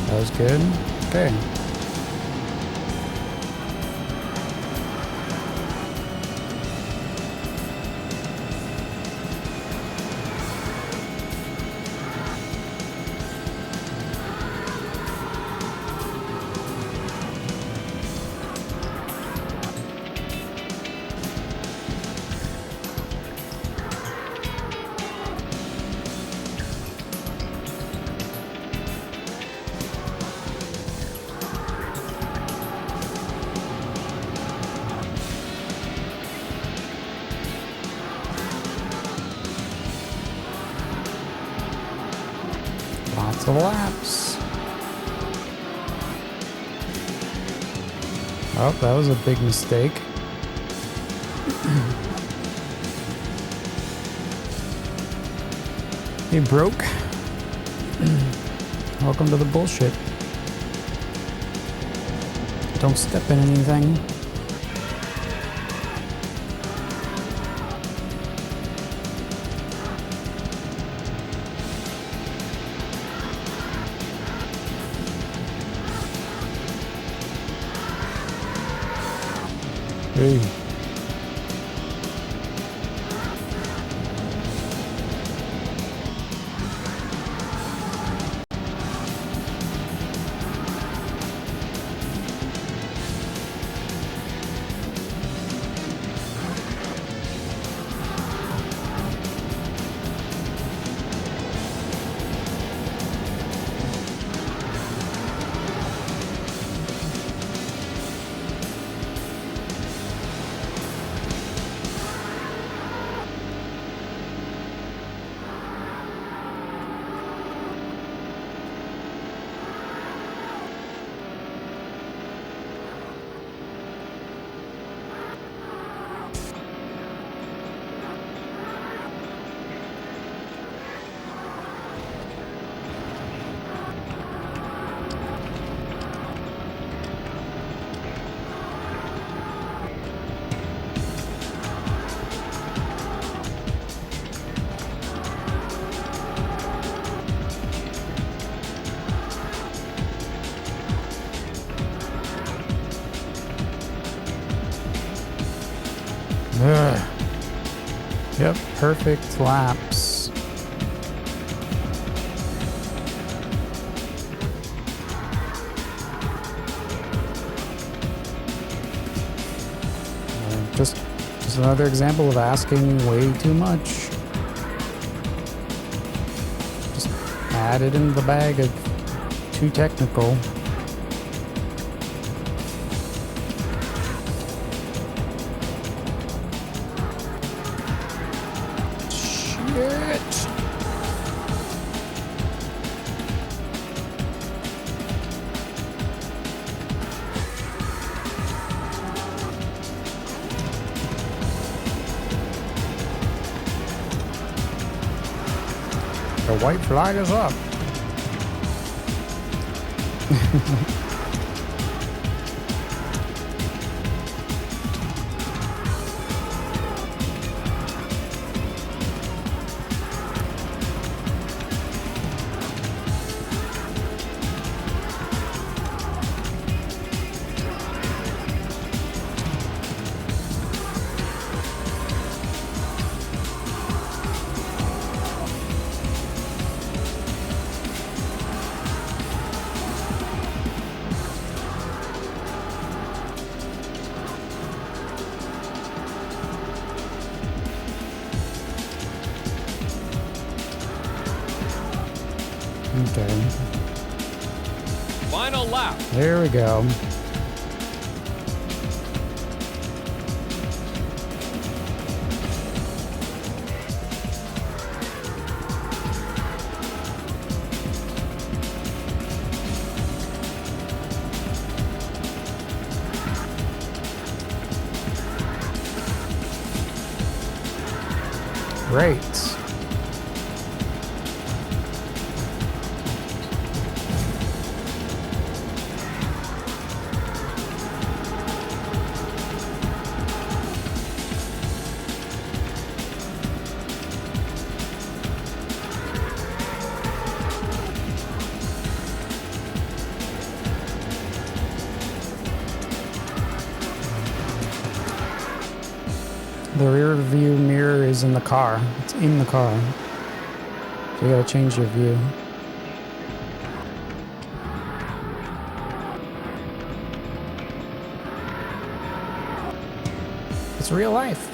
That was good. Okay. Lots of laps. Oh, that was a big mistake. Hey, broke. Welcome to the bullshit. Don't step in anything. Hey. Ugh. Yep, perfect laps. Just another example of asking way too much. Just add it in the bag of too technical. The white flag is up. Okay. Final lap. There we go. Great. The rear view mirror is in the car. It's in the car. So you gotta change your view. It's real life.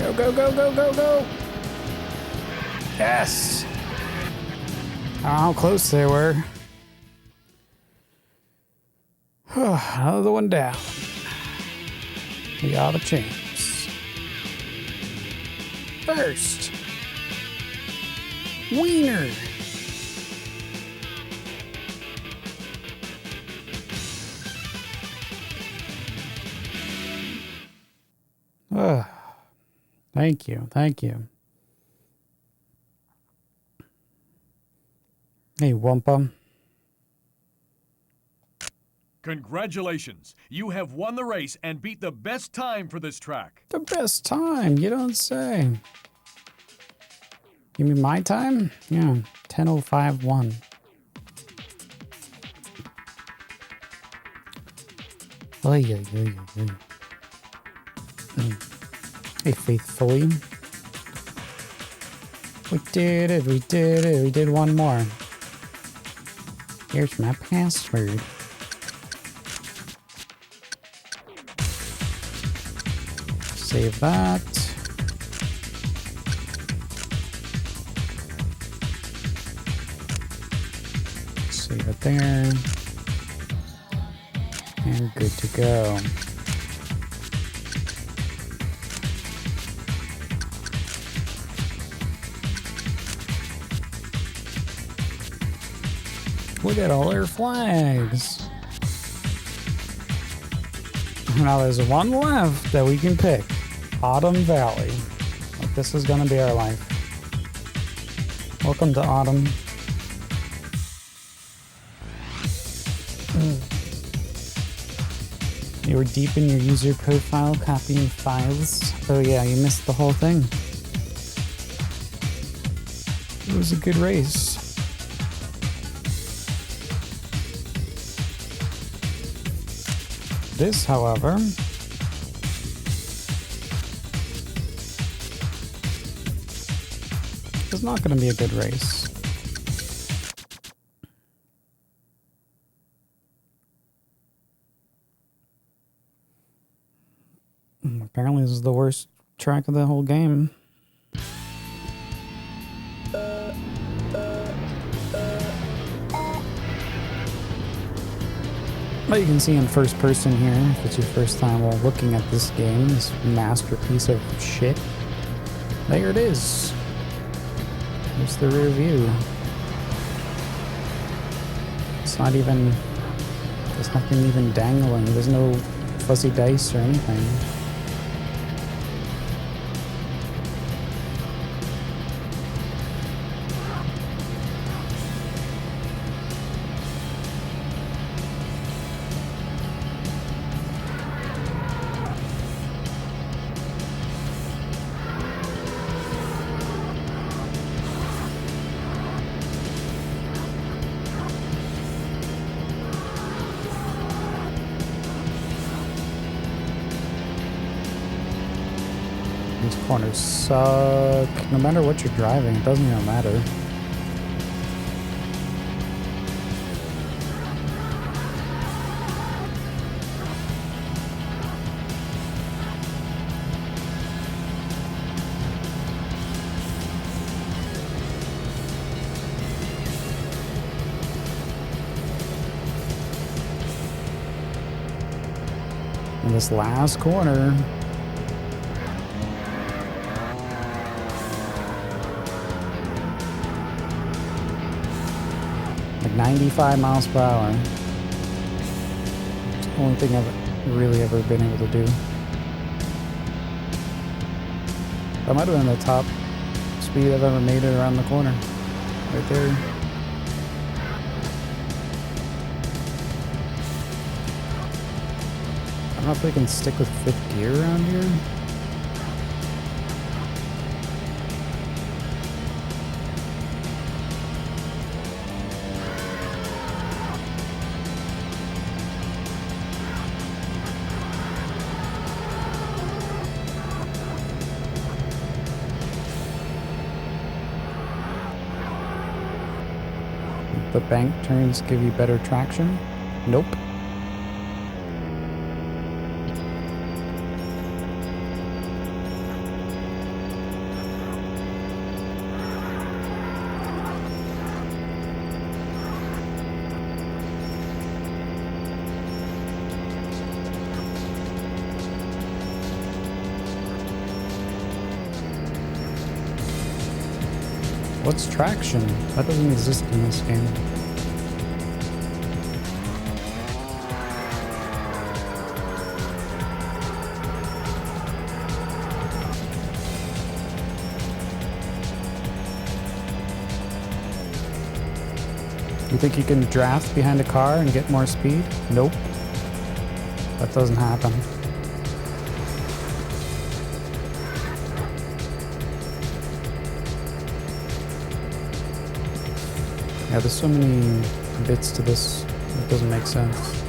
Go, go, go, go, go, go! Yes! How close they were. Another one down. We got a chance. First, Wiener. Thank you, thank you. Hey, Wumpa. Congratulations! You have won the race and beat the best time for this track. The best time, you don't say. You mean my time? Yeah, 10:05:1. Oy, oy, oy, oy. Hey, faithfully. We did it, we did it, we did one more. Here's my password. Save that. Save it there. And good to go. Look at all our flags. Now there's one left that we can pick. Autumn Valley. Like, this is gonna be our life. Welcome to Autumn. You were deep in your user profile copying files. Oh yeah, you missed the whole thing. It was a good race. This, however, is not going to be a good race. Apparently, this is the worst track of the whole game. Well, you can see in first person here, if it's your first time while looking at this game, this masterpiece of shit. There it is. There's the rear view. It's not even, there's nothing even dangling. There's no fuzzy dice or anything. These corners suck. No matter what you're driving, it doesn't even matter. And this last corner, like 95 miles per hour. It's the only thing I've really ever been able to do. That might have been the top speed I've ever made it around the corner. Right there. I don't know if we can stick with fifth gear around here. The bank turns give you better traction? Nope. What's traction? That doesn't exist in this game. You think you can draft behind a car and get more speed? Nope. That doesn't happen. Yeah, there's so many bits to this, it doesn't make sense.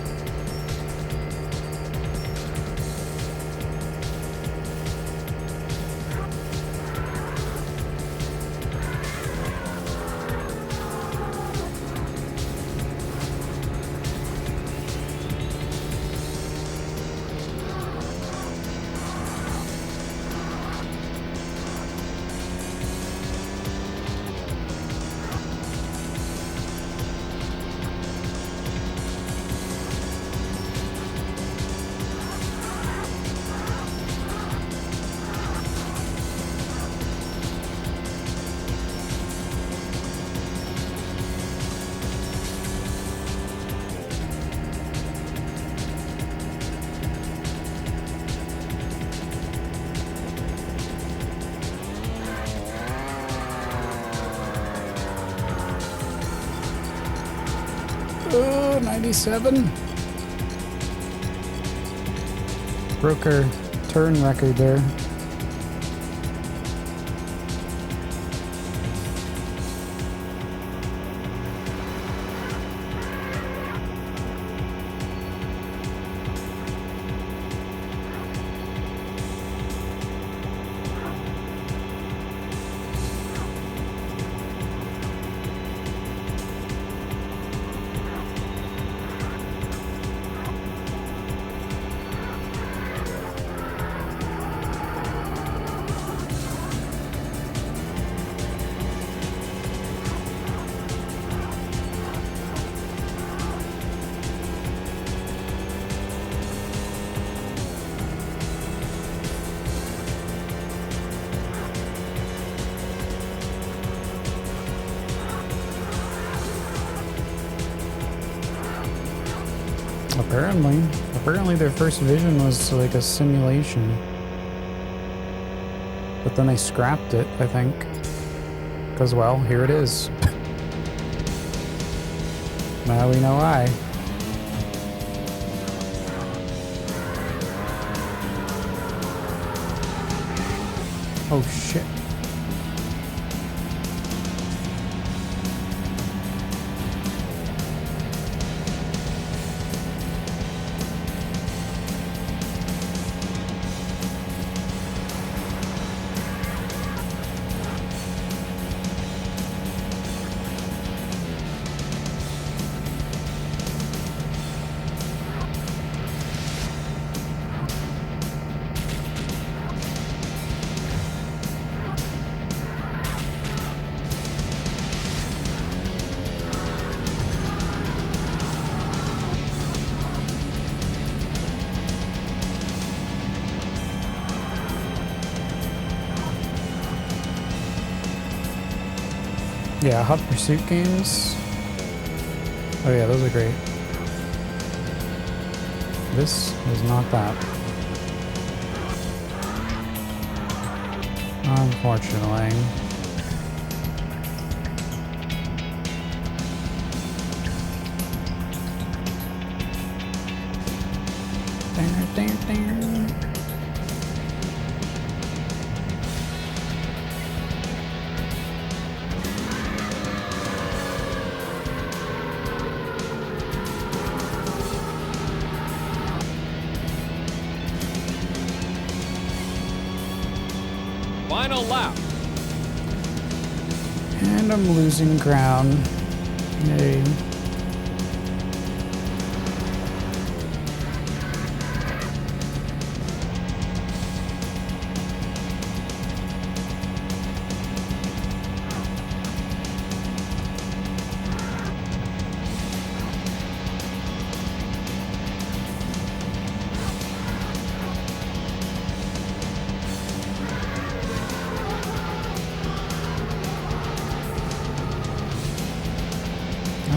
Oh, 97. Broke our turn record there. Apparently their first vision was like a simulation. But then they scrapped it, I think. Because, well, here it is. Now we know why. Oh, shit. Yeah, Hot Pursuit games. Oh yeah, those are great. This is not that. Unfortunately. Final lap. And I'm losing ground. Yay.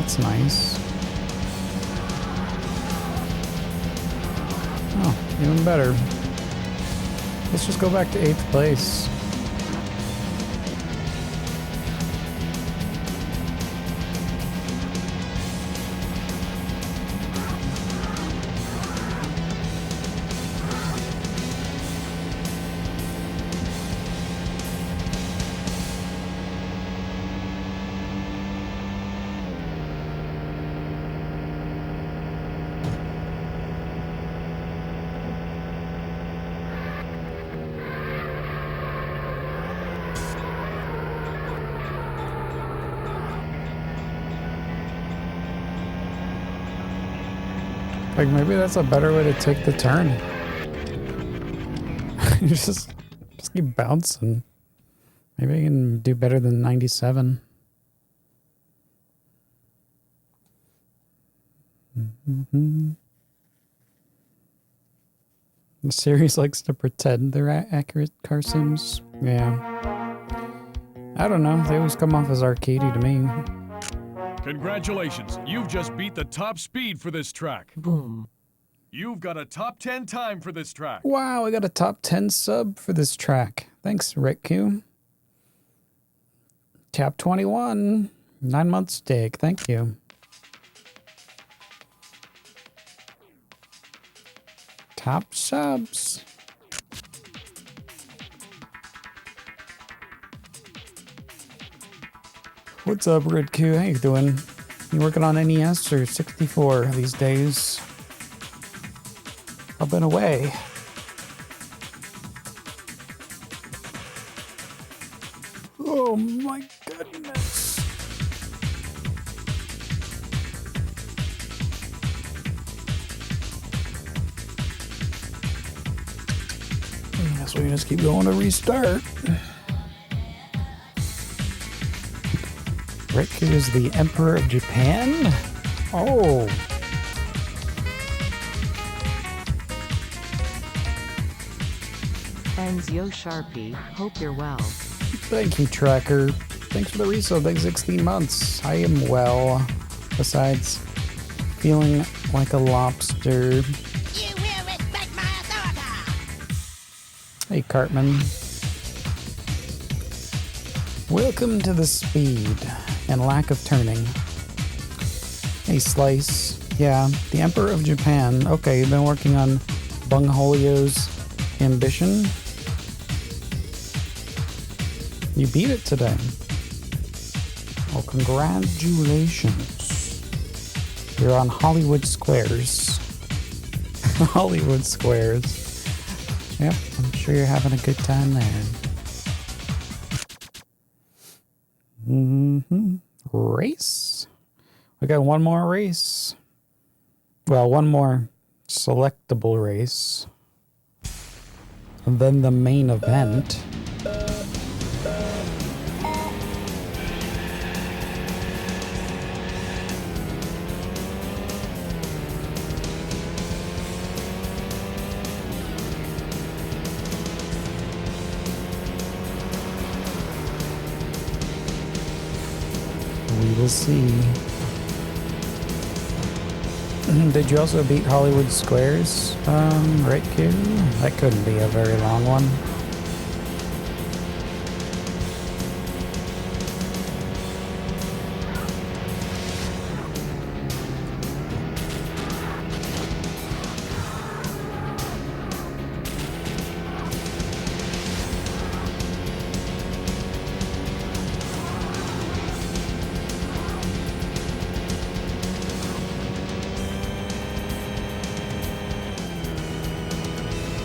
That's nice. Oh, even better. Let's just go back to 8th place. Like, maybe that's a better way to take the turn. You just keep bouncing. Maybe I can do better than 97. The series likes to pretend they're accurate car sims. Yeah. I don't know. They always come off as arcadey to me. Congratulations, you've just beat the top speed for this track. Boom. You've got a top 10 time for this track. Wow, I got a top 10 sub for this track. Thanks, Rick-Q. Top 21. 9 months dig. Thank you. Top subs. What's up, Rick-Q? How you doing? You working on NES or 64 these days? I've been away. Oh my goodness. Guess we just keep going to restart. Rick is the Emperor of Japan? Oh. Enzio Sharpie, hope you're well. Thank you, Tracker. Thanks for the resub. Thanks 16 months. I am well. Besides feeling like a lobster. You will respect my authority. Hey, Cartman. Welcome to the speed and lack of turning. Hey, Slice. Yeah, the Emperor of Japan. Okay, you've been working on Bungholio's Ambition. You beat it today. Well, congratulations. You're on Hollywood Squares. Hollywood Squares. Yep, I'm sure you're having a good time there. Race? We got one more race. Well, one more selectable race. And then the main event. We will see. Did you also beat Hollywood Squares, right, Q? That couldn't be a very long one.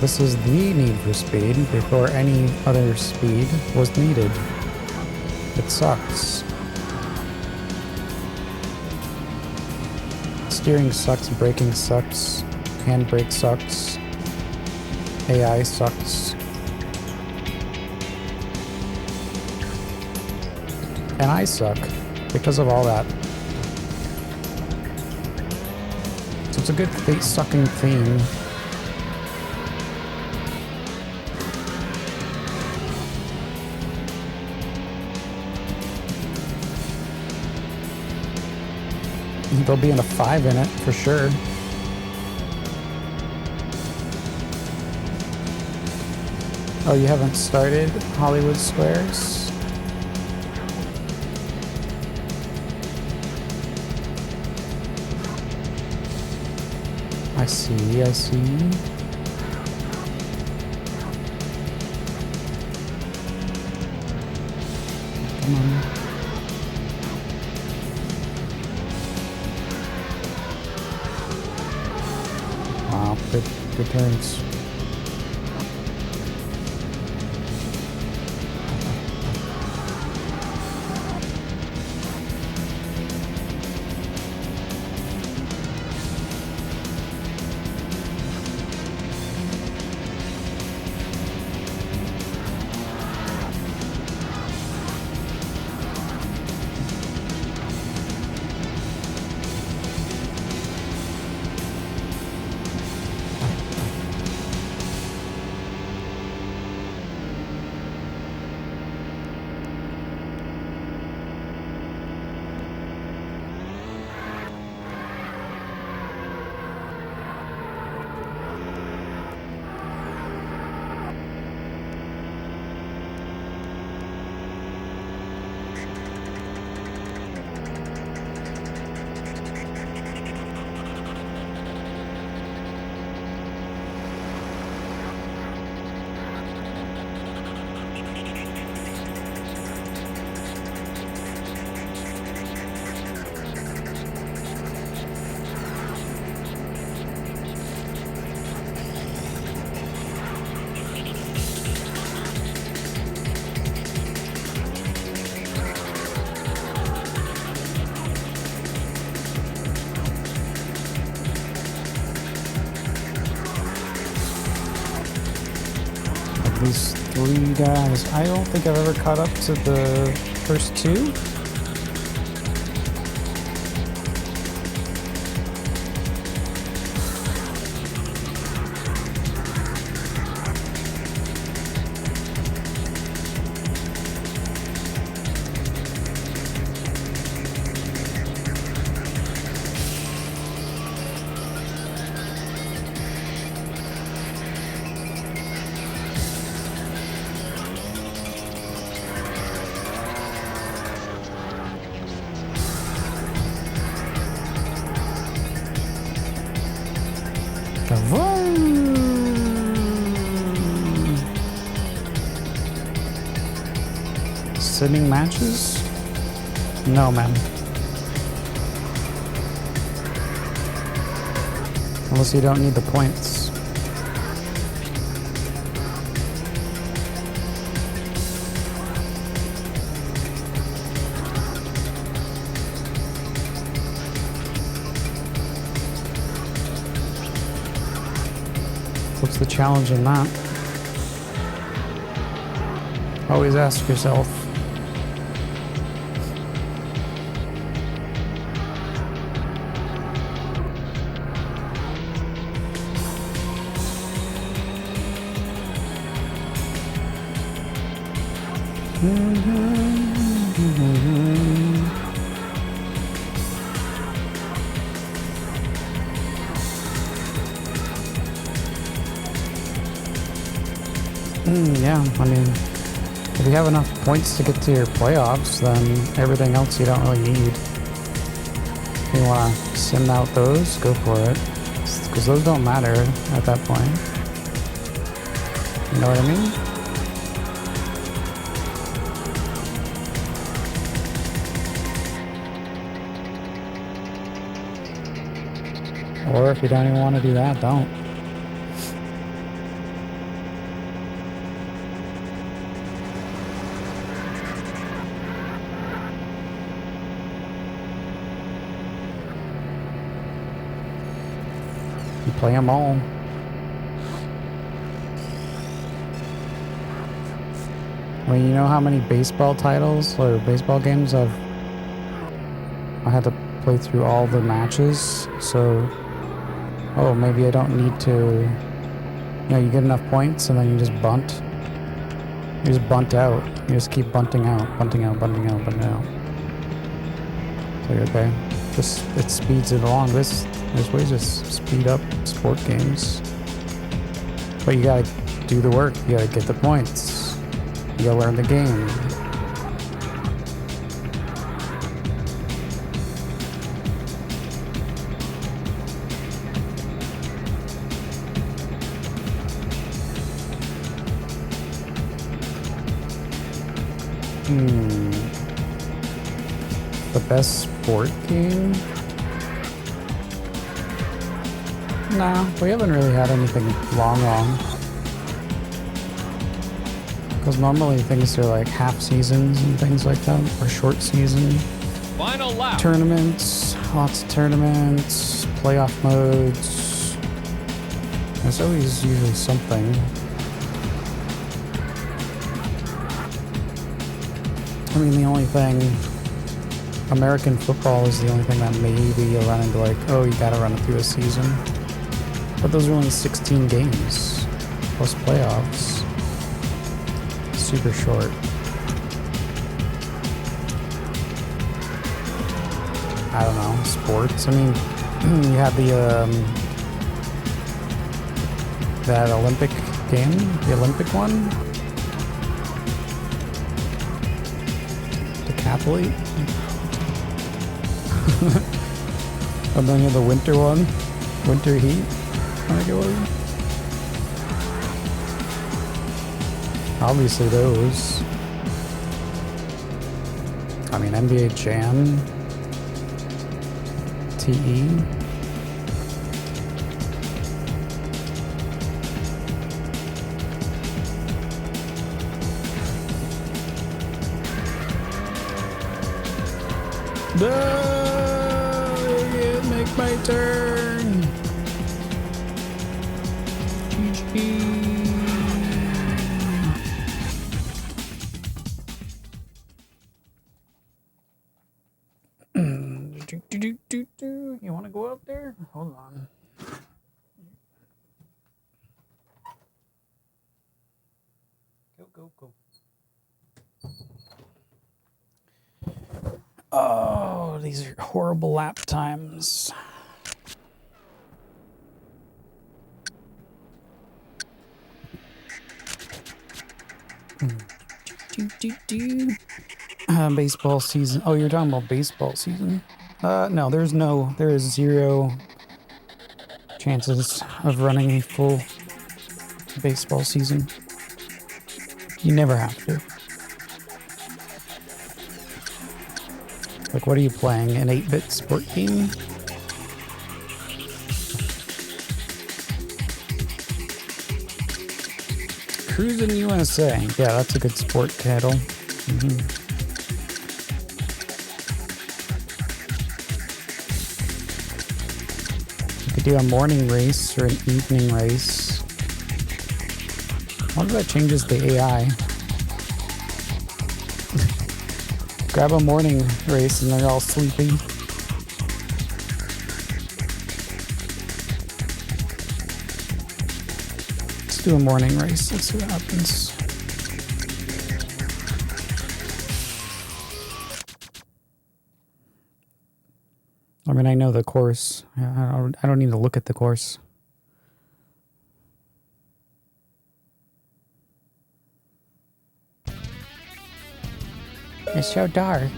This is the Need for Speed before any other speed was needed. It sucks. Steering sucks, braking sucks, handbrake sucks, AI sucks. And I suck because of all that. So it's a good sucking theme. There'll be a 5 in it for sure. Oh, you haven't started Hollywood Squares? I see, I see. Come on. Wow, good turns. These 3 guys. I don't think I've ever caught up to the first 2. Sitting matches? No, man. Unless you don't need the points. What's the challenge in that? Always ask yourself. Yeah, I mean, if you have enough points to get to your playoffs, then everything else you don't really need. If you want to sim out those, go for it. Because those don't matter at that point. You know what I mean? Or if you don't even want to do that, don't. You play them all. I mean, you know how many baseball titles or baseball games I had to play through all the matches, so oh, maybe I don't need to, you know, you get enough points and then you just bunt. You just bunt out. You just keep bunting out, bunting out, bunting out, bunting out. So you're okay. Just it speeds it along. There's ways to speed up sport games, but you gotta do the work. You gotta get the points. You gotta learn the game. The best sport game? Nah, we haven't really had anything long. Because normally things are like half seasons and things like that, or short season. Final lap. Tournaments, lots of tournaments, playoff modes. There's always usually something. I mean, the only thing, American football is the only thing that maybe you'll run into, like, oh, you gotta run it through a season. But those are only 16 games, plus playoffs. Super short. I don't know, sports. I mean, you had that Olympic game, the Olympic one. Decathlete. And then you have the winter one, winter heat. I think it was. Obviously those. I mean, NBA Jam, TE. No, make my turn. GG. You want to go out there? Hold on. Go. Oh, these are horrible lap times. Baseball season. Oh, you're talking about baseball season? No, there is zero chances of running a full baseball season. You never have to. Like, what are you playing? An 8-bit sport game? Cruising USA. Yeah, that's a good sport title. You could do a morning race or an evening race. I wonder if that changes the AI. Grab a morning race and they're all sleepy. Let's do a morning race. Let's see what happens. I mean, I know the course. I don't need to look at the course. It's so dark.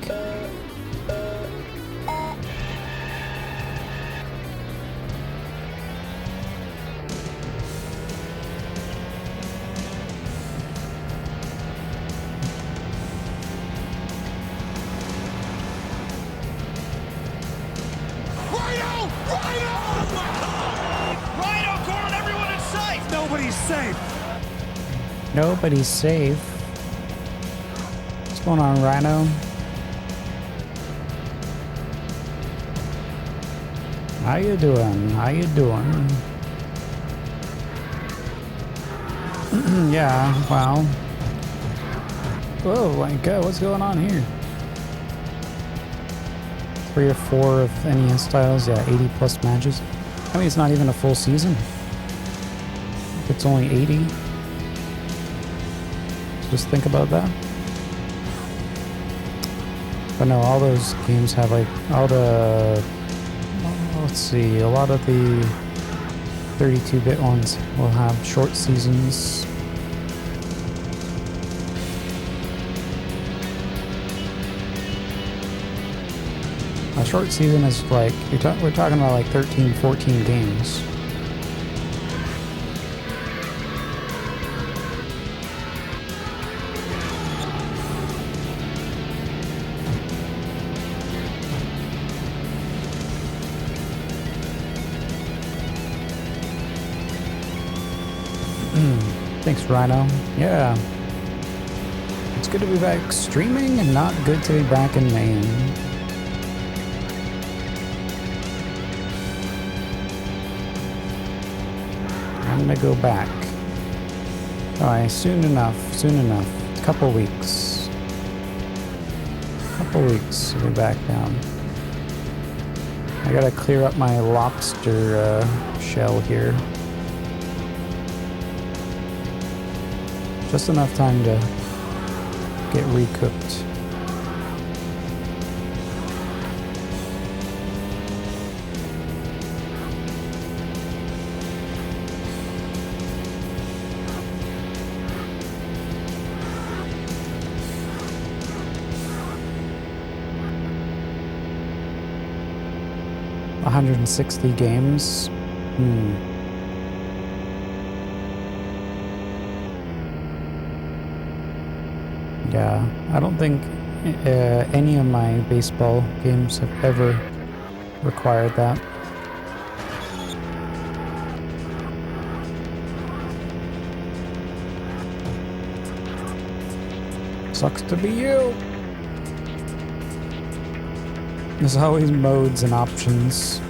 Nobody's safe. What's going on, Rhino? How you doing? Yeah, wow. Whoa, my God, what's going on here? 3 or 4 of NES styles, yeah, 80 plus matches. I mean, it's not even a full season. It's only 80. Just think about that. But no, all those games have like all the, let's see, a lot of the 32-bit ones will have short seasons. A short season is like, we're talking about like 13, 14 games. Thanks, Rhino. Yeah. It's good to be back streaming and not good to be back in Maine. I'm gonna go back. Alright, soon enough. A couple weeks. To be back down. I gotta clear up my lobster shell here. Just enough time to get recooked. $160 games. Yeah, I don't think any of my baseball games have ever required that. Sucks to be you. There's always modes and options.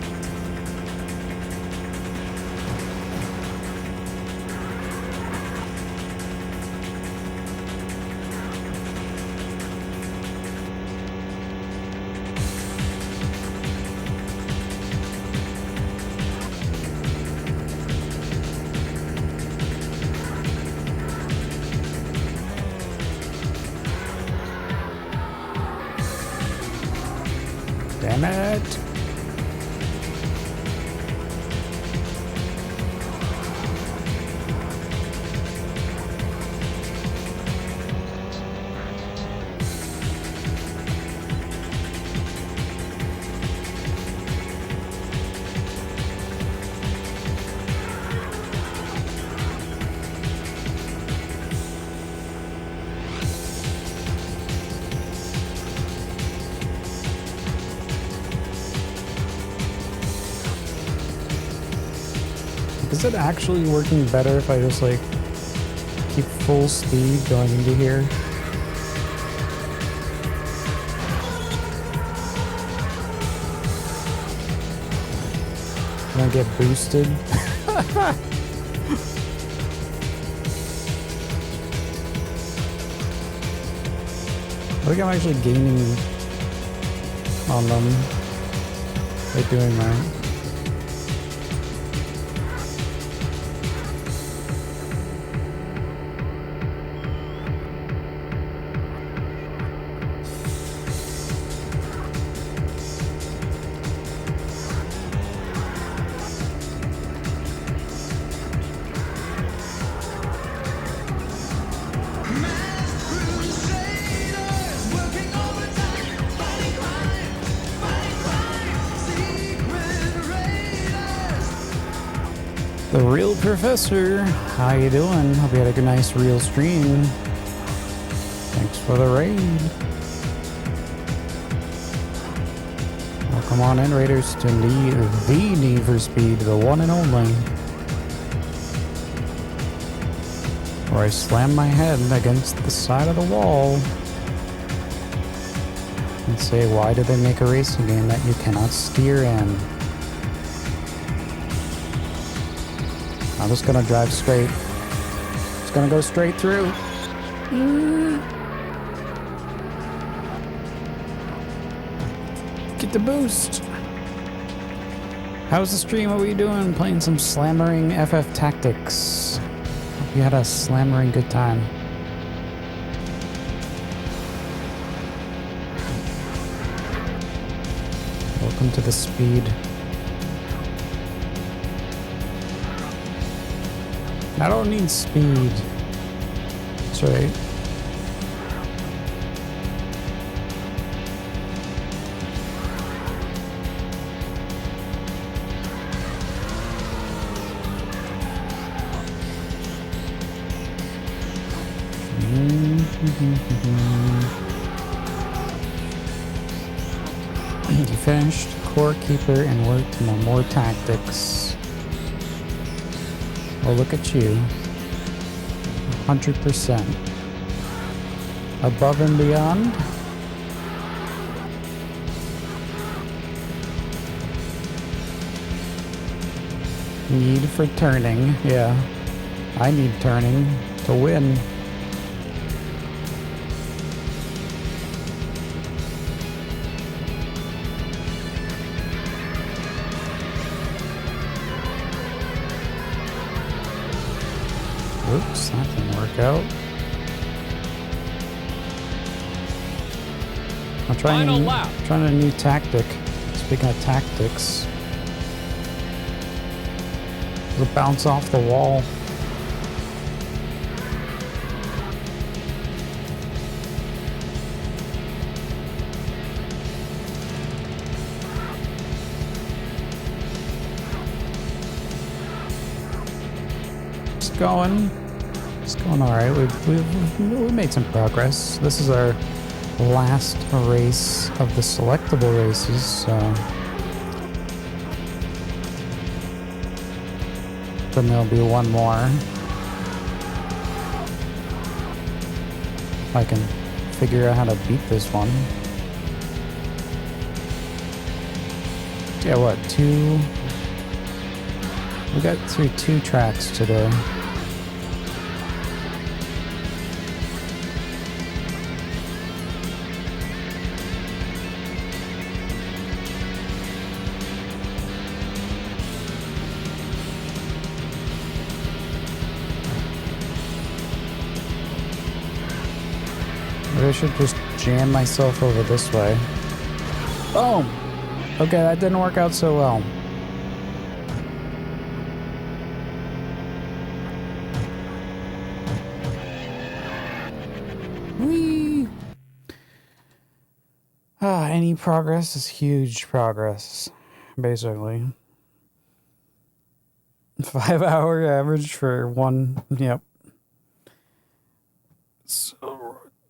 Damn it! Is it actually working better if I just like keep full speed going into here? And I get boosted? I think I'm actually gaining on them by doing that. The Real Professor, how you doing? Hope you had a good, nice real stream. Thanks for the raid. Welcome on in, Raiders, to the Need for Speed, the one and only. Where I slam my head against the side of the wall and say, why did they make a racing game that you cannot steer in? I'm just gonna drive straight. Just gonna go straight through. Get the boost. How's the stream? What were you doing? Playing some slammering FF Tactics. Hope you had a slammering good time. Welcome to the speed. I don't need speed. That's right. You finished Core Keeper and worked more tactics. Well, look at you. 100%. Above and beyond. Need for turning. Yeah. I need turning to win. Oops, that didn't work out. I'm trying a new tactic. Speaking of tactics, it'll bounce off the wall. It's going all right. We made some progress. This is our last race of the selectable races, so then there'll be one more. I can figure out how to beat this one. Yeah, what, two? We got through 2 tracks today. Maybe I should just jam myself over this way. Boom! Okay, that didn't work out so well. Whee! Any progress is huge progress, basically. 5-hour average for one, yep.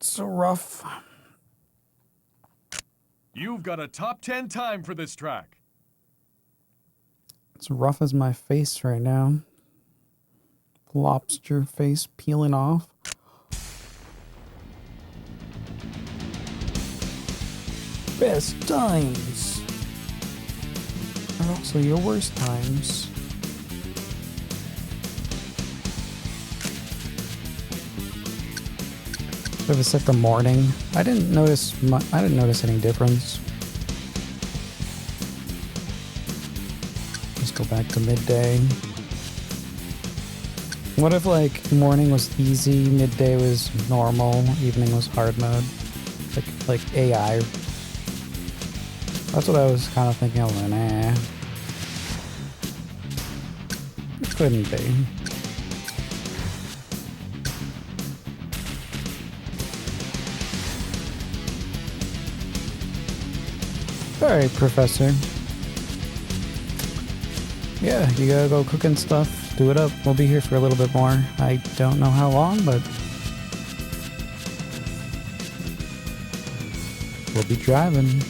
So rough. You've got a top 10 time for this track. It's rough as my face right now. Lobster face peeling off. Best times are also your worst times. If it's like the morning, I didn't notice any difference. Let's go back to midday. What if like morning was easy, midday was normal, evening was hard mode, like AI? That's what I was kind of thinking. I was like, nah, it couldn't be. Alright, Professor. Yeah, you gotta go cooking stuff. Do it up. We'll be here for a little bit more. I don't know how long, but we'll be driving.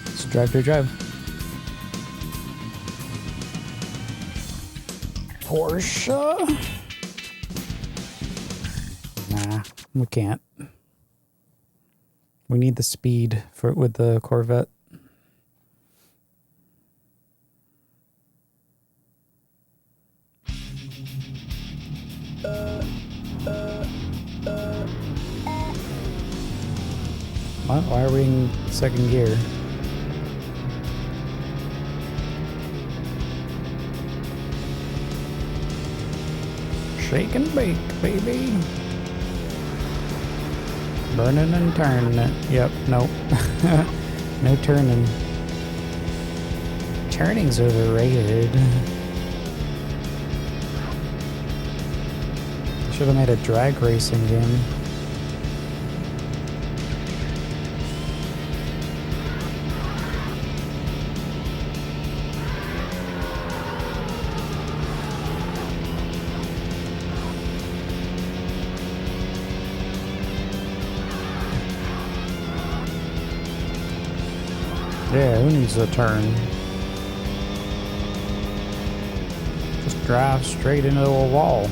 Let's drive to drive. Porsche? Nah, we can't. We need the speed with the Corvette. Why are we in second gear? Shake and bake, baby. Burning and turning it. Yep, nope. No turning. Turning's overrated. Should have made a drag racing game. Yeah, who needs a turn? Just drive straight into a wall.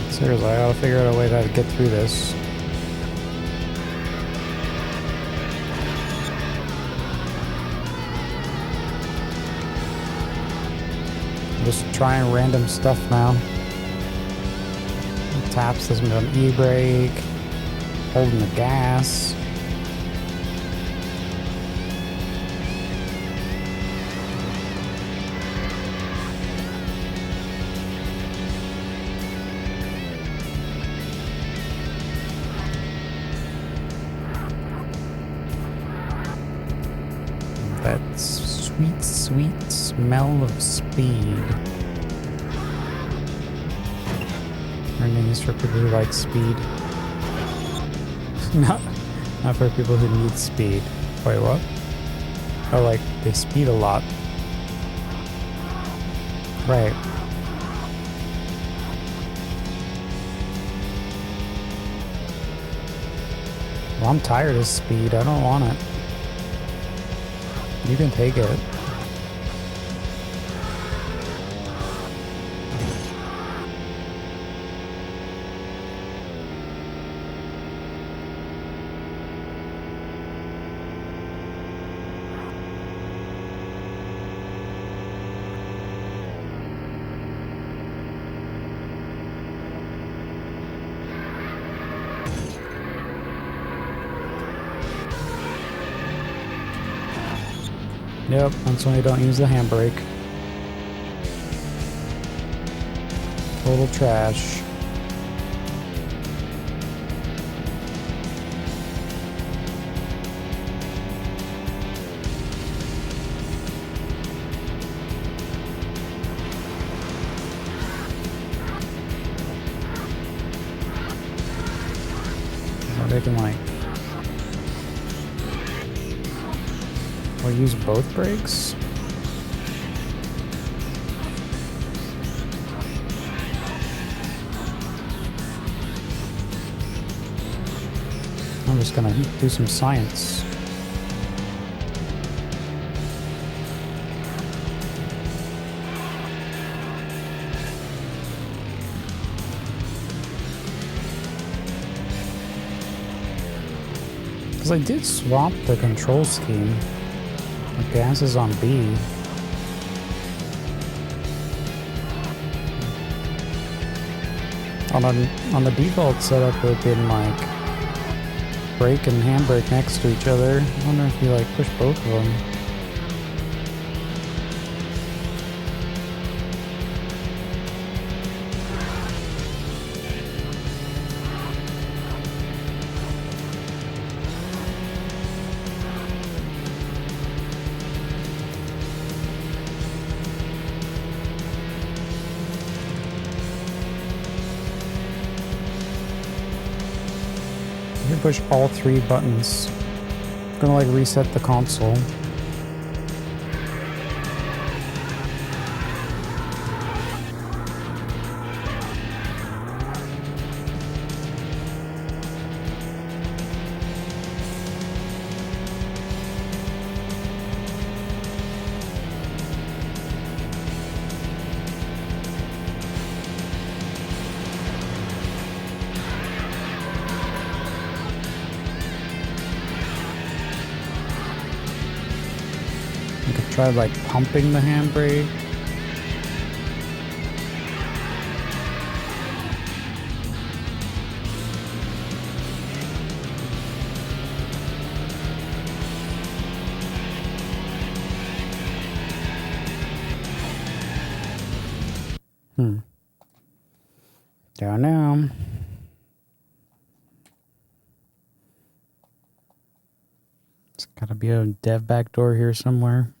Seriously, I gotta figure out a way to get through this. Just trying random stuff now. Taps doesn't do an e-brake. Holding the gas. That sweet, sweet smell of speed. Learning is for people who like speed. not for people who need speed. Wait, what? Oh, like, they speed a lot. Right. Well, I'm tired of speed. I don't want it. You can take it. Yep, that's why I don't use the handbrake. Total trash. Or they can like... Or use both brakes? I'm just gonna do some science. Because I did swap the control scheme. The gas is on B. On the default setup, it would have been like brake and handbrake next to each other. I wonder if you like push both of them. You can push all three buttons. I'm gonna like reset the console. Try like pumping the handbrake. Don't know. It's gotta be a dev backdoor here somewhere.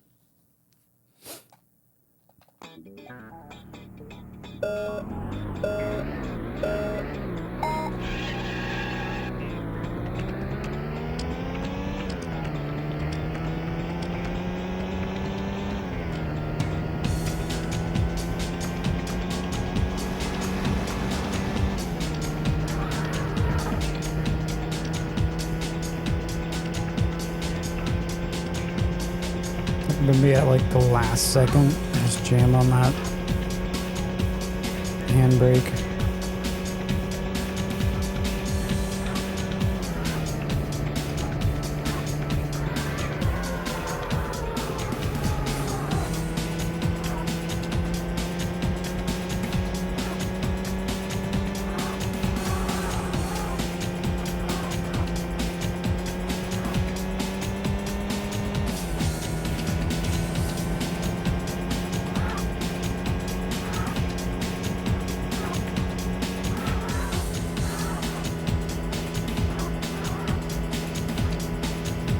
Maybe at like the last second, just jam on that handbrake.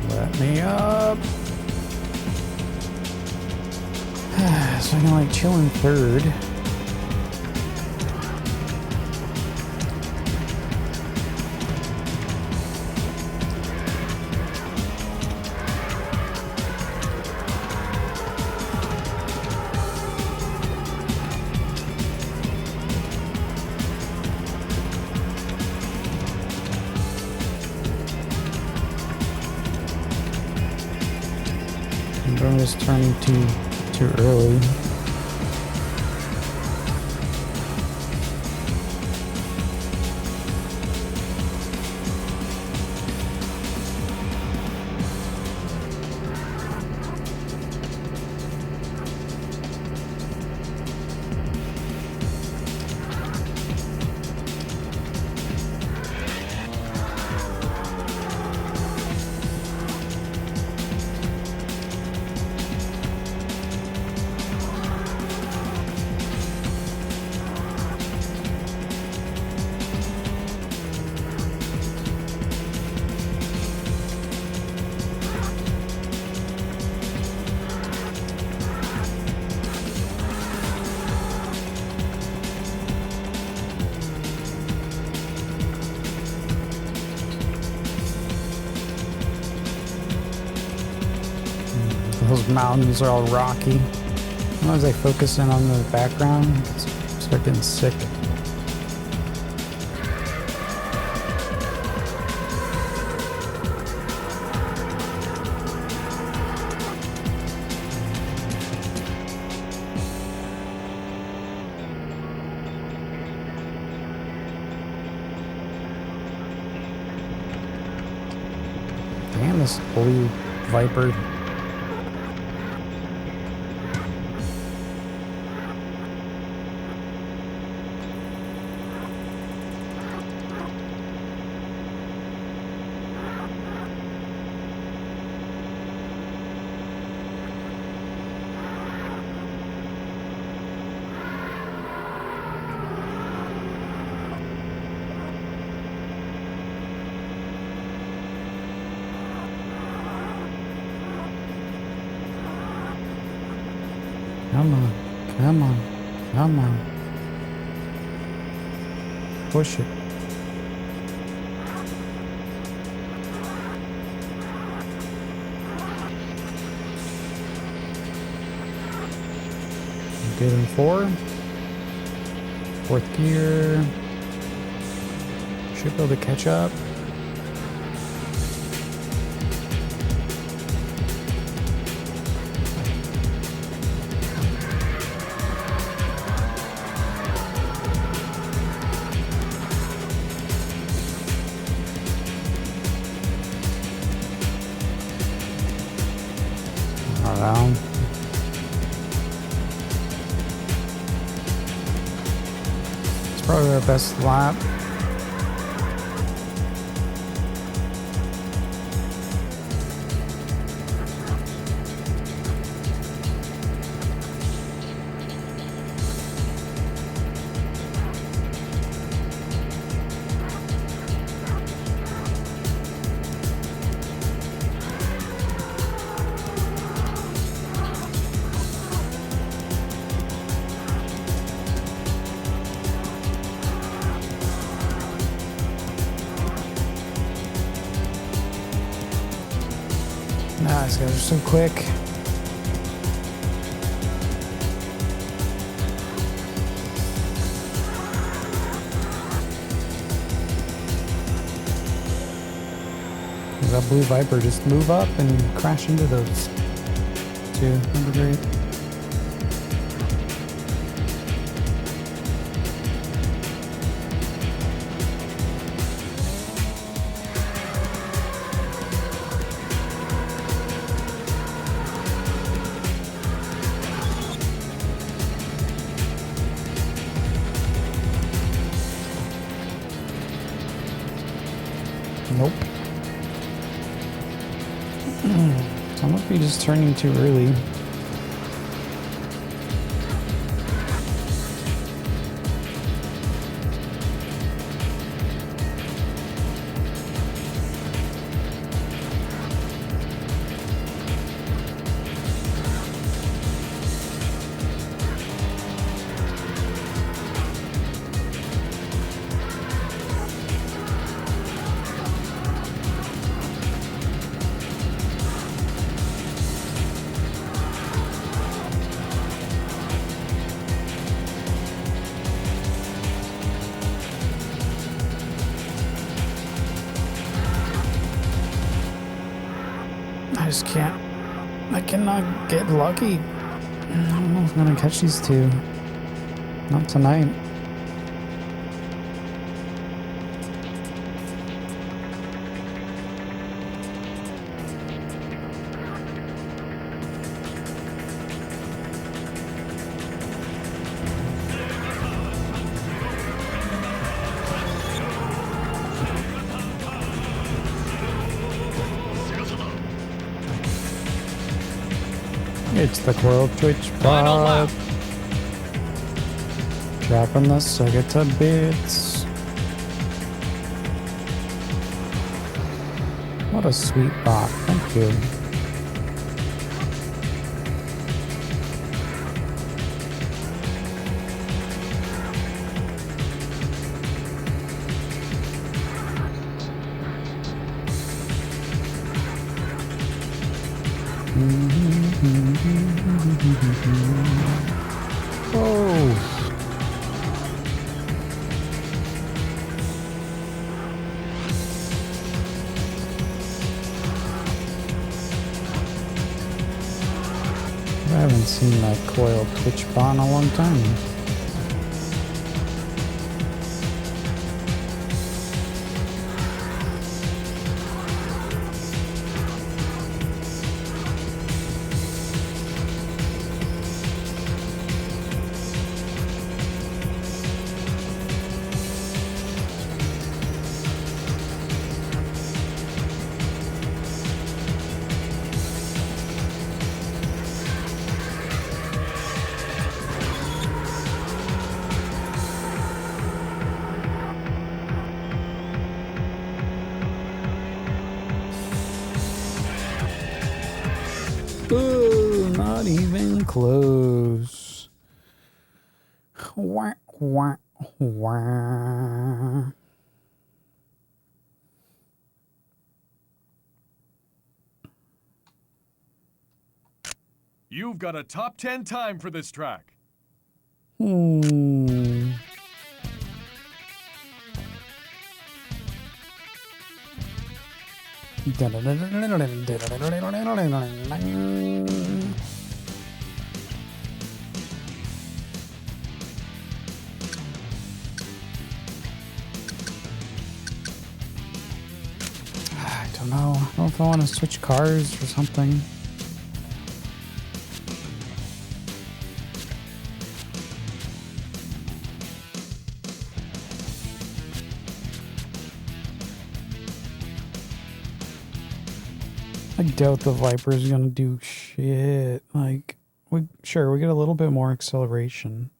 Let me up. So I can like chill in third. I'm just turning too early. Those mountains are all rocky. As long as I focus in on the background, I start getting sick. Damn, this blue Viper. Come on, come on, come on. Push it. Good in fourth gear. Should be able to catch up. Around. It's probably our best lap. Nah, these guys are so quick. That blue Viper, just move up and crash into those two. That'd be great. Nope. So I must be just turning too early. I just can't. I cannot get lucky. I don't know if I'm gonna catch these two. Not tonight. It's the Coil Twitch bot. Dropping the Sega to bits. What a sweet bot. Thank you. Oh. I haven't seen that Coil Twitch bot in a long time. Ooh, not even close. Wah, wah, wah. You've got a top 10 time for this track. I don't know. I don't know if I want to switch cars or something. I doubt the Viper's gonna do shit. Like, we get a little bit more acceleration.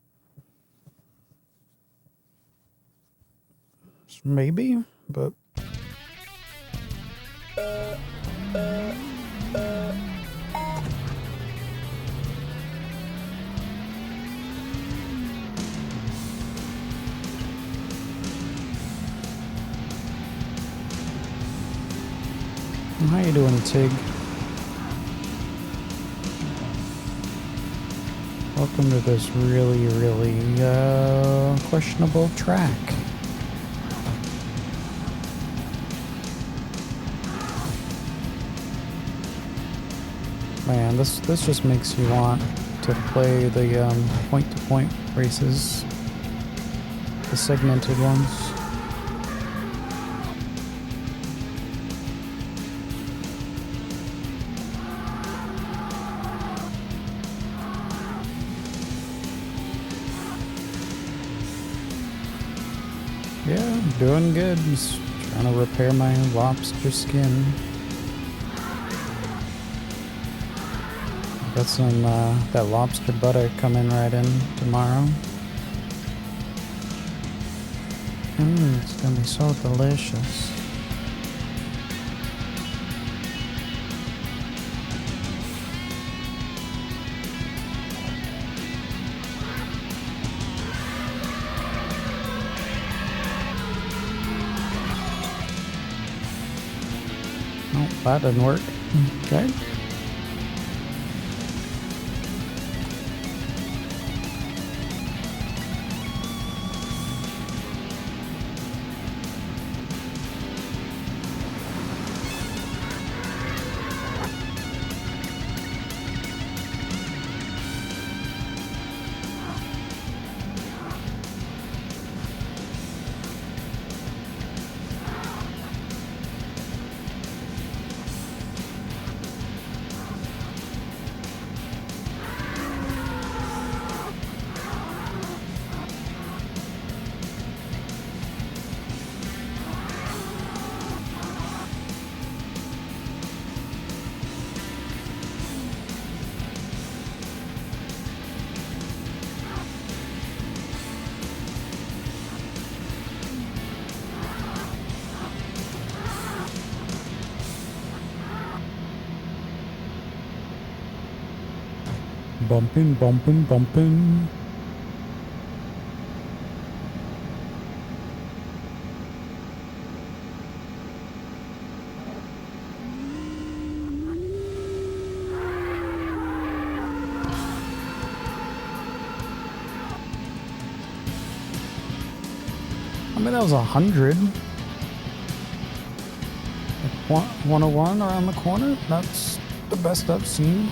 Maybe, but how you doing, Tig? Welcome to this really, really questionable track. Man, this just makes you want to play the point-to-point races, the segmented ones. Yeah, I'm doing good. Just trying to repair my lobster skin. Got some that lobster butter coming right in tomorrow. It's gonna be so delicious. Oh, that didn't work. Okay. Bumping, bumping, bumping. I mean, that was 100. Like 101 around the corner. That's the best I've seen.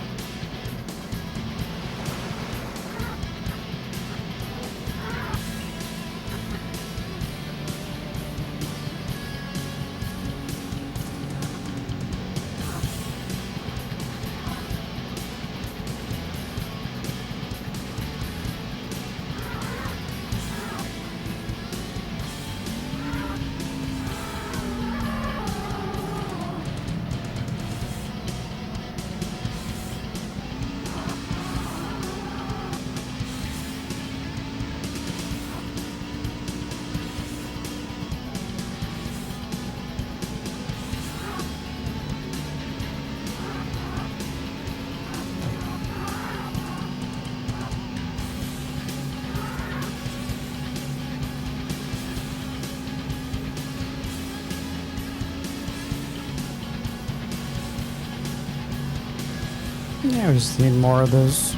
Yeah, we just need more of those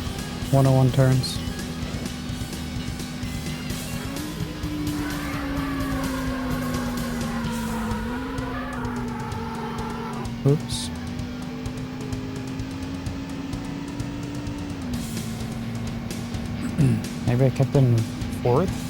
101 turns. Oops. Maybe I kept in fourth?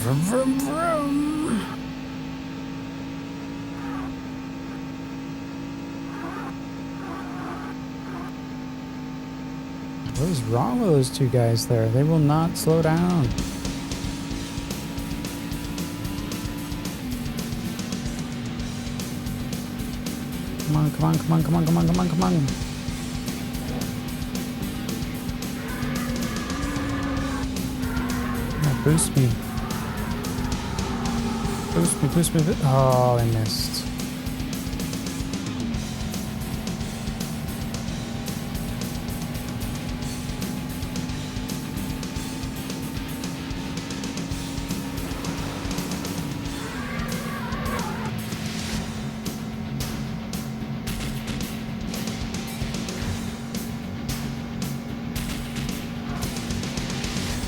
Vroom, vroom, vroom. What is wrong with those two guys there? They will not slow down. Come on, come on, come on, come on, come on, come on, come on. Yeah, boost me. Boost me, boost me, boost. Oh, I missed.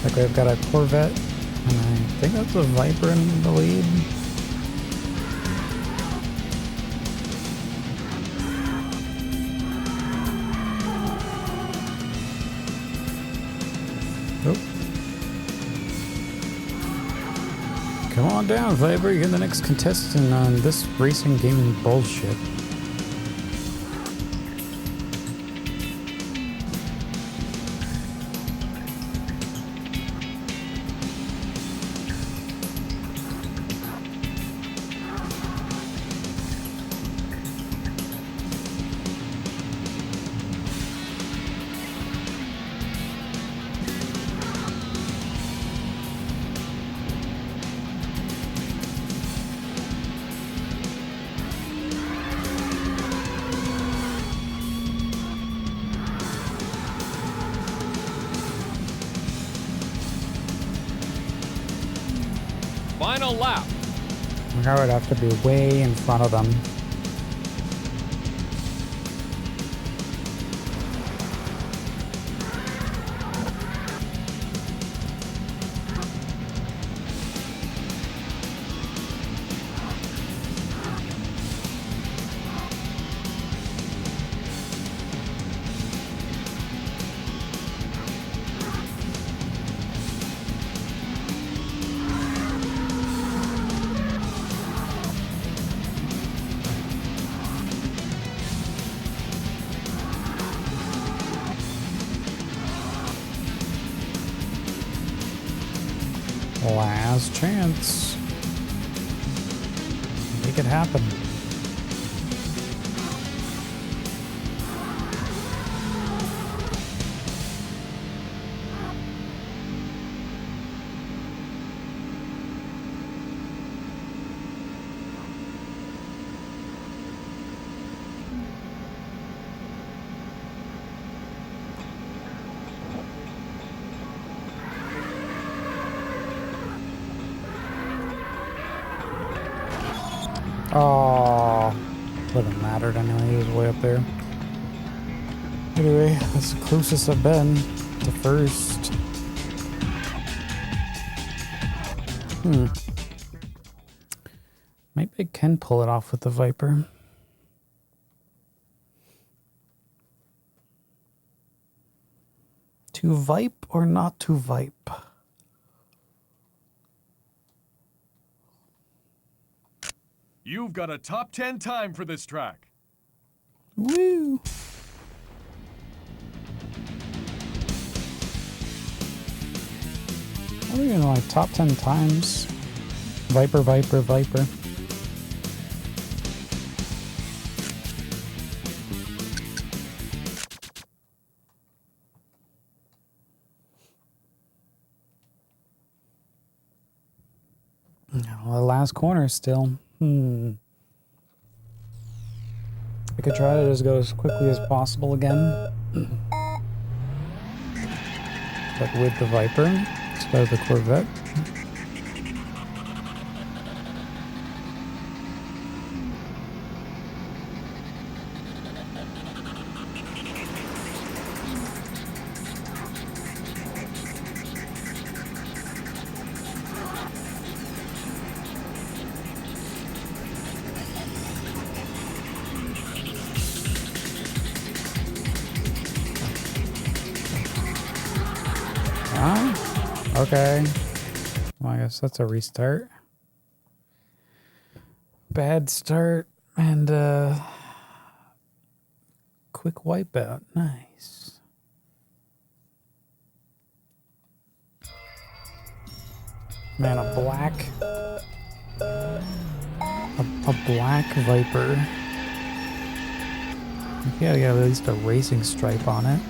Like I've got a Corvette, and I think that's a Viper in the lead. Oh. Come on down, Viper. You're the next contestant on this racing gaming bullshit. Final lap. I would have to be way in front of them. Last chance. Make it happen. Oh, wouldn't mattered anyway. He was way up there. Anyway, that's the closest I've been to first. Maybe I can pull it off with the Viper. To Vipe or not to Vipe? You've got a top 10 time for this track. Woo! I don't even know, like top 10 times. Viper, Viper, Viper. Well, the last corner still. I could try to just go as quickly as possible again. But with the Viper instead of the Corvette. Okay. Well, I guess that's a restart. Bad start and quick wipeout. Nice. Man, a black Viper Yeah, at least a racing stripe on it.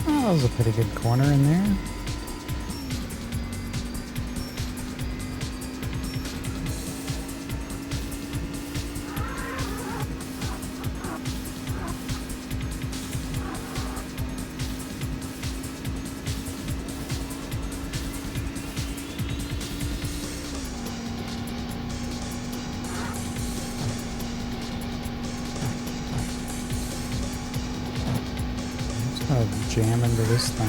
Oh, that was a pretty good corner in there. Jam into this thing.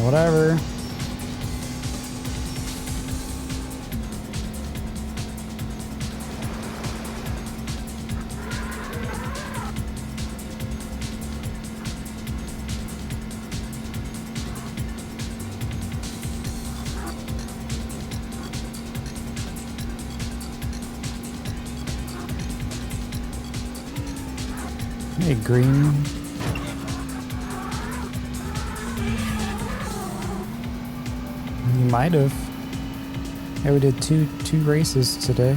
Whatever. Hey, green. You might have. Yeah, we did two races today.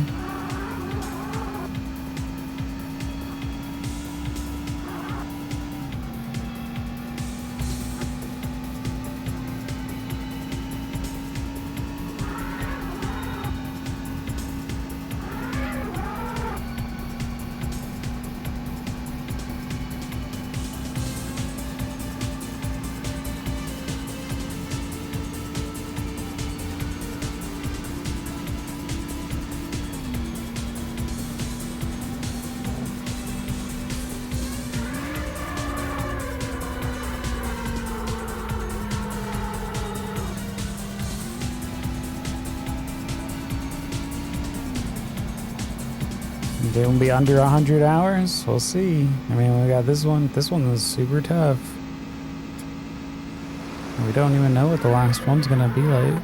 They will be under 100 hours. We'll see. I mean, we got this one. This one was super tough. We don't even know what the last one's gonna be like.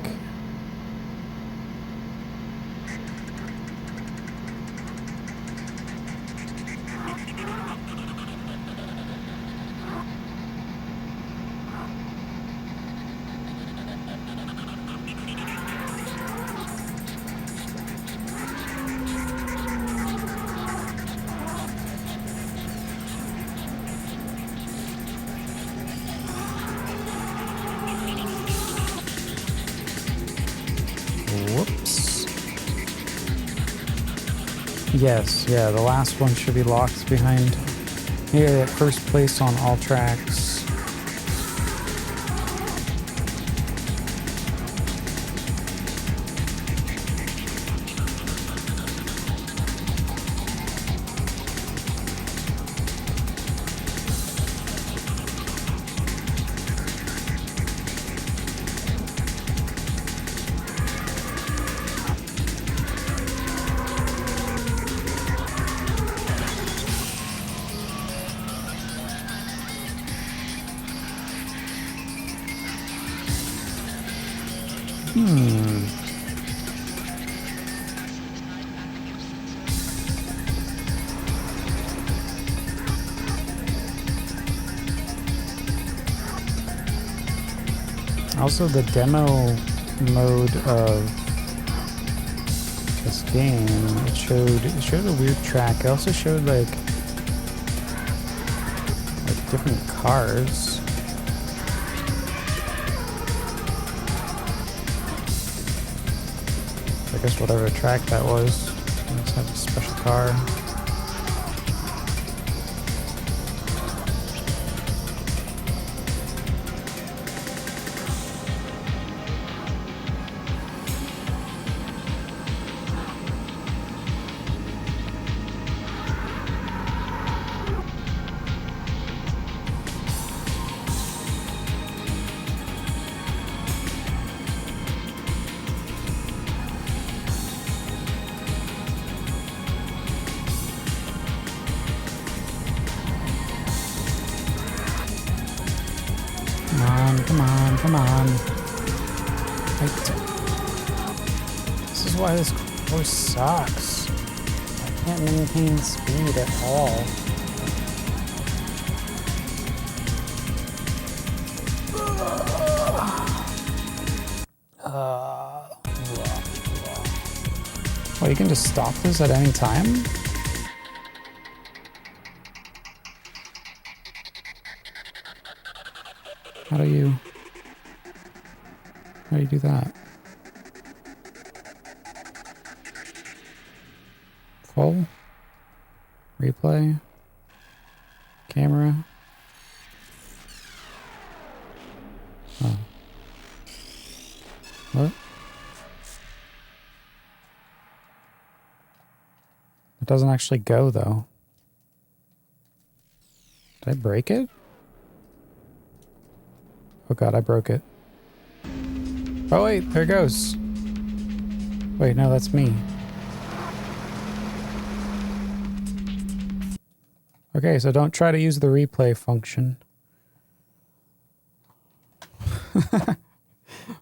Whoops. Yes, yeah, the last one should be locked behind here at first place on all tracks. Also, the demo mode of this game, it showed a weird track. It also showed like different cars. I guess whatever track that was, it must have a special car. come on, come on. This is why this course sucks. I can't maintain speed at all. Well, you can just stop this at any time? How do you do that? Full? Replay? Camera? Oh. What? It doesn't actually go, though. Did I break it? Oh god, I broke it. Oh wait, there it goes. Wait, no, that's me. Okay, so don't try to use the replay function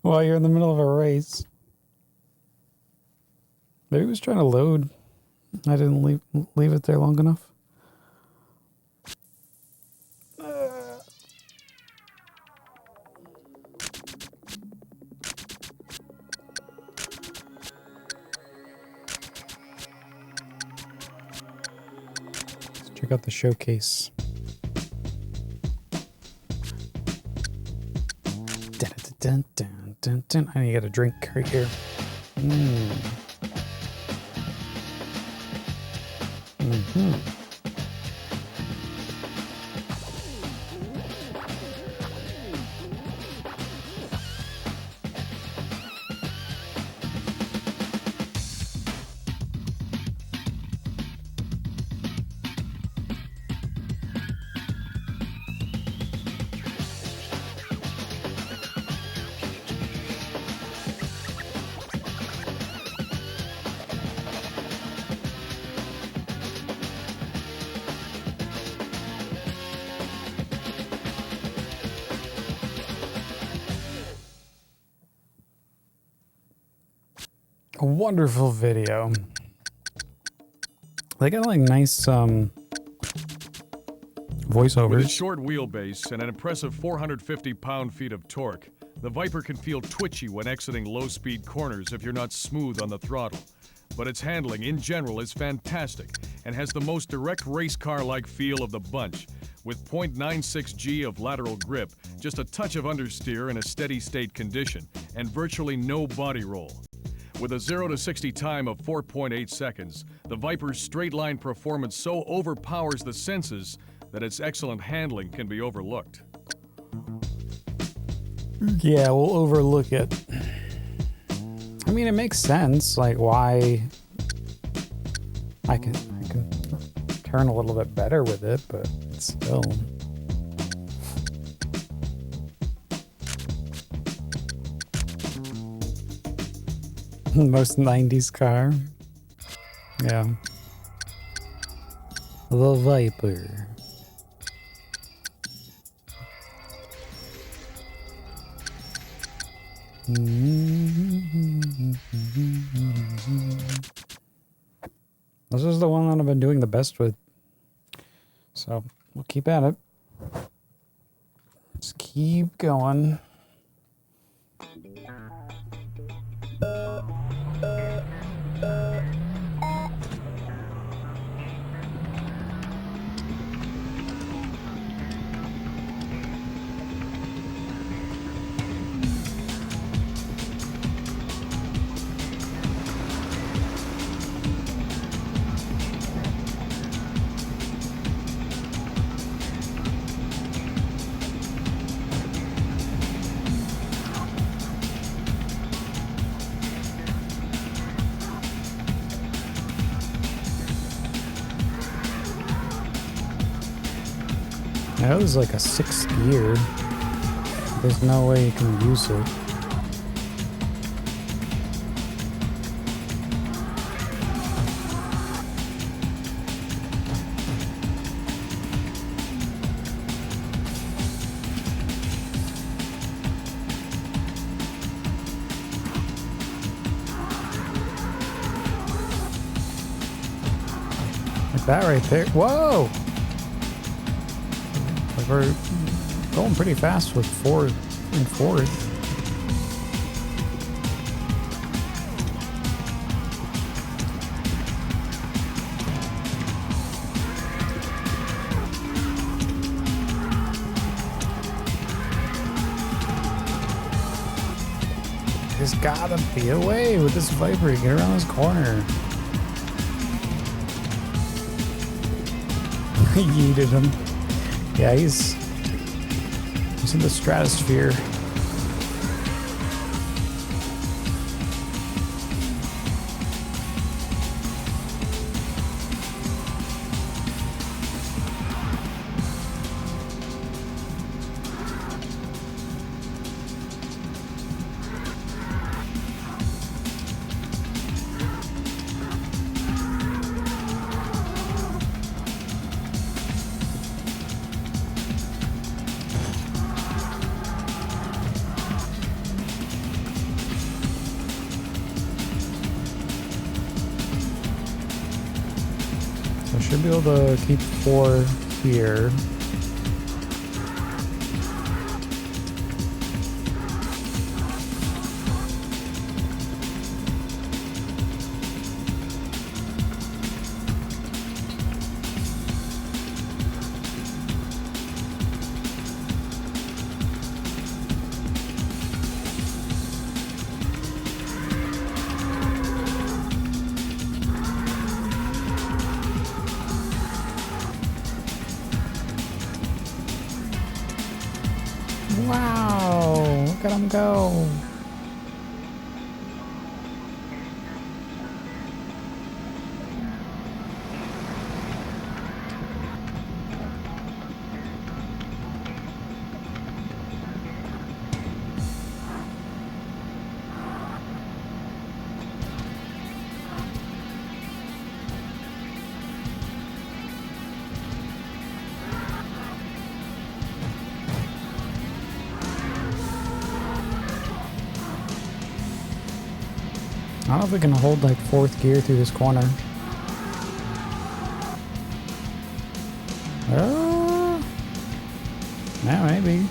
while you're in the middle of a race. Maybe it was trying to load. I didn't leave it there long enough. Let's check out the showcase. Dun, dun, dun, dun, dun. I need to get a drink right here. A wonderful video. They got like nice voiceovers. With its short wheelbase and an impressive 450 pound-feet of torque, the Viper can feel twitchy when exiting low-speed corners if you're not smooth on the throttle. But its handling in general is fantastic and has the most direct race car-like feel of the bunch, with 0.96 G of lateral grip, just a touch of understeer in a steady-state condition, and virtually no body roll. With a 0 to 60 time of 4.8 seconds, the Viper's straight-line performance so overpowers the senses that its excellent handling can be overlooked. Yeah, we'll overlook it. I mean, it makes sense, like why I can turn a little bit better with it, but still. Most 90s car. Yeah. The Viper. This is the one that I've been doing the best with. So we'll keep at it. Just keep going. That was like a 6th gear. There's no way you can use it. Like that right there. Whoa! Like we're going pretty fast with fourth and fourth. There's gotta be a way with this Viper to get around this corner. Yeeted him. Yeah, he's in the stratosphere. So I should be able to keep 4 here. Wow, look at him go. I don't know if we can hold like 4th gear through this corner. Yeah, maybe.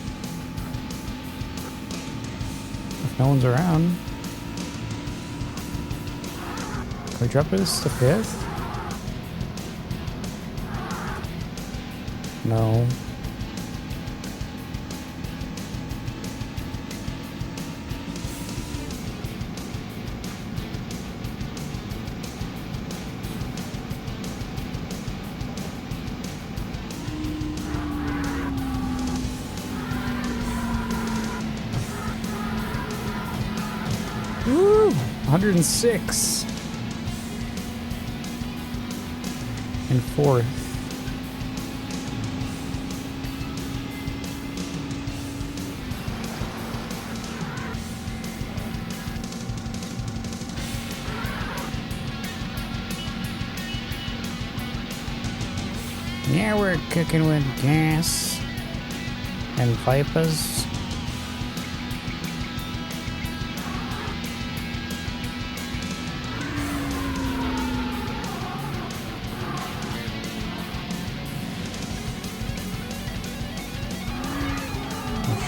If no one's around. Can we drop this to 5th? No. Woo! 106. And 4th. Yeah, we're cooking with gas and Vipers.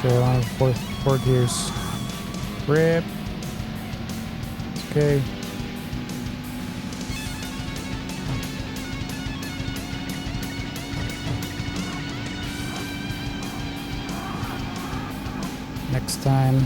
Sure, I have 4 gears. Rip. Okay. Next time.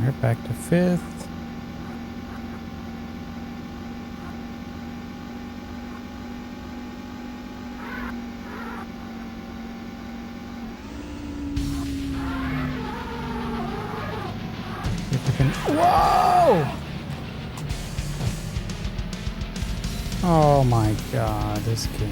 We're back to 5th. my god, this game.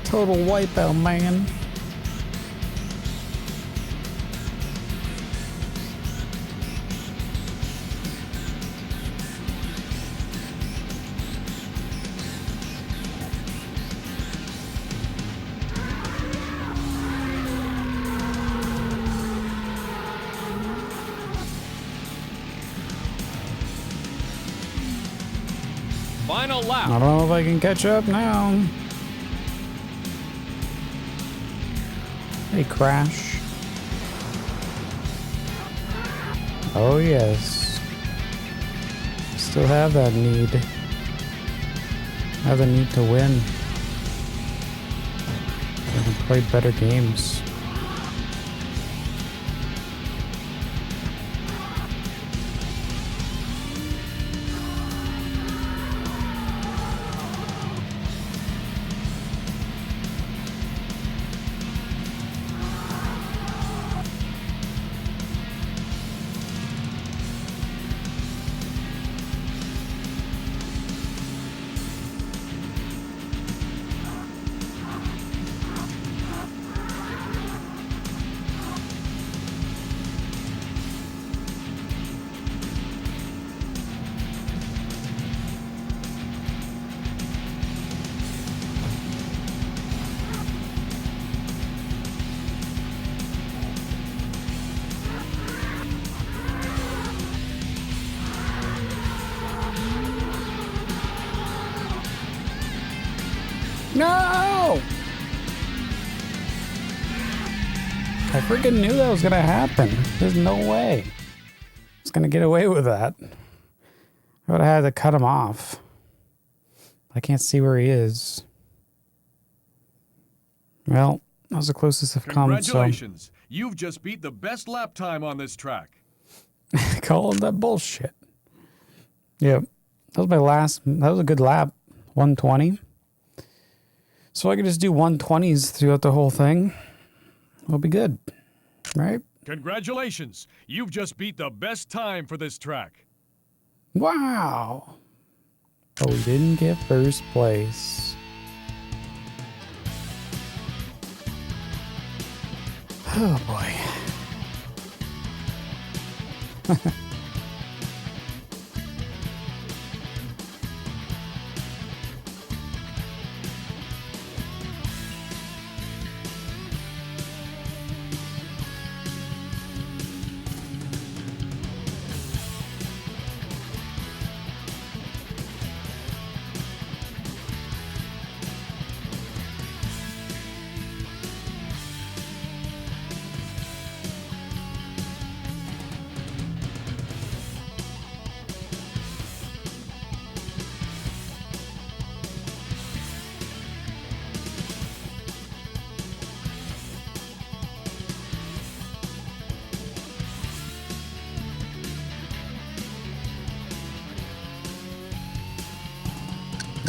Total wipeout, man. Final lap. I don't know if I can catch up now. Hey, Crash. Oh, yes. Still have that need. Have the need to win. I can play better games. No! I freaking knew that was gonna happen. There's no way I was gonna get away with that. I would have had to cut him off. I can't see where he is. Well, that was the closest I've come, so... Congratulations! You've just beat the best lap time on this track. Call him that bullshit. Yep. That was my last... That was a good lap. 120. So I could just do 120s throughout the whole thing. We'll be good. Right? Congratulations! You've just beat the best time for this track. Wow. But we didn't get first place. Oh boy.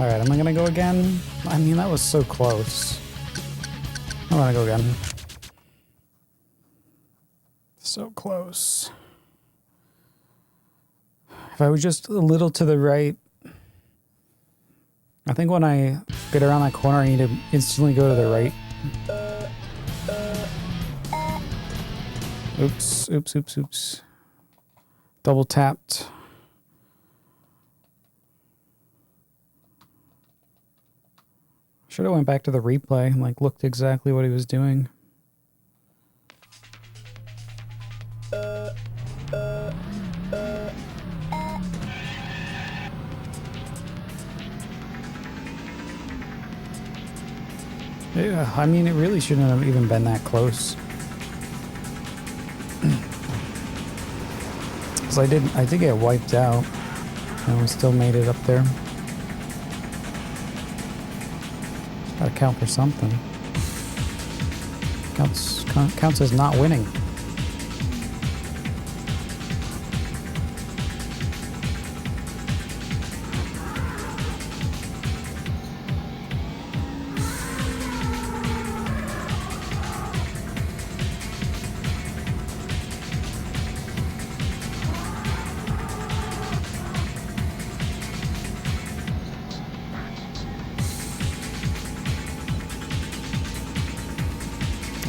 Alright, am I gonna go again? I mean, that was so close. I'm gonna go again. So close. If I was just a little to the right... I think when I get around that corner, I need to instantly go to the right. Oops, oops, oops, oops. Double tapped. Should have went back to the replay and like looked exactly what he was doing. Yeah, I mean, it really shouldn't have even been that close. Because I did get wiped out, and we still made it up there. Gotta count for something. Counts as not winning.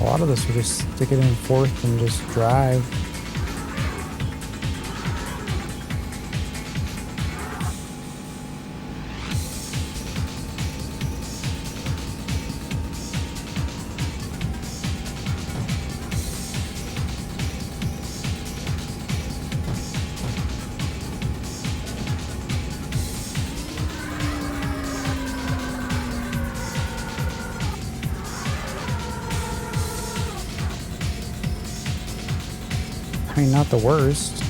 A lot of this will just stick it in fourth and just drive. I mean, not the worst.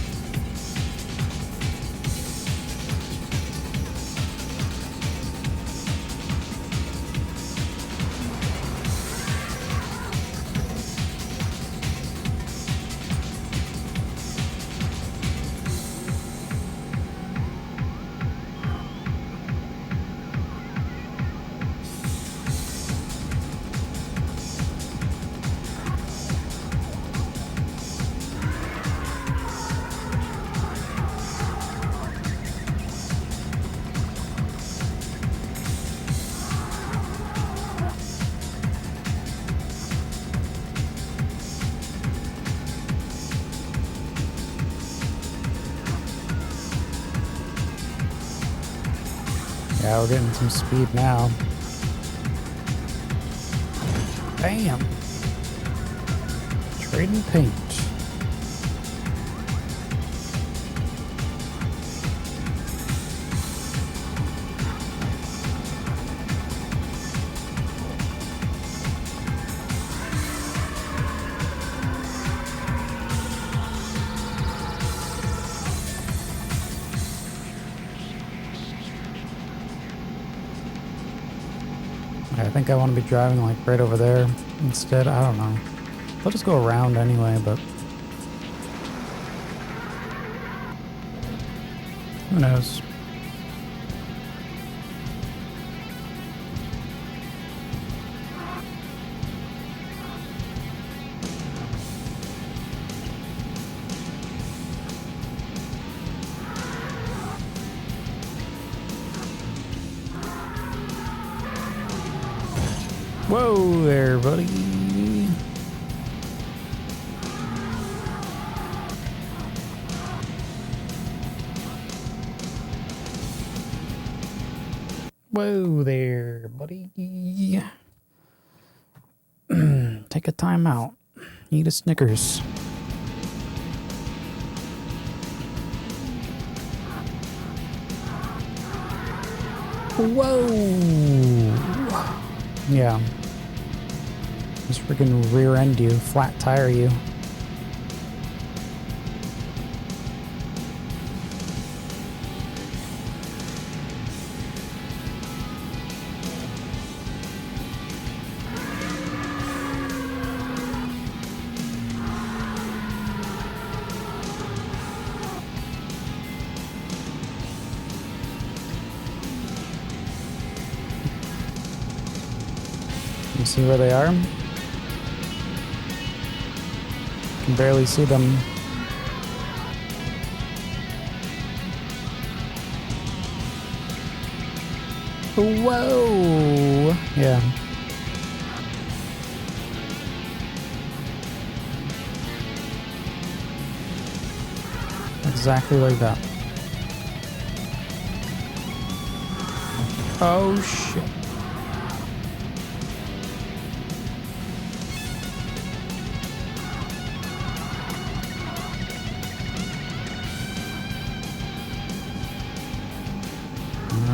Yeah, we're getting some speed now. Bam! Trading paint. I think I want to be driving like right over there instead. I don't know. I'll just go around anyway, but who knows? Whoa there, buddy. Whoa there, buddy. Take a time out. Eat a Snickers. Whoa! Yeah. Just freaking rear end you, flat tire you. You see where they are? Can barely see them. Whoa! Yeah. Exactly like that. Oh shit.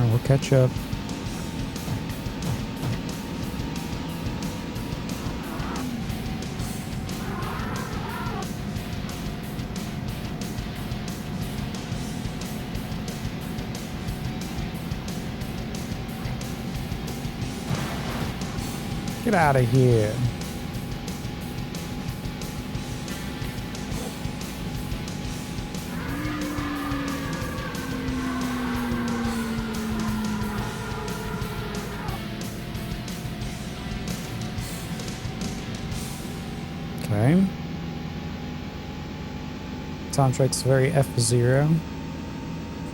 We'll catch up. Get out of here. Okay. Soundtrack's very F-Zero.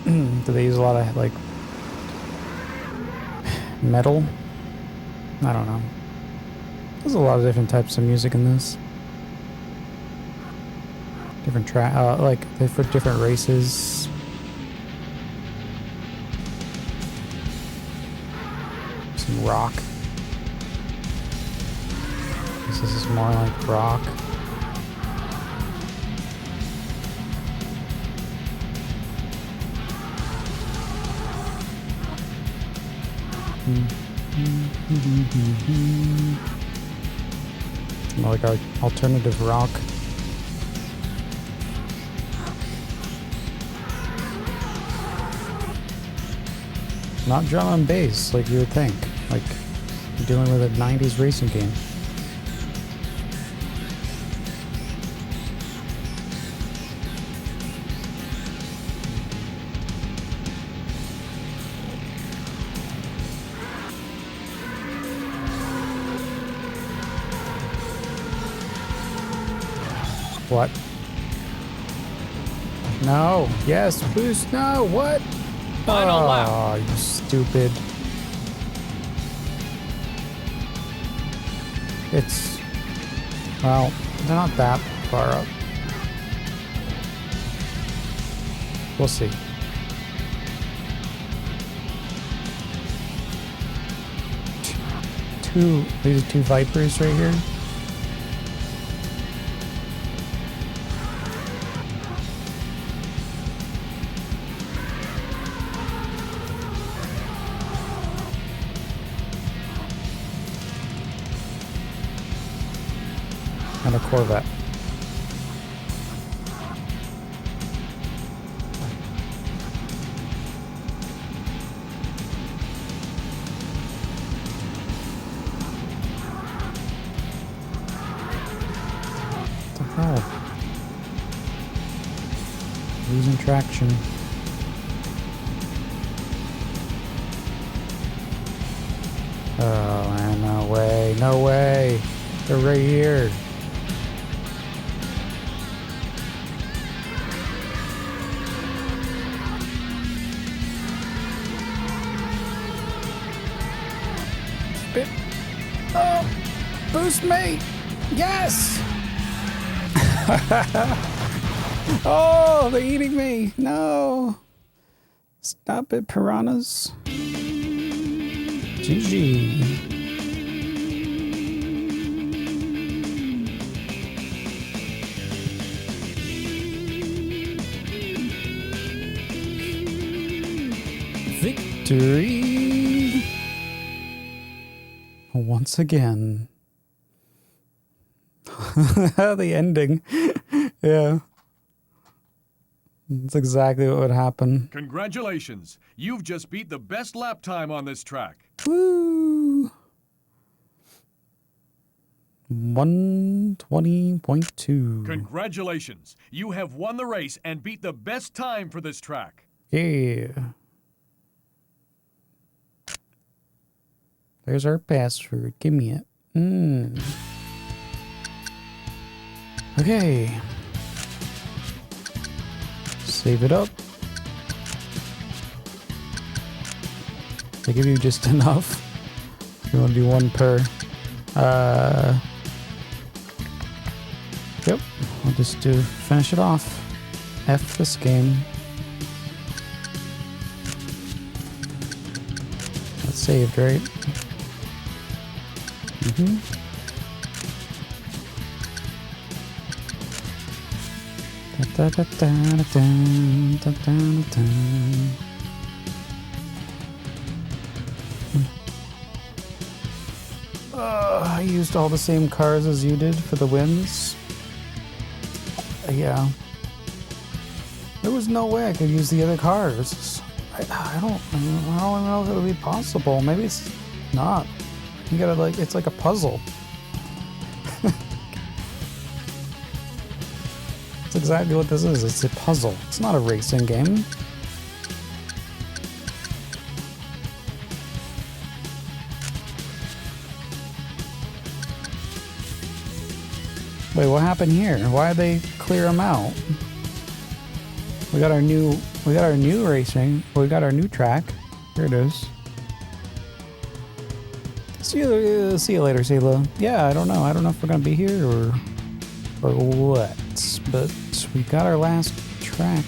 Do they use a lot of, like, metal? I don't know. There's a lot of different types of music in this. Different like for different races. Some rock. This is more like rock. More like our alternative rock. Not drum and bass like you would think. Like you're dealing with a 90s racing game. What? No. Yes. Boost. No. What? Final lap. Oh, you stupid. It's... Well, they're not that far up. We'll see. These are two Vipers right here. And a Corvette. What the hell? Losing traction. Oh man, no way, no way. They're right here. Oh, boost me! Yes! Oh, they're eating me! No! Stop it, piranhas. GG. Victory! Once again. The ending. Yeah. That's exactly what would happen. Congratulations! You've just beat the best lap time on this track. Woo! 120.2. Congratulations! You have won the race and beat the best time for this track. Yeah. There's our password. Give me it. Okay. Save it up. They give you just enough. You want to do one per. Yep. I'll just finish it off. F this game. That's saved, right? Da, da, da, da, da, da, da. I used all the same cars as you did for the wins. Yeah. There was no way I could use the other cars. I don't know if it would be possible. Maybe it's not. You gotta it's like a puzzle. That's exactly what this is. It's a puzzle. It's not a racing game. Wait, what happened here? Why did they clear them out? We got our new racing. We got our new track. Here it is. See you later, Sela. Yeah, I don't know. I don't know if we're gonna be here or what. But we got our last track.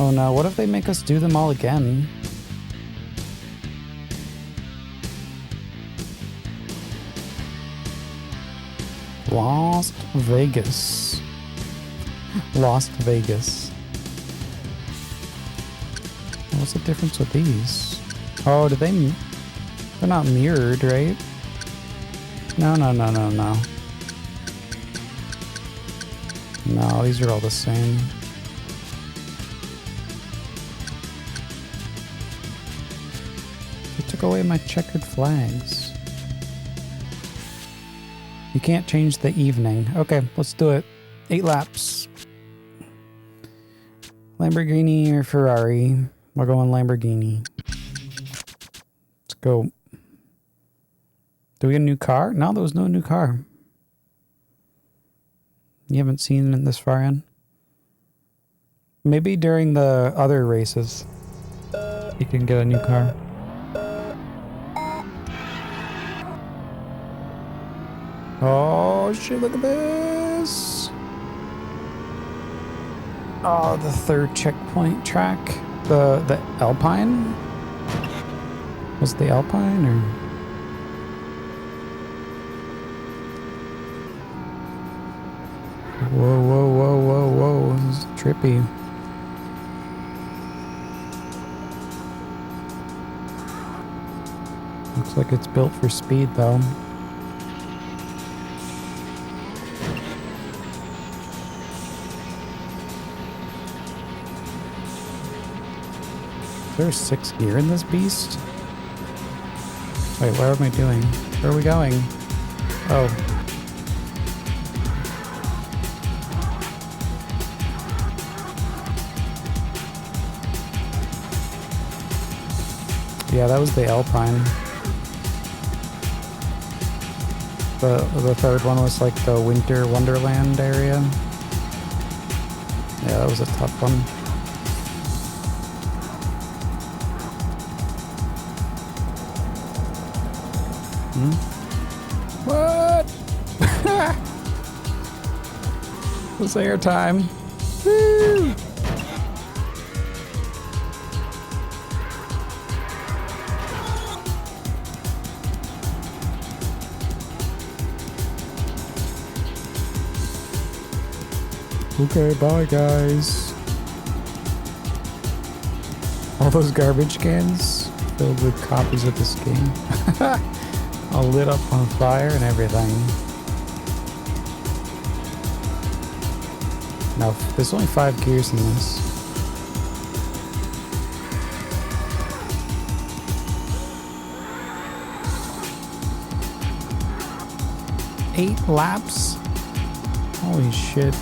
Oh no! What if they make us do them all again? Las Vegas. Lost Vegas. What's the difference with these? Oh, did they... They're not mirrored, right? No. No, these are all the same. They took away my checkered flags. You can't change the evening. Okay, let's do it. 8 laps. Lamborghini or Ferrari? We're going Lamborghini. Let's go. Do we get a new car? No, there was no new car. You haven't seen it this far in? Maybe during the other races, you can get a new car. Oh shit, look at this! Oh, the third checkpoint track. The Alpine? Was it the Alpine or? Whoa. This is trippy. Looks like it's built for speed though. Is there a 6th gear in this beast? Wait, what am I doing? Where are we going? Oh. Yeah, that was the Alpine. The third one was like the Winter Wonderland area. Yeah, that was a tough one. What? It's air time. Woo! Okay, bye guys. All those garbage cans filled with copies of this game. All lit up on fire and everything. Now, there's only 5 gears in this. Eight laps? Holy shit.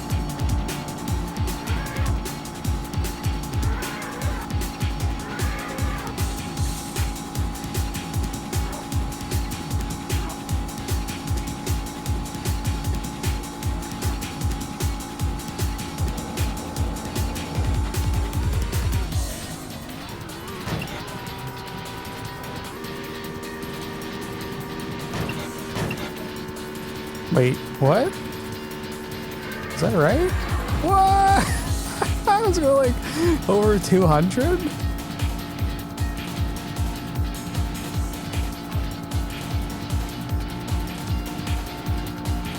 Wait, what? Is that right? What? I was going like over 200?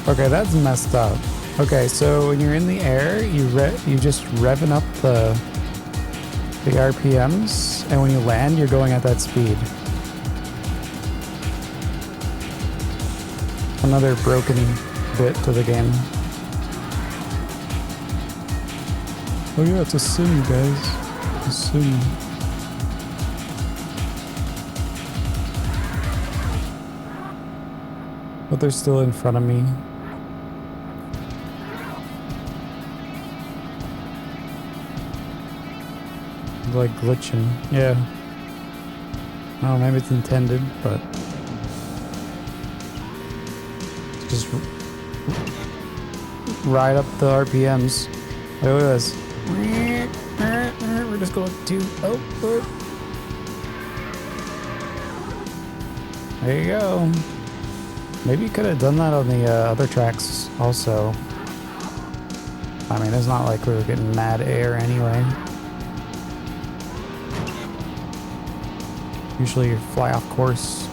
Okay, that's messed up. Okay, so when you're in the air, you just revving up the RPMs, and when you land, you're going at that speed. Another broken bit to the game. Oh yeah, it's a sim, guys. A sim. But they're still in front of me. Like glitching. Yeah. Oh, maybe it's intended, but just ride up the RPMs. Look at this. We're just going to There you go. Maybe you could have done that on the other tracks also. I mean, it's not like we were getting mad air anyway. Usually you fly off course.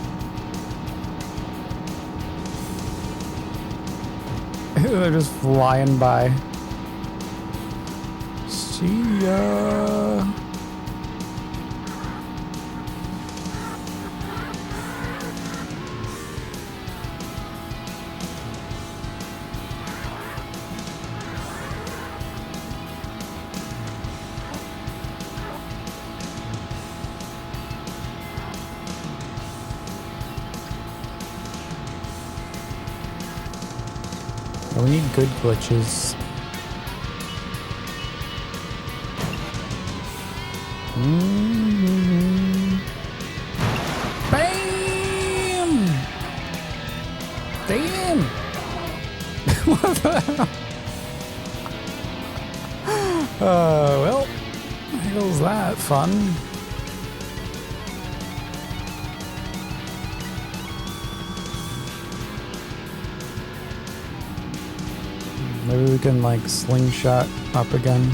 They're just flying by. See ya. We need good glitches. Bam! Damn! What the hell? Well, there goes that fun. Maybe we can like slingshot up again.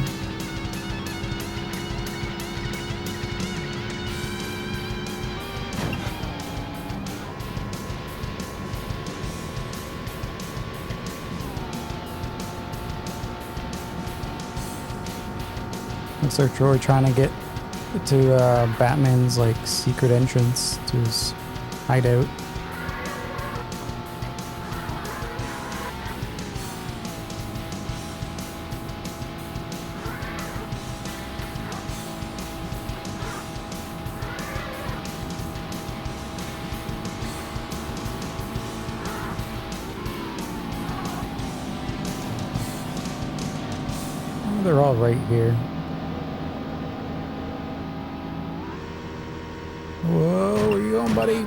Looks like Troy trying to get to Batman's like secret entrance to his hideout. They're all right here. Whoa, where you going, buddy?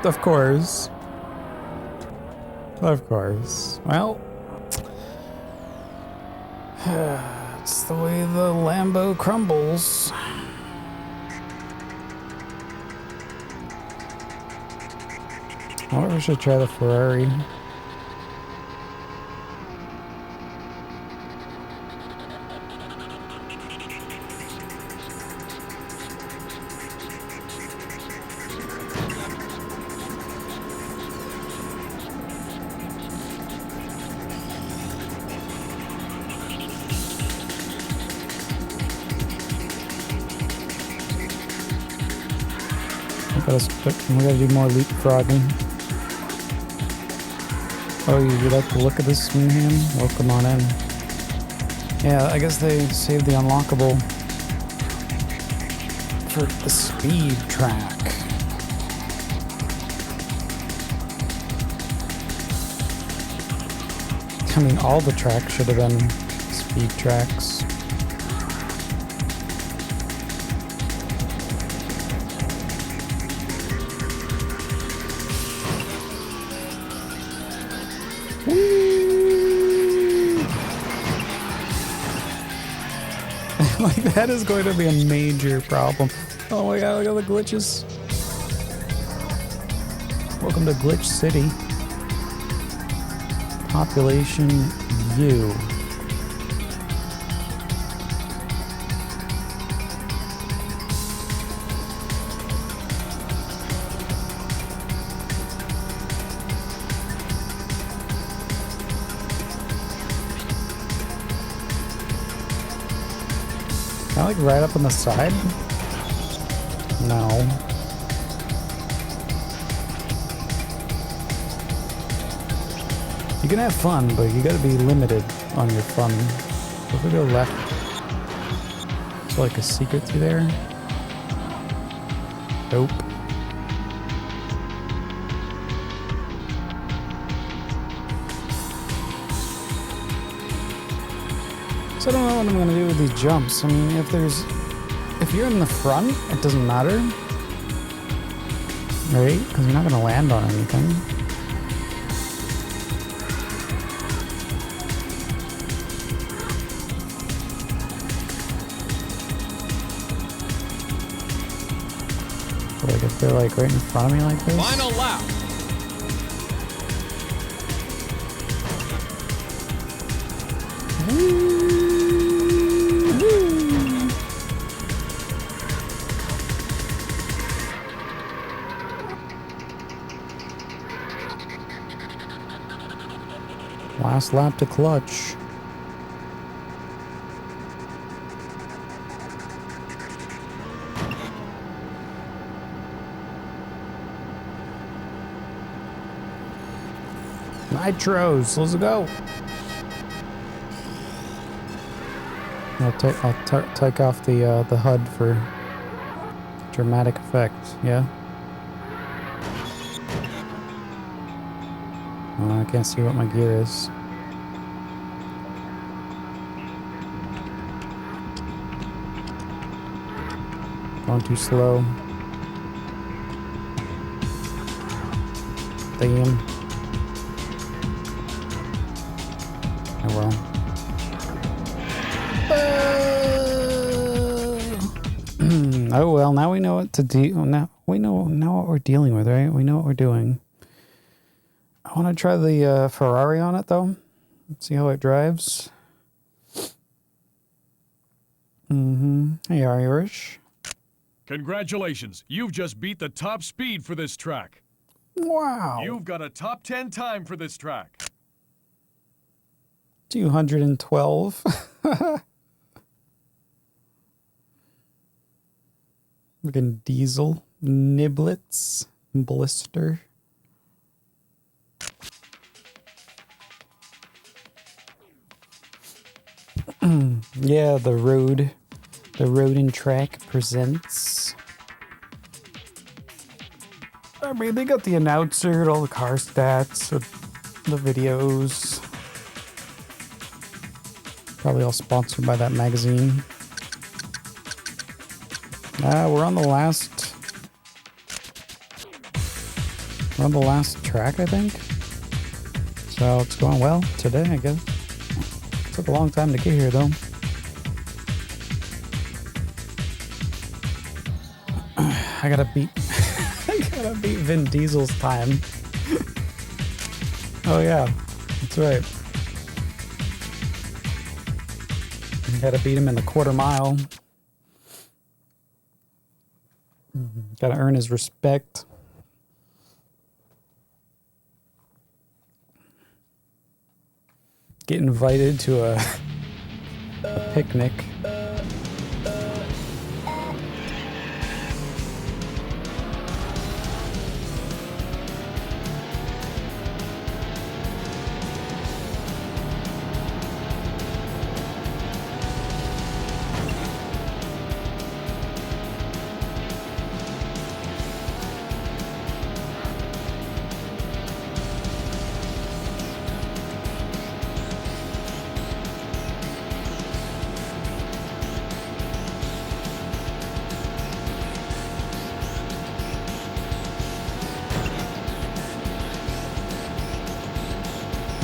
Of course. Of course. Well, it's the way the Lambo crumbles. I wonder if we should try the Ferrari. We gotta do more leapfrogging. Oh, you'd like to look at this, Mayhem? Well, come on in. Yeah, I guess they saved the unlockable for the speed track. I mean, all the tracks should have been speed tracks. Like, that is going to be a major problem. Oh my god, look at the glitches. Welcome to Glitch City. Population U. Can I like right up on the side? No. You can have fun, but you gotta be limited on your fun. If we go left, it's like a secret through there. Nope. So I don't know what I'm gonna do with these jumps. I mean, if you're in the front, it doesn't matter, right? Because you're not gonna land on anything. Like if they're like right in front of me like this. Final lap. Last lap to clutch. Nitros, let's go. I'll take off the HUD for dramatic effect. Yeah. I can't see what my gear is. Going too slow. Damn. Oh well. Oh well, now we know what to do. Now we know what we're dealing with, right? We know what we're doing. I want to try the Ferrari on it though. See how it drives. Hey, Irish. Congratulations, you've just beat the top speed for this track. Wow. You've got a top 10 time for this track. 212. Freaking diesel. Niblets. Blister. Yeah, the road and track presents. I mean, they got the announcer, all the car stats, the videos. Probably all sponsored by that magazine. We're on the last track, I think. So it's going well today, I guess. Took a long time to get here, though. I gotta beat Vin Diesel's time. Oh yeah, that's right. Gotta beat him in the quarter mile. Gotta earn his respect. Get invited to a picnic.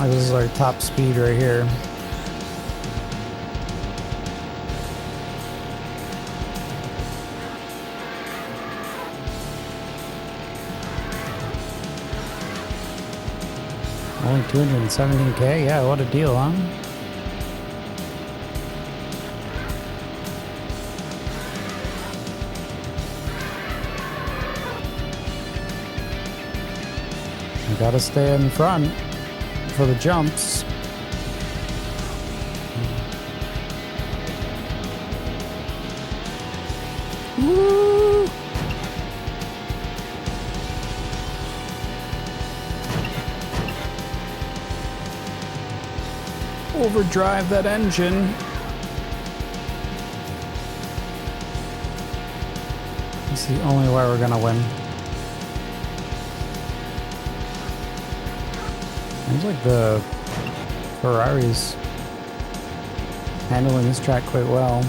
This is our top speed right here. Only 217K? Yeah, what a deal, huh? I gotta stay in front for the jumps. Woo! Overdrive that engine. This is the only way we're gonna win. Seems like the Ferrari's handling this track quite well.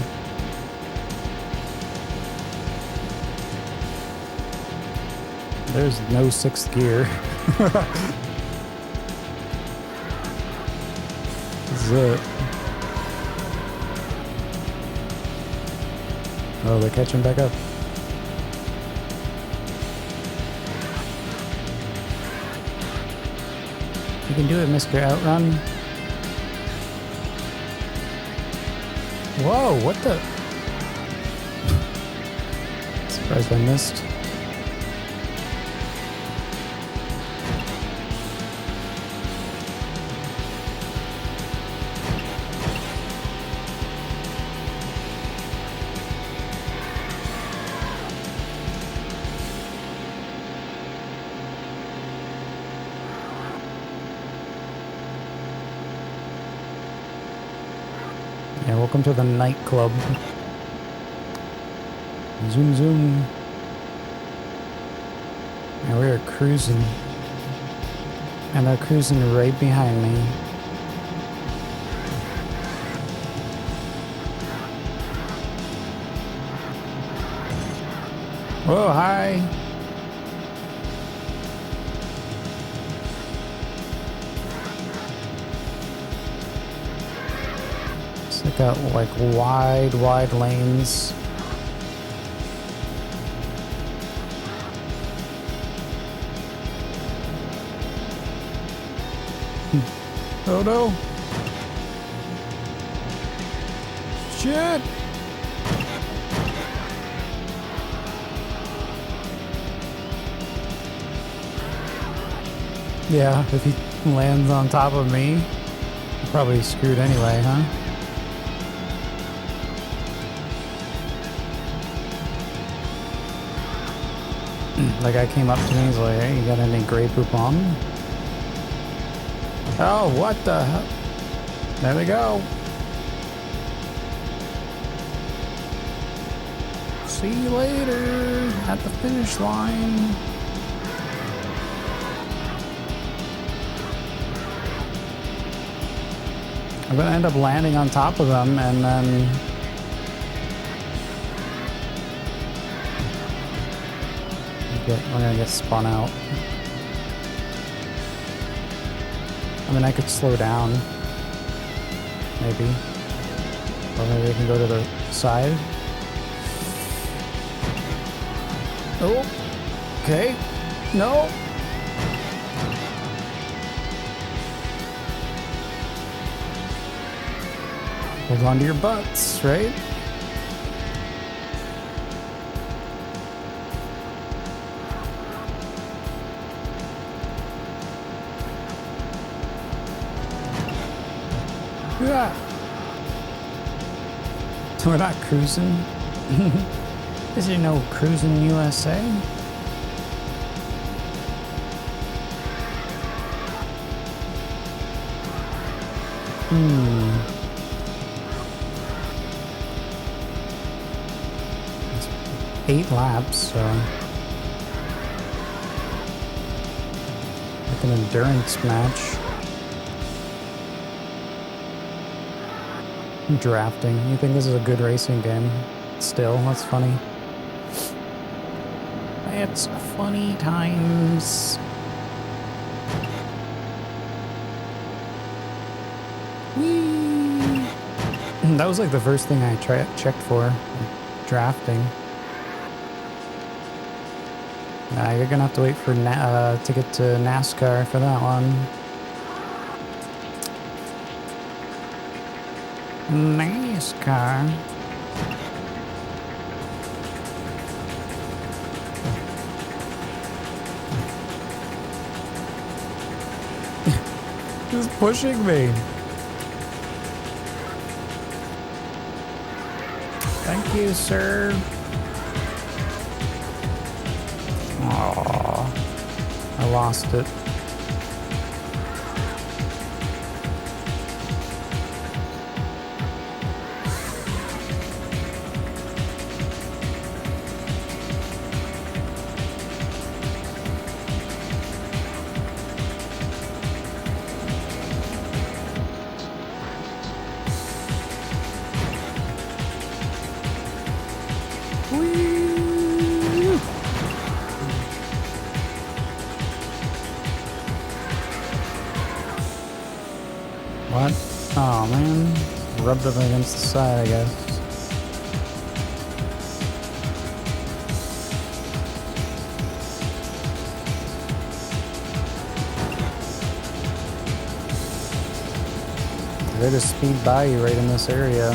There's no sixth gear. This is it. Oh, they're catching back up. can do it, Mr. Outrun. Whoa, what the? Surprised I missed. Yeah, welcome to the nightclub. Zoom, zoom. And we're cruising. And they're cruising right behind me. Whoa, hi. They got like wide lanes. Oh no! Shit! Yeah, if he lands on top of me, I'm probably screwed anyway, huh? The guy came up to me, he's like, hey, you got any gray poop on? Oh, what the hell? There we go. See you later at the finish line. I'm gonna end up landing on top of them and then we're gonna get spun out. I mean, I could slow down, maybe. Or maybe I can go to the side. Oh, okay. No. Hold on to your butts, right? Yeah. We're not cruising. Is there no cruising USA? It's 8 laps, so like an endurance match. Drafting. You think this is a good racing game? Still, that's funny. It's funny times. Whee! That was like the first thing I checked for. Drafting. Nah, you're gonna have to wait for to get to NASCAR for that one. NASCAR. He's pushing me. Thank you, sir. Aww. I lost it. What? Oh man, rubbed up against the side, I guess. They just speed by you right in this area.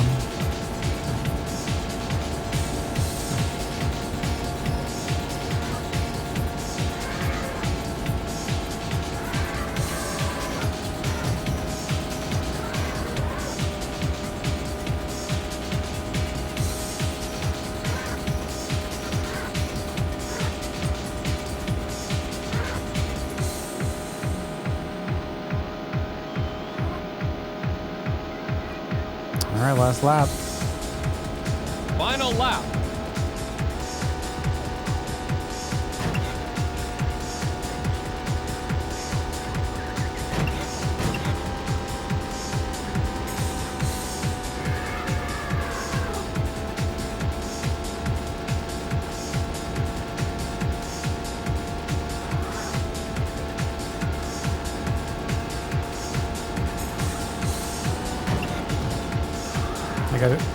All right, last lap. Final lap.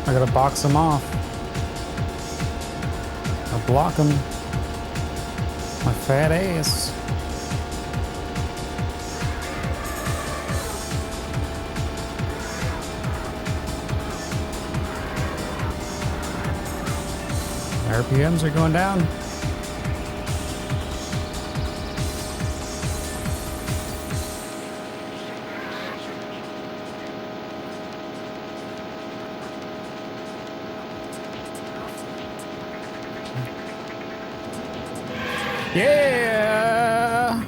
I gotta box them off. Or block them. My fat ass. RPMs are going down. Yeah.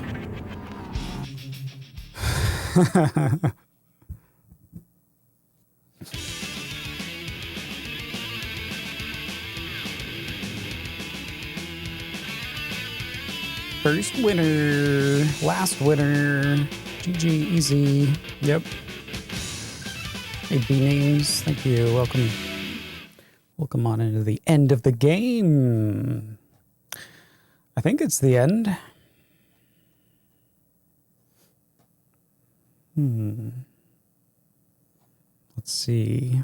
First winner, last winner. GG, easy. Yep. Hey, B names. Thank you. Welcome. Welcome on into the end of the game. I think it's the end. Let's see.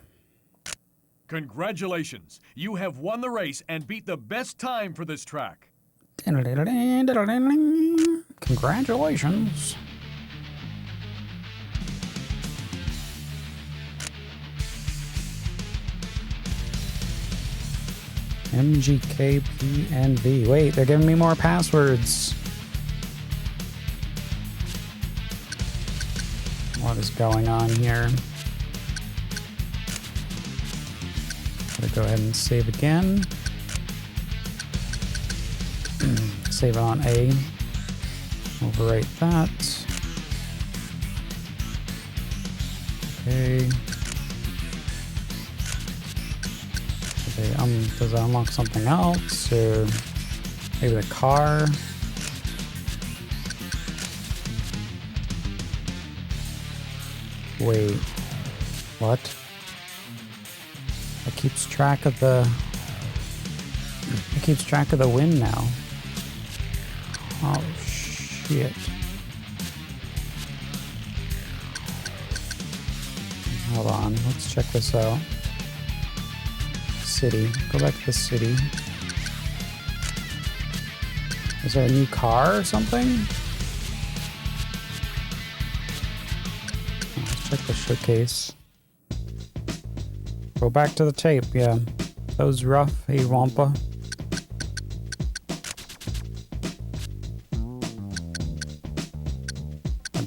Congratulations. You have won the race and beat the best time for this track. Congratulations. MGKPNV. Wait, they're giving me more passwords. What is going on here? Gotta go ahead and save again. Save on A. Overwrite that. Okay. Does it unlock something else? Or maybe the car? Wait. What? It keeps track of the... It keeps track of the wind now. Oh, shit. Hold on. Let's check this out. City. Go back to the city. Is there a new car or something? Let's check the showcase. Go back to the tape, yeah. That was rough, hey Wampa.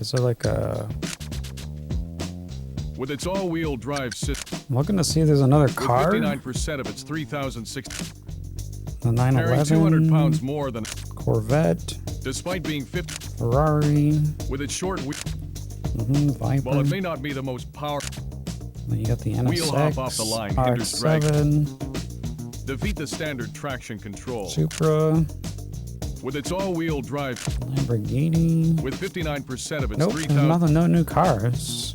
Is there like a... With its all-wheel drive system, I'm looking to see if there's another car. 59% of its 3,060. The 911. Carrying 200 pounds more than Corvette. Despite being 50. Ferrari. With its short wheel. Viper. While it may not be the most powerful. Then you got the NSX. Wheel hop off the line hinders drag. RX-7. Defeat the standard traction control. Supra. With its all-wheel drive. Lamborghini. With 59% of its Nope, 3,000. no new cars.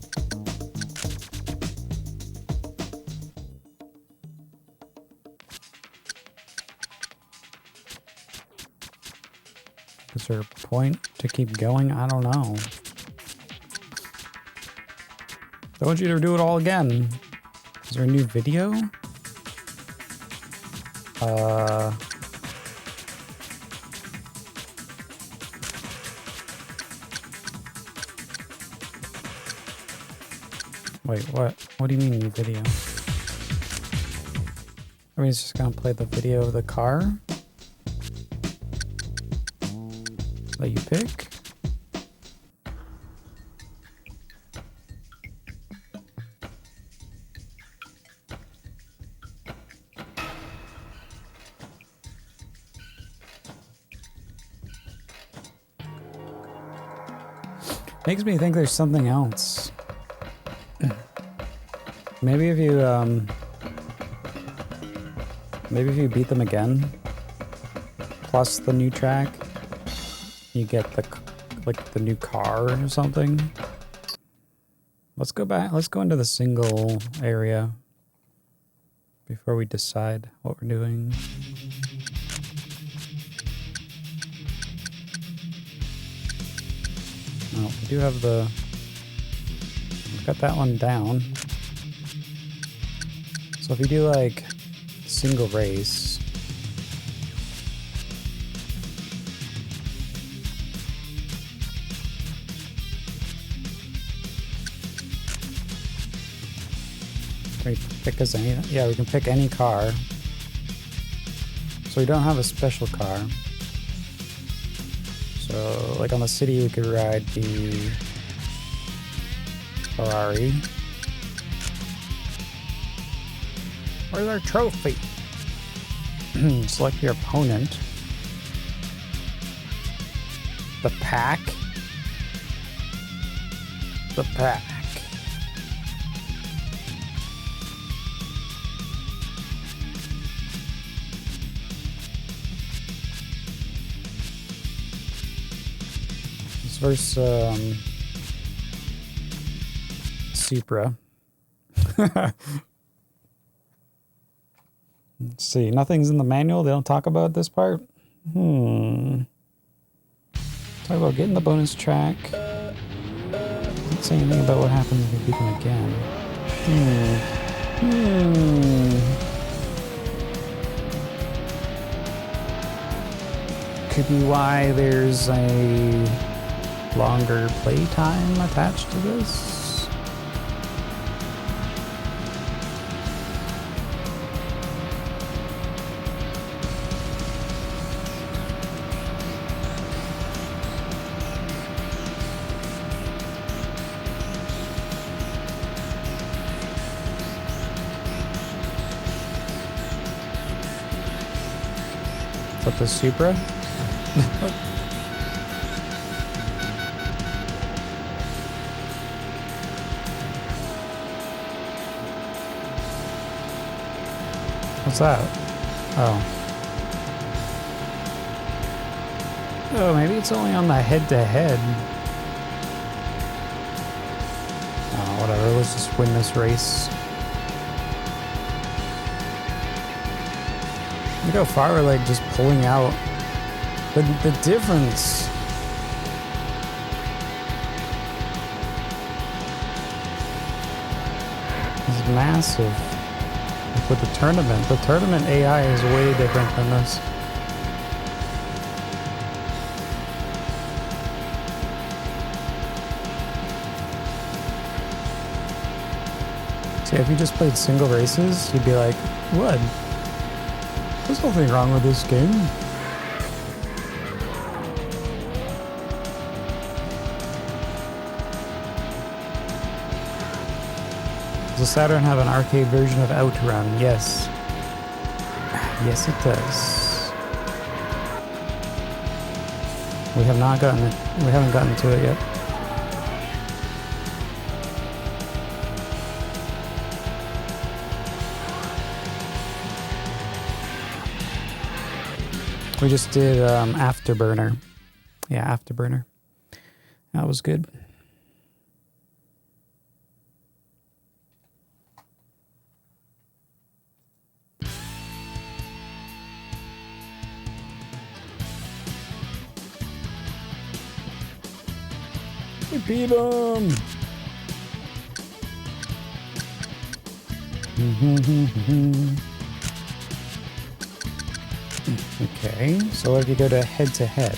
Is there a point to keep going? I don't know. I want you to do it all again. Is there a new video? Wait, what? What do you mean new video? I mean, it's just gonna play the video of the car that you pick. Makes me think there's something else. Maybe if you beat them again, plus the new track, you get the new car or something. Let's go back. Let's go into the single area before we decide what we're doing. Oh, we do have we've got that one down. So if you do like single race, can we pick us any? Yeah, we can pick any car. So we don't have a special car. So, like on the city, we could ride the Ferrari. Where's our trophy? Select your opponent. The pack. The pack. Versus Supra. Let's see, nothing's in the manual. They don't talk about this part. Talk about getting the bonus track. Doesn't say anything about what happens if you beat them again. Could be why there's a longer playtime attached to this. Is that the Supra? What's that? Oh. Oh, maybe it's only on the head-to-head. Oh, whatever. Let's just win this race. Look how far we're like just pulling out. The difference. Is massive. Like with the tournament AI is way different than this. See, if you just played single races, you'd be like, what? There's nothing wrong with this game. Does the Saturn have an arcade version of Outrun? Yes. Yes, it does. We have not gotten it. We haven't gotten to it yet. We just did Afterburner. Yeah, Afterburner. That was good. We beat him! Okay, so if you go to head-to-head.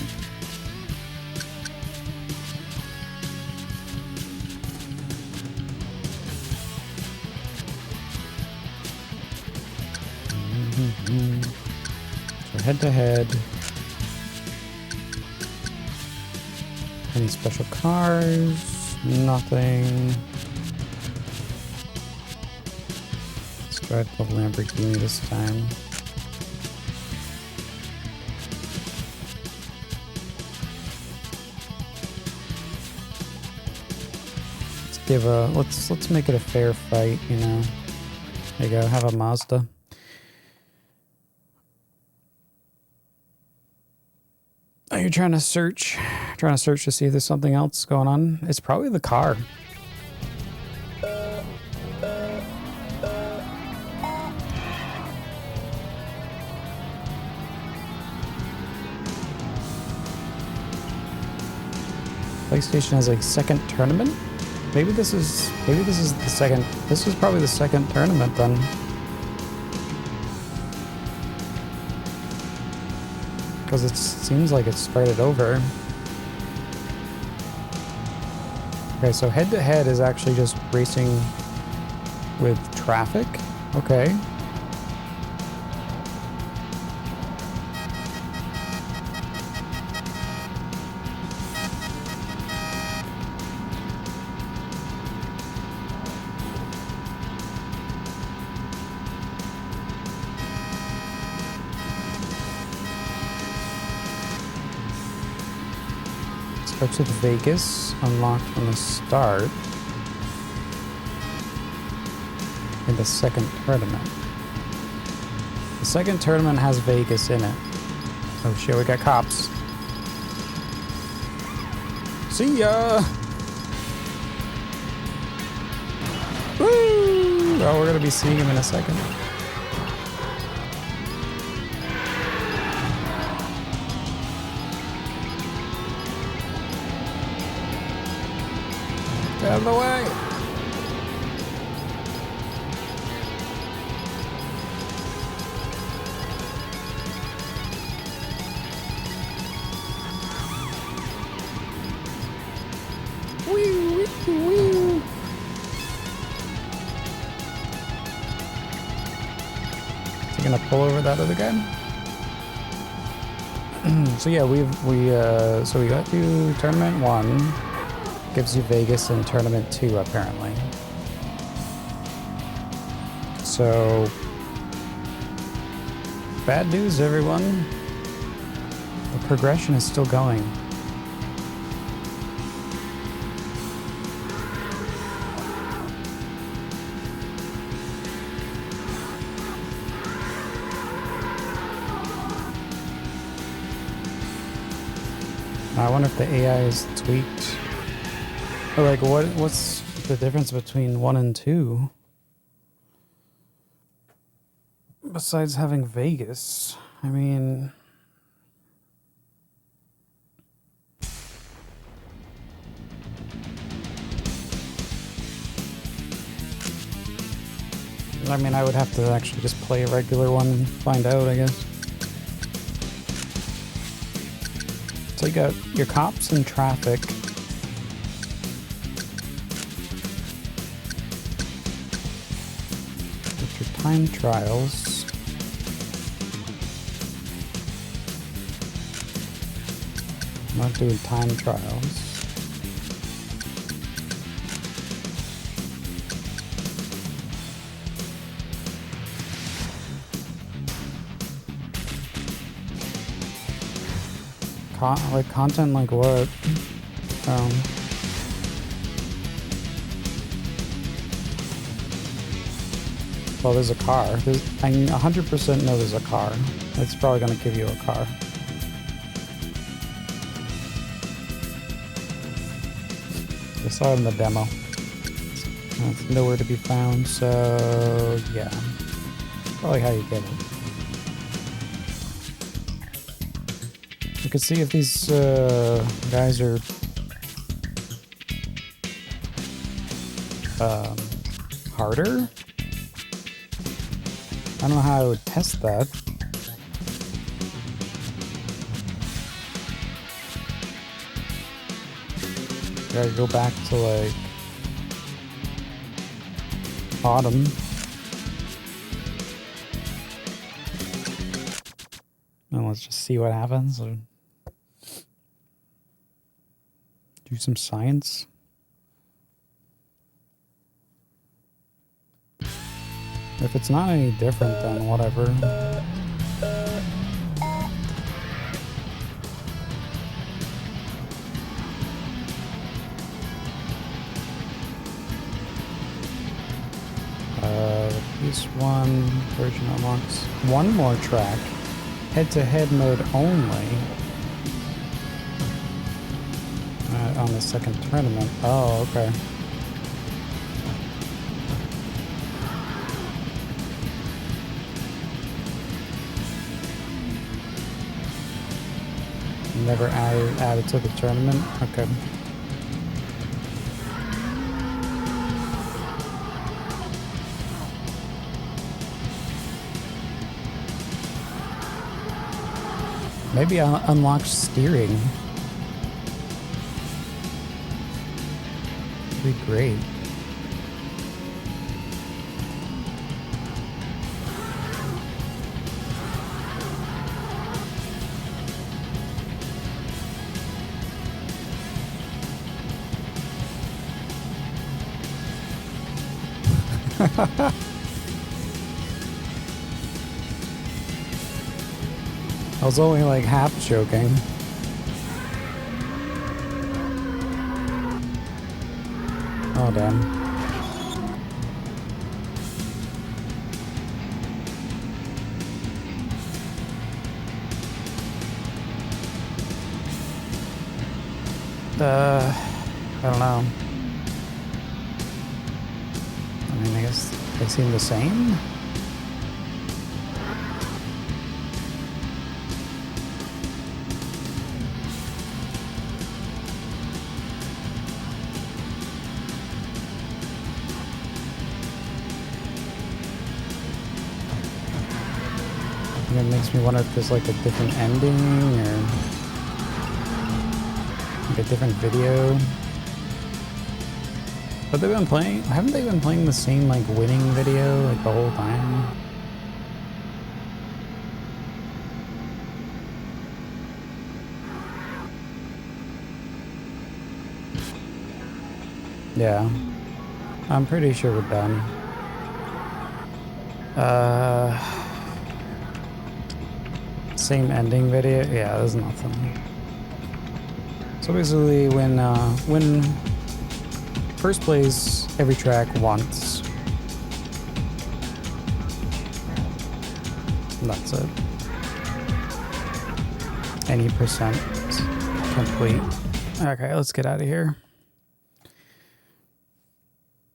So head to head. Any special cars? Nothing. Let's drive the Lamborghini this time. Let's make it a fair fight, you know. There you go, have a Mazda. Are you trying to search to see if there's something else going on? It's probably the car. PlayStation has a second tournament? Maybe this is the second. This is probably the second tournament then. Because it seems like it's started over. Okay, so head to head is actually just racing with traffic. Okay. Starts with Vegas, unlocked from the start in the second tournament. The second tournament has Vegas in it. Oh shit, we got cops. See ya! Woo! Oh, we're gonna be seeing him in a second. Out of the way. Wee, wee, wee. Is he gonna pull over that other guy? So yeah, we got to tournament 1. Gives you Vegas in tournament 2 apparently. So bad news, everyone. The progression is still going. I wonder if the AI is tweaked. Or like, what's the difference between 1 and 2? Besides having Vegas, I mean... I would have to actually just play a regular one and find out, I guess. So you got your cops and traffic. Get your time trials. I'm not doing time trials. Like content like what? Well, there's a car. I 100% know there's a car. It's probably going to give you a car. I saw it in the demo. It's nowhere to be found, so yeah. Probably how you get it. You can see if these guys are harder. I don't know how I would test that. Gotta go back to like bottom. Let's just see what happens. Or do some science. If it's not any different, then whatever. PS1 version unlocks one more track. Head-to-head mode only. On the second tournament. Oh, okay. Never added to the tournament? Okay. Maybe I'll unlock steering. That'd be great. I was only like half joking. Oh damn. I don't know. I mean, I guess they seem the same. It makes me wonder if there's like a different ending or like a different video. But they've been playing, haven't they been playing the same like winning video like the whole time? Yeah, I'm pretty sure we're done. Same ending video? Yeah, there's nothing. So basically, when first plays every track once, and that's it. Any percent complete. Okay, let's get out of here.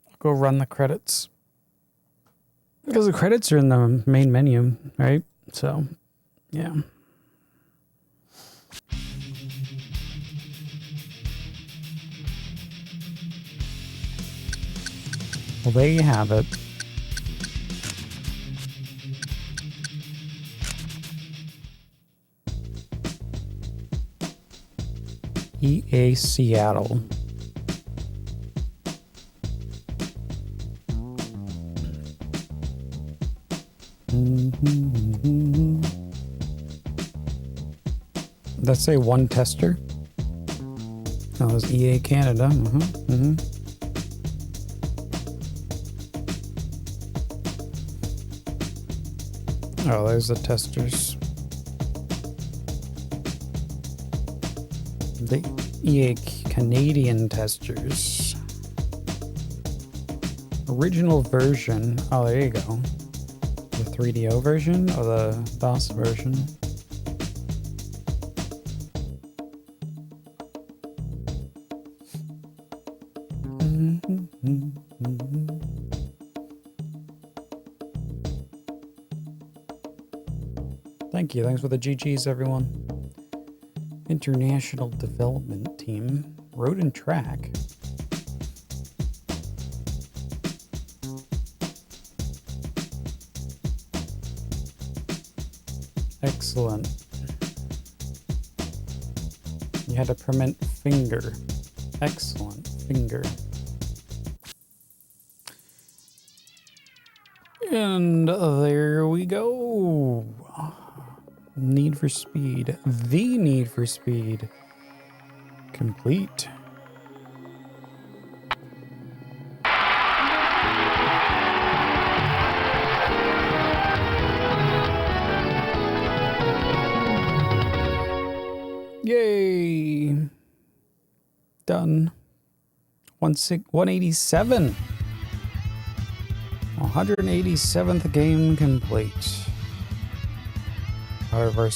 I'll go run the credits. Because the credits are in the main menu, right? So, yeah. Well, there you have it. EA Seattle. Let's say one tester. Oh, it was EA Canada. Oh, there's the testers. The EA Canadian testers. Original version. Oh, there you go. The 3DO version or the DOS version? Thank you. Thanks for the GGs, everyone. International Development Team. Road and Track. Excellent. You had a permanent finger. Excellent. Finger. And there we go. Need for Speed. The Need for Speed. Complete. Yay! Done. 187. 187th game complete. Out of our